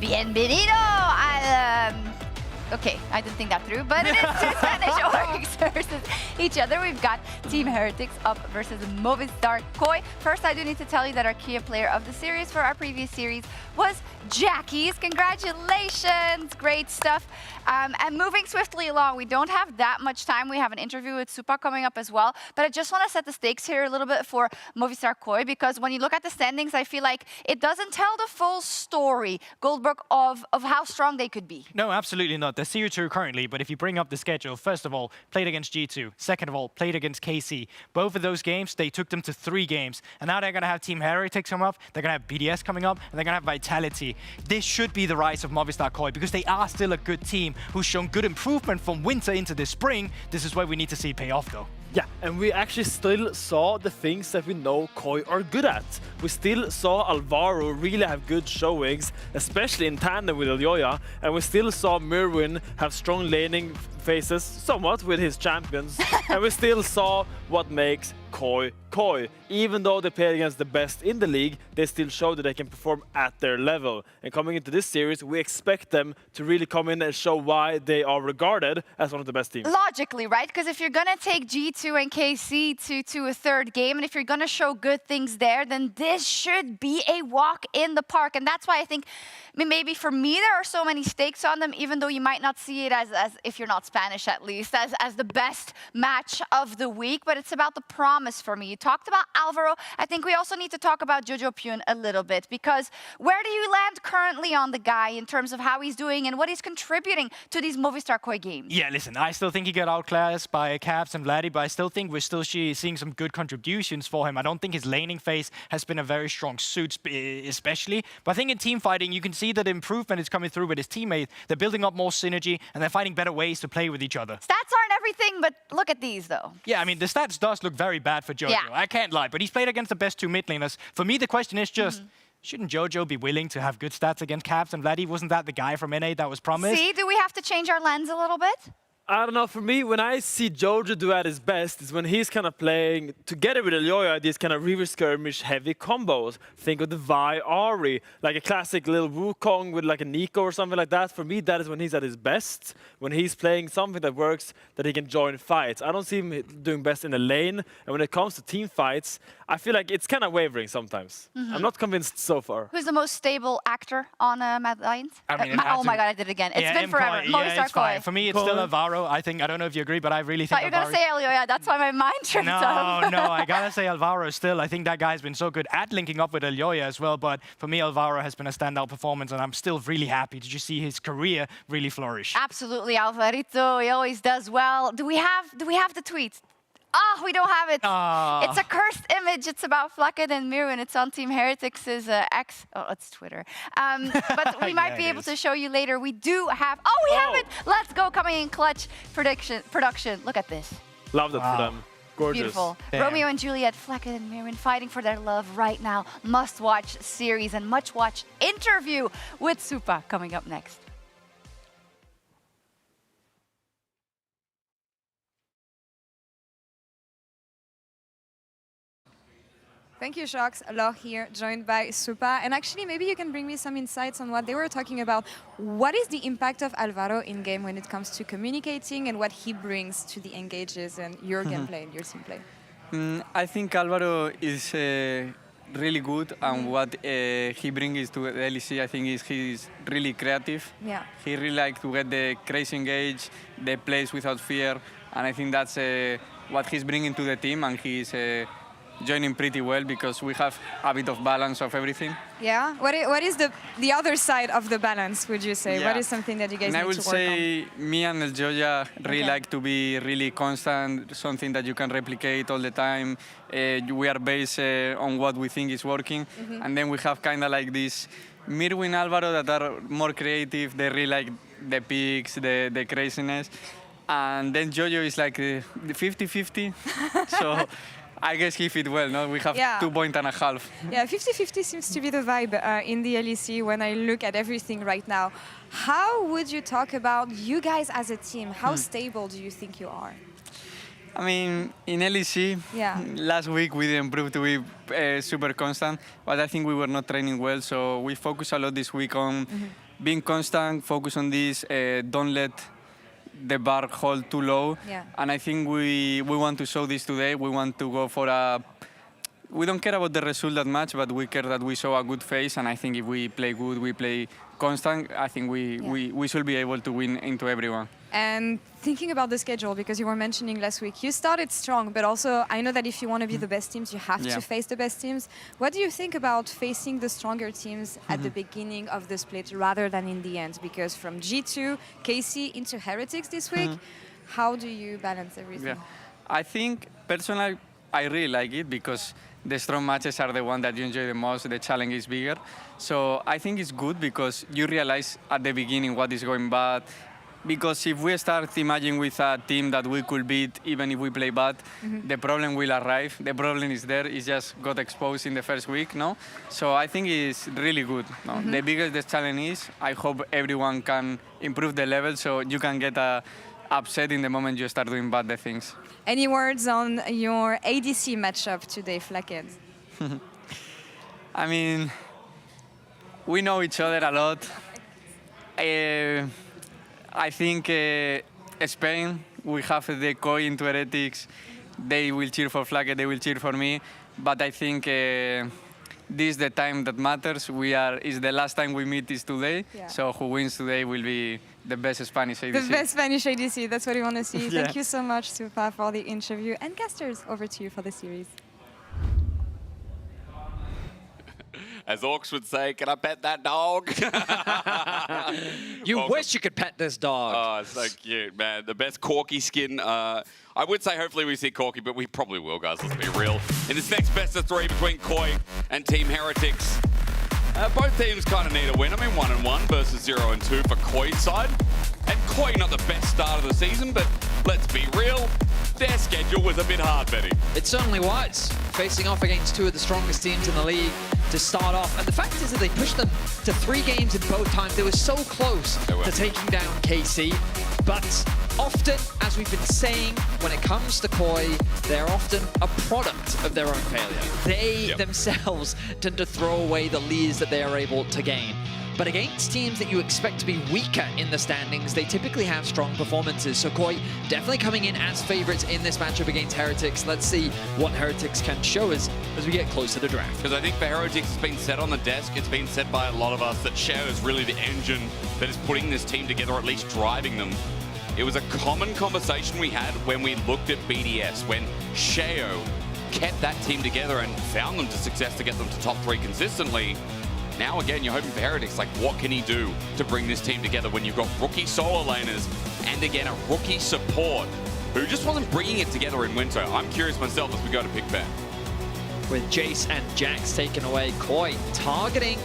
Bienvenido al... Okay, I didn't think that through, but it is two Spanish orgs versus each other. We've got Team Heretics up versus Movistar Koi. First, I do need to tell you that our key player of the series for our previous series was Jackie's. Congratulations, great stuff. And moving swiftly along, we don't have that much time. We have an interview with Supa coming up as well, but I just want to set the stakes here a little bit for Movistar Koi, because when you look at the standings, I feel like it doesn't tell the full story, Goldberg, of how strong they could be. No, absolutely not. the CO2 currently, but if you bring up the schedule, first of all, played against G2. Second of all, played against KC. Both of those games, they took them to 3 games. And now they're going to have Team Heretics come up, they're going to have BDS coming up, and they're going to have Vitality. This should be the rise of Movistar Koi because they are still a good team who's shown good improvement from winter into the spring. This is where we need to see it pay off, though. Yeah, and we actually still saw the things that we know Koi are good at. We still saw Alvaro really have good showings, especially in tandem with Elyoya, and we still saw Mirwin have strong laning phases, somewhat with his champions, and we still saw what makes Koi Koi. Even though they played against the best in the league, they still show that they can perform at their level. And coming into this series, we expect them to really come in and show why they are regarded as one of the best teams. Logically, right? Because if you're going to take G2 and KC to a third game, and if you're going to show good things there, then this should be a walk in the park. And that's why I think maybe for me, there are so many stakes on them, even though you might not see it as if you're not Spanish at least, as the best match of the week. But it's about the promise for me. You talked about Alvaro. I think we also need to talk about Jojo Pyun a little bit, because where do you land currently on the guy in terms of how he's doing and what he's contributing to these Movistar Koi games? Yeah, listen, I still think he got outclassed by Caps and Vladdy, but I still think we're still seeing some good contributions for him. I don't think his laning phase has been a very strong suit, especially. But I think in team fighting, you can see that improvement is coming through with his teammates. They're building up more synergy, and they're finding better ways to play with each other. Stats aren't everything, but look at these, though. Yeah, I mean, the stats does look very bad for Jojo. Yeah. I can't lie, but he's played against the best 2 mid laners. For me, the question is just, shouldn't Jojo be willing to have good stats against Caps and Vladdy? Wasn't that the guy from NA that was promised? See, do we have to change our lens a little bit? I don't know, for me, when I see Jojo do at his best, is when he's kind of playing together with Elyoya these kind of river skirmish heavy combos. Think of the Vi Ari, like a classic little Wukong with like a Nico or something like that. For me, that is when he's at his best, when he's playing something that works, that he can join fights. I don't see him doing best in the lane, and when it comes to team fights, I feel like it's kind of wavering sometimes. I'm not convinced so far. Who's the most stable actor on Mad Lions? I mean, oh my god, I did it again. It's been forever. Movistar Koi. For me, it's still Alvaro. I don't know if you agree, but I really think Thought you were going to say Elyoya. That's why my mind tripped up. No, I gotta say Alvaro still. I think that guy's been so good at linking up with Elyoya as well, but for me, Alvaro has been a standout performance, and I'm still really happy to just see his career really flourish. Absolutely, Alvarito. He always does well. Do we have the tweets? Oh, we don't have it. It's a cursed image. It's about Flakked and Mirwin. It's on Team Heretics' X. Oh, it's Twitter. But we might be able to show you later. We do have. Oh, we have it. Let's go. Coming in clutch production. Look at this. Love that for them. Gorgeous. Beautiful. Damn. Romeo and Juliet, Flakked and Mirwin fighting for their love right now. Must-watch series and much-watch interview with Supa coming up next. Thank you, Shox. Laure here, joined by Supa. And actually, maybe you can bring me some insights on what they were talking about. What is the impact of Alvaro in-game when it comes to communicating and what he brings to the engages and your gameplay and your team play? I think Alvaro is really good, and what he brings to the LEC, I think, is he's really creative. Yeah. He really likes to get the crazy engage, the plays without fear, and I think that's what he's bringing to the team, and he's joining pretty well because we have a bit of balance of everything. Yeah? What is the other side of the balance, would you say? Yeah. What is something that you guys and need I would to work say on? me and Elyoya really like to be really constant, something that you can replicate all the time. We are based on what we think is working. And then we have kind of like this Mirwin Alvaro that are more creative. They really like the peaks, the craziness. And then Jojo is like 50-50. So I guess he fit well, no? We have 2.5 points. Yeah, 50-50 seems to be the vibe in the LEC when I look at everything right now. How would you talk about you guys as a team? How stable do you think you are? I mean, in LEC, last week we didn't prove to be super constant, but I think we were not training well, so we focus a lot this week on being constant, focus on this, don't let the bar hold too low. And I think we want to show this today. We want to go for a we don't care about the result that much, but we care that we show a good face. And I think if we play good, we play constant, I think we should be able to win into everyone. And thinking about the schedule, because you were mentioning last week, you started strong, but also I know that if you want to be the best teams, you have to face the best teams. What do you think about facing the stronger teams at the beginning of the split rather than in the end? Because from G2, KC into Heretics this week, how do you balance everything? Yeah. I think, personally, I really like it because the strong matches are the one that you enjoy the most, the challenge is bigger. So I think it's good because you realize at the beginning what is going bad. Because if we start imagining with a team that we could beat even if we play bad, the problem will arrive. The problem is there. It just got exposed in the first week, no? So I think it's really good. No? The biggest challenge is, I hope everyone can improve the level so you can get upset in the moment you start doing bad things. Any words on your ADC matchup today, Flackhead? I mean, we know each other a lot. I think Spain, we have the Koi into Heretics. They will cheer for Flackhead, they will cheer for me. But I think this is the time that matters. Is the last time we meet is today. Yeah. So who wins today will be the best Spanish ADC. The best Spanish ADC, that's what we want to see. Yeah. Thank you so much, Supa, for the interview. And casters, over to you for the series. As Orcs would say, can I pet that dog? You wish you could pet this dog. Oh, so cute, man. The best Corki skin. I would say hopefully we see Corki, but we probably will, guys. Let's be real. In this next best of 3 between Koi and Team Heretics, both teams kind of need a win. I mean, 1-1 versus 0-2 for Koi's side. And Koi, not the best start of the season, but let's be real. Their schedule was a bit hard, Betty. It certainly was. Facing off against 2 of the strongest teams in the league to start off. And the fact is that they pushed them to 3 games in both times. They were so close to taking down KC. But often, as we've been saying, when it comes to Koi, they're often a product of their own failure. They themselves tend to throw away the leads that they are able to gain. But against teams that you expect to be weaker in the standings, they typically have strong performances. So Koi definitely coming in as favorites in this matchup against Heretics. Let's see what Heretics can show us as we get close to the draft. Because I think for Heretics, it's been said on the desk, it's been said by a lot of us that Shao is really the engine that is putting this team together, or at least driving them. It was a common conversation we had when we looked at BDS, when Shao kept that team together and found them to success to get them to top 3 consistently. Now again, you're hoping for Heretics, like what can he do to bring this team together when you've got rookie solo laners and again a rookie support who just wasn't bringing it together in winter. I'm curious myself as we go to pick Ben. With Jace and Jax taken away, Koi targeting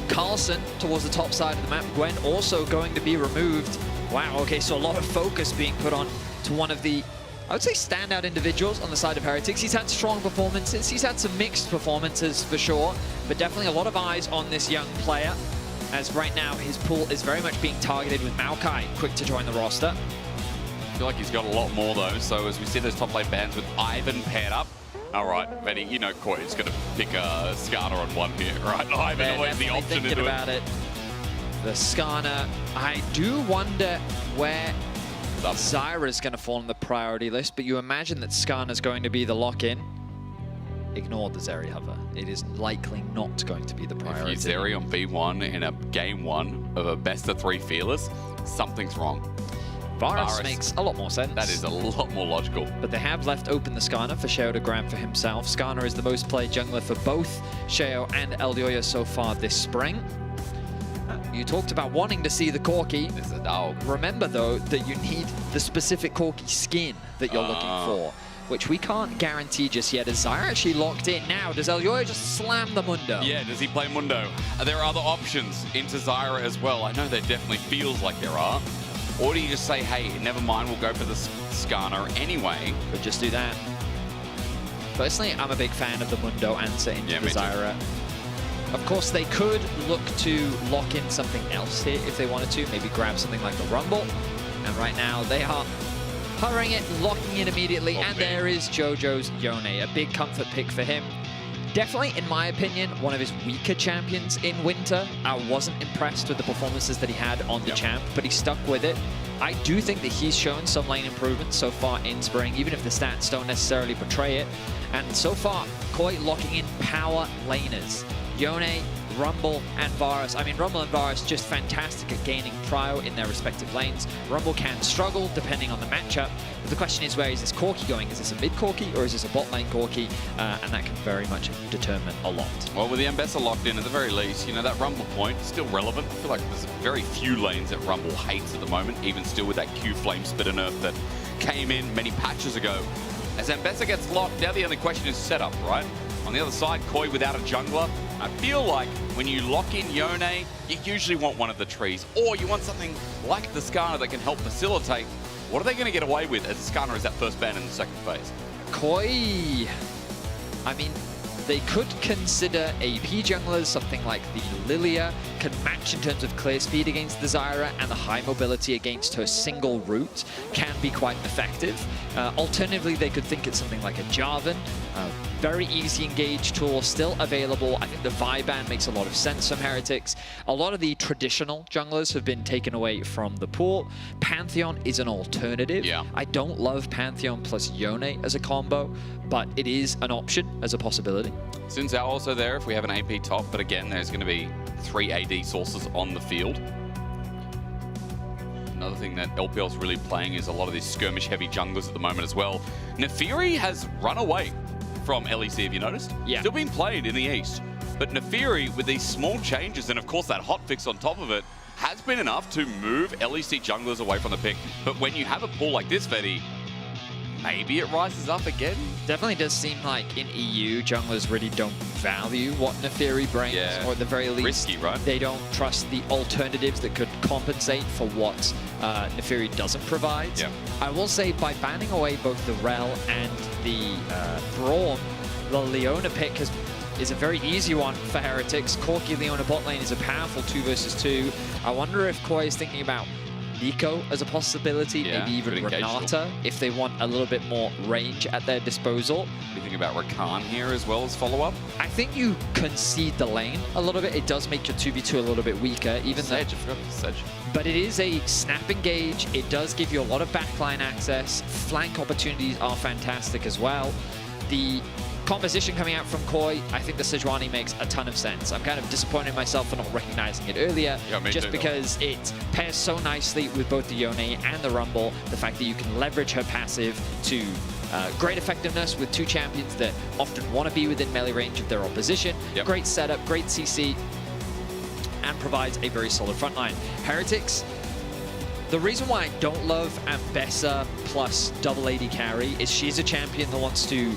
Carlson towards the top side of the map. Gwen also going to be removed. Wow, okay, so a lot of focus being put on to one of the, I would say, standout individuals on the side of Heretics. He's had strong performances. He's had some mixed performances for sure, but definitely a lot of eyes on this young player, as right now his pool is very much being targeted with Maokai quick to join the roster. I feel like he's got a lot more though, so as we see those top lane bands with Ivan paired up, all right, Betty, you know Koi's going to pick a Skarner on one here, right? Ivan always the option to do about it. The Skarner, I do wonder where Zyra's going to fall on the priority list, but you imagine that Skarner's going to be the lock-in. Ignore the Zeri hover. It is likely not going to be the priority. If you Zeri on B1 in a game 1 of a best of 3 fearless, something's wrong. Varus makes a lot more sense. That is a lot more logical. But they have left open the Skarner for Shao to grab for himself. Skarner is the most played jungler for both Shao and Elioya so far this spring. You talked about wanting to see the Corki. There's a dog. Remember, though, that you need the specific Corki skin that you're looking for, which we can't guarantee just yet. Is Zyra actually locked in now? Does Elioya just slam the Mundo? Yeah, does he play Mundo? Are there other options into Zyra as well? I know there definitely feels like there are. Or do you just say, hey, never mind, we'll go for the Skarner anyway? But just do that. Personally, I'm a big fan of the Mundo answer into the Zyra. Of course, they could look to lock in something else here if they wanted to, maybe grab something like the Rumble. And right now, they are hurrying it, locking in immediately, and there is JoJo's Yone, a big comfort pick for him. Definitely, in my opinion, one of his weaker champions in Winter. I wasn't impressed with the performances that he had on the champ, but he stuck with it. I do think that he's shown some lane improvements so far in Spring, even if the stats don't necessarily portray it. And so far, Koi locking in power laners. Yone, Rumble, and Varus. I mean, Rumble and Varus just fantastic at gaining prio in their respective lanes. Rumble can struggle depending on the matchup. But the question is, where is this Corki going? Is this a mid Corki or is this a bot lane Corki? And that can very much determine a lot. Well, with the Ambessa locked in, at the very least, you know, that Rumble point is still relevant. I feel like there's very few lanes that Rumble hates at the moment, even still with that Q Flame Spitter nerf that came in many patches ago. As Ambessa gets locked, now the only question is setup, right? On the other side, Koi without a jungler. I feel like when you lock in Yone, you usually want one of the trees, or you want something like the Skarner that can help facilitate. What are they going to get away with as the Skarner is that first ban in the second phase? Koi, I mean, they could consider AP junglers, something like the Lilia, can match in terms of clear speed against the Zyra, and the high mobility against her single route can be quite effective. Alternatively, they could think it's something like a Jarvan. Very easy engage tool, still available. I think the Viban makes a lot of sense from Heretics. A lot of the traditional junglers have been taken away from the pool. Pantheon is an alternative. Yeah. I don't love Pantheon plus Yone as a combo, but it is an option as a possibility. Xin Zhao also there if we have an AP top, but again, there's going to be 3 AD sources on the field. Another thing that LPL's really playing is a lot of these skirmish-heavy junglers at the moment as well. Nefiri has run away from LEC, have you noticed? Yeah. Still being played in the East. But Nefiri, with these small changes, and of course that hotfix on top of it, has been enough to move LEC junglers away from the pick. But when you have a pool like this, Fetty, maybe it rises up again. Definitely does seem like in EU, junglers really don't value what Nefiri brings, or at the very least, risky, right? They don't trust the alternatives that could compensate for what Nefiri doesn't provide. Yeah. I will say, by banning away both the Rel and the Braum, the Leona pick is a very easy one for Heretics. Corki Leona bot lane is a powerful 2 versus 2. I wonder if Koi is thinking about Nico as a possibility, maybe even Renata, if they want a little bit more range at their disposal. What do you think about Rakan here as well as follow-up? I think you concede the lane a little bit. It does make your 2v2 a little bit weaker, even though... I forgot the Sedge. But it is a snap engage. It does give you a lot of backline access. Flank opportunities are fantastic as well. The composition coming out from Koi, I think the Sejuani makes a ton of sense. I'm kind of disappointed in myself for not recognizing it earlier, just because it pairs so nicely with both the Yone and the Rumble. The fact that you can leverage her passive to great effectiveness with 2 champions that often want to be within melee range of their opposition. Great setup, great CC, and provides a very solid frontline. Heretics, the reason why I don't love Ambessa plus double AD carry is she's a champion that wants to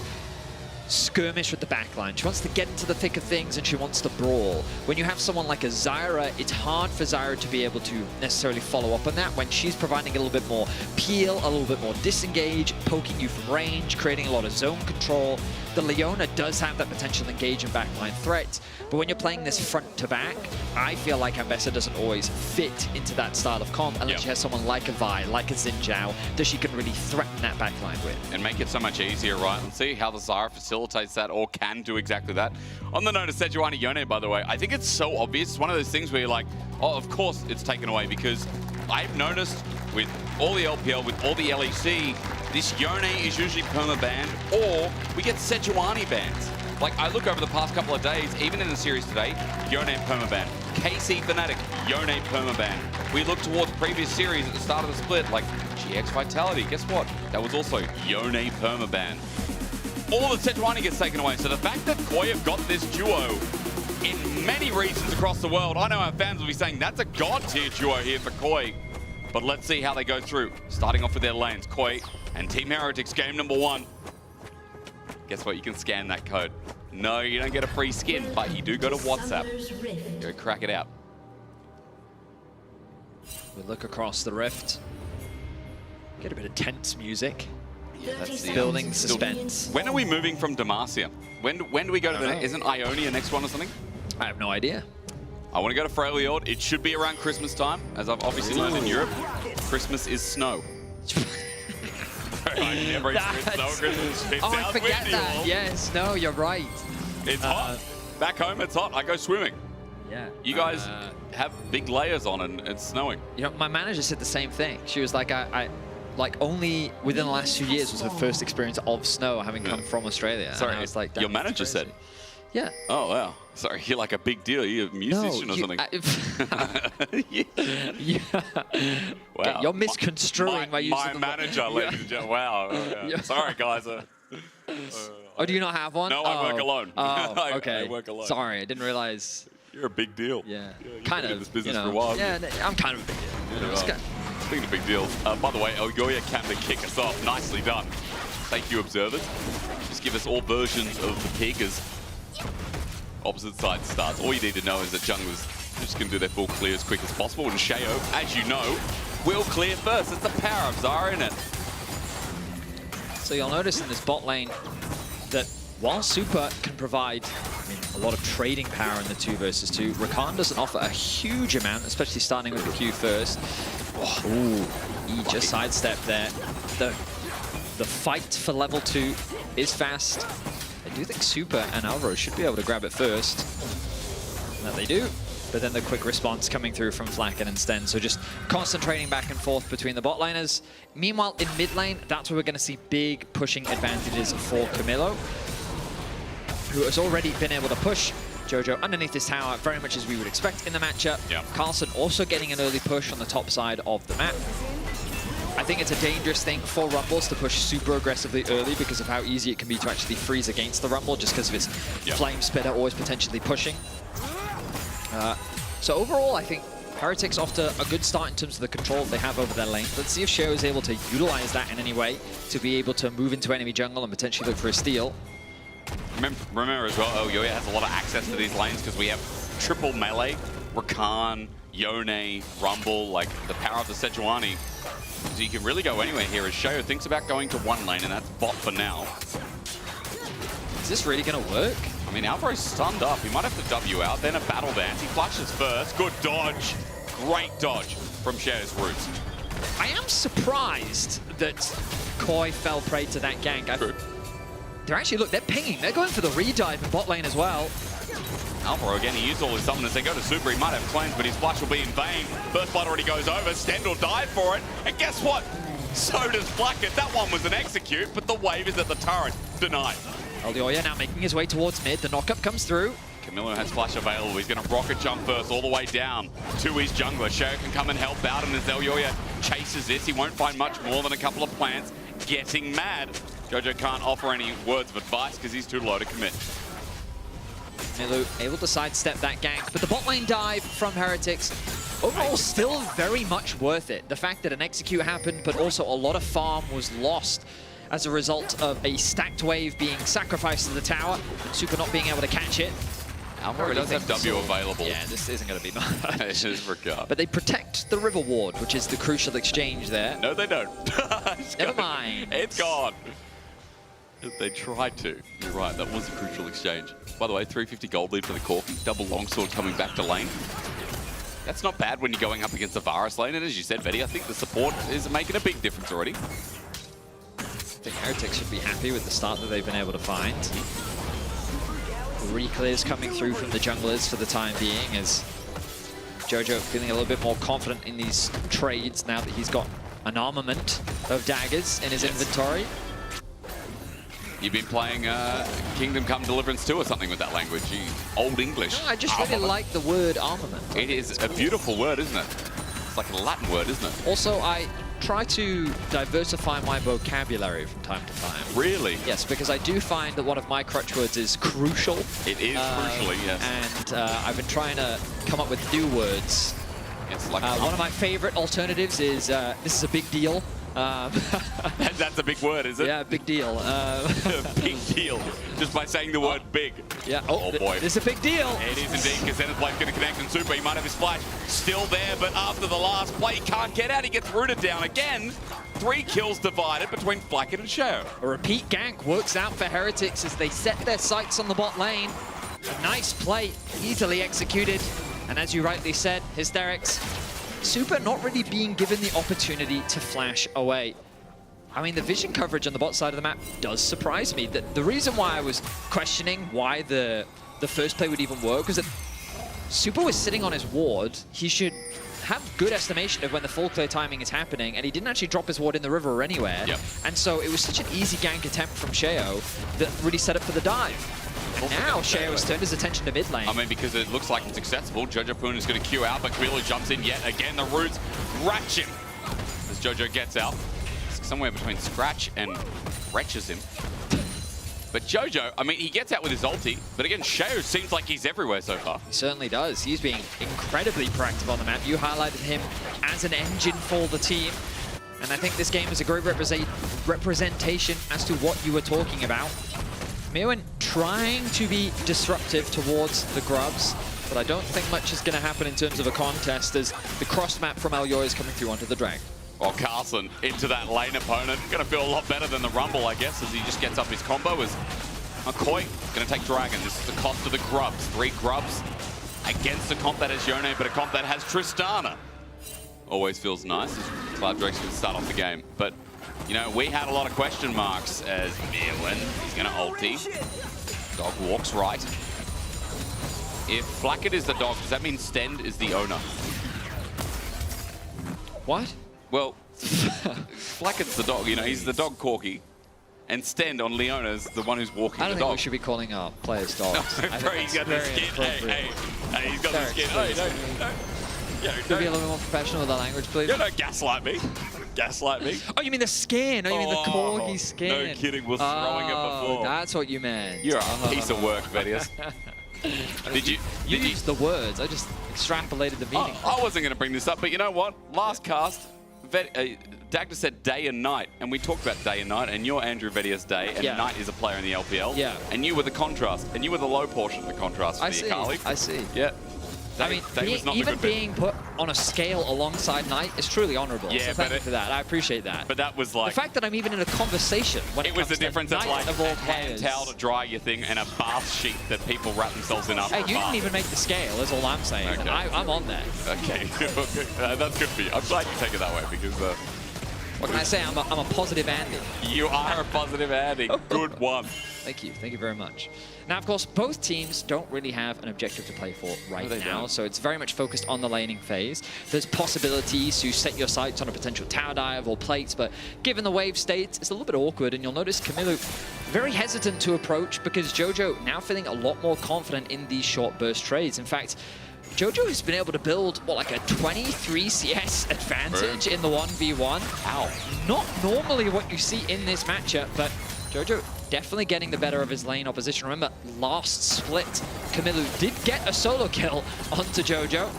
skirmish with the backline. She wants to get into the thick of things and she wants to brawl. When you have someone like a Zyra, it's hard for Zyra to be able to necessarily follow up on that when she's providing a little bit more peel, a little bit more disengage, poking you from range, creating a lot of zone control. The Leona does have that potential engage and backline threat, but when you're playing this front to back, I feel like Ambessa doesn't always fit into that style of comp unless she has someone like a Vi, like a Xin Zhao, that she can really threaten that backline with. And make it so much easier, right? And see how the Zyra facilitates that or can do exactly that. On the note of Sejuani Yone, by the way, I think it's so obvious. It's one of those things where you're like, oh, of course it's taken away, because I've noticed with all the LPL, with all the LEC, this Yone is usually perma-banned, or we get Sejuani bans. Like, I look over the past couple of days, even in the series today, Yone perma-ban. KC Fnatic, Yone perma-ban. We look towards previous series at the start of the split, like GX Vitality, guess what? That was also Yone perma-ban. All the Sejuani gets taken away, so the fact that Koi have got this duo in many regions across the world, I know our fans will be saying that's a god-tier duo here for Koi. But let's see how they go through. Starting off with their lanes, Koi and Team Heretics, game number 1. Guess what? You can scan that code. No, you don't get a free skin, but you do go to WhatsApp. Go crack it out. We look across the rift. Get a bit of tense music. Yeah, that's the building suspense. When are we moving from Demacia? When do we go to the next? Isn't Ionia next one or something? I have no idea. I want to go to Freljord. It should be around Christmas time, as I've obviously learned in Europe. Christmas is snow. I never experienced snow at Christmas. It I sounds forget weird, that. Yes, no, you're right. It's hot. Back home, it's hot. I go swimming. Yeah. You guys have big layers on and it's snowing. You know, my manager said the same thing. She was like, I like only within the last 2 years was her first experience of snow having come from Australia. Sorry, and I was like, your manager said. Yeah. Oh, wow. Sorry, you're like a big deal. You're a musician or something. Wow. Okay, you're misconstruing my use my of the manager, ladies and gentlemen. Wow. Yeah. Sorry, guys. Oh, do you not have one? No, I work alone. Oh, okay. I work alone. Sorry, I didn't realize. You're a big deal. Yeah. You've Kind been of. in this business you know, for a while. Yeah, I'm kind of a big deal. Yeah, well, speaking of big deals, by the way, Elyoya came to kick us off. Nicely done. Thank you, observers. Just give us all versions of the pig as opposite side starts. All you need to know is that junglers are just going to do their full clear as quick as possible. And Sheo, as you know, will clear first. It's the power of Zara, isn't it? So you'll notice in this bot lane that while Super can provide a lot of trading power in the 2 versus 2, Rakan doesn't offer a huge amount, especially starting with the Q first. Oh, ooh, he just sidestepped there. The fight for level 2 is fast. I do think Super and Alvaro should be able to grab it first. That they do. But then the quick response coming through from Flacken and Sten. So just concentrating back and forth between the bot laners. Meanwhile, in mid lane, that's where we're going to see big pushing advantages for Camilo, who has already been able to push Jojo underneath this tower, very much as we would expect in the matchup. Yep. Carlson also getting an early push on the top side of the map. I think it's a dangerous thing for Rumbles to push super aggressively early because of how easy it can be to actually freeze against the Rumble, just because of its flame spitter always potentially pushing. So overall, I think Heretics off to a good start in terms of the control they have over their lane. Let's see if Sheo is able to utilize that in any way to be able to move into enemy jungle and potentially look for a steal. Remember as well, Elyoya has a lot of access to these lanes because we have triple melee, Rakan, Yone, Rumble, like the power of the Sejuani. So you can really go anywhere here as Sheo thinks about going to one lane, and that's bot for now. Is this really going to work? I mean, Alvaro's stunned up. He might have to W out, then a battle dance. He flashes first. Good dodge. Great dodge from Sheo's roots. I am surprised that Koi fell prey to that gank. They're actually, look, they're pinging. They're going for the redive in bot lane as well. Alvaro, again, he used all his summoners. They go to Super. He might have cleanse, but his flash will be in vain. First blood already goes over. Stend will dive for it. And guess what? So does Flacket. That one was an execute, but the wave is at the turret. Denied. Elyoya now making his way towards mid. The knockup comes through. Camilo has flash available. He's going to rocket jump first all the way down to his jungler. Sheo can come and help out, and as Elyoya chases this, he won't find much more than a couple of plants. Getting mad. Jojo can't offer any words of advice because he's too low to commit. Milu able to sidestep that gank, but the bot lane dive from Heretics, overall still very much worth it. The fact that an execute happened, but also a lot of farm was lost as a result of a stacked wave being sacrificed to the tower, and Super not being able to catch it. Alvaro does have W available. Yeah, this isn't going to be much. It is regard. But they protect the River Ward, which is the crucial exchange there. No, they don't. Never mind. It's gone. They tried to. You're right, that was a crucial exchange. By the way, 350 gold lead for the Corki. Double longsword coming back to lane. That's not bad when you're going up against the Varus lane. And as you said, Betty, I think the support is making a big difference already. I think Heretics should be happy with the start that they've been able to find. Reclears coming through from the junglers for the time being, as Jojo feeling a little bit more confident in these trades now that he's got an armament of daggers in his inventory. You've been playing Kingdom Come Deliverance 2 or something with that language. Old English. No, I just really like the word armament. It is a beautiful word, isn't it? It's like a Latin word, isn't it? Also, I try to diversify my vocabulary from time to time. Really? Yes, because I do find that one of my crutch words is crucial. It is crucially, yes. And I've been trying to come up with new words. It's like one of my favorite alternatives is this is a big deal. That's a big word, is it? Yeah, big deal. Big deal. Just by saying the word big. Yeah. Oh boy. This is a big deal. It is indeed, because Zenith's Blade's going to connect and Super. He might have his flash still there, but after the last play, he can't get out. He gets rooted down again. 3 kills divided between Flacket and Sheo. A repeat gank works out for Heretics as they set their sights on the bot lane. A nice play, easily executed. And as you rightly said, Hysterics, Super not really being given the opportunity to flash away. I mean, the vision coverage on the bot side of the map does surprise me. The reason why I was questioning why the first play would even work was that Super was sitting on his ward. He should have good estimation of when the full clear timing is happening, and he didn't actually drop his ward in the river or anywhere. Yep. And so it was such an easy gank attempt from Sheo that really set up for the dive. And now Sheo has turned his attention to mid lane. I mean, because it looks like it's accessible. Jojo Poon is going to queue out, but Camilo jumps in yet again. The roots ratch him as Jojo gets out. Somewhere between Scratch and wretches him. But Jojo, I mean, he gets out with his ulti, but again, Sheo seems like he's everywhere so far. He certainly does. He's being incredibly proactive on the map. You highlighted him as an engine for the team. And I think this game is a great representation as to what you were talking about. Mewin trying to be disruptive towards the Grubs, but I don't think much is going to happen in terms of a contest as the cross map from Elyoy is coming through onto the Drag. Well, Carlson into that lane opponent. Going to feel a lot better than the Rumble, I guess, as he just gets up his combo. As McCoy going to take Dragon. This is the cost of the Grubs. 3 Grubs against a comp that has Yone, but a comp that has Tristana. Always feels nice as Cloud Drake's going to start off the game. But, you know, we had a lot of question marks as Mirwin is going to ulti. Dog walks right. If Flacket is the dog, does that mean Stend is the owner? What? Well, Flacket's the dog, you know, he's the dog Corky. And Stend on Leona's the one who's walking the dog. I don't think we should be calling our players dogs. Bro, he's got the skin. Hey, he's got the skin. Hey, no. Could be a little bit more professional with the language, please. Yeah, no, gaslight me. Gaslight me. Oh, you mean the skin? Oh, you mean the corgi skin? No kidding, we're throwing it before. That's what you meant. You're a piece of work, Vedius. Did you used the words, I just extrapolated the meaning. I wasn't going to bring this up, but you know what? Last cast, Dagda said day and night, and we talked about day and night, and you're Andrew Vedius day, and Knight is a player in the LPL. Yeah. And you were the contrast, and you were the low portion of the contrast for the Akali. I see. Yeah. I mean, even being put on a scale alongside Knight is truly honourable. Yeah, so thank you for that. I appreciate that. But that was like... The fact that I'm even in a conversation when it was comes the difference to of Knight like of all a hand players. towel to dry your thing and a bath sheet that people wrap themselves in after Hey, you didn't even make the scale, is all I'm saying. Okay. I'm on there. Okay, that's good for you. I'm glad you take it that way because... what can I say? I'm a positive Andy. You are a positive Andy. Good one. Thank you. Thank you very much. Now, of course, both teams don't really have an objective to play for right now, so it's very much focused on the laning phase. There's possibilities to set your sights on a potential tower dive or plates, but given the wave state, it's a little bit awkward, and you'll notice Camilo very hesitant to approach because Jojo now feeling a lot more confident in these short burst trades. In fact, Jojo has been able to build, what, like a 23 CS advantage in the 1v1. Ow. Not normally what you see in this matchup, but Jojo definitely getting the better of his lane opposition. Remember, last split, Camilo did get a solo kill onto Jojo.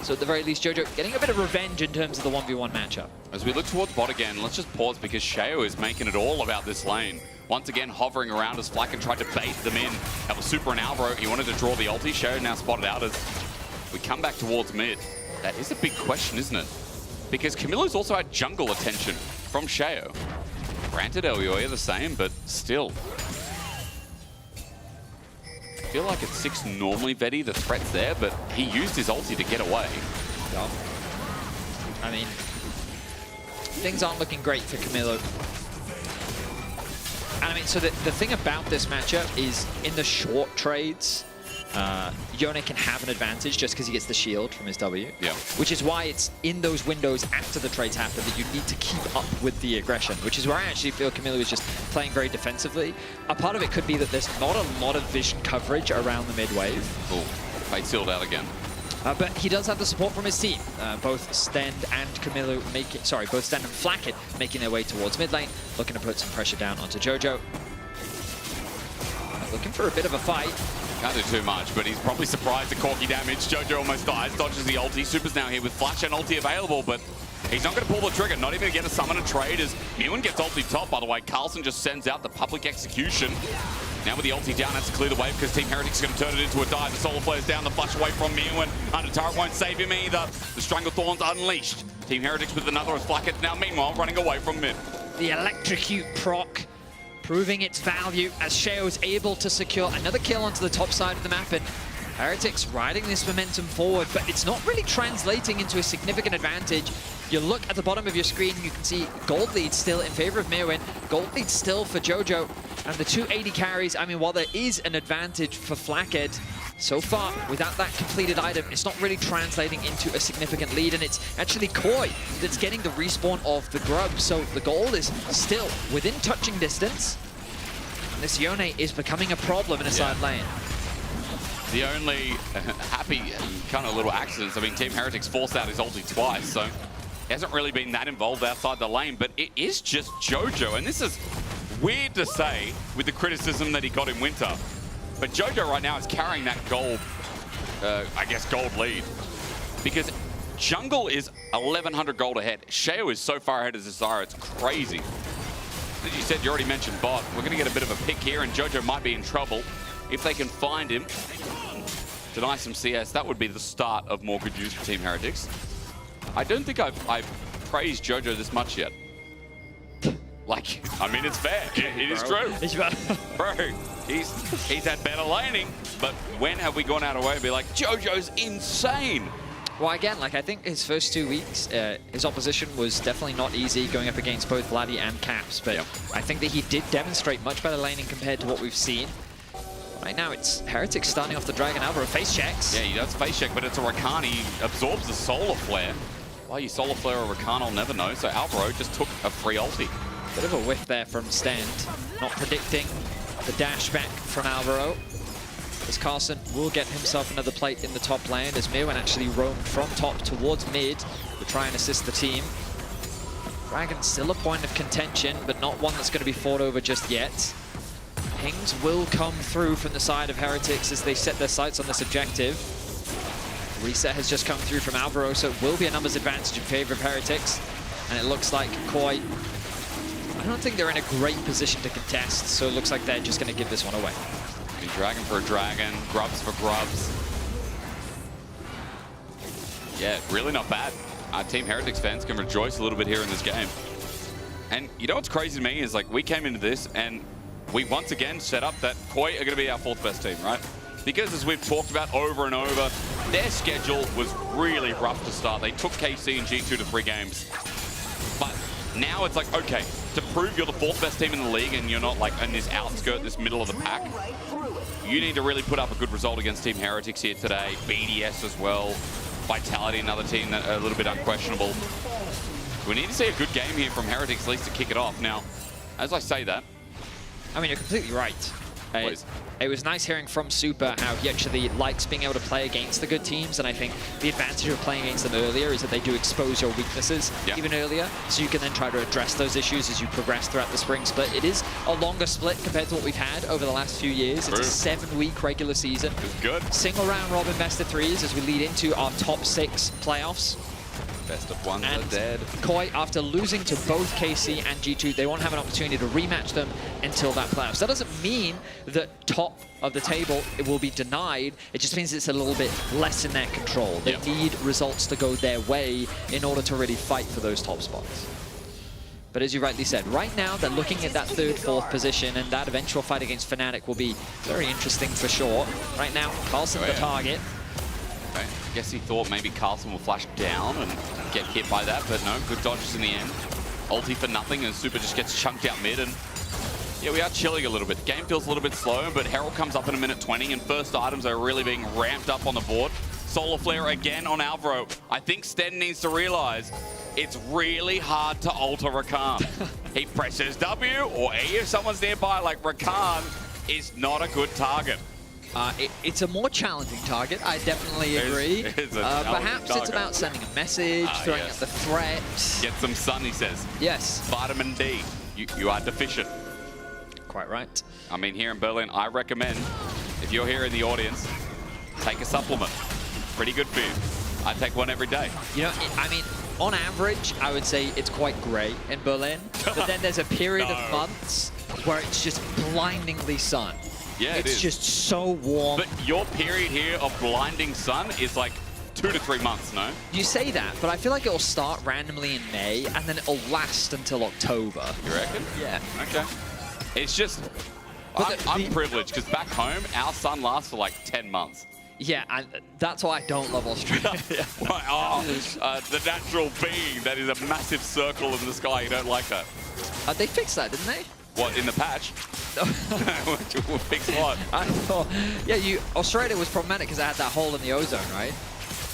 So at the very least, Jojo getting a bit of revenge in terms of the 1v1 matchup. As we look towards bot again, let's just pause because Sheo is making it all about this lane. Once again, hovering around as Flacken tried to bait them in. That was Super and Alvaro. He wanted to draw the ulti. Sheo now spotted out as we come back towards mid. That is a big question, isn't it? Because Camilo's also had jungle attention from Sheo. Granted, Elyoy are the same, but still. I feel like at 6 normally, Vedi, the threat's there, but he used his ulti to get away. Yeah. I mean, things aren't looking great for Camilo. And I mean, so the thing about this matchup is in the short trades, Yone can have an advantage just because he gets the shield from his W. Yeah. Which is why it's in those windows after the trades happen that you need to keep up with the aggression, which is where I actually feel Camilo is just playing very defensively. A part of it could be that there's not a lot of vision coverage around the mid wave. Oh, fate sealed out again. But he does have the support from his team. Both Stend and Camilo both Stend and Flacket making their way towards mid lane, looking to put some pressure down onto Jojo. Looking for a bit of a fight. Can't do too much, but he's probably surprised at Corky damage. Jojo almost dies, dodges the ulti. Super's now here with flash and ulti available, but he's not going to pull the trigger, not even to get a summon and trade as Mewin gets ulti top, by the way. Carlson just sends out the public execution. Now with the ulti down, has to clear the wave because Team Heretic's going to turn it into a dive. The solo player's down, the flash away from Mewin. Under turret won't save him either. The Strangle Thorns unleashed. Team Heretics with another as Flacket now meanwhile running away from mid. The Electrocute proc proving its value as Sheo is able to secure another kill onto the top side of the map. And Heretics riding this momentum forward, but it's not really translating into a significant advantage. You look at the bottom of your screen, you can see gold lead still in favor of Mirwin, gold lead still for Jojo, and the 280 carries. I mean, while there is an advantage for Flackhead, so far, without that completed item, it's not really translating into a significant lead, and it's actually Koi that's getting the respawn of the grub, so the gold is still within touching distance, and this Yone is becoming a problem in a side lane. The only happy kind of little accidents, I mean, Team Heretics forced out his ulti twice, so he hasn't really been that involved outside the lane, but it is just Jojo, and this is weird to say with the criticism that he got in Winter, but Jojo right now is carrying that gold, I guess, gold lead, because Jungle is 1,100 gold ahead. Sheo is so far ahead of Zazara, it's crazy. As you said, you already mentioned bot. We're going to get a bit of a pick here, and Jojo might be in trouble. If they can find him, deny some CS, that would be the start of more good news for Team Heretics. I don't think I've praised Jojo this much yet. Like, I mean, it's fair. It is true. Bro, he's had better laning, but when have we gone out of way to be like, Jojo's insane? Well, again, like, I think his first 2 weeks, his opposition was definitely not easy going up against both Vladdy and Caps, but I think that he did demonstrate much better laning compared to what we've seen. Right now, it's Heretics starting off the Dragon. Alvaro face checks. Yeah, he does face check, but it's a Rakan. He absorbs the Solar Flare. Why you Solar Flare or Rakan, I'll never know. So Alvaro just took a free ulti. Bit of a whiff there from Stand. Not predicting the dash back from Alvaro. As Carlson will get himself another plate in the top lane, as Mirwin actually roamed from top towards mid to try and assist the team. Dragon's still a point of contention, but not one that's going to be fought over just yet. Pings will come through from the side of Heretics as they set their sights on this objective. Reset has just come through from Alvaro, so it will be a numbers advantage in favor of Heretics. And it looks like Koi, I don't think they're in a great position to contest, so it looks like they're just going to give this one away. Dragon for a dragon, grubs for grubs. Yeah, really not bad. Team Heretics fans can rejoice a little bit here in this game. And you know what's crazy to me is, like, we came into this and we once again set up that Koi are going to be our 4th best team, right? Because as we've talked about over and over, their schedule was really rough to start. They took KC and G2 to 3 games. But now it's like, okay, to prove you're the 4th best team in the league and you're not like in this outskirt, this middle of the pack, you need to really put up a good result against Team Heretics here today. BDS as well. Vitality, another team that are a little bit unquestionable. We need to see a good game here from Heretics, at least to kick it off. Now, as I say that, I mean, you're completely right. It was nice hearing from Super how he actually likes being able to play against the good teams, and I think the advantage of playing against them earlier is that they do expose your weaknesses even earlier, so you can then try to address those issues as you progress throughout the spring split. It is a longer split compared to what we've had over the last few years. It's a 7-week regular season. It's good. Single round robin best of 3s as we lead into our top 6 playoffs. Best of 1s are dead. Koi, after losing to both KC and G2, they won't have an opportunity to rematch them until that playoffs. That doesn't mean that top of the table it will be denied. It just means it's a little bit less in their control. They need results to go their way in order to really fight for those top spots. But as you rightly said, right now they're looking at that 3rd, 4th position, and that eventual fight against Fnatic will be very interesting for sure. Right now, Carlson the target. Okay. I guess he thought maybe Carlson will flash down and get hit by that, but no, good dodges in the end. Ulti for nothing, and Super just gets chunked out mid, and yeah, we are chilling a little bit. The game feels a little bit slow, but Herald comes up in a minute 20, and first items are really being ramped up on the board. Solar Flare again on Alvaro. I think Sten needs to realize it's really hard to alter Rakan. He presses W or E if someone's nearby, like Rakan is not a good target. It's a more challenging target, I definitely agree. Perhaps it's about sending a message, throwing out the threat. Get some sun, he says. Yes. Vitamin D. You are deficient. Quite right. I mean, here in Berlin, I recommend, if you're here in the audience, take a supplement. Pretty good for you. I take one every day. You know, I mean, on average, I would say it's quite grey in Berlin. But then there's a period of months where it's just blindingly sun. Yeah, it's just so warm. But your period here of blinding sun is like 2 to 3 months, no? You say that, but I feel like it'll start randomly in May, and then it'll last until October. You reckon? Yeah. Okay. It's just, I'm privileged, because back home, our sun lasts for like 10 months. Yeah, and that's why I don't love Australia. The natural being that is a massive circle in the sky. You don't like that. They fixed that, didn't they? What, in the patch? Fix what? I thought, yeah, Australia was problematic because it had that hole in the ozone, right?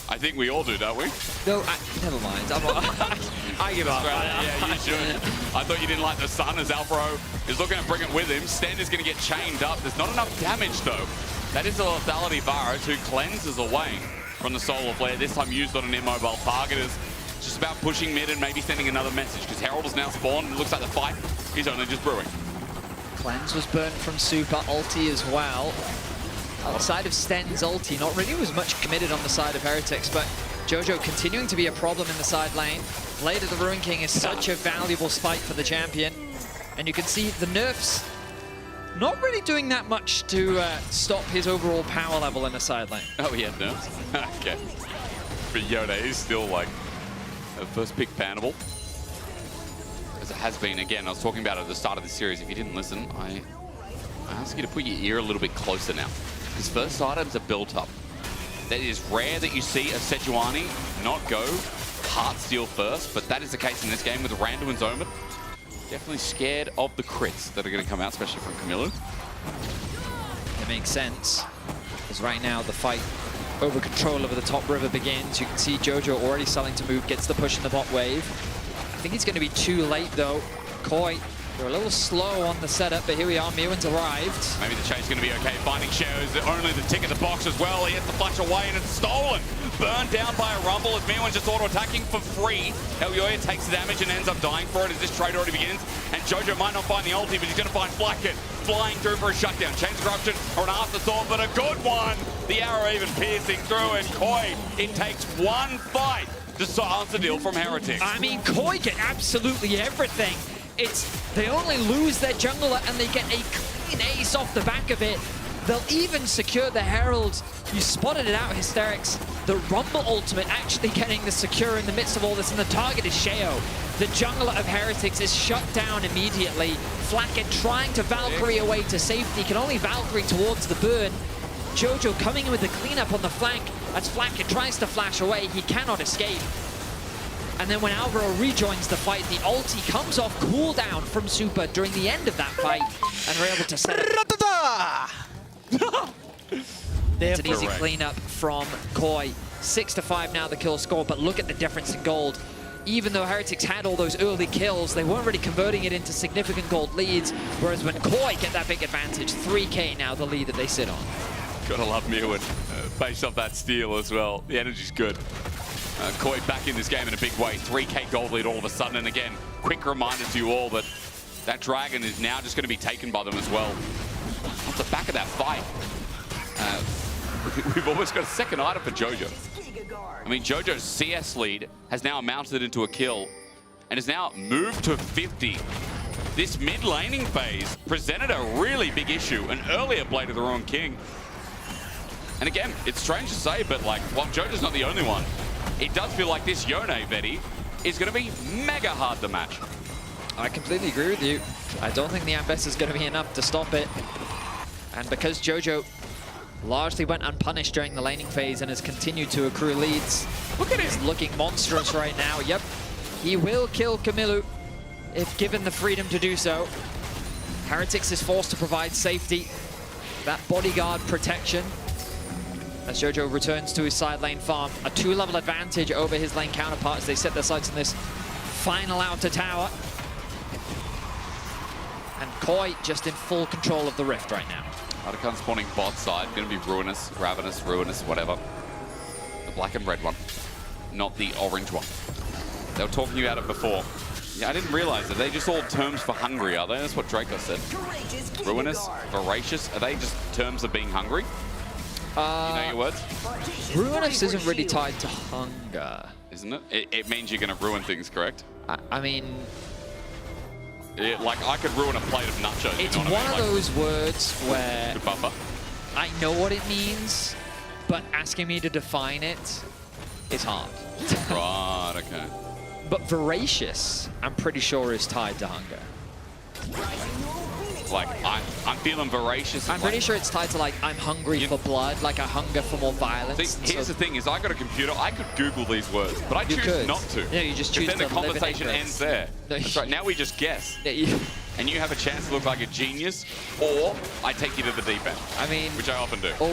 I think we all do, don't we? No, never mind. I give up. Yeah, you should. I thought you didn't like the sun as Alvaro is looking to bring it with him. Sten is going to get chained up. There's not enough damage, though. That is the lethality virus who cleanses away from the solar flare, this time used on an immobile target. It's just about pushing mid and maybe sending another message because Herald is now spawned. It looks like the fight is only just brewing. Cleanse was burnt from Super, ulti as well. Outside of Sten's ulti, not really was much committed on the side of Heretics, but Jojo continuing to be a problem in the side lane. Blade of the Ruin King is such a valuable spike for the champion. And you can see the nerfs not really doing that much to stop his overall power level in the side lane. Oh, he had nerfs? Okay. But Yone is still like a first pick bannable. As it has been, again, I was talking about it at the start of the series. If you didn't listen, I ask you to put your ear a little bit closer now. Because first items are built up. That is rare that you see a Sejuani not go Heartsteel first, but that is the case in this game with Randu and Zoman. Definitely scared of the crits that are going to come out, especially from Camilo. It makes sense, because right now the fight over control over the top river begins. You can see Jojo already starting to move, gets the push in the bot wave. I think he's going to be too late though. Koi, they're a little slow on the setup, but here we are, Mirwan's arrived. Maybe the chase's going to be okay. Finding Sheo is only the tick in the box as well. He has to flash away and it's stolen. Burned down by a Rumble as Mirwan's just auto-attacking for free. Elyoya takes the damage and ends up dying for it as this trade already begins. And Jojo might not find the ulti, but he's going to find Blackett flying through for a shutdown. Chain's Corruption or an afterthought, but a good one. The arrow even piercing through, and Koi, it takes one fight to silence the deal from Heretics. I mean, Koi get absolutely everything. They only lose their jungler and they get a clean ace off the back of it. They'll even secure the Herald. You spotted it out, Hysterics. The Rumble ultimate actually getting the secure in the midst of all this, and the target is Sheo. The jungler of Heretics is shut down immediately. Flacket trying to Valkyrie away to safety, can only Valkyrie towards the burn. Jojo coming in with the cleanup on the flank as Flacket tries to flash away. He cannot escape. And then when Alvaro rejoins the fight, the ulti comes off cooldown from Super during the end of that fight, and we're able to set up. It's an easy cleanup from Koi. 6-5 now the kill score, but look at the difference in gold. Even though Heretics had all those early kills, they weren't really converting it into significant gold leads, whereas when Koi get that big advantage, 3K now the lead that they sit on. Gotta love Mirwan. Based off that steal as well. The energy's good. Koi back in this game in a big way. 3K gold lead all of a sudden. And again, quick reminder to you all that that dragon is now just going to be taken by them as well. Off the back of that fight, we've almost got a second item for Jojo. I mean, Jojo's CS lead has now mounted into a kill and has now moved to 50. This mid laning phase presented a really big issue. An earlier Blade of the Ruin King. And again, it's strange to say, but like, while Jojo's not the only one, it does feel like this Yone, Vetty, is going to be mega hard to match. I completely agree with you. I don't think the Ambess is going to be enough to stop it. And because Jojo largely went unpunished during the laning phase and has continued to accrue leads, look at him looking monstrous right now. Yep, he will kill Camilo if given the freedom to do so. Heretics is forced to provide safety, that bodyguard protection. As Jojo returns to his side lane farm, a 2-level advantage over his lane counterparts. They set their sights on this final outer tower. And Koi just in full control of the rift right now. Otacon spawning bot side, going to be Ruinous, Ravenous, Ruinous, whatever. The black and red one, not the orange one. They were talking about it before. Yeah, I didn't realize that. They just all terms for hungry, are they? That's what Draco said. Ruinous, Voracious, are they just terms of being hungry? You know your words? Ruinous isn't really tied to hunger. Isn't it? It means you're going to ruin things, correct? I mean... like, I could ruin a plate of nachos. It's one of those words where... Good buffer. I know what it means, but asking me to define it is hard. Right, okay. But voracious, I'm pretty sure, is tied to hunger. Like, I'm feeling voracious. I'm pretty sure it's tied to like, I'm hungry for blood, like a hunger for more violence. See, here's the thing, is I got a computer, I could Google these words, but I choose not to. Yeah, you just choose then to the conversation live in ends there. That's right, now we just guess. And you have a chance to look like a genius, or I take you to the deep end. I mean, which I often do. Or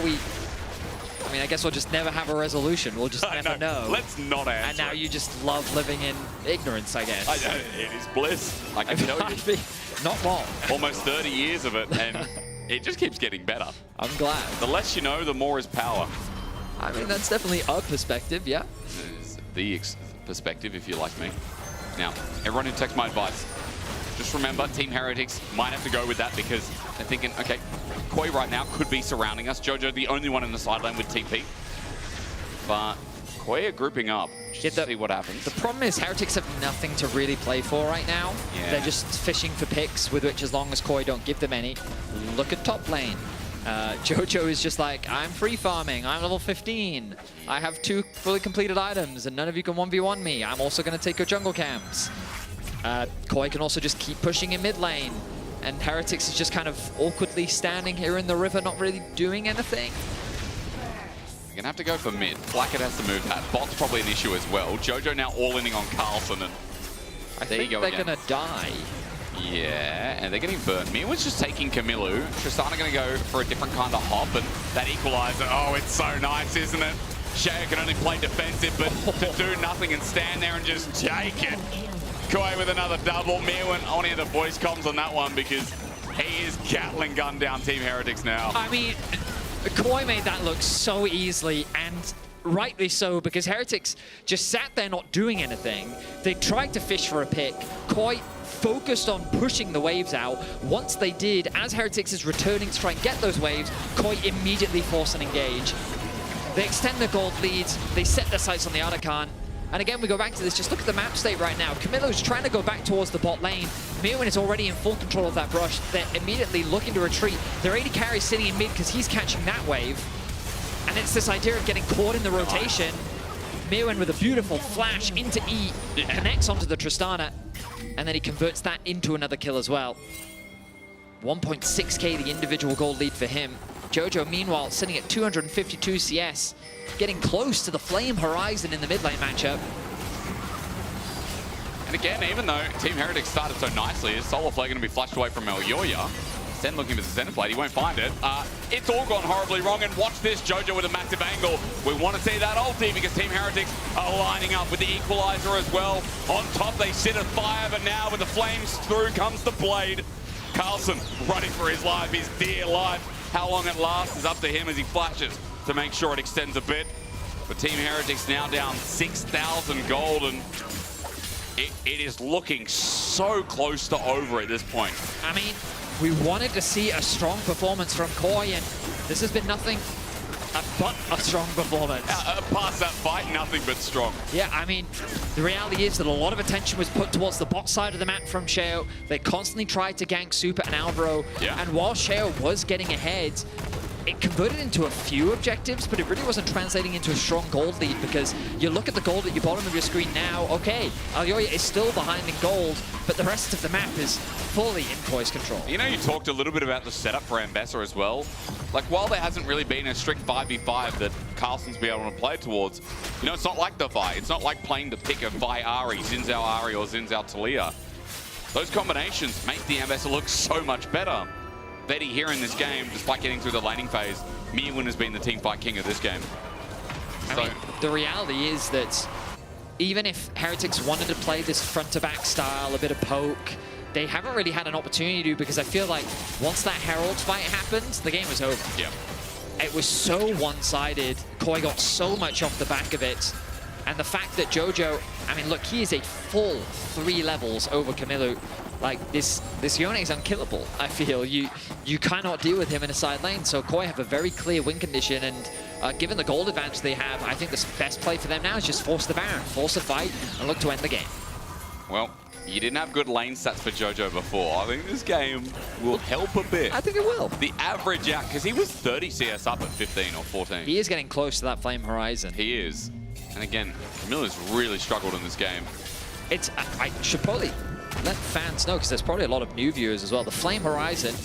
I mean, I guess we'll just never have a resolution. We'll just never know. Let's not answer. And now you just love living in ignorance, I guess. It is bliss, I can tell you. Not wrong. Almost 30 years of it, and it just keeps getting better. I'm glad. The less you know, the more is power. I mean, that's definitely a perspective, yeah. It's the perspective, if you like me. Now, everyone who takes my advice, just remember, Team Heretics might have to go with that because they're thinking, okay, Koi right now could be surrounding us. Jojo, the only one in the side lane with TP. But Koi are grouping up just to see what happens. The problem is Heretics have nothing to really play for right now. Yeah. They're just fishing for picks, with which as long as Koi don't give them any. Look at top lane. Jojo is just like, I'm free farming, I'm level 15. I have 2 fully completed items and none of you can 1v1 me. I'm also going to take your jungle camps. Koi can also just keep pushing in mid lane. And Heretics is just kind of awkwardly standing here in the river, not really doing anything. You're going to have to go for mid. Blackett has to move that. Bot's probably an issue as well. Jojo now all-inning on Carlson, and there you go they're again. going to die. Yeah, and they're getting burnt. Mirwan's just taking Camilo. Tristana going to go for a different kind of hop, and that equalizer, oh, it's so nice, isn't it? Shea can only play defensive, but to do nothing and stand there and just take it. Koi with another double. Mirwan, I want to hear the voice comms on that one because he is Gatling gun down Team Heretics now. I mean, Koi made that look so easily, and rightly so, because Heretics just sat there not doing anything. They tried to fish for a pick. Koi focused on pushing the waves out. Once they did, as Heretics is returning to try and get those waves, Koi immediately force an engage. They extend the gold lead. They set their sights on the Arakan. And again, we go back to this. Just look at the map state right now. Camilo's trying to go back towards the bot lane. Mirwan is already in full control of that brush. They're immediately looking to retreat. Their AD carry is sitting in mid because he's catching that wave. And it's this idea of getting caught in the rotation. Mirwan with a beautiful flash into E, connects onto the Tristana, and then he converts that into another kill as well. 1.6k the individual gold lead for him. Jojo, meanwhile, sitting at 252 CS, getting close to the Flame Horizon in the mid lane matchup. And again, even though Team Heretics started so nicely, is Solar Flare going to be flushed away from Elyoya? Zen looking for the center plate, he won't find it. It's all gone horribly wrong, and watch this, Jojo with a massive angle. We want to see that ulti because Team Heretics are lining up with the equalizer as well. On top, they sit at fire, but now with the flames through comes the blade. Carlson running for his life, his dear life. How long it lasts is up to him as he flashes to make sure it extends a bit. But Team Heretics now down 6,000 gold, and it is looking so close to over at this point. I mean, we wanted to see a strong performance from Koi, and this has been nothing but a strong performance. Past that fight, nothing but strong. Yeah, I mean, the reality is that a lot of attention was put towards the bot side of the map from Sheo. They constantly tried to gank Super and Alvaro, and while Sheo was getting ahead, it converted into a few objectives, but it really wasn't translating into a strong gold lead because you look at the gold at your bottom of your screen now, okay, Elyoya is still behind in gold, but the rest of the map is fully in Koi's control. You know, you talked a little bit about the setup for Ambessa as well. Like, while there hasn't really been a strict 5v5 that Carlson's been able to play towards, you know, it's not like the Vi. It's not like playing the pick of Vi Ari, Xin Zhao Ari, or Xin Zhao Talia. Those combinations make the Ambessa look so much better. Betty here in this game, despite getting through the laning phase, Mirwan has been the team fight king of this game. I mean, the reality is that even if Heretics wanted to play this front-to-back style, a bit of poke, they haven't really had an opportunity to, because I feel like once that Herald fight happened, the game was over. Yeah. It was so one-sided. Koi got so much off the back of it. And the fact that Jojo, I mean, look, he is a full 3 levels over Camilo. Like, this Yone is unkillable, I feel. You cannot deal with him in a side lane, so Koi have a very clear win condition, and given the gold advantage they have, I think the best play for them now is just force the Baron, force a fight, and look to end the game. Well, you didn't have good lane stats for Jojo before. I think this game will help a bit. I think it will. The average out, because he was 30 CS up at 15 or 14. He is getting close to that Flame Horizon. He is. And again, Camilla's really struggled in this game. I should probably let fans know, because there's probably a lot of new viewers as well. The Flame Horizon.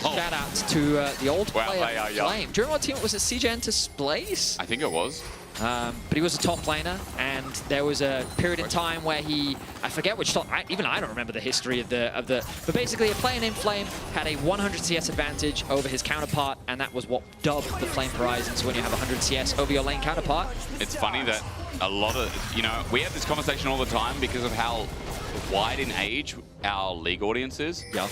Shout out to the old player Flame. Do you remember what team it was? At CJ Entus Blaze? I think it was. But he was a top laner, and there was a period in time where I forget which top, even I don't remember the history of the, but basically a player named Flame had a 100 CS advantage over his counterpart, and that was what dubbed the Flame Horizons, when you have 100 CS over your lane counterpart. It's funny that a lot of, we have this conversation all the time because of how wide in age our league audience is. Yeah.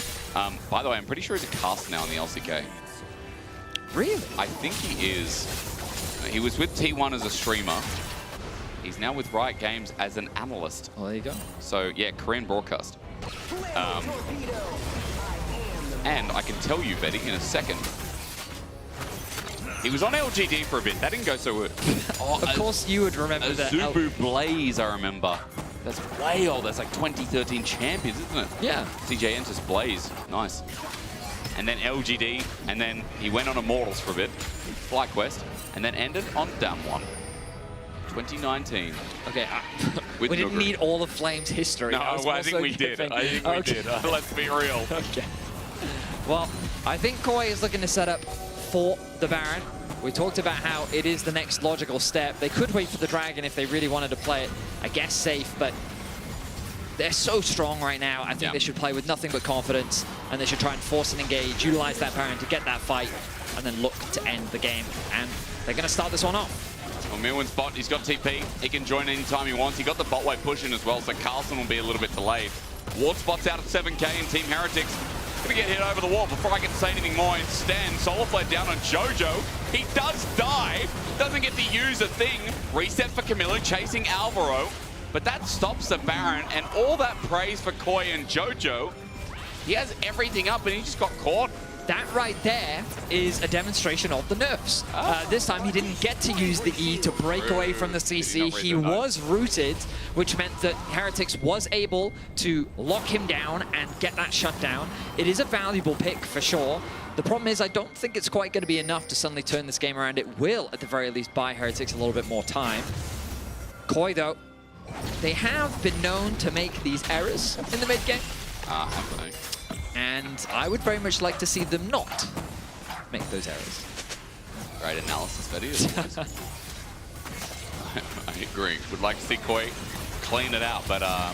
By the way, I'm pretty sure he's a caster now in the LCK. Really? I think he is. He was with T1 as a streamer. He's now with Riot Games as an analyst. Well, there you go. So, yeah, Korean broadcast. And I can tell you, Betty, in a second, he was on LGD for a bit. That didn't go so good. Of course you would remember that. Zubu Blaze, I remember. That's way old. That's like 2013 champions, isn't it? Yeah. CJ Entus Blaze. Nice. And then LGD, and then he went on Immortals for a bit, FlyQuest, and then ended on Damwon. 2019. Okay, we didn't need all of Flame's history. No, I think we did. I think we did. Let's be real. Okay. Well, I think Koi is looking to set up for the Baron. We talked about how it is the next logical step. They could wait for the Dragon if they really wanted to play it, I guess, safe, but they're so strong right now. I think they should play with nothing but confidence, and they should try and force an engage, utilize that Baron to get that fight, and then look to end the game. And they're going to start this one off. Well, Mirwin's bot, he's got TP. He can join anytime he wants. He got the bot wave push in as well, so Carlson will be a little bit delayed. Ward spot's out at 7k, and Team Heretics gonna get hit over the wall. Before I can say anything more, instead, Solar Flare down on Jojo. He does die, doesn't get to use a thing. Reset for Camilo, chasing Alvaro. But that stops the Baron, and all that praise for Koi and Jojo, he has everything up and he just got caught. That right there is a demonstration of the nerfs. This time he didn't get to use the E to break away from the CC. He was rooted, which meant that Heretics was able to lock him down and get that shutdown. It is a valuable pick for sure. The problem is I don't think it's quite going to be enough to suddenly turn this game around. It will, at the very least, buy Heretics a little bit more time. Koi, though, they have been known to make these errors in the mid-game. Have they? And I would very much like to see them not make those errors. Great analysis, Betty. I agree. Would like to see Koi clean it out, but I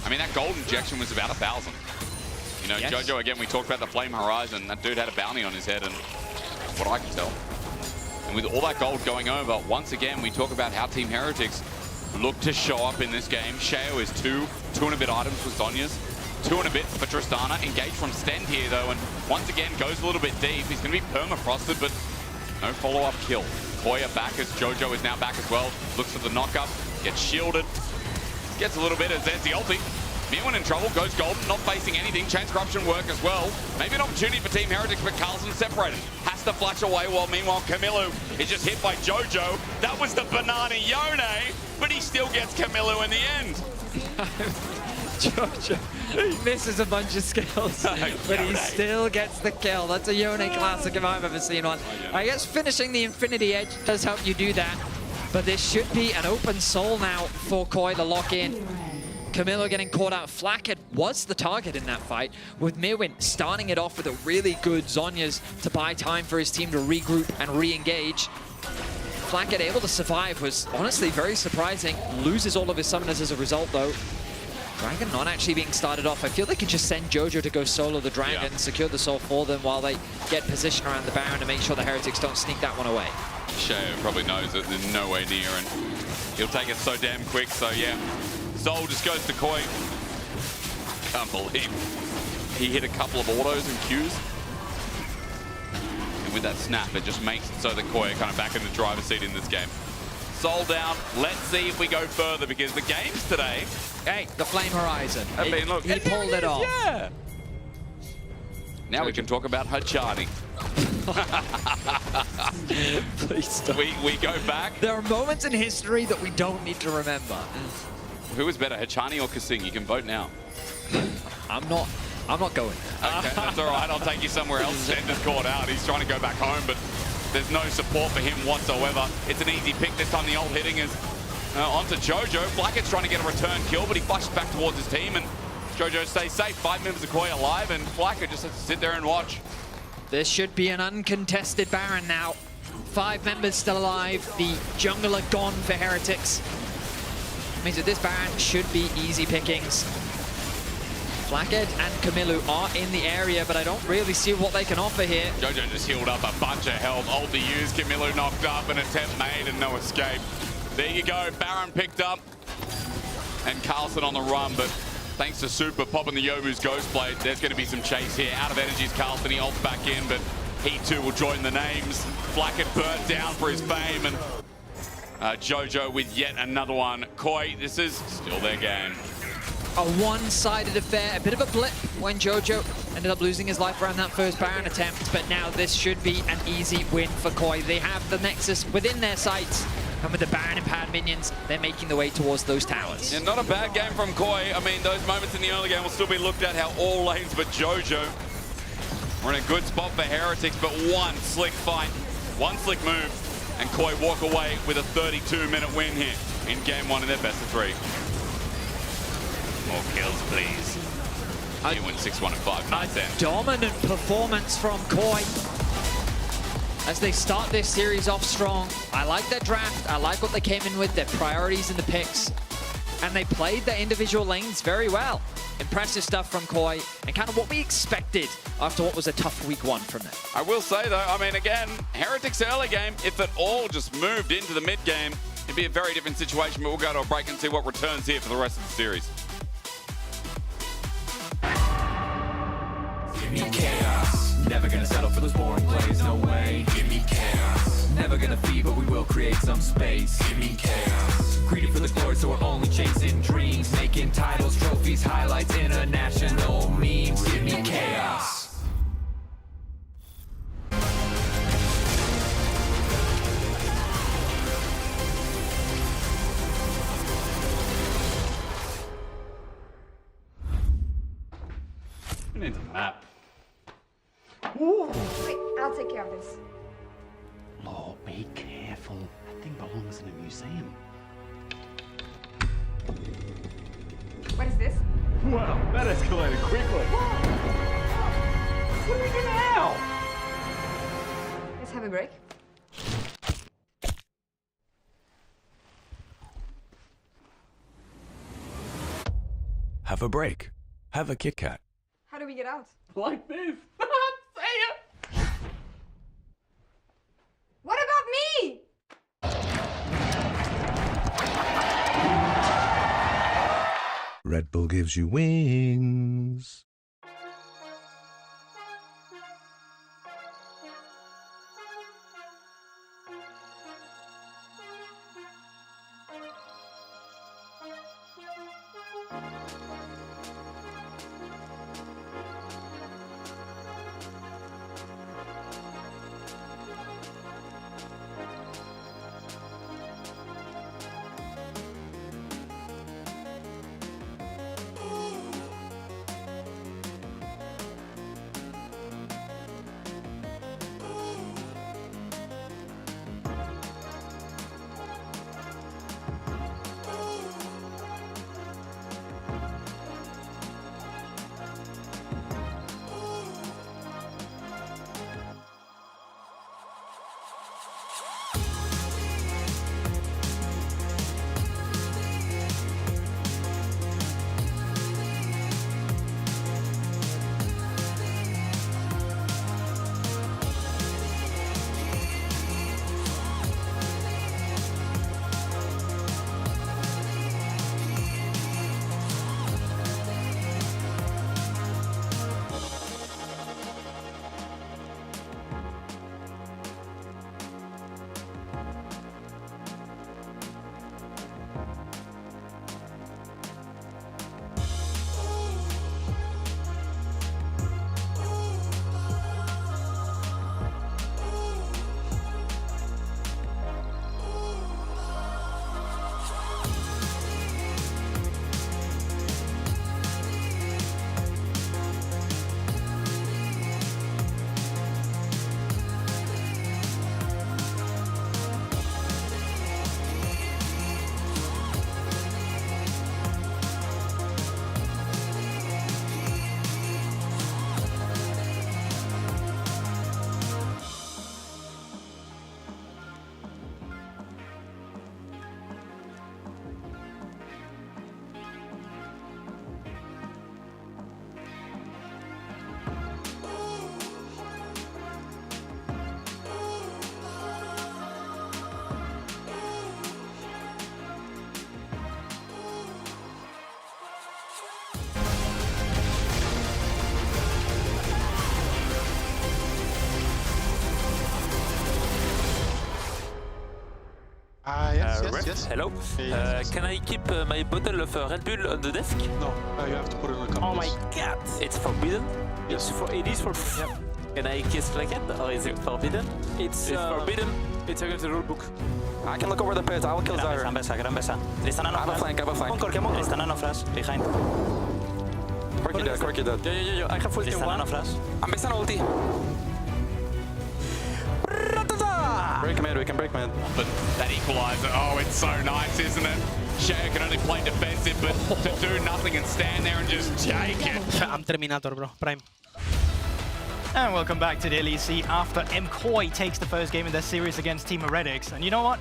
mean, that gold injection was about 1,000. You know, yes. Jojo, again, we talked about the Flame Horizon. That dude had a bounty on his head, and what I can tell. And with all that gold going over, once again, we talk about how Team Heretics look to show up in this game. Sheo is two and a bit items for Sonya's. 2 and a bit for Tristana. Engaged from Stend here, though, and once again goes a little bit deep. He's going to be permafrosted, but no follow-up kill. Koya back as Jojo is now back as well. Looks for the knock-up, gets shielded. Gets a little bit as there's the ulti. Mirwin in trouble, goes golden, not facing anything. Chains corruption work as well. Maybe an opportunity for Team Heretics, but Carlson separated. Has to flash away while meanwhile Camilo is just hit by Jojo. That was the banana Yone, but he still gets Camilo in the end. Jojo, he misses a bunch of skills, but he still gets the kill. That's a Yone classic if I've ever seen one. I guess finishing the Infinity Edge does help you do that, but this should be an open soul now for Koi to lock in. Camilo getting caught out. Flackhead was the target in that fight, with Mirwin starting it off with a really good Zhonya's to buy time for his team to regroup and re-engage. Flackhead able to survive was honestly very surprising. Loses all of his summoners as a result, though. Dragon not actually being started off. I feel they could just send Jojo to go solo the Dragon, secure the soul for them while they get position around the Baron to make sure the Heretics don't sneak that one away. Sheo probably knows that there's no way near, and he'll take it so damn quick, so yeah. Soul just goes to Koi. Can't believe he hit a couple of autos and Qs. And with that snap, it just makes it so that Koi are kind of back in the driver's seat in this game. Soul down. Let's see if we go further, because the games today... Hey, the Flame Horizon. Look, he pulled it off. Yeah. Now we can talk about Hachani. Please stop. We go back. There are moments in history that we don't need to remember. Who is better, Hachani or Kasing? You can vote now. I'm not going there. Okay, that's all right. I'll take you somewhere else. Stender's caught out. He's trying to go back home, but there's no support for him whatsoever. It's an easy pick. This time the ult hitting is onto Jojo. Blackhead's trying to get a return kill, but he flashes back towards his team, and Jojo stays safe. 5 members of Koi alive, and Flacco just has to sit there and watch. This should be an uncontested Baron now. 5 members still alive. The jungler gone for Heretics. Means that this Baron should be easy pickings. Flackhead and Camillu are in the area, but I don't really see what they can offer here. Jojo just healed up a bunch of health. Ult to use. Camillu knocked up. An attempt made and no escape. There you go. Baron picked up. And Carlson on the run, but thanks to Super popping the Yobu's Ghost Blade, there's going to be some chase here. Out of energies, Carlson, he ults back in, but he too will join the names. Flackett burnt down for his fame, and Jojo with yet another one. Koi, this is still their game. A one-sided affair, a bit of a blip when Jojo ended up losing his life around that first Baron attempt, but now this should be an easy win for Koi. They have the Nexus within their sights, and with the Baron empowered minions, they're making their way towards those towers. Yeah, not a bad game from Koi. I mean, those moments in the early game will still be looked at, how all lanes but Jojo were in a good spot for Heretics, but one slick fight, one slick move, and Koi walk away with a 32-minute win here in game 1 in their best of 3. More kills, please. You win 6-1 and 5. Nice end. Dominant performance from Koi as they start this series off strong. I like their draft. I like what they came in with, their priorities in the picks. And they played their individual lanes very well. Impressive stuff from Koi, and kind of what we expected after what was a tough week 1 from them. I will say, though, I mean, again, Heretics early game, if it all just moved into the mid game, it'd be a very different situation, but we'll go to a break and see what returns here for the rest of the series. Give me chaos. Never gonna settle for those boring plays, no way. Give me chaos. Never gonna feed, but we will create some space. Give me chaos. Greedy for the glory, so we're only chasing dreams. Making titles, trophies, highlights, international memes. Give me chaos. We need a map. Wait, I'll take care of this. Lord, be careful. That thing belongs in a museum. What is this? Wow, that escalated quickly. What do we do now? Let's have a break. Have a break. Have a Kit Kat. How do we get out? Like this. Say it. What about me? Red Bull gives you wings. Yes. Hello. Can I keep my bottle of Red Bull on the desk? No, you have to put it in a cup. Oh my god! It's forbidden? Yes. It is forbidden? Yep. Can I kiss like it, or is it forbidden? It's forbidden. It's against the rule book. I can look over the pit. I will kill Zyra. Gran besa. I have a flank. Tristan flash, behind. Quirky dead. Yeah. I have full team one. Flash. I'm based on ulti. Break mid, we can break mid. But that equalizer, oh, it's so nice, isn't it? Sheo can only play defensive, but to do nothing and stand there and just take it. I'm Terminator, bro. Prime. And welcome back to the LEC after MKOI takes the first game in their series against Team Heretics. And you know what?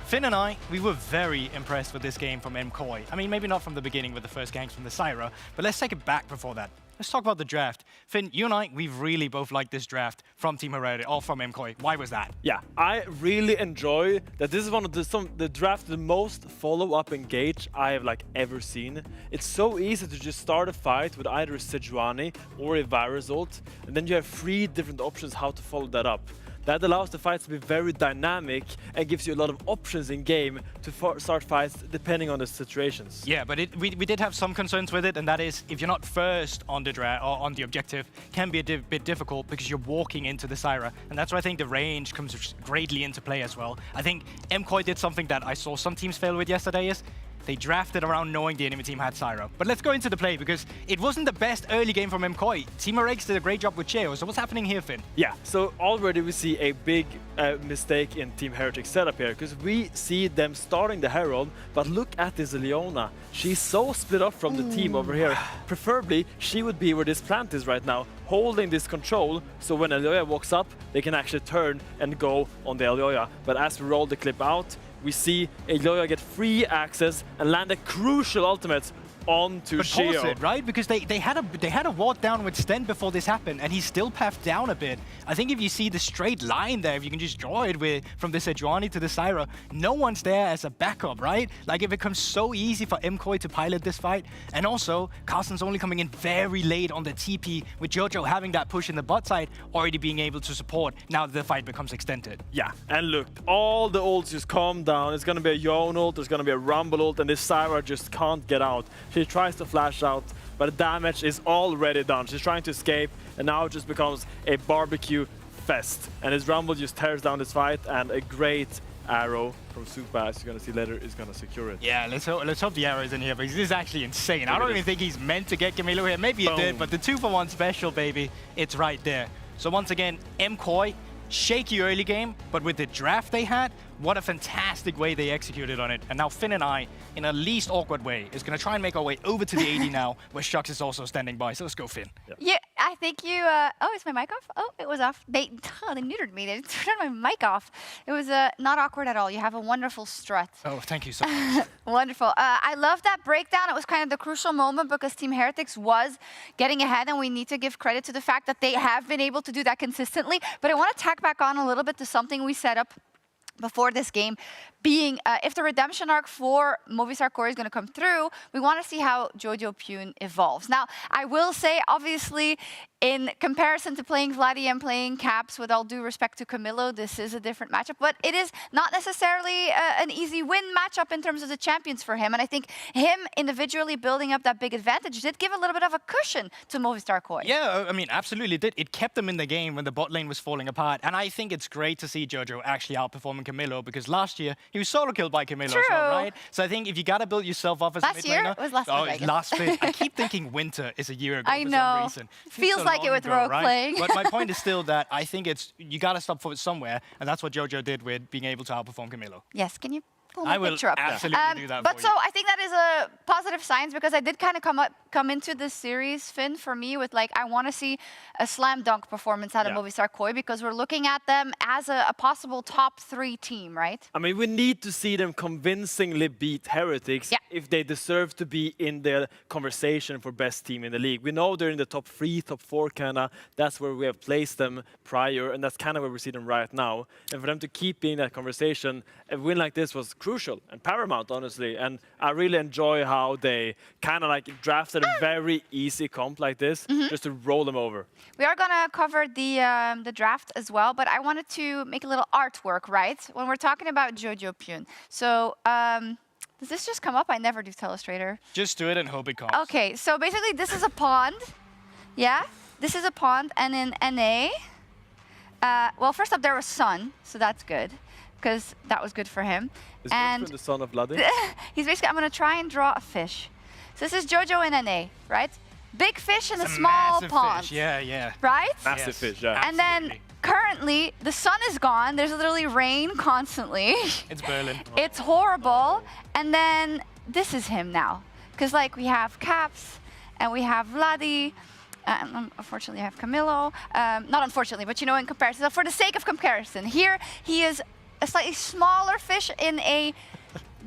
Finn and I, we were very impressed with this game from MKOI. I mean, maybe not from the beginning with the first ganks from the Zyra, but let's take it back before that. Let's talk about the draft. Finn, you and I, we've really both liked this draft from Team Heretics, or from MKOI. Why was that? Yeah, I really enjoy that this is one of the draft the most follow-up engage I have like ever seen. It's so easy to just start a fight with either a Sejuani or a Virus ult, and then you have 3 different options how to follow that up. That allows the fights to be very dynamic and gives you a lot of options in game to start fights depending on the situations. Yeah, but we did have some concerns with it, and that is if you're not first on the draft or on the objective, can be a bit difficult because you're walking into the Zyra, and that's why I think the range comes greatly into play as well. I think MKOI did something that I saw some teams fail with yesterday is they drafted around knowing the enemy team had Zyra. But let's go into the play because it wasn't the best early game from MKOI. Team RX did a great job with Sheo. So what's happening here, Finn? Yeah, so already we see a big mistake in Team Heretics setup here because we see them starting the Herald, but look at this Leona. She's so split off from the team over here. Preferably, she would be where this plant is right now, holding this control, so when Elioya walks up, they can actually turn and go on the Elioya. But as we roll the clip out, we see Elioya get free access and land a crucial ultimate onto Sheo. Pause it, right? Because they had a ward down with Sten before this happened, and he still pathed down a bit. I think if you see the straight line there, if you can just draw it from the Sejuani to the Zyra, no one's there as a backup, right? Like it becomes so easy for MKOI to pilot this fight, and also Carsten's only coming in very late on the TP with Jojo having that push in the bot side, already being able to support now that the fight becomes extended. Yeah, and look, all the ults just calm down. It's gonna be a Yone ult, there's gonna be a Rumble ult, and this Zyra just can't get out. She tries to flash out, but the damage is already done. She's trying to escape, and now it just becomes a barbecue fest. And his Rumble just tears down this fight, and a great arrow from Supa, as you're going to see later, is going to secure it. Yeah, let's hope the arrow is in here, because this is actually insane. I don't even think he's meant to get Camilo here. Maybe he did, but the 2-for-1 special, baby, it's right there. So once again, MKOI, shaky early game, but with the draft they had, what a fantastic way they executed on it. And now Finn and I, in a least awkward way, is going to try and make our way over to the AD now, where Shux is also standing by. So let's go, Finn. Yeah, I think you... oh, is my mic off? Oh, it was off. They neutered me. They turned my mic off. It was not awkward at all. You have a wonderful strut. Oh, thank you so much. Wonderful. I love that breakdown. It was kind of the crucial moment because Team Heretics was getting ahead, and we need to give credit to the fact that they have been able to do that consistently. But I want to tack back on a little bit to something we set up before this game, being if the redemption arc for Movistar Core is going to come through, we want to see how Jojo Pune evolves. Now, I will say, obviously, in comparison to playing Vladdy and playing Caps, with all due respect to Camilo, this is a different matchup, but it is not necessarily an easy win matchup in terms of the champions for him. And I think him individually building up that big advantage did give a little bit of a cushion to Movistar Core. Yeah, I mean, absolutely did. It kept them in the game when the bot lane was falling apart. And I think it's great to see Jojo actually outperforming Camilo, because last year he was solo killed by Camilo as well, right? So I think if you got to build yourself up as a mid laner. Last year? It was last year. Oh, last split. I keep thinking winter is a year ago I for know. some reason. Feels so like it with ago, Rogue right? playing. But my point is still that I think you got to stop for it somewhere, and that's what Jojo did with being able to outperform Camilo. Yes, can you pull my picture up? Absolutely do that but for so you. I think that is a positive sign, because I did kind of come into this series, Finn, for me with like, I want to see a slam dunk performance out of Movistar Koi, because we're looking at them as a possible top 3 team, right? I mean, we need to see them convincingly beat Heretics if they deserve to be in the conversation for best team in the league. We know they're in the top 3, top 4 kind of. That's where we have placed them prior, and that's kind of where we see them right now. And for them to keep being in that conversation, a win like this was crucial and paramount, honestly. And I really enjoy how they kind of like drafted a very easy comp like this, just to roll them over. We are gonna cover the draft as well, but I wanted to make a little artwork, right? When we're talking about Jojo Pyun. So, does this just come up? I never do Telestrator. Just do it and hope it comes. Okay, so basically this is a pond. Yeah, this is a pond, and in NA, well, first up there was Sun, so that's good, because that was good for him. Is and the son of Bloody? he's basically, I'm gonna try and draw a fish. So this is Jojo in NA, right? Big fish in a small pond. Fish. Yeah. Right? Massive fish, yeah. And then currently the sun is gone. There's literally rain constantly. It's Berlin. It's horrible. And then this is him now. Because like we have Caps and we have Vladi. Unfortunately, I have Camilo. Not unfortunately, but you know, in comparison. So for the sake of comparison, here he is a slightly smaller fish in a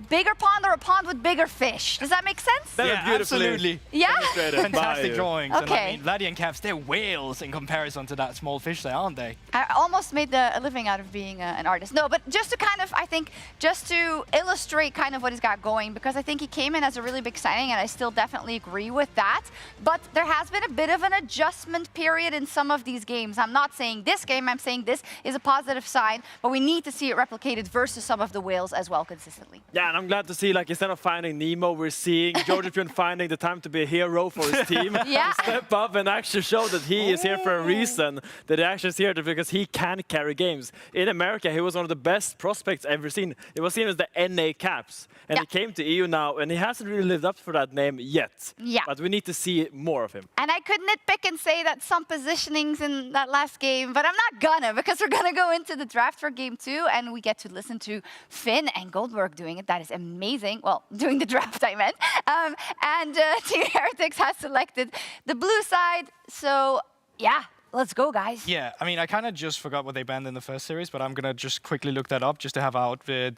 bigger pond or a pond with bigger fish. Does that make sense? Yeah, absolutely. Yeah? Fantastic drawings. Okay. And I mean, Vladi and Caps, they're whales in comparison to that small fish there, aren't they? I almost made a living out of being an artist. No, but just to kind of, I think, just to illustrate kind of what he's got going, because I think he came in as a really big signing, and I still definitely agree with that. But there has been a bit of an adjustment period in some of these games. I'm not saying this game, I'm saying this is a positive sign, but we need to see it replicated versus some of the whales as well consistently. Yeah, and I'm glad to see, like, instead of finding Nemo, we're seeing Jojo Pyun finding the time to be a hero for his team. Yeah. Step up and actually show that he is here for a reason, that he actually is here because he can carry games. In America, he was one of the best prospects ever seen. It was seen as the NA Caps. And he came to EU now, and he hasn't really lived up for that name yet. Yeah. But we need to see more of him. And I could nitpick and say that some positionings in that last game, but I'm not gonna, because we're gonna go into the draft for game 2, and we get to listen to Finn and Goldberg doing it. That is amazing. Well, doing the draft, I meant. And Team Heretics has selected the blue side. So, yeah. Let's go, guys. Yeah, I mean, I kind of just forgot what they banned in the first series, but I'm going to just quickly look that up just to have out the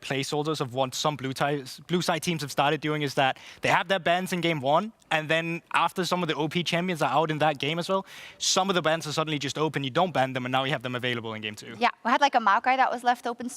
placeholders of what some blue side teams have started doing is that they have their bans in game 1, and then after some of the OP champions are out in that game as well, some of the bans are suddenly just open. You don't ban them, and now you have them available in game 2. Yeah, we had like a Maokai that was left open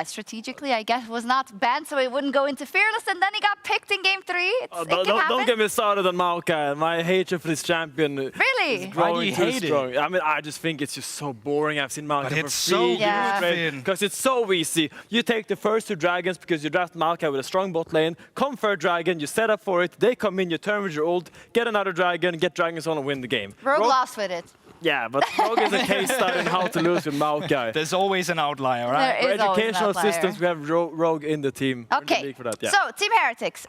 strategically, I guess, was not banned, so it wouldn't go into Fearless, and then he got picked in game 3. Don't get me started on Maokai. My hatred for this champion really? Why do you hate it? I mean, I just think it's just so boring. I've seen Maokai for 3 years because it's so easy. You take the first 2 dragons because you draft Maokai with a strong bot lane, come for a dragon, you set up for it, they come in, you turn with your ult, get another dragon, get dragons on and win the game. Rogue lost with it. Yeah, but Rogue is a case study on how to lose with Maokai. There's always an outlier, right? There is for educational always an outlier. systems, we have Rogue in the team. Okay, for that, yeah. So Team Heretics,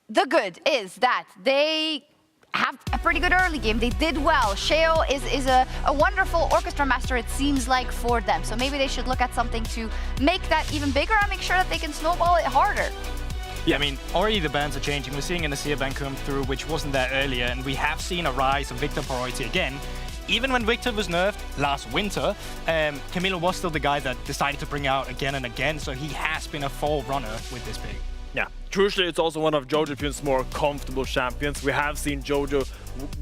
the good is that they have a pretty good early game. They did well. Sheo is a wonderful orchestra master, it seems like, for them. So maybe they should look at something to make that even bigger and make sure that they can snowball it harder. Yeah, I mean, already the bans are changing. We're seeing Nasia Ban come through, which wasn't there earlier, and we have seen a rise of Victor priority again. Even when Victor was nerfed last winter, Camilo was still the guy that decided to bring out again and again, so he has been a forerunner with this pick. Yeah, crucially, it's also one of Jojo Pyun's more comfortable champions. We have seen Jojo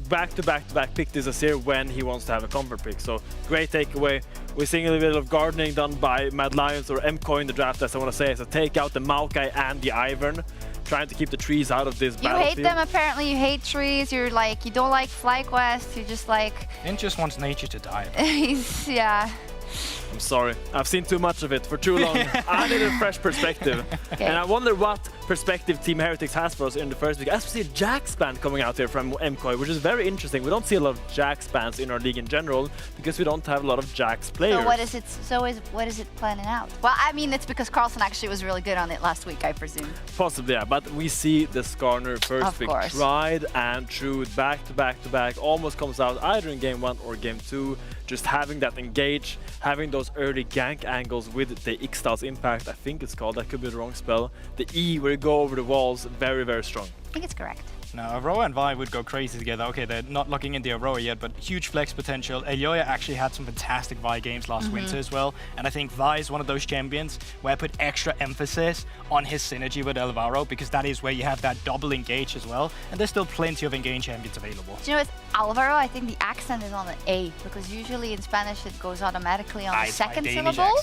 back-to-back pick this Azir when he wants to have a comfort pick. So, great takeaway. We're seeing a little bit of gardening done by Mad Lions or MCOY in the draft, as I want to say, so take out the Maokai and the Ivern, trying to keep the trees out of this battlefield. You hate them, apparently. You hate trees. You're like, you don't like FlyQuest. You just like... Finn just wants nature to die. Yeah. I'm sorry. I've seen too much of it for too long. I need a fresh perspective. Okay. And I wonder what perspective Team Heretics has for us in the first week. As we see a Jax ban coming out here from MCOY, which is very interesting. We don't see a lot of Jax bans in our league in general because we don't have a lot of Jax players. So what is it planning out? Well, I mean, it's because Carlson actually was really good on it last week, I presume. Possibly, yeah. But we see the Skarner first pick tried and true, back to back, almost comes out either in game 1 or game 2. Just having that engage, having those early gank angles with the Ixtal's impact, I think it's called, that could be the wrong spell. The E where you go over the walls, very, very strong. I think it's correct. Now, Aurora and Vi would go crazy together. Okay, they're not locking in the Aurora yet, but huge flex potential. Elioya actually had some fantastic Vi games last winter as well, and I think Vi is one of those champions where I put extra emphasis on his synergy with Alvaro, because that is where you have that double engage as well, and there's still plenty of engage champions available. Do you know, with Alvaro, I think the accent is on the A, because usually in Spanish it goes automatically on the second syllable.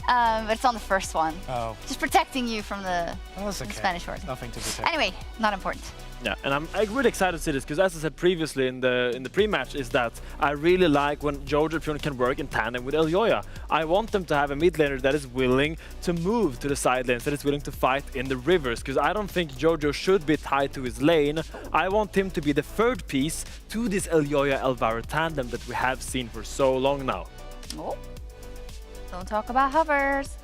but it's on the first one. Oh. Just protecting you from the, That's from okay. the Spanish word. Nothing to protect. Anyway, not important. Yeah, and I'm really excited to see this because, as I said previously in the pre-match, is that I really like when Jojo and Pune can work in tandem with Elyoya. I want them to have a mid laner that is willing to move to the side lanes, that is willing to fight in the rivers, because I don't think Jojo should be tied to his lane. I want him to be the third piece to this Elyoya-Elvira tandem that we have seen for so long now. Oh. Don't talk about hovers.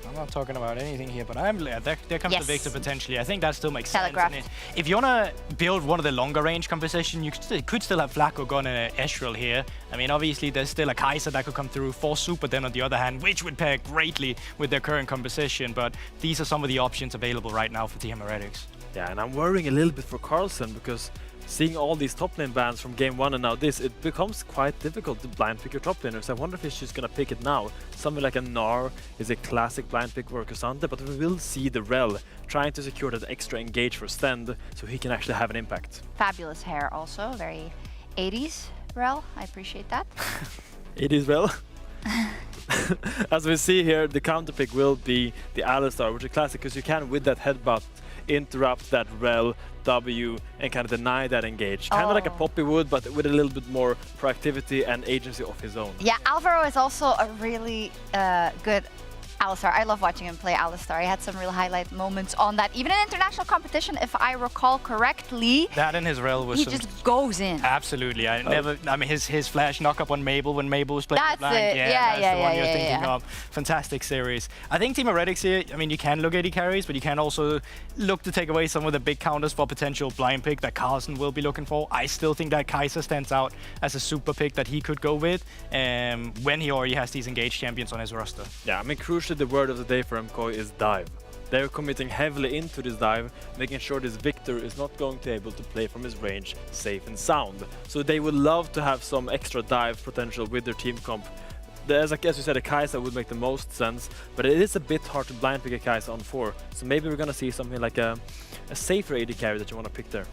I'm not talking about anything here, but there comes the Victor potentially. I think that still makes Telegraph. sense. And if you want to build one of the longer range composition, you could still have Flacco gone in an Ezreal here. I mean, obviously, there's still a Kai'Sa that could come through for Super then on the other hand, which would pair greatly with their current composition. But these are some of the options available right now for Team Heretics. Yeah, and I'm worrying a little bit for Carlsen because seeing all these top lane bans from game 1 and now this, it becomes quite difficult to blind pick your top laners. I wonder if he's just gonna pick it now. Something like a Gnar is a classic blind pick for Cassandra, but we will see the Rel trying to secure that extra engage for Stend so he can actually have an impact. Fabulous hair also, very 80s, Rel. I appreciate that. It is Rel. As we see here, the counter pick will be the Alistar, which is classic because you can, with that headbutt, interrupt that Rel W and kind of deny that engage. Kind of like a Poppy would, but with a little bit more proactivity and agency of his own. Yeah, Alvaro is also a really good Alistar. I love watching him play Alistar. He had some real highlight moments on that. Even in international competition, if I recall correctly, That and his Rel was he just goes in. Absolutely. I mean, his flash knock up on Mabel when Mabel was playing That's blind. it. Yeah, that's the one you're thinking yeah. of. Fantastic series. I think Team Heretics here, I mean, you can look at AD carries, but you can also look to take away some of the big counters for potential blind pick that Carlsen will be looking for. I still think that Kai'Sa stands out as a super pick that he could go with when he already has these engaged champions on his roster. Yeah, I mean, crucially, the word of the day for MKOI is dive. They're committing heavily into this dive, making sure this Victor is not going to be able to play from his range safe and sound. So they would love to have some extra dive potential with their team comp. As you said, a Kai'Sa would make the most sense, but it is a bit hard to blind pick a Kai'Sa on 4. So maybe we're gonna see something like a safer AD carry that you want to pick there.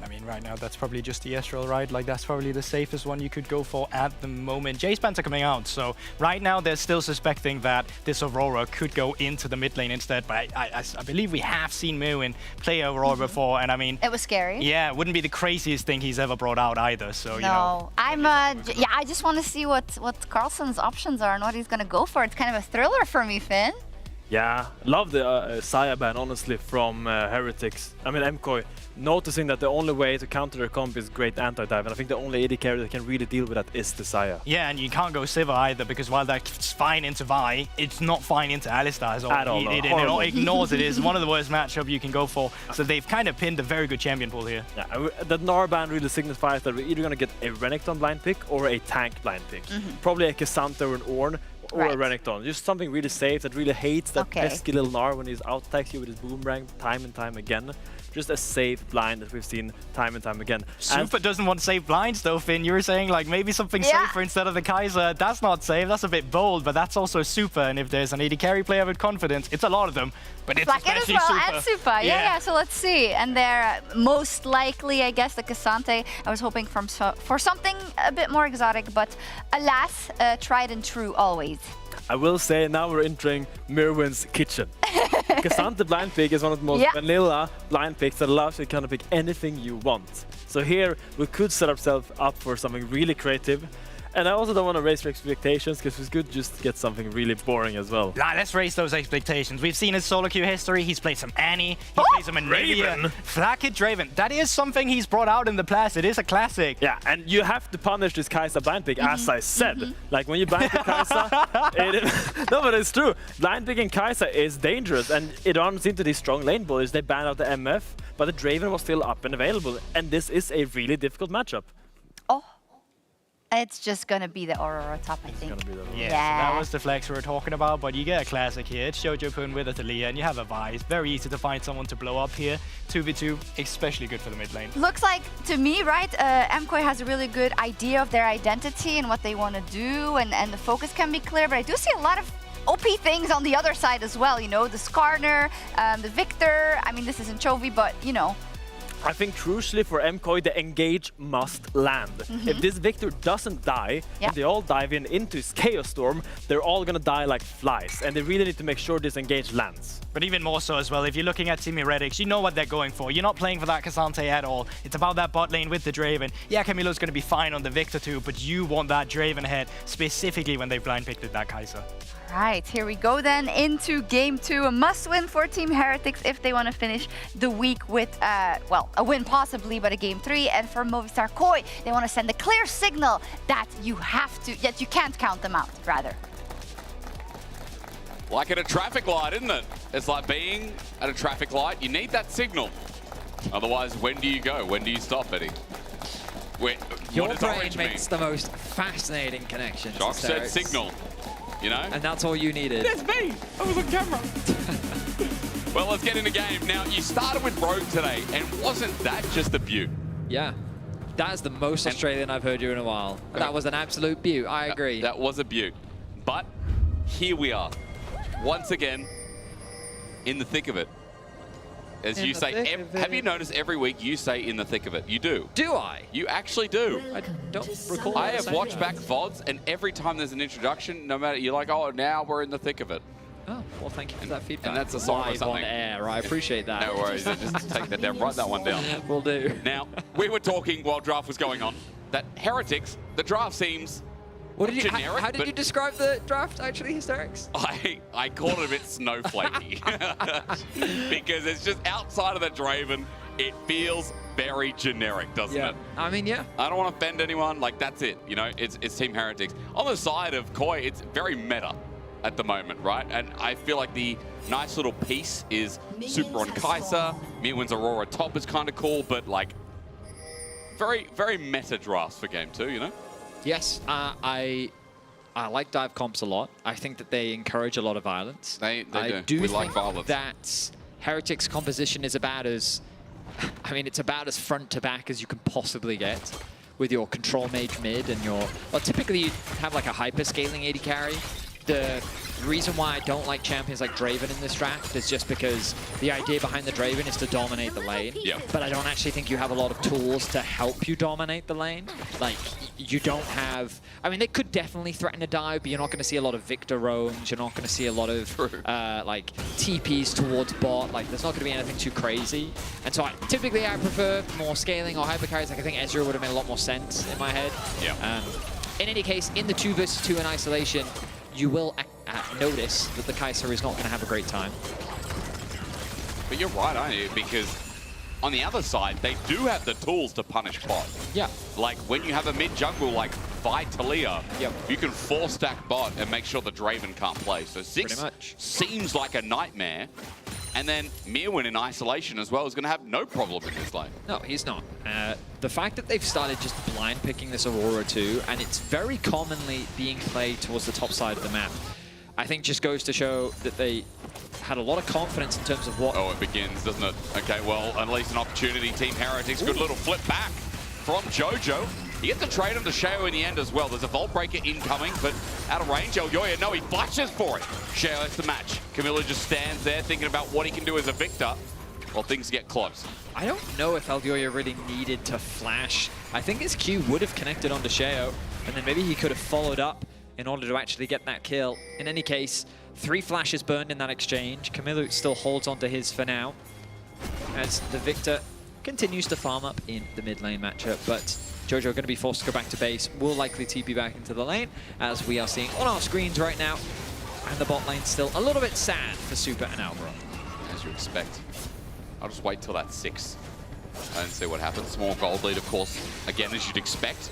I mean, right now, that's probably just the Ezreal, right? Like, that's probably the safest one you could go for at the moment. Jace bans are coming out, so right now they're still suspecting that this Aurora could go into the mid lane instead, but I believe we have seen Muin play Aurora before, and I mean... It was scary. Yeah, it wouldn't be the craziest thing he's ever brought out either, so, you know... I'm, yeah, I just want to see what Carlsen's options are and what he's going to go for. It's kind of a thriller for me, Finn. Yeah, love the Saya ban, honestly, from Heretics. I mean, MKOI, noticing that the only way to counter their comp is great anti-dive, and I think the only AD carry that can really deal with that is the Saya. Yeah, and you can't go Sivir either, because while that's fine into Vi, it's not fine into Alistar at all. It ignores it. It's one of the worst matchups you can go for, so they've kind of pinned a very good champion pool here. Yeah, that Gnar ban really signifies that we're either going to get a Renekton blind pick or a tank blind pick. Probably a Cassandra or an Ornn, or a Renekton. Just something really safe that really hates that pesky little Gnar when he's out-attacks you with his boomerang time and time again. Just a safe blind that we've seen time and time again. Super doesn't want safe blinds though, Finn. You were saying like maybe something safer instead of the Kai'Sa. That's not safe. That's a bit bold, but that's also super. And if there's an AD carry player with confidence, it's a lot of them. But it's Black especially as well super. and super. Yeah, so let's see. And they're most likely, I guess, the Cassante. I was hoping for something a bit more exotic, but alas, tried and true always. I will say now we're entering Mirwin's kitchen. Cassandra blind pick is one of the most vanilla blind picks that allows you to kind of pick anything you want. So here we could set ourselves up for something really creative. And I also don't want to raise your expectations because it's good just to get something really boring as well. Let's raise those expectations. We've seen his solo queue history. He's played some Annie. He plays some Anivia. Flak-Hit Draven. That is something he's brought out in the past. It is a classic. Yeah, and you have to punish this Kai'Sa blind pick, as I said. Like when you blind pick Kai'Sa, no, but it's true. Blind picking Kai'Sa is dangerous, and it runs into these strong lane bowlers. They banned out the MF, but the Draven was still up and available, and this is a really difficult matchup. It's just gonna be the Aurora top, I think. Yeah, so that was the flex we were talking about, but you get a classic here. It's Jojo Pun with a Thalia, and you have a Vi. It's very easy to find someone to blow up here. 2v2, especially good for the mid lane. Looks like, to me, right, MKOI has a really good idea of their identity and what they want to do, and the focus can be clear, but I do see a lot of OP things on the other side as well, you know, the Skarner, the Victor. I mean, this isn't Chovy, but, you know, I think crucially for MKOI, the engage must land. If this Victor doesn't die, and they all dive into his Chaos Storm, they're all gonna die like flies. And they really need to make sure this engage lands. But even more so as well, if you're looking at Team Heretics, you know what they're going for. You're not playing for that Cassante at all. It's about that bot lane with the Draven. Yeah, Camilo's going to be fine on the Victor too, but you want that Draven head, specifically when they blind picked that Kai'Sa. Right, here we go then into game 2. A must-win for Team Heretics if they want to finish the week with, well, a win possibly, but a game 3. And for Movistar KOI, they want to send a clear signal that you have to, that you can't count them out, rather. Like at a traffic light, isn't it? It's like being at a traffic light. You need that signal. Otherwise, when do you go? When do you stop, Eddie? Your brain makes the most fascinating connections. Shock said signal, you know? And that's all you needed. That's me. I was on camera. Well, let's get in the game. Now, you started with Rogue today, and wasn't that just a beaut? Yeah. That is the most Australian I've heard you in a while. That was an absolute beaut. I agree. That was a beaut. But here we are. Once again, in the thick of it. As you say, have you noticed every week you say in the thick of it? You do. Do I? You actually do. I don't recall. I have watched back VODs, and every time there's an introduction, no matter, you're like, oh, now we're in the thick of it. Oh, well, thank you for that feedback. And that's a song or Live something. on air. I appreciate that. No worries. Just take that down. Write that one down. Will do. Now, we were talking while draft was going on that Heretics, the draft seems generic. How did you describe the draft, actually, Hysterics? I called it a bit snowflakey because it's just outside of the Draven. It feels very generic, doesn't it? I mean, yeah. I don't want to offend anyone. Like, that's it. You know, it's Team Heretics. On the side of KOI, it's very meta at the moment, right? And I feel like the nice little piece is super on Kai'Sa. Mirwin's Aurora top is kind of cool, but like very, very meta drafts for game 2, you know? Yes, I like dive comps a lot. I think that they encourage a lot of violence. They I do. We think like violence. That Heretics composition is about as, I mean, it's about as front to back as you can possibly get with your control mage mid and your, well, typically you have like a hyper scaling AD carry. The reason why I don't like champions like Draven in this draft is just because the idea behind the Draven is to dominate the lane. But I don't actually think you have a lot of tools to help you dominate the lane. Like, you don't have... I mean, they could definitely threaten a dive, but you're not going to see a lot of Victor roams. You're not going to see a lot of, like, TPs towards bot. Like, there's not going to be anything too crazy. And so typically I prefer more scaling or hyper carries. Like, I think Ezreal would have made a lot more sense in my head. In any case, in the 2 versus 2 in isolation, you will notice that the Kai'Sa is not going to have a great time. But you're right, aren't you? Because on the other side, they do have the tools to punish bot. Yeah. Like when you have a mid jungle like Vitalia, you can 4-stack bot and make sure the Draven can't play. So 6 seems like a nightmare. And then Mirwin in isolation as well is going to have no problem in this lane. No, he's not. The fact that they've started just blind picking this Aurora too, and it's very commonly being played towards the top side of the map, I think just goes to show that they had a lot of confidence in terms of what... Oh, it begins, doesn't it? Okay, well, at least an opportunity. Team Heretics, good little flip back from Jojo. He gets to trade him to Sheo in the end as well. There's a Vault Breaker incoming, but out of range. Elyoya, no, he flashes for it. Sheo has the match. Camilla just stands there thinking about what he can do as a Victor while things get close. I don't know if Elyoya really needed to flash. I think his Q would have connected onto Sheo, and then maybe he could have followed up in order to actually get that kill. In any case, 3 flashes burned in that exchange. Camilo still holds onto his for now, as the Victor continues to farm up in the mid lane matchup, but Jojo going to be forced to go back to base, will likely TP back into the lane, as we are seeing on our screens right now. And the bot lane still a little bit sad for Super and Alvaro. As you expect. I'll just wait till that's 6 and see what happens. Small gold lead, of course, again, as you'd expect.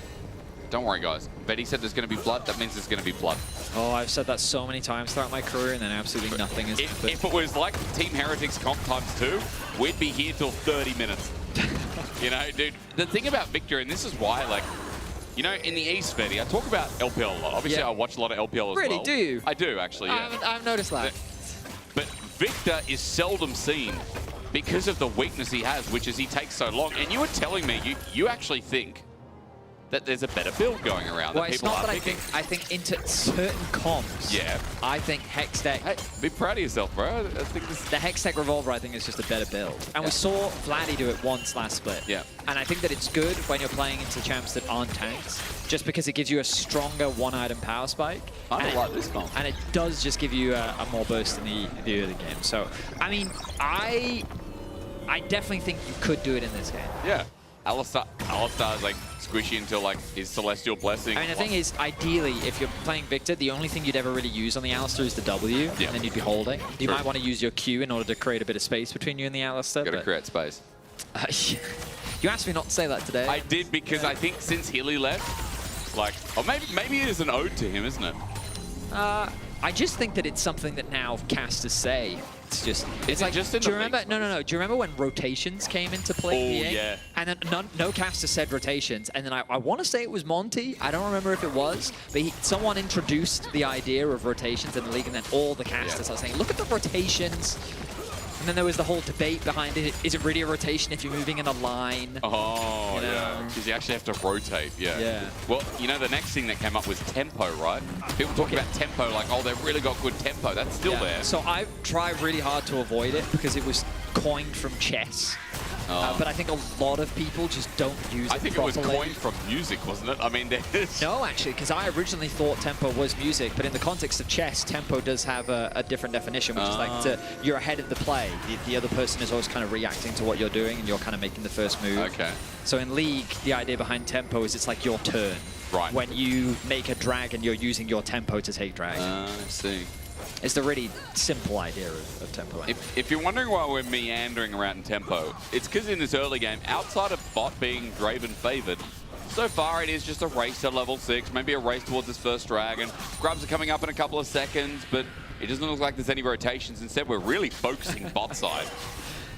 Don't worry, guys. Betty said there's going to be blood. That means there's going to be blood. Oh, I've said that so many times throughout my career, and then absolutely nothing is happened. If it was like Team Heretics comp ×2, we'd be here till 30 minutes. You know, dude, the thing about Victor, and this is why, like, you know, in the East, Betty, I talk about LPL a lot. Obviously, I watch a lot of LPL as well. Really, do you? I do, actually, yeah. I've noticed that. But Victor is seldom seen because of the weakness he has, which is he takes so long. And you were telling me you actually think that there's a better build going around Well, that it's people not are that picking. I think into certain comps. Yeah. I think Hextech. Hey, be proud of yourself, bro. I think this... The Hextech Revolver, I think, is just a better build. And we saw Vladdy do it once last split. Yeah. And I think that it's good when you're playing into champs that aren't tanks, just because it gives you a stronger one-item power spike. I don't like this comp. And it does just give you a more burst in the early game. So, I mean, I definitely think you could do it in this game. Yeah. Alistar is like squishy until like his Celestial Blessing. I mean, the thing is, ideally, if you're playing Victor, the only thing you'd ever really use on the Alistar is the W, and then you'd be holding. You might want to use your Q in order to create a bit of space between you and the Alistar. Got to create space. You asked me not to say that today. I did because I think since Healy left, like, or maybe it is an ode to him, isn't it? I just think that it's something that now casters say. It's just, it's like, just in do you the remember? leagues, No. Do you remember when rotations came into play? Oh, yeah. And then no caster said rotations, and then I want to say it was Monty. I don't remember if it was, but someone introduced the idea of rotations in the league, and then all the casters are saying, look at the rotations. And then there was the whole debate behind it. Is it really a rotation if you're moving in a line? Oh, You know? yeah. Because you actually have to rotate, Yeah. Well, you know, the next thing that came up was tempo, right? People talk about tempo like, oh, they've really got good tempo. That's still there. So I tried really hard to avoid it because it was coined from chess. But I think a lot of people just don't use it I think properly. it was coined from music, wasn't it? I mean, there's... No, actually, because I originally thought tempo was music, but in the context of chess, tempo does have a different definition, which is like you're ahead of the play. The other person is always kind of reacting to what you're doing, and you're kind of making the first move. Okay. So in League, the idea behind tempo is it's like your turn. Right. When you make a dragon, you're using your tempo to take dragon. I see. It's the really simple idea of tempo. If you're wondering why we're meandering around in tempo, it's because in this early game, outside of bot being Draven favored, so far it is just a race to level 6, maybe a race towards this first dragon. Grubs are coming up in a couple of seconds, but it doesn't look like there's any rotations. Instead, we're really focusing bot side.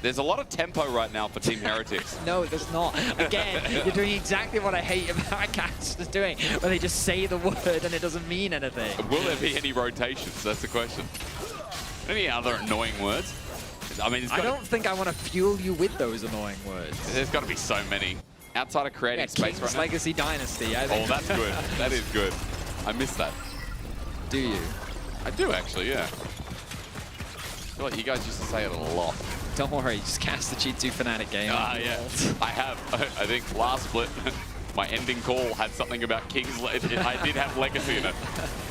There's a lot of tempo right now for Team Heretics. No, there's not. Again, you're doing exactly what I hate about casters doing, where they just say the word and it doesn't mean anything. Will there be any rotations? That's the question. Any other annoying words? I mean, I don't think I want to fuel you with those annoying words. There's got to be so many. Outside of creating space King's right now. Legacy Dynasty. I think. Oh, that's good. That is good. I missed that. Do you? I do actually, yeah. I feel like you guys used to say it a lot. Don't worry, just cast the G2 Fnatic game. Ah, yeah. I have. I think last split, my ending call had something about King's. I did have Legacy in it.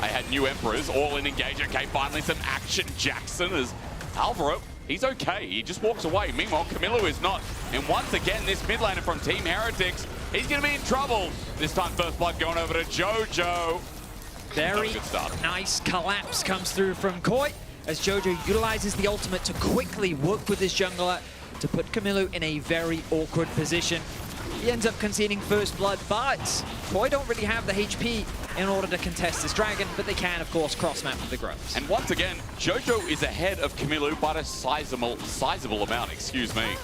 I had new Emperors, all in engage. Okay, finally some action. Jackson is Alvaro. He's okay. He just walks away. Meanwhile, Camilo is not. And once again, this mid laner from Team Heretics, he's going to be in trouble. This time, first blood going over to Jojo. Very good start. nice collapse comes through from Koi as Jojo utilizes the ultimate to quickly work with his jungler to put Camilo in a very awkward position. He ends up conceding first blood, but Koi don't really have the HP in order to contest this dragon, but they can, of course, cross-map with the Grubs. And once again, Jojo is ahead of Camilo by a sizable amount, excuse me.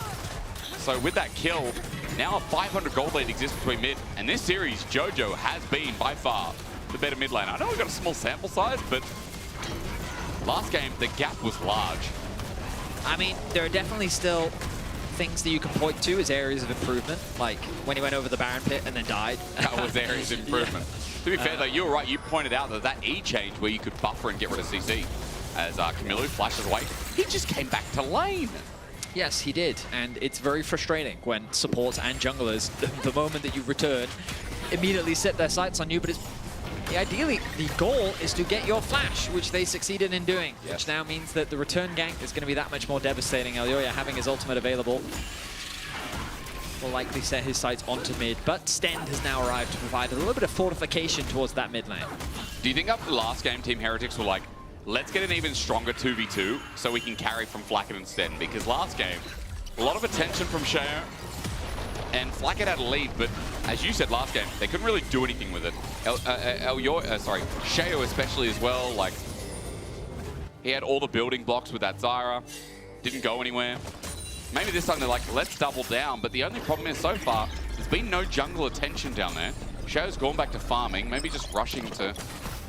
So with that kill, now a 500 gold lead exists between mid, and this series, Jojo has been by far the better mid lane. I know we've got a small sample size, but last game, the gap was large. I mean, there are definitely still things that you can point to as areas of improvement, like when he went over the Baron pit and then died. That was areas of improvement. To be fair, though, you were right. You pointed out that E change where you could buffer and get rid of CC as Camilo flashes away. He just came back to lane. Yes, he did, and it's very frustrating when supports and junglers, the moment that you return, immediately set their sights on you, but it's ideally, the goal is to get your flash, which they succeeded in doing, which now means that the return gank is going to be that much more devastating. Elyoya having his ultimate available will likely set his sights onto mid, but Stend has now arrived to provide a little bit of fortification towards that mid lane. Do you think after the last game, Team Heretics were like, let's get an even stronger 2v2 so we can carry from Flacket and Stend? Because last game, a lot of attention from Sheo, and Flacket had a lead, but as you said last game, they couldn't really do anything with it. Sheo especially as well, like, he had all the building blocks with that Zyra, didn't go anywhere. Maybe this time they're like, let's double down, but the only problem is so far, there's been no jungle attention down there. Sheo's gone back to farming, maybe just rushing to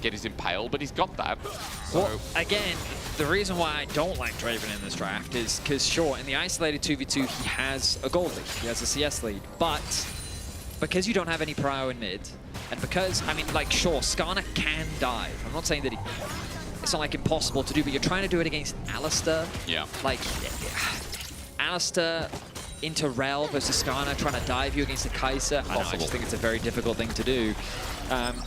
get his impale, but he's got that. So well, again, the reason why I don't like Draven in this draft is because, sure, in the isolated 2v2, he has a gold lead, he has a CS lead, but because you don't have any prio in mid, and because, I mean, like, sure, Skarner can dive. I'm not saying that it's not, like, impossible to do, but you're trying to do it against Alistair. Yeah. Like, Alistair into Rel versus Skarner, trying to dive you against the Kai'Sa. I just think it's a very difficult thing to do.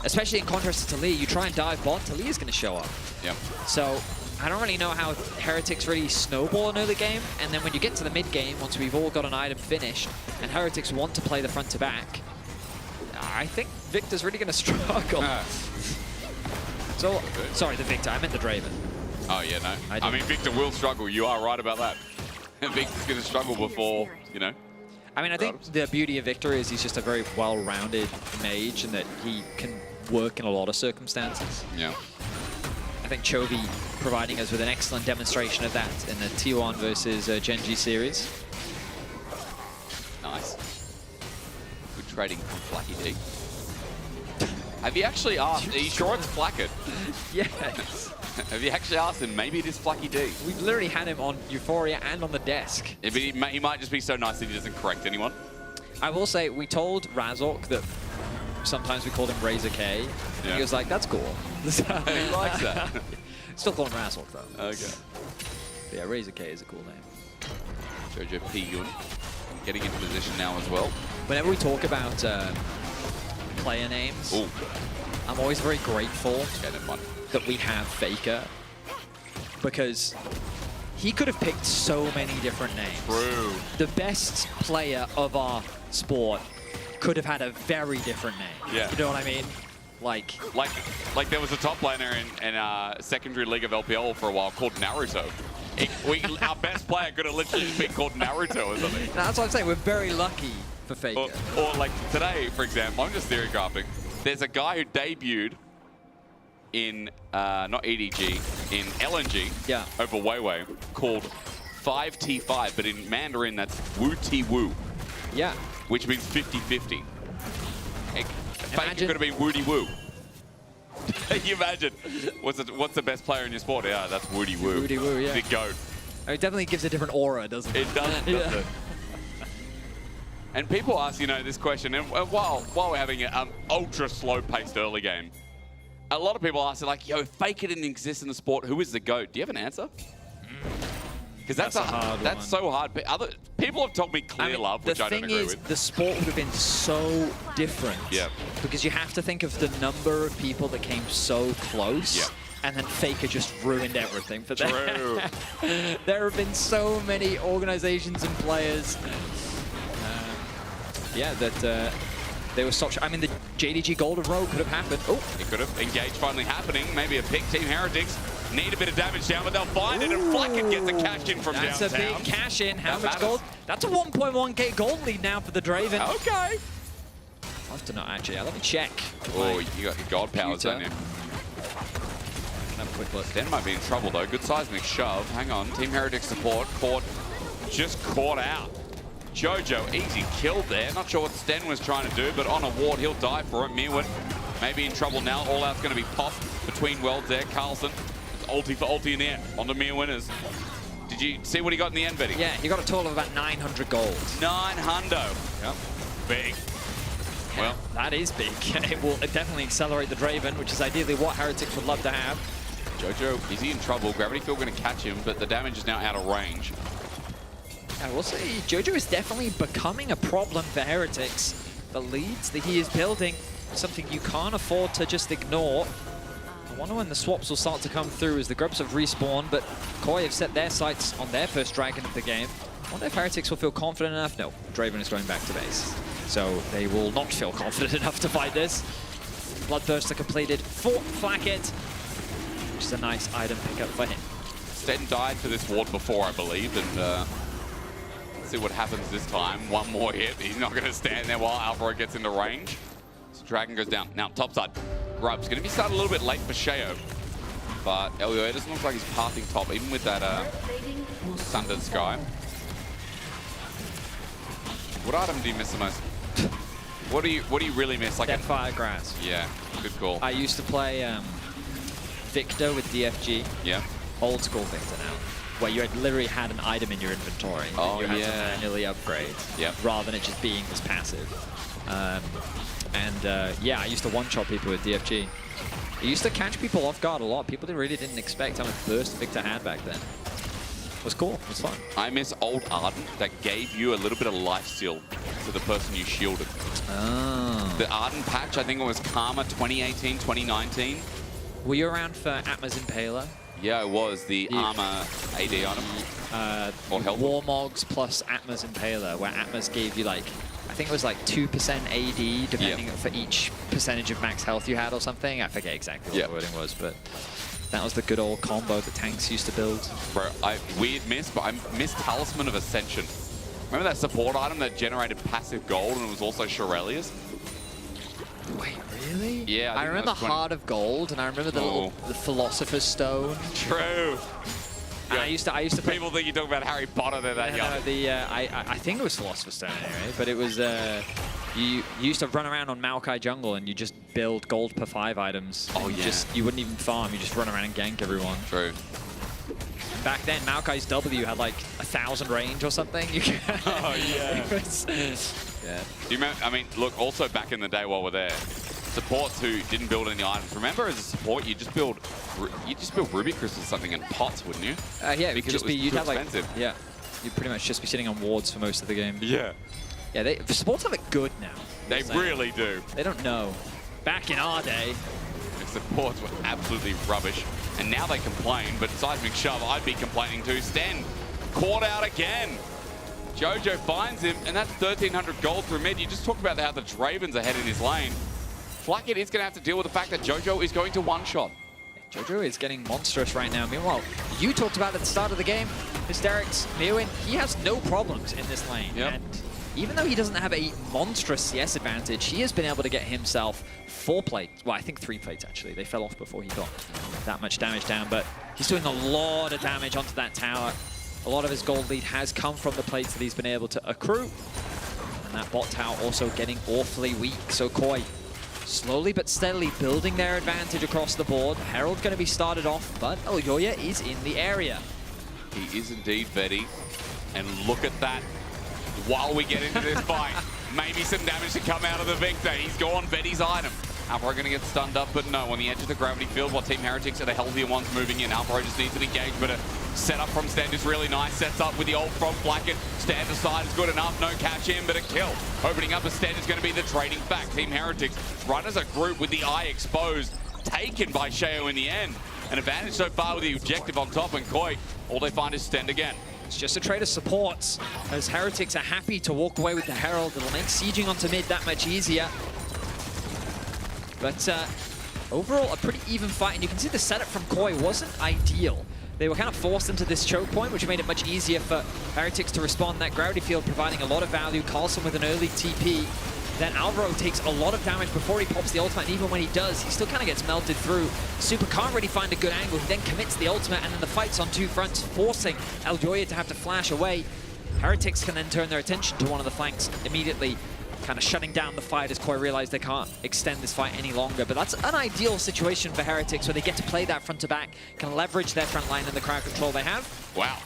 Especially in contrast to Taliyah, you try and dive bot, Taliyah's going to show up. Yep. So I don't really know how Heretics really snowball in early game, and then when you get to the mid game, once we've all got an item finished, and Heretics want to play the front to back, I think Victor's really going to struggle. So, sorry, the Victor, I meant the Draven. Oh yeah, no. I mean, Victor will struggle. You are right about that. Victor's going to struggle before, you know. I mean, I think the beauty of Victor is he's just a very well-rounded mage and that he can work in a lot of circumstances. Yeah. I think Chovy providing us with an excellent demonstration of that in the T1 versus Genji series. Nice. Good trading from Flacky D. Have you actually asked, are you sure it's Flackett? Yes. Have you actually asked him? Maybe it is Flacky D. We've literally had him on Euphoria and on the desk. Yeah, but he might just be so nice that he doesn't correct anyone. I will say, we told Razork that sometimes we called him Razor K. Yeah. He was like, that's cool. He likes that. Still call him Razork, though. Okay. But yeah, Razor K is a cool name. Jojo P. Yun getting into position now as well. Whenever we talk about player names, I'm always very grateful that we have Faker, because he could have picked so many different names. True. The best player of our sport could have had a very different name. Yeah. You know what I mean? Like there was a top laner in secondary league of LPL for a while called Naruto. Our best player could have literally just been called Naruto or something. That's what I'm saying. We're very lucky for Faker. Or like today, for example, I'm just theory crafting. There's a guy who debuted in, not EDG, in LNG over Weiwei called 5T5, but in Mandarin that's Wu Ti Wu. Yeah. Which means 50-50. Faker could have been Woody Woo. Can you imagine? What's the best player in your sport? Yeah, that's Woody Woo. Woody Woo, yeah. Big goat. It definitely gives a different aura, doesn't it? It does, doesn't it? And people ask, you know, this question, and while we're having an ultra slow-paced early game, a lot of people ask, like, yo, if Faker didn't exist in the sport, who is the GOAT? Do you have an answer? Because that's a hard one. That's so hard. People have told me Clear Love, which I don't agree with. The thing is, the sport would have been so different. Yeah. Because you have to think of the number of people that came so close. Yeah. And then Faker just ruined everything for them. True. There have been so many organizations and players. That they were such. I mean, the JDG Golden Road could have happened. Oh, it could have. Engage finally happening. Maybe a pick. Team Heretics need a bit of damage down, but they'll find it, and Flackett gets a cash in from downtown. That's a big cash in. How much gold? That's a 1.1k gold lead now for the Draven. Okay. I'll have to know, actually. Let me check. Oh, you got your god powers, don't you? Have a quick look. Sten might be in trouble, though. Good seismic shove. Hang on. Team Heretics support. Just caught out. Jojo, easy kill there. Not sure what Sten was trying to do, but on a ward, he'll die for it. Mirwin maybe in trouble now. All out's going to be popped between worlds there. Carlson, it's ulti for ulti in the end. On the Mirwinners. Did you see what he got in the end, Betty? Yeah, he got a total of about 900 gold. 900. Yep. Big. Well, that is big. It will definitely accelerate the Draven, which is ideally what Heretics would love to have. Jojo, is he in trouble? Gravity Field going to catch him, but the damage is now out of range. I will say, Jojo is definitely becoming a problem for Heretics. The leads that he is building is something you can't afford to just ignore. I wonder when the swaps will start to come through as the Grubs have respawned, but Koi have set their sights on their first dragon of the game. I wonder if Heretics will feel confident enough. No, Draven is going back to base. So they will not feel confident enough to fight this. Bloodthirst are completed for Flackett, which is a nice item pickup for him. Sten died for this ward before, I believe, and see what happens this time. One more hit. He's not going to stand there while Alvaro gets into range. So Dragon goes down. Now, topside. Grub's going to be started a little bit late for Sheo. But Elio doesn't look like he's pathing top, even with that Sundered Sky. What item do you miss the most? What do you really miss? Like that Fire Grass. Yeah, good call. I used to play Victor with DFG. Yeah. Old school Victor now. where you had literally had an item in your inventory that you had to manually upgrade, rather than it just being this passive. Yeah, I used to one-shot people with DFG. It used to catch people off guard a lot. People really didn't expect how much burst Victor had back then. It was cool. It was fun. I miss old Ardent that gave you a little bit of life steal to the person you shielded. Oh. The Ardent patch, I think it was Karma 2018, 2019. Were you around for Atma's Impaler? Yeah, it was the armor AD item. Or health. Warmogs plus Atma's Impaler, where Atma's gave you like, I think it was like 2% AD, depending for each percentage of max health you had or something. I forget exactly what the wording was, but that was the good old combo the tanks used to build. Bro, weird miss, but I missed Talisman of Ascension. Remember that support item that generated passive gold and it was also Shurelia's? Wait, really? Yeah, I remember Heart of Gold, and I remember the Philosopher's Stone. True. And I used to play. People think you're talking about Harry Potter. They're that young. I think it was Philosopher's Stone anyway, but it was you used to run around on Maokai Jungle and you just build gold per 5 items. Oh yeah. You wouldn't even farm. You just run around and gank everyone. True. Back then, Maokai's W had like 1,000 range or something. Oh yeah. Yeah. Do you remember? I mean, look. Also, back in the day while we're there, supports who didn't build any items. Remember, as a support, you just build ruby crystals or something in pots, wouldn't you? Yeah, because just it was you'd too have expensive. like you'd pretty much just be sitting on wards for most of the game. Yeah. Yeah, the supports have it good now. They really do. They don't know. Back in our day, the supports were absolutely rubbish, and now they complain. But Seismic Shove, I'd be complaining too. Sten caught out again. Jojo finds him, and that's 1,300 gold through mid. You just talked about how the Draven's ahead in his lane. Flacket is going to have to deal with the fact that Jojo is going to one-shot. Jojo is getting monstrous right now. Meanwhile, you talked about at the start of the game, Hysterics, Meowin, he has no problems in this lane. Yep. And even though he doesn't have a monstrous CS advantage, he has been able to get himself 4 plates. Well, I think 3 plates, actually. They fell off before he got that much damage down, but he's doing a lot of damage onto that tower. A lot of his gold lead has come from the plates that he's been able to accrue. And that bot tower also getting awfully weak. So Koi slowly but steadily building their advantage across the board. Herald's going to be started off, but Elyoya is in the area. He is indeed, Vetty. And look at that. While we get into this fight, maybe some damage to come out of the Victor. He's gone Vetty's item. Alvaro going to get stunned up, but no, on the edge of the gravity field, while Team Heretics are the healthier ones moving in. Alvaro just needs an engage, but a setup from Stand is really nice. Sets up with the ult from Flacket. Stand aside is good enough. No catch in, but a kill. Opening up a Stand is going to be the trading back. Team Heretics run as a group with the eye exposed. Taken by Sheo in the end. An advantage so far with the objective on top, and Koi, all they find is Stand again. It's just a trade of supports, as Heretics are happy to walk away with the Herald. It'll make sieging onto mid that much easier. But overall, a pretty even fight, and you can see the setup from Koi wasn't ideal. They were kind of forced into this choke point, which made it much easier for Heretics to respond. That gravity field providing a lot of value. Carlson with an early TP. Then Alvaro takes a lot of damage before he pops the ultimate, and even when he does, he still kind of gets melted through. Super can't really find a good angle. He then commits the ultimate, and then the fight's on 2 fronts, forcing Elyoya to have to flash away. Heretics can then turn their attention to one of the flanks immediately, kind of shutting down the fight as Koi realize they can't extend this fight any longer. But that's an ideal situation for Heretics, where they get to play that front to back, can leverage their front line and the crowd control they have. Wow.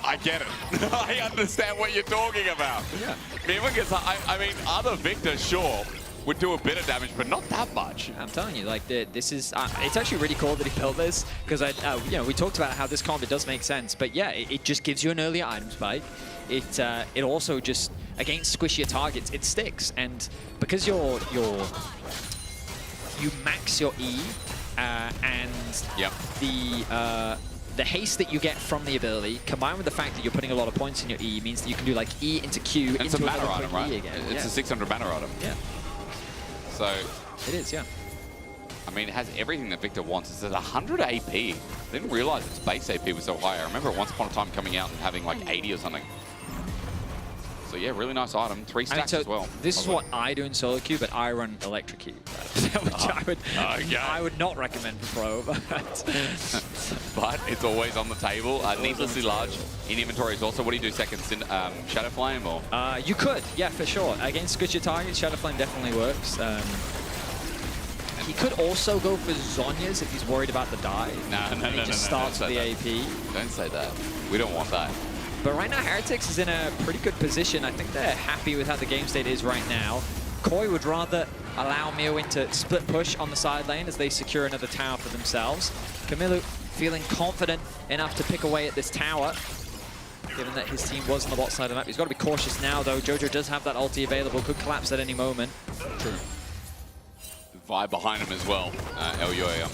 I get it. I understand what you're talking about. Yeah. Because, I mean, other Victors, sure, would do a bit of damage, but not that much. I'm telling you, like, this is... it's actually really cool that he built this, because, you know, we talked about how this combo does make sense, but yeah, it just gives you an earlier item spike. It also just, against squishier targets, it sticks. And because you max your E, and the haste that you get from the ability, combined with the fact that you're putting a lot of points in your E, means that you can do like E into Q and into it's a mana item, right? E again. It's a 600 mana item. Yeah. So it is, yeah. I mean, it has everything that Victor wants. It's at 100 AP. I didn't realize its base AP was so high. I remember once upon a time coming out and having like 80 or something. So yeah, really nice item. 3 stacks as well. This is what I do in solo queue, but I run electrocute, which I would not recommend for pro. But it's always on the table. Needlessly large in inventories. Also, what do you do second? Shadow Flame or? You could, yeah, for sure. Against squishy targets, Shadow Flame definitely works. He could also go for Zhonya's if he's worried about the dive. No, He just starts with the AP. Don't say that. We don't want that. But right now, Heretics is in a pretty good position. I think they're happy with how the game state is right now. Koi would rather allow Meowin to split push on the side lane as they secure another tower for themselves. Camilo feeling confident enough to pick away at this tower, given that his team was on the bot side of the map. He's got to be cautious now, though. Jojo does have that ulti available, could collapse at any moment. True. Vibe behind him as well, Elyoya.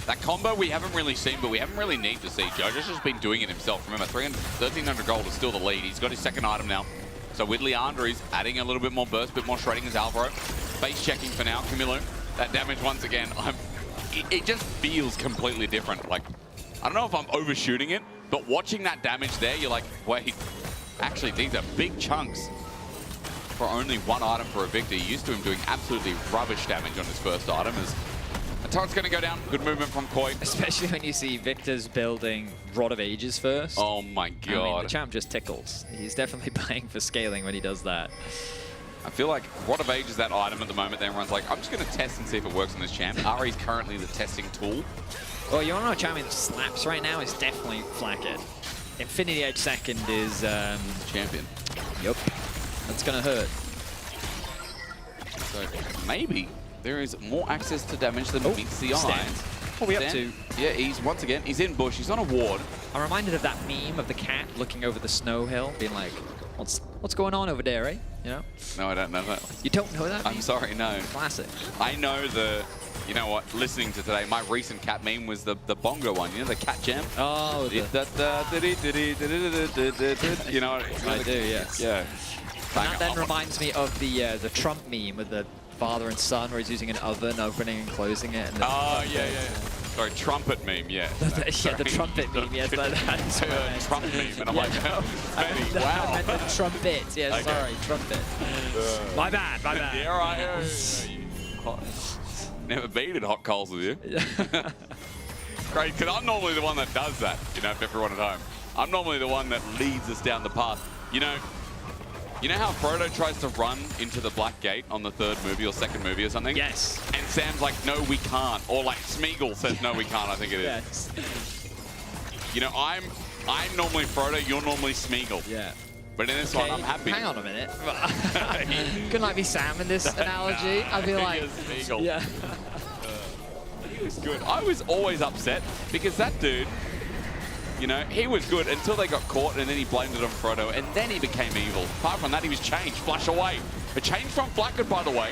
That combo we haven't really seen, but we haven't really need to see. Jojo's just been doing it himself. Remember, 1,300 gold is still the lead. He's got his second item now. So with Leandra, he's adding a little bit more burst, a bit more shredding as Alvaro. Base checking for now, Camilo. That damage once again, it just feels completely different. Like, I don't know if I'm overshooting it, but watching that damage there, you're like, wait, actually these are big chunks for only one item for a Victor. You're used to him doing absolutely rubbish damage on his first item. As a turret's going to go down. Good movement from Koi. Especially when you see Victor's building Rod of Ages first. Oh my god. I mean, the champ just tickles. He's definitely playing for scaling when he does that. I feel like Rod of Age is that item at the moment that everyone's like, I'm just going to test and see if it works on this champ. Ari's currently the testing tool. Well, you want to know what champion slaps right now? Is definitely Flackett. Infinity Edge second is... champion. Yup. That's going to hurt. So maybe there is more access to damage than meets the eye. What are we up to? Yeah, he's in bush. He's on a ward. I'm reminded of that meme of the cat looking over the snow hill, being like, what's going on over there, eh? You know? No, I don't know that. You don't know that meme? I'm sorry, no. Classic. I know you know what, listening to today, my recent cat meme was the bongo one, you know, the cat jam? Oh, you know, I do, yes. Yeah. That then reminds me of the Trump meme with the father and son where he's using an oven, opening and closing it. And oh, yeah. Sorry, trumpet meme, yeah. Yeah, the trumpet meme, yes. That's what I meant. Trump meme, and I'm like, Benny, wow. I meant the trumpet, yeah, okay. Sorry, trumpet. My bad. Here I am. Never been at hot coals with you. Great, because I'm normally the one that does that, you know, for everyone at home. I'm normally the one that leads us down the path. You know how Frodo tries to run into the Black Gate on the third movie or second movie or something? Yes. And Sam's like, no, we can't. Or like Smeagol says, no, we can't, I think it is. Yes. You know, I'm normally Frodo, you're normally Smeagol. Yeah. But in this one, I'm happy. Hang on a minute. Couldn't I be Sam in this analogy? I'd be like, Smeagol. yeah. He was good. I was always upset because that dude, you know, he was good until they got caught and then he blamed it on Frodo and then he became evil. Apart from that, he was changed, flash away. A change from Flackett, by the way,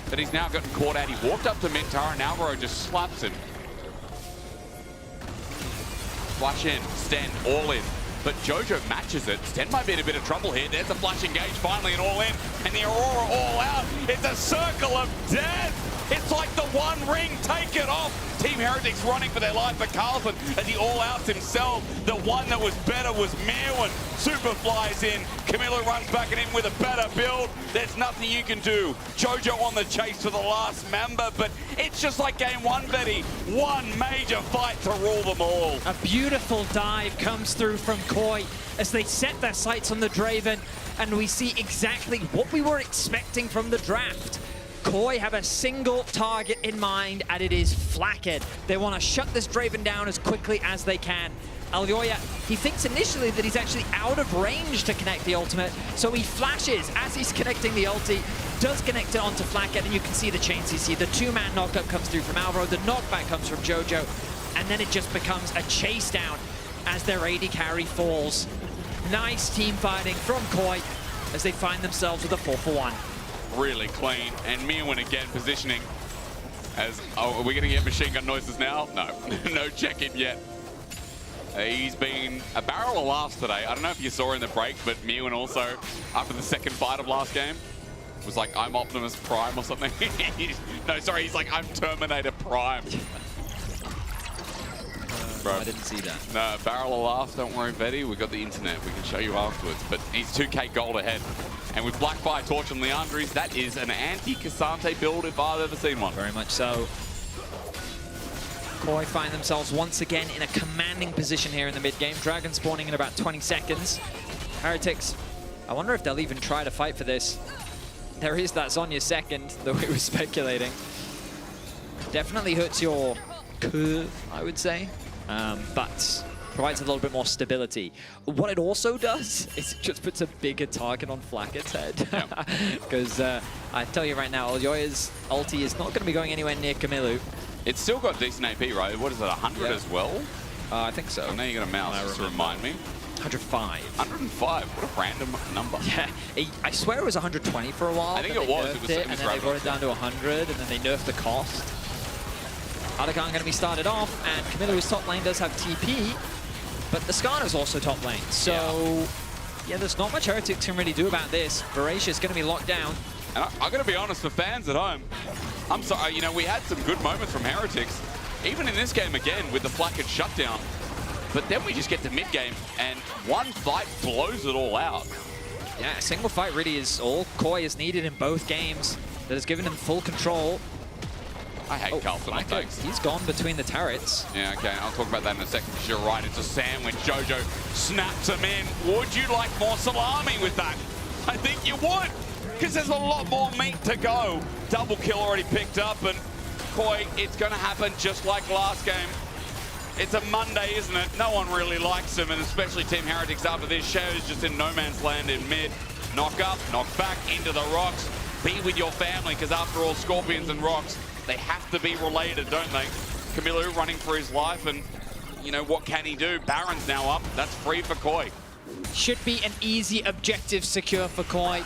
that he's now gotten caught out. He walked up to Mintara and Alvaro just slaps him. Flash in, Sten, all in. But Jojo matches it. Sten might be in a bit of trouble here. There's a flash engage, finally, and all in. And the Aurora all out. It's a circle of death. It's like the One Ring. Take it off. Team Heretics running for their life, but Carlson, as he all outs himself, the one that was better was Meowin. Super flies in. Camilo runs back at him with a better build. There's nothing you can do. Jojo on the chase for the last member, but it's just like game one, Betty. One major fight to rule them all. A beautiful dive comes through from Koi as they set their sights on the Draven, and we see exactly what we were expecting from the draft. Koi have a single target in mind, and it is Flackett. They want to shut this Draven down as quickly as they can. Elyoya, he thinks initially that he's actually out of range to connect the ultimate, so he flashes as he's connecting the ulti, does connect it onto Flackett, and you can see the chain CC. The two-man knockup comes through from Alvaro, the knockback comes from Jojo, and then it just becomes a chase down as their AD carry falls. Nice team fighting from Koi as they find themselves with a 4-for-1. Really clean, and Meowin again positioning as, oh, are we gonna get machine gun noises now? No, no check-in yet. He's been a barrel of laughs today. I don't know if you saw in the break, but Meowin also, after the second fight of last game, was like, I'm Optimus Prime or something. No, sorry, he's like, I'm Terminator Prime. Bro. I didn't see that. No, barrel of laughs, don't worry, Betty. We've got the internet. We can show you afterwards. But he's 2k gold ahead. And with Blackfire, Torch, and Leandris, that is an anti-Cassante build if I've ever seen one. Very much so. Koi find themselves once again in a commanding position here in the mid-game. Dragon spawning in about 20 seconds. Heretics, I wonder if they'll even try to fight for this. There is that Zhonya's second that we were speculating. Definitely hurts your curve, I would say, but provides a little bit more stability. What it also does is it just puts a bigger target on Flacket's head. Because I tell you right now, Olyoya's ulti is not going to be going anywhere near Camilo. It's still got decent AP, right? What is it, 100 as well? I think so. I know you got a mouse, just to remind me. 105. 105, what a random number. Yeah, I swear it was 120 for a while. I think it was. And then they brought it down to 100, and then they nerfed the cost. Arakan going to be started off, and Camilo's top lane does have TP, but the Skarner's also top lane. So, yeah, there's not much Heretics can really do about this. Voracious going to be locked down. And I'm going to be honest, for fans at home, I'm sorry, you know, we had some good moments from Heretics, even in this game again with the Flacket shutdown. But then we just get to mid-game, and one fight blows it all out. Yeah, a single fight really is all Koi is needed in both games. That has given him full control. I hate Carl for my takes. He's gone between the turrets. Yeah, okay, I'll talk about that in a second, because you're right, it's a sandwich. Jojo snaps him in. Would you like more salami with that? I think you would, because there's a lot more meat to go. Double kill already picked up, and Koi, it's going to happen just like last game. It's a Monday, isn't it? No one really likes him, and especially Team Heretics after this. Shadow's just in no man's land in mid. Knock up, knock back into the rocks. Be with your family, because after all, Scorpions and rocks, they have to be related, don't they? Camilo running for his life, and you know, what can he do? Baron's now up. That's free for Koi. Should be an easy objective secure for Koi.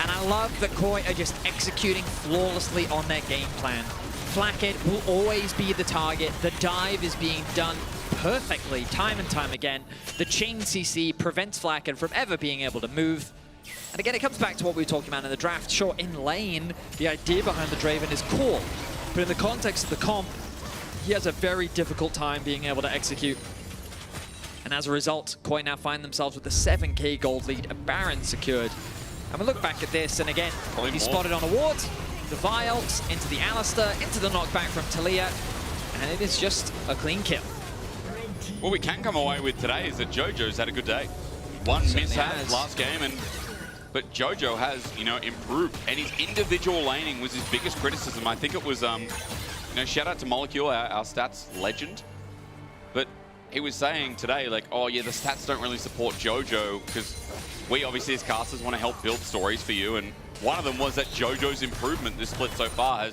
And I love that Koi are just executing flawlessly on their game plan. Flacket will always be the target. The dive is being done perfectly, time and time again. The chain CC prevents Flacket from ever being able to move. And again, it comes back to what we were talking about in the draft. Sure, in lane, the idea behind the Draven is cool. But in the context of the comp, he has a very difficult time being able to execute. And as a result, Koi now find themselves with a 7k gold lead, a Baron secured. And we look back at this, and again, he's spotted on a ward. The Vials into the Alistair, into the knockback from Talia, and it is just a clean kill. What we can come away with today is that Jojo's had a good day. One mishap last game, but Jojo has, you know, improved, and his individual laning was his biggest criticism. I think it was, you know, shout out to Molecule, our stats legend, but he was saying today, like, oh yeah, the stats don't really support Jojo, because we obviously as casters want to help build stories for you, and one of them was that Jojo's improvement this split so far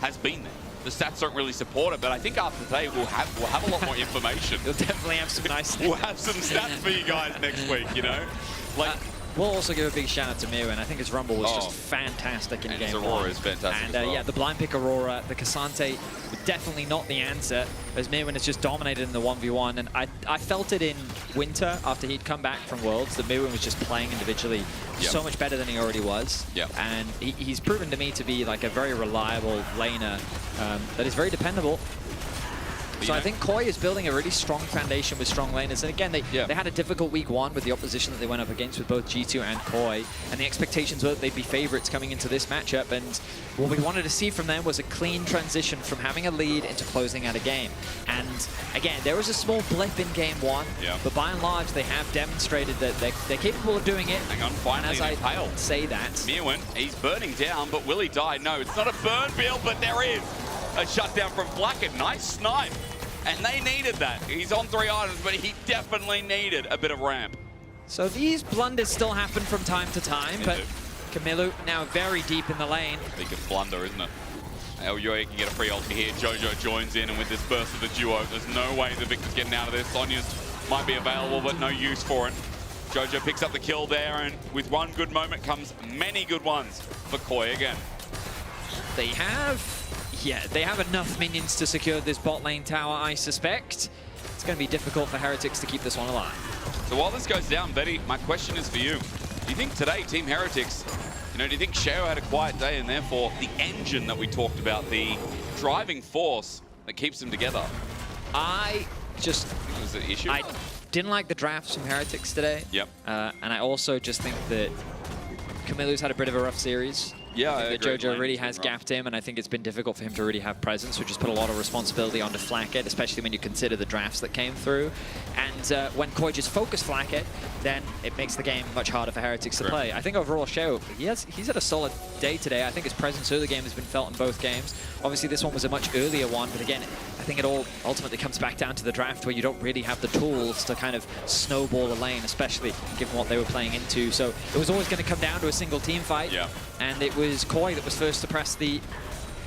has been there. The stats don't really support it, but I think after today we'll have a lot more information. You'll definitely have some nice stats. We'll have some stats for you guys next week, you know? Like, we'll also give a big shout out to Miu, and I think his Rumble was just fantastic in and game his Aurora one. is fantastic And as well. yeah, the blind pick Aurora, the Cassante, definitely not the answer, as Miu has just dominated in the 1v1. And I felt it in Winter after he'd come back from Worlds, that Miu was just playing individually so much better than he already was. And he's proven to me to be like a very reliable laner that is very dependable. So I think Koi is building a really strong foundation with strong laners. And again, they had a difficult week one with the opposition that they went up against with both G2 and Koi. And the expectations were that they'd be favorites coming into this matchup. And what we wanted to see from them was a clean transition from having a lead into closing out a game. And again, there was a small blip in game one, but by and large, they have demonstrated that they're capable of doing it. Hang on, finally and as they failed. Say that. Mewin, he's burning down, but will he die? No, it's not a burn build, but there is a shutdown from Flacket. Nice snipe. And they needed that. He's on 3 items, but he definitely needed a bit of ramp. So these blunders still happen from time to time, but Camilo now very deep in the lane. Big blunder, isn't it? Elyoya can get a free ulti here. Jojo joins in, and with this burst of the duo, there's no way the Victor's getting out of this. Sonya's might be available, but no use for it. Jojo picks up the kill there, and with one good moment comes many good ones for Koi again. They have enough minions to secure this bot lane tower, I suspect. It's going to be difficult for Heretics to keep this one alive. So while this goes down, Betty, my question is for you. Do you think today, Team Heretics, you know, do you think Shao had a quiet day and therefore the engine that we talked about, the driving force that keeps them together? I just... Was the issue? I didn't like the drafts from Heretics today. Yep. And I also just think that Camilo's had a bit of a rough series. Yeah, I think that Jojo really has gapped him, and I think it's been difficult for him to really have presence, which has put a lot of responsibility onto Flacket, especially when you consider the drafts that came through. And when Koi just focused Flacket, then it makes the game much harder for Heretics to play. I think overall, Sheo, he's had a solid day today. I think his presence early game has been felt in both games. Obviously, this one was a much earlier one, but again, I think it all ultimately comes back down to the draft where you don't really have the tools to kind of snowball a lane, especially given what they were playing into. So it was always going to come down to a single team fight, and it was Koi that was first to press the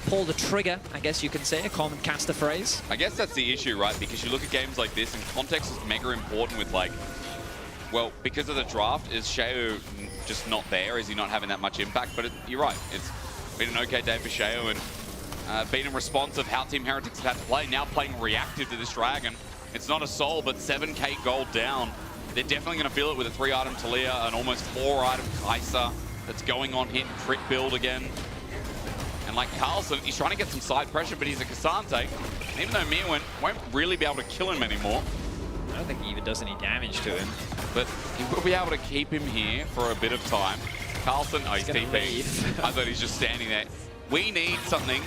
pull the trigger, I guess you can say, a common caster phrase. I guess that's the issue, right? Because you look at games like this, and context is mega important with, like, well, because of the draft, is Sheo just not there? Is he not having that much impact? But you're right, it's been an okay day for Sheo, and been in response of how Team Heretics have had to play, now playing reactive to this Dragon. It's not a soul, but 7k gold down. They're definitely going to feel it with a 3-item Talia, an almost 4-item Kai'Sa that's going on hit, crit build again. And like Carlson, he's trying to get some side pressure, but he's a Cassante. And even though Mir won't really be able to kill him anymore. I don't think he even does any damage to him. But he will be able to keep him here for a bit of time. Carlson, oh, he's TP. I thought he's just standing there. We need something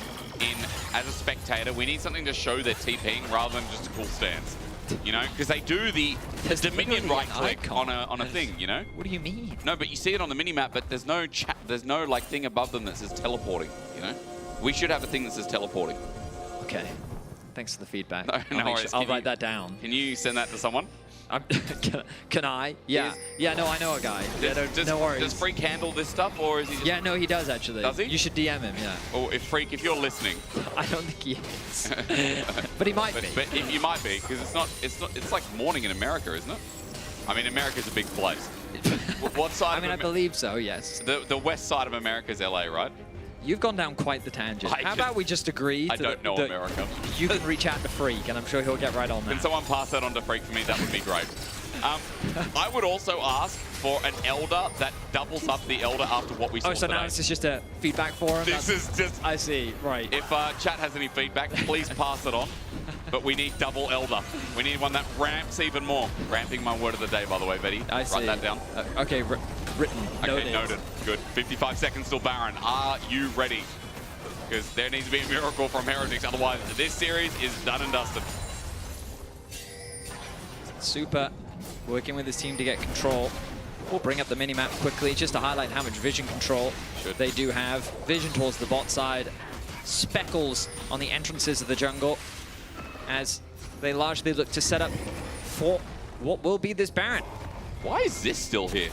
as a spectator, we need something to show they're TPing rather than just a cool stance. You know, because they do the Dominion right click on a thing, you know? What do you mean? No, but you see it on the minimap, but there's no like thing above them that says teleporting, you know? We should have a thing that says teleporting. Okay. Thanks for the feedback. No worries. I'll write that down. Can you send that to someone? Can I? Yeah. Yeah, no, I know a guy. No worries. Does Freak handle this stuff, or is he just... Yeah, no, he does, actually. Does he? You should DM him, yeah. Or if Freak, if you're listening. I don't think he is. But he might be. But if you might be, because it's like morning in America, isn't it? I mean, America's a big place. What side I mean, I believe so, yes. The west side of America is LA, right? You've gone down quite the tangent. How about we just agree I don't know America. You can reach out to Freak, and I'm sure he'll get right on that. Can someone pass that on to Freak for me? That would be great. I would also ask for an Elder that doubles up the Elder after what we saw so today. now this is just a feedback for him? This is just... I see, right. If chat has any feedback, please pass it on. But we need double Elder. We need one that ramps even more. Ramping my word of the day, by the way, Betty. I see. Write that down. Okay, written. Okay, noted. Good. 55 seconds till Baron. Are you ready? Because there needs to be a miracle from Heretics. Otherwise, this series is done and dusted. Super. Working with his team to get control. We'll bring up the minimap quickly just to highlight how much vision control they do have. Vision towards the bot side. Speckles on the entrances of the jungle as they largely look to set up for what will be this Baron. Why is this still here?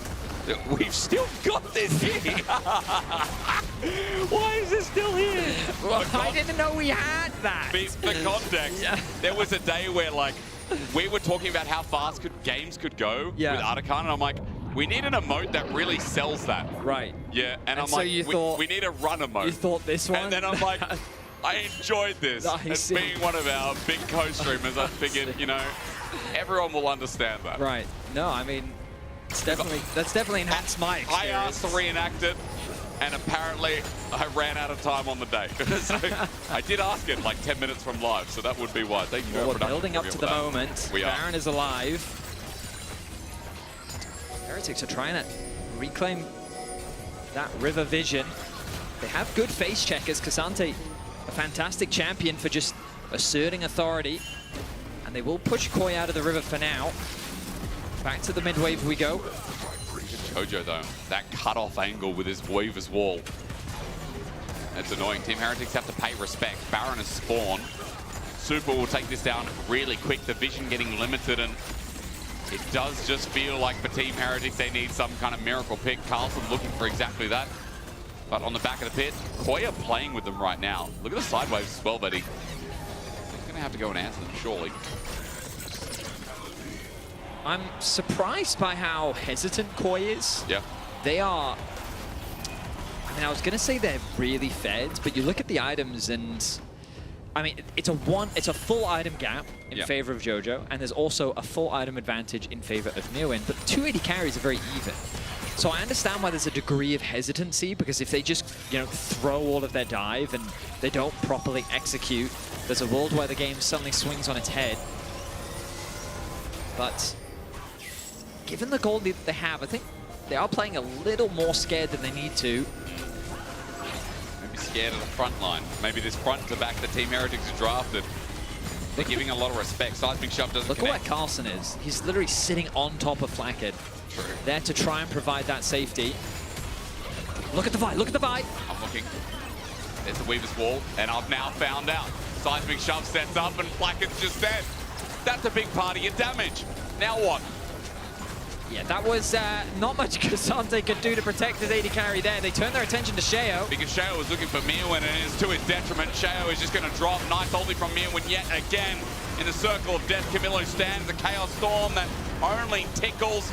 We've still got this here. Why is this still here? Well, I didn't know we had that. For context, there was a day where like we were talking about how fast games could go with Artican, and I'm like, we need an emote that really sells that. Right. Yeah, and I'm so like, you thought, we need a run emote. You thought this one? And then I'm like, I enjoyed this. As being one of our big co-streamers, I figured, you know, everyone will understand that. Right. No, I mean, that's definitely enhanced my experience. I asked to reenact it, and apparently I ran out of time on the day. So I did ask it like 10 minutes from live, so that would be why. Thank you for We're building up to the moment. Baron is alive. Heretics are trying to reclaim that River Vision. They have good face checkers. Cassante, a fantastic champion for just asserting authority. And they will push Koi out of the river for now. Back to the mid-wave we go. Jojo, though, that cut-off angle with his Weaver's Wall. That's annoying. Team Heretics have to pay respect. Baron has spawned. Super will take this down really quick. The vision getting limited, and it does just feel like for Team Heretics they need some kind of miracle pick. Carlson looking for exactly that. But on the back of the pit, Koi are playing with them right now. Look at the sideways as well, Betty. He's going to have to go and answer them, surely. I'm surprised by how hesitant Koi is. Yeah. They are... I mean, I was going to say they're really fed, but you look at the items and... I mean, it's a full item gap in favor of Jojo, and there's also a full item advantage in favor of Neowin, but 280 carries are very even. So I understand why there's a degree of hesitancy, because if they just, you know, throw all of their dive and they don't properly execute, there's a world where the game suddenly swings on its head. But given the gold that they have, I think they are playing a little more scared than they need to. Maybe scared of the front line. Maybe this front to back the Team Heretics is drafted. They're giving a lot of respect. Seismic Shove doesn't Look connect. at where Carlson is. He's literally sitting on top of Flackhead. there to try and provide that safety. Look at the fight, look at the fight. I'm looking. There's the Weaver's wall, and I've now found out. Seismic shove sets up, and Flackett's just dead. That's a big part of your damage. Now what? Yeah, that was not much Cassante could do to protect his AD carry there. They turned their attention to Sheo. Because Sheo was looking for Mirwin, and it's to his detriment. Sheo is just going to drop. Nice ulti from Mirwin yet again in the circle of death. Camilo stands, the Chaos Storm that only tickles.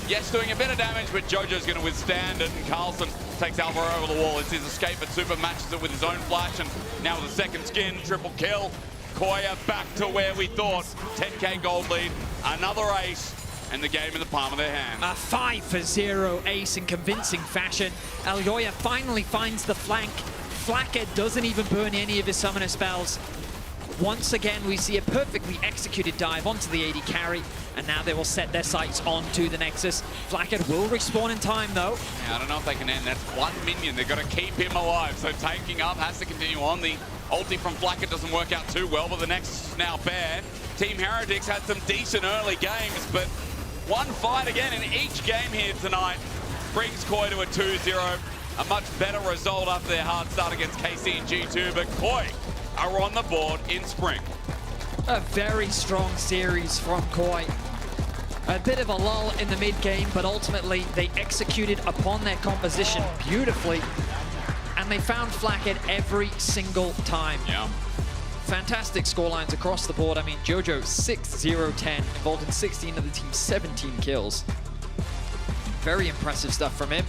Yes, doing a bit of damage, but Jojo's going to withstand it, and Carlson takes Alvaro over the wall. It's his escape, but Super matches it with his own flash, and now with a second skin, triple kill. Koya back to where we thought. 10k gold lead, another ace, and the game in the palm of their hand. A 5-for-0 ace in convincing fashion. Elyoya finally finds the flank. Flacker doesn't even burn any of his summoner spells. Once again, we see a perfectly executed dive onto the AD carry, and now they will set their sights onto the Nexus. Flacker will respawn in time, though. Yeah, I don't know if they can end. That's one minion. They've got to keep him alive, so taking up has to continue on. The ulti from Flacker doesn't work out too well, but the Nexus is now bare. Team Heretics had some decent early games, but one fight again in each game here tonight brings Koi to a 2-0. A much better result after their hard start against KC and G2, but Koi are on the board in Spring. A very strong series from Koi. A bit of a lull in the mid-game, but ultimately they executed upon their composition beautifully, and they found Flackhead every single time. Yeah. Fantastic scorelines across the board. I mean, Jojo 6-0-10, involved in 16 of the team's 17 kills. Very impressive stuff from him.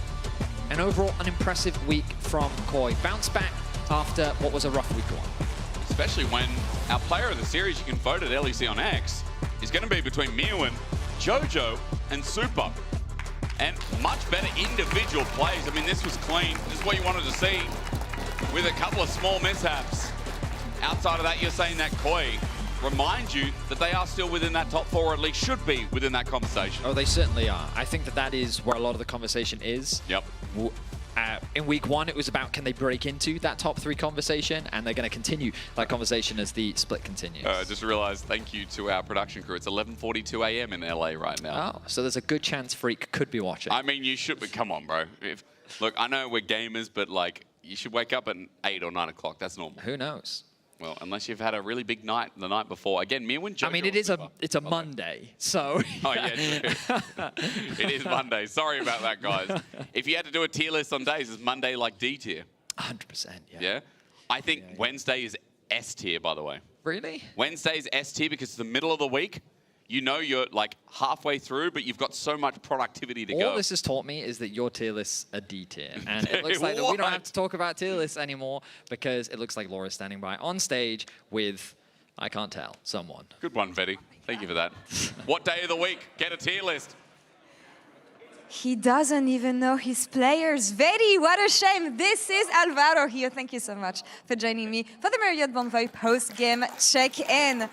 And overall, an impressive week from Koi. Bounce back after what was a rough week one. Especially when our player of the series, you can vote at LEC on X, is going to be between Mirwin, Jojo, and Super. And much better individual plays. I mean, this was clean. This is what you wanted to see, with a couple of small mishaps. Outside of that, you're saying that Koi remind you that they are still within that top 4, or at least should be within that conversation. Oh, they certainly are. I think that that is where a lot of the conversation is. Yep. In week one, it was about can they break into that top 3 conversation, and they're going to continue that conversation as the split continues. I just realized, thank you to our production crew. It's 11:42 a.m. in LA right now. Oh, so there's a good chance Freak could be watching. I mean, you should, but come on, bro. Look, I know we're gamers, but like, you should wake up at 8 or 9 o'clock. That's normal. Who knows? Well, unless you've had a really big night the night before. Again, Mirwin, Jojo. I mean, it's a Monday, so. Oh, yeah, true. It is Monday. Sorry about that, guys. If you had to do a tier list on days, is Monday like D tier? 100%, yeah. Yeah? I think Wednesday is S tier, by the way. Really? Wednesday is S tier because it's the middle of the week. You know you're like halfway through, but you've got so much productivity to go. All this has taught me is that your tier lists are D tier. And it looks like that we don't have to talk about tier lists anymore because it looks like Laura's standing by on stage with, I can't tell, someone. Good one, Vetty. Thank you for that. What day of the week? Get a tier list. He doesn't even know his players. Very, what a shame. This is Alvaro here. Thank you so much for joining me for the Marriott Bonvoy post-game check-in.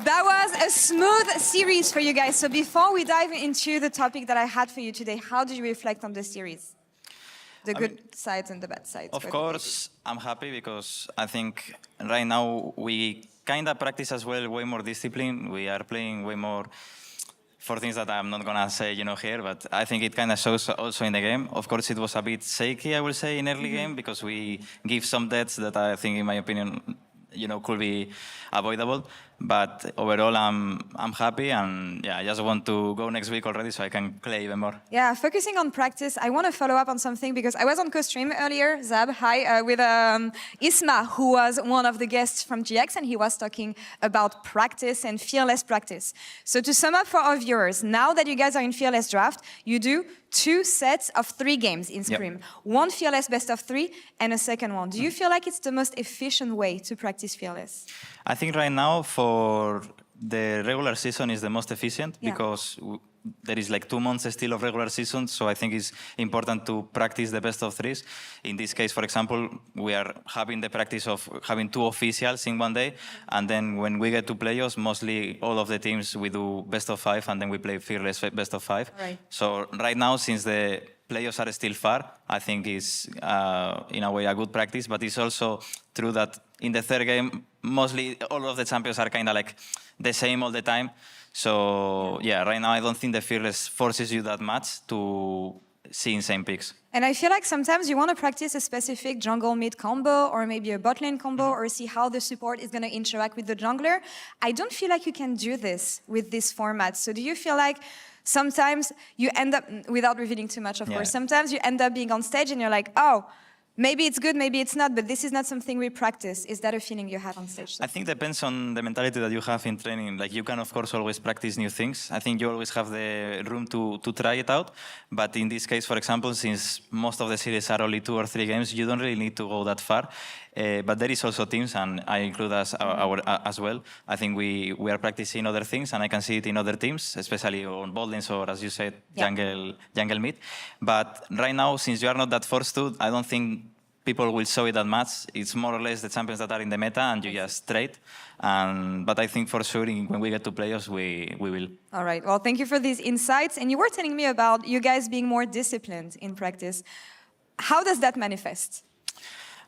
That was a smooth series for you guys. So before we dive into the topic that I had for you today, how do you reflect on the series? The good sides and the bad sides. Of course, I'm happy because I think right now we kind of practice as well way more discipline. We are playing way more for things that I'm not going to say, here, but I think it kind of shows also in the game. Of course, it was a bit shaky, I will say, in early game because we give some deaths that I think, in my opinion, could be avoidable. But overall, I'm happy, and yeah, I just want to go next week already so I can play even more. Yeah, focusing on practice, I want to follow up on something because I was on co-stream earlier, Zab, hi, with Isma, who was one of the guests from GX, and he was talking about practice and fearless practice. So to sum up for our viewers, now that you guys are in Fearless Draft, you do 2 sets of 3 games in Scrim. Yep. 1 Fearless best of 3 and a second one. Do you feel like it's the most efficient way to practice Fearless? I think right now for the regular season is the most efficient because there is like 2 months still of regular season, so I think it's important to practice the best of 3s. In this case, for example, we are having the practice of having 2 officials in one day, and then when we get to playoffs, mostly all of the teams, we do best of 5, and then we play Fearless best of 5. Right. So right now, since the playoffs are still far, I think is in a way a good practice, but it's also true that in the third game, mostly all of the champions are kind of like the same all the time. So yeah, right now I don't think the Fearless forces you that much to see insane picks. And I feel like sometimes you want to practice a specific jungle mid combo or maybe a bot lane combo or see how the support is going to interact with the jungler. I don't feel like you can do this with this format. So do you feel like sometimes you end up, without revealing too much of course, sometimes you end up being on stage and you're like, oh, maybe it's good, maybe it's not, but this is not something we practice. Is that a feeling you have on stage? I think it depends on the mentality that you have in training. Like you can, of course, always practice new things. I think you always have the room to try it out. But in this case, for example, since most of the series are only 2 or 3 games, you don't really need to go that far. But there is also teams, and I include us as well. I think we are practicing other things, and I can see it in other teams, especially on bot lanes or, as you said, jungle mid. But right now, since you are not that forced to, I don't think people will show it that much. It's more or less the champions that are in the meta, and you just trade. But I think for sure, when we get to playoffs, we will. All right. Well, thank you for these insights. And you were telling me about you guys being more disciplined in practice. How does that manifest?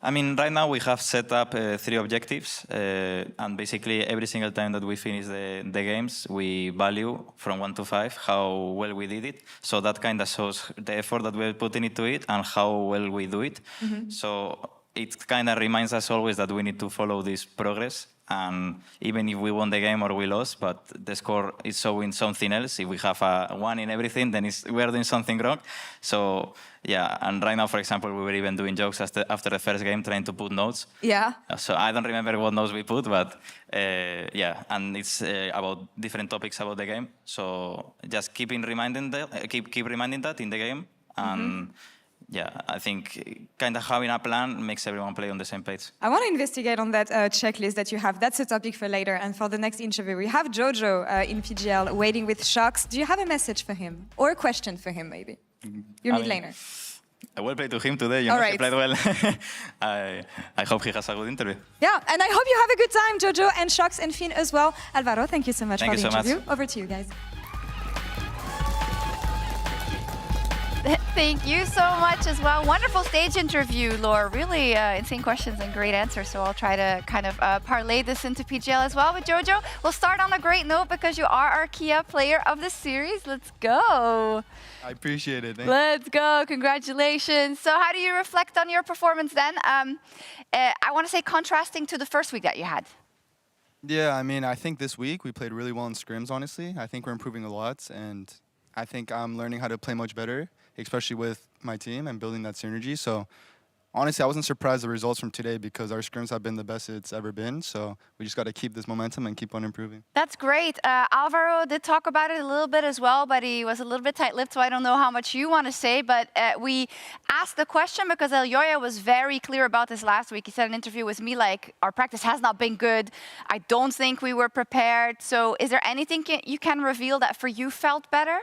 I mean, right now we have set up 3 objectives, and basically every single time that we finish the games, we value from 1 to 5 how well we did it. So that kind of shows the effort that we're putting into it and how well we do it. So it kind of reminds us always that we need to follow this progress. And even if we won the game or we lost, but the score is showing something else. If we have a 1 in everything, then we are doing something wrong. So yeah, and right now, for example, we were even doing jokes after the first game, trying to put notes. Yeah. So I don't remember what notes we put, but yeah, and it's about different topics about the game. So just keep reminding that in the game, and yeah, I think kind of having a plan makes everyone play on the same page. I want to investigate on that checklist that you have. That's a topic for later. And for the next interview, we have Jojo in PGL waiting with Shox. Do you have a message for him? Or a question for him, maybe? Your mid laner. I will play to him today. You All know, right. he played well. I hope he has a good interview. Yeah, and I hope you have a good time, Jojo and Shox and Finn as well. Alvaro, thank you so much for the interview. Over to you guys. Thank you so much as well. Wonderful stage interview, Laura. Really insane questions and great answers. So I'll try to kind of parlay this into PGL as well. But Jojo, we'll start on a great note because you are our Kia player of the series. Let's go. I appreciate it. Let's go. Congratulations. So how do you reflect on your performance then? I want to say contrasting to the first week that you had. Yeah, I mean, I think this week we played really well in scrims, honestly. I think we're improving a lot, and I think I'm learning how to play much better, especially with my team and building that synergy. So honestly, I wasn't surprised the results from today because our scrims have been the best it's ever been. So we just got to keep this momentum and keep on improving. That's great. Alvaro did talk about it a little bit as well, but he was a little bit tight-lipped, so I don't know how much you want to say. But we asked the question because Elyoya was very clear about this last week. He said in an interview with me, like, our practice has not been good. I don't think we were prepared. So is there anything you can reveal that for you felt better?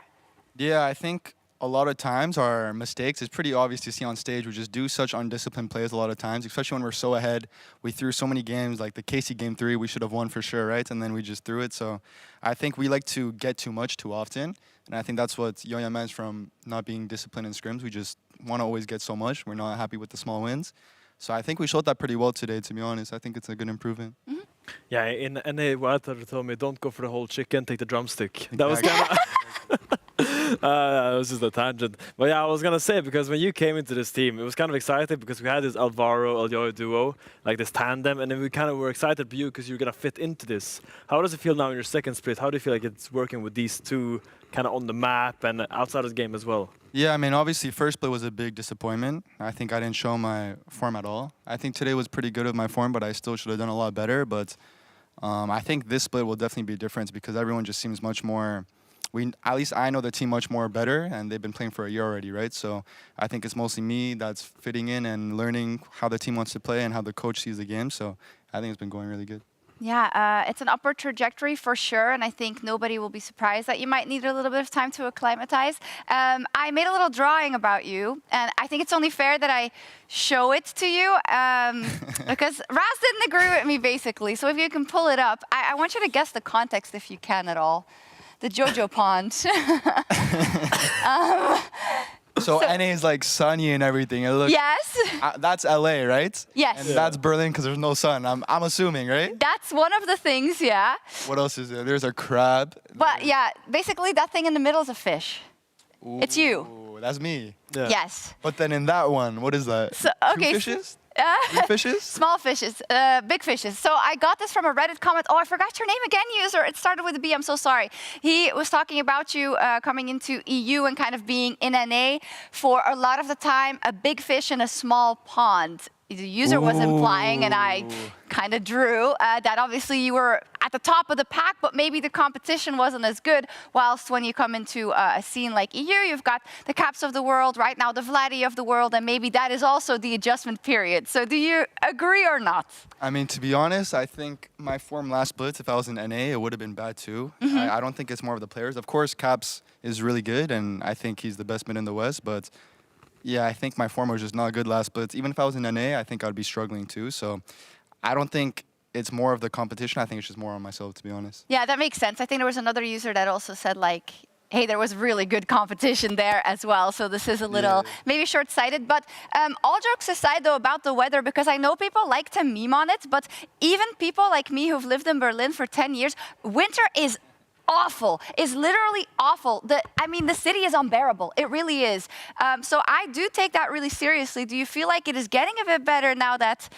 Yeah, I think a lot of times our mistakes is pretty obvious to see on stage. We just do such undisciplined plays a lot of times, especially when we're so ahead. We threw so many games, like the Casey game 3, we should have won for sure, right? And then we just threw it. So I think we like to get too much too often. And I think that's what Yoya meant from not being disciplined in scrims. We just want to always get so much. We're not happy with the small wins. So I think we showed that pretty well today, to be honest. I think it's a good improvement. Yeah, in NA, Walter told me, don't go for the whole chicken, take the drumstick. That was kind of... That was just a tangent. But yeah, I was going to say, because when you came into this team, it was kind of exciting because we had this Alvaro-Elyoya duo, like this tandem, and then we kind of were excited for you because you're going to fit into this. How does it feel now in your second split? How do you feel like it's working with these two kind of on the map and outside of the game as well? Yeah, I mean, obviously, first split was a big disappointment. I think I didn't show my form at all. I think today was pretty good with my form, but I still should have done a lot better. But I think this split will definitely be a difference because everyone just seems much more... at least I know the team much more better, and they've been playing for a year already, right? So I think it's mostly me that's fitting in and learning how the team wants to play and how the coach sees the game. So I think it's been going really good. Yeah, it's an upward trajectory for sure, and I think nobody will be surprised that you might need a little bit of time to acclimatize. I made a little drawing about you, and I think it's only fair that I show it to you, because Raz didn't agree with me, basically. So if you can pull it up, I want you to guess the context if you can at all. The Jojo pond. So NA is like sunny and everything. It looks, Yes. That's LA, right? Yes. And that's Berlin because there's no sun. I'm assuming, right? That's one of the things, yeah. What else is there? There's a crab. But yeah, basically that thing in the middle is a fish. It's you. Ooh, that's me. Yes. But then in that one, what is that? So, okay. 2 fishes? 3 fishes? Small fishes, big fishes. So I got this from a Reddit comment. Oh, I forgot your name again, user. It started with a B. I'm so sorry. He was talking about you coming into EU and kind of being in NA for a lot of the time, a big fish in a small pond. The user was implying, and I kind of drew, that obviously you were at the top of the pack, but maybe the competition wasn't as good. Whilst when you come into a scene like EU, you've got the Caps of the world, right now the Vladdy of the world, and maybe that is also the adjustment period. So do you agree or not? I mean, to be honest, I think my form last splits, if I was in NA, it would have been bad too. I don't think it's more of the players. Of course, Caps is really good, and I think he's the best mid in the West, but yeah, I think my form was just not good last splits. Even if I was in NA, I think I'd be struggling too. So I don't think it's more of the competition. I think it's just more on myself, to be honest. Yeah, that makes sense. I think there was another user that also said, like, hey, there was really good competition there as well. So this is a little maybe short-sighted. But all jokes aside, though, about the weather, because I know people like to meme on it, but even people like me who've lived in Berlin for 10 years, winter is awful. Is literally awful. I mean, the city is unbearable. It really is. So I do take that really seriously. Do you feel like it is getting a bit better now that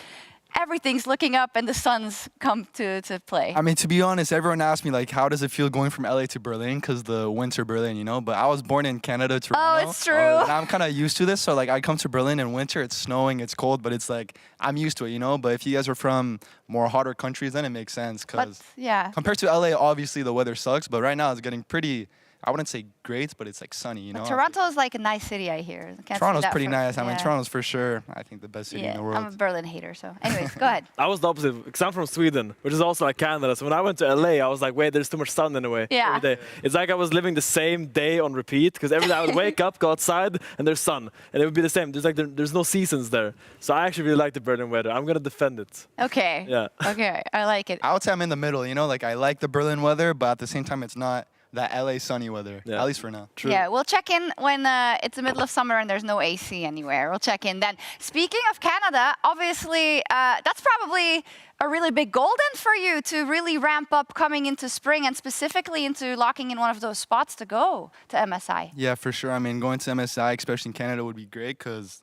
everything's looking up and the sun's come to play? I mean, to be honest, everyone asked me, like, how does it feel going from LA to Berlin? Because the winter Berlin, you know? But I was born in Canada, Toronto. Oh, it's true. And I'm kind of used to this. So, like, I come to Berlin in winter, it's snowing, it's cold, but it's like, I'm used to it, you know? But if you guys are from more hotter countries, then it makes sense. Because yeah, compared to LA, obviously the weather sucks. But right now it's getting pretty, I wouldn't say great, but it's like sunny, you know? But Toronto is like a nice city, I hear. Toronto's pretty nice. I mean, Toronto's for sure, I think, the best city in the world. I'm a Berlin hater, so anyways, go ahead. I was the opposite, because I'm from Sweden, which is also like Canada. So when I went to LA, I was like, wait, there's too much sun in a way. Yeah. Every day. It's like I was living the same day on repeat, because every day I would wake up, go outside, and there's sun. And it would be the same. There's like there's no seasons there. So I actually really like the Berlin weather. I'm going to defend it. Okay. Yeah. Okay, I like it. I would say I'm in the middle, you know? Like, I like the Berlin weather, but at the same time, it's not that LA sunny weather, at least for now. True. Yeah, we'll check in when it's the middle of summer and there's no AC anywhere. We'll check in then. Speaking of Canada, obviously, that's probably a really big goal then for you to really ramp up coming into spring and specifically into locking in one of those spots to go to MSI. Yeah, for sure. I mean, going to MSI, especially in Canada, would be great because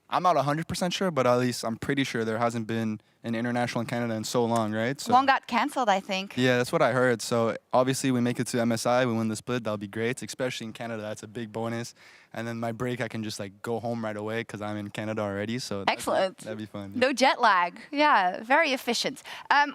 I'm not 100% sure, but at least I'm pretty sure there hasn't been an international in Canada in so long, right? So one got canceled, I think. yeah, that's what I heard. So obviously we make it to MSI, we win the split, that'll be great. Especially in Canada, that's a big bonus. And then my break, I can just like go home right away because I'm in Canada already. So excellent. That'd be fun. No jet lag. Yeah, very efficient.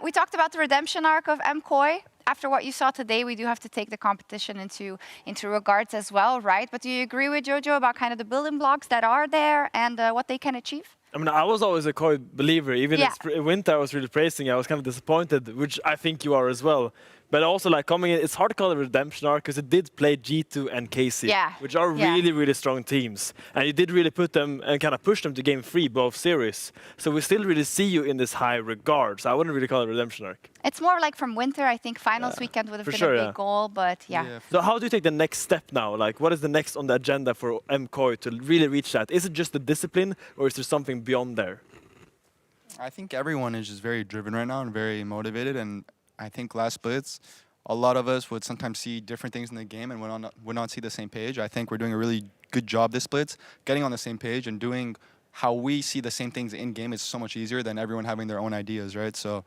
We talked about the redemption arc of MKOI. After what you saw today, we do have to take the competition into regards as well, right? But do you agree with Jojo about kind of the building blocks that are there and what they can achieve? I mean, I was always a Koi believer. Even in winter, I was really praising. I was kind of disappointed, which I think you are as well. But also, like, coming in, it's hard to call it a redemption arc because it did play G2 and KC, which are really, really strong teams. And you did really put them and kind of push them to game 3, both series. So we still really see you in this high regard. So I wouldn't really call it a redemption arc. It's more like from winter, I think finals weekend would have been a big goal, but So how do you take the next step now? Like, what is the next on the agenda for MKOI to really reach that? Is it just the discipline or is there something beyond there? I think everyone is just very driven right now and very motivated. And I think last splits, a lot of us would sometimes see different things in the game and would not see the same page. I think we're doing a really good job this splits, getting on the same page and doing how we see the same things in game is so much easier than everyone having their own ideas, right? So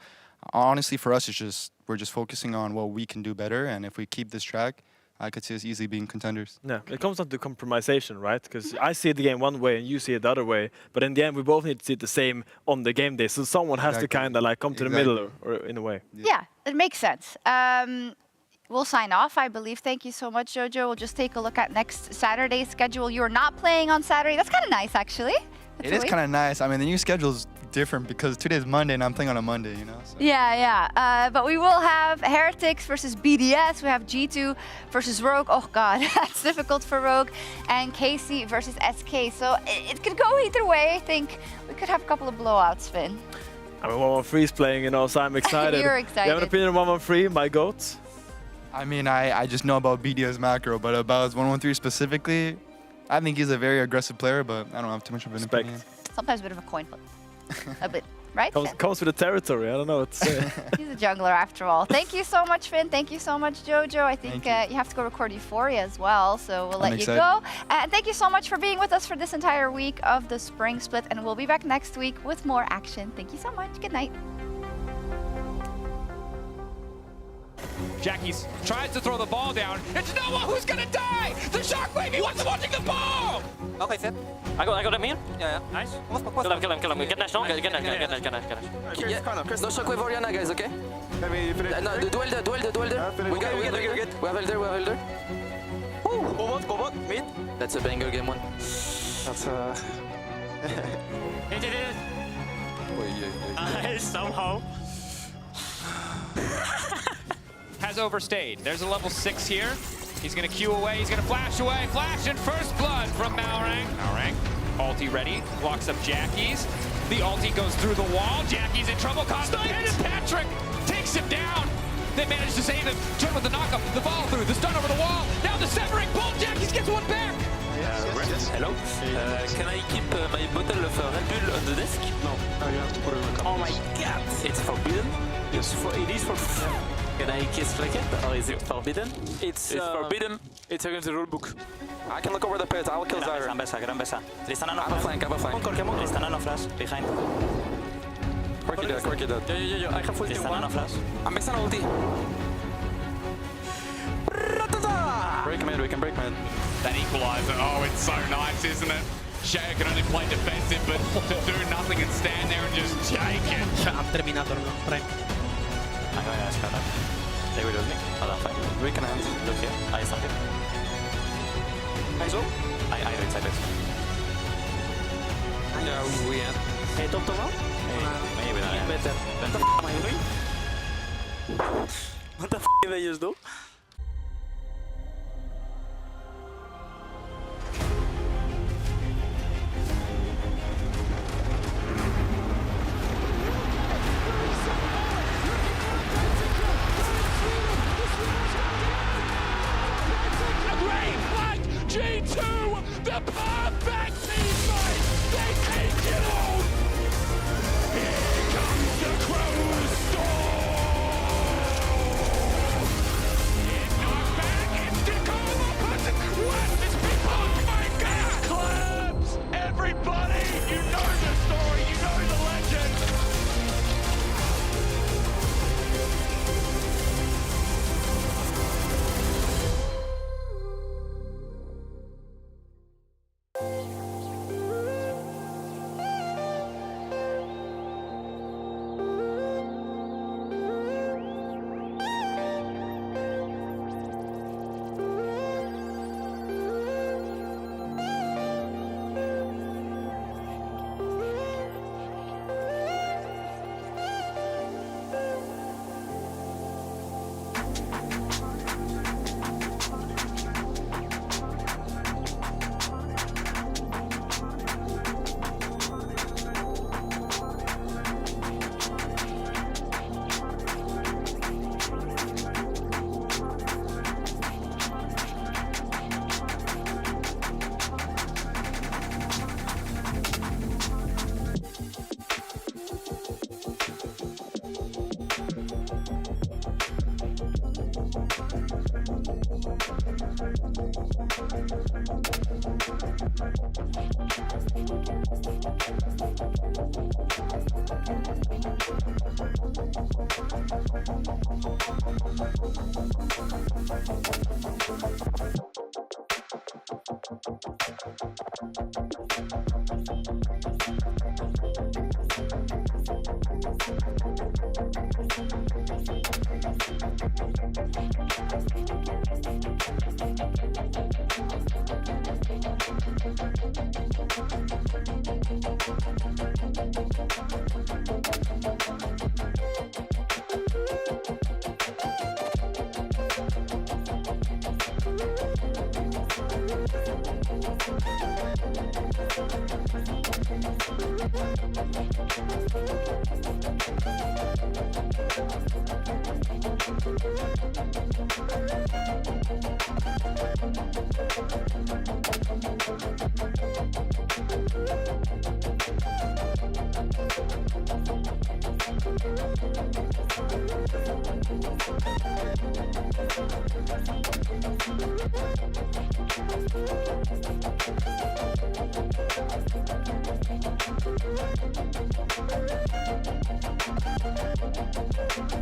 honestly, for us, it's just we're just focusing on what we can do better. And if we keep this track, I could see us easily being contenders. Yeah, it comes down to compromisation, right? Because I see the game one way and you see it the other way. But in the end, we both need to see it the same on the game day. So someone has to kind of like come to the middle or in a way. Yeah, it makes sense. We'll sign off, I believe. Thank you so much, Jojo. We'll just take a look at next Saturday's schedule. You're not playing on Saturday. That's kind of nice, actually. It is kind of nice. I mean, the new schedule is different because today's Monday and I'm playing on a Monday, you know? So. Yeah. But we will have Heretics versus BDS. We have G2 versus Rogue. Oh, God, that's difficult for Rogue. And KC versus SK. So it could go either way. I think we could have a couple of blowouts, Finn. I mean, 113 is playing, you know, so I'm excited. You're excited. You have an opinion on 113, my goat? I mean, I just know about BDS macro, but about 113 specifically, I think he's a very aggressive player, but I don't have too much of an opinion. Sometimes a bit of a coin flip. A bit, right? Comes with the territory. I don't know. It's, He's a jungler after all. Thank you so much, Finn. Thank you so much, Jojo. I think you have to go record Euphoria as well, so we'll let you go. And thank you so much for being with us for this entire week of the Spring Split, and we'll be back next week with more action. Thank you so much. Good night. Jackie's tries to throw the ball down. It's Noah who's gonna die! The Shockwave, he wasn't watching the ball! Okay, set. I got him here. Yeah. Nice. Kill him. Get national. Get national. Chris, no Shockwave Oriana, guys, okay? No, duel there. We have Elder. Go bot. Mid. That's a banger game one. That's Somehow. Has overstayed. There's a level 6 here. He's gonna Q away, he's gonna flash away. Flash and first blood from Malrang. Ulti ready, blocks up Jackie's. The ulti goes through the wall. Jackie's in trouble, caught the hit, and Patrick takes him down. They manage to save him. Turn with the knockup, the follow through, the stun over the wall. Now the severing pull, Jackie's gets one back. Hello? Can I keep my bottle of Red Bull on the desk? No. You have to put it on the cup. Oh my god! It's forbidden? Yes. It is forbidden. Can I kiss flick it, or is it forbidden? It's forbidden. It's against the rule book. I can look over the pit. I will kill Zyre. Gran Besa. Tristana no flank. Tristana no flash. Behind. Quirky dead. Yeah. I have full Tristana no flash. I'm missing ulti. We can break mid. That equalizer, oh, it's so nice, isn't it? Shea can only play defensive, but to do nothing and stand there and just take it. Terminator, no? Prime. I'm going to scatter. They will ult me. Hold on, fine. We can end. Look here. I stop here. I reach. Yeah, we end. Hey, top now? Maybe not. Better. What the f am I doing? What the f did I just do? G2, the perfect teammate! They take it all! Here comes the Crow's storm! It's not back, it's Dakota, but what is people? Oh my god! Claps! Everybody, you know the story, you know the legend!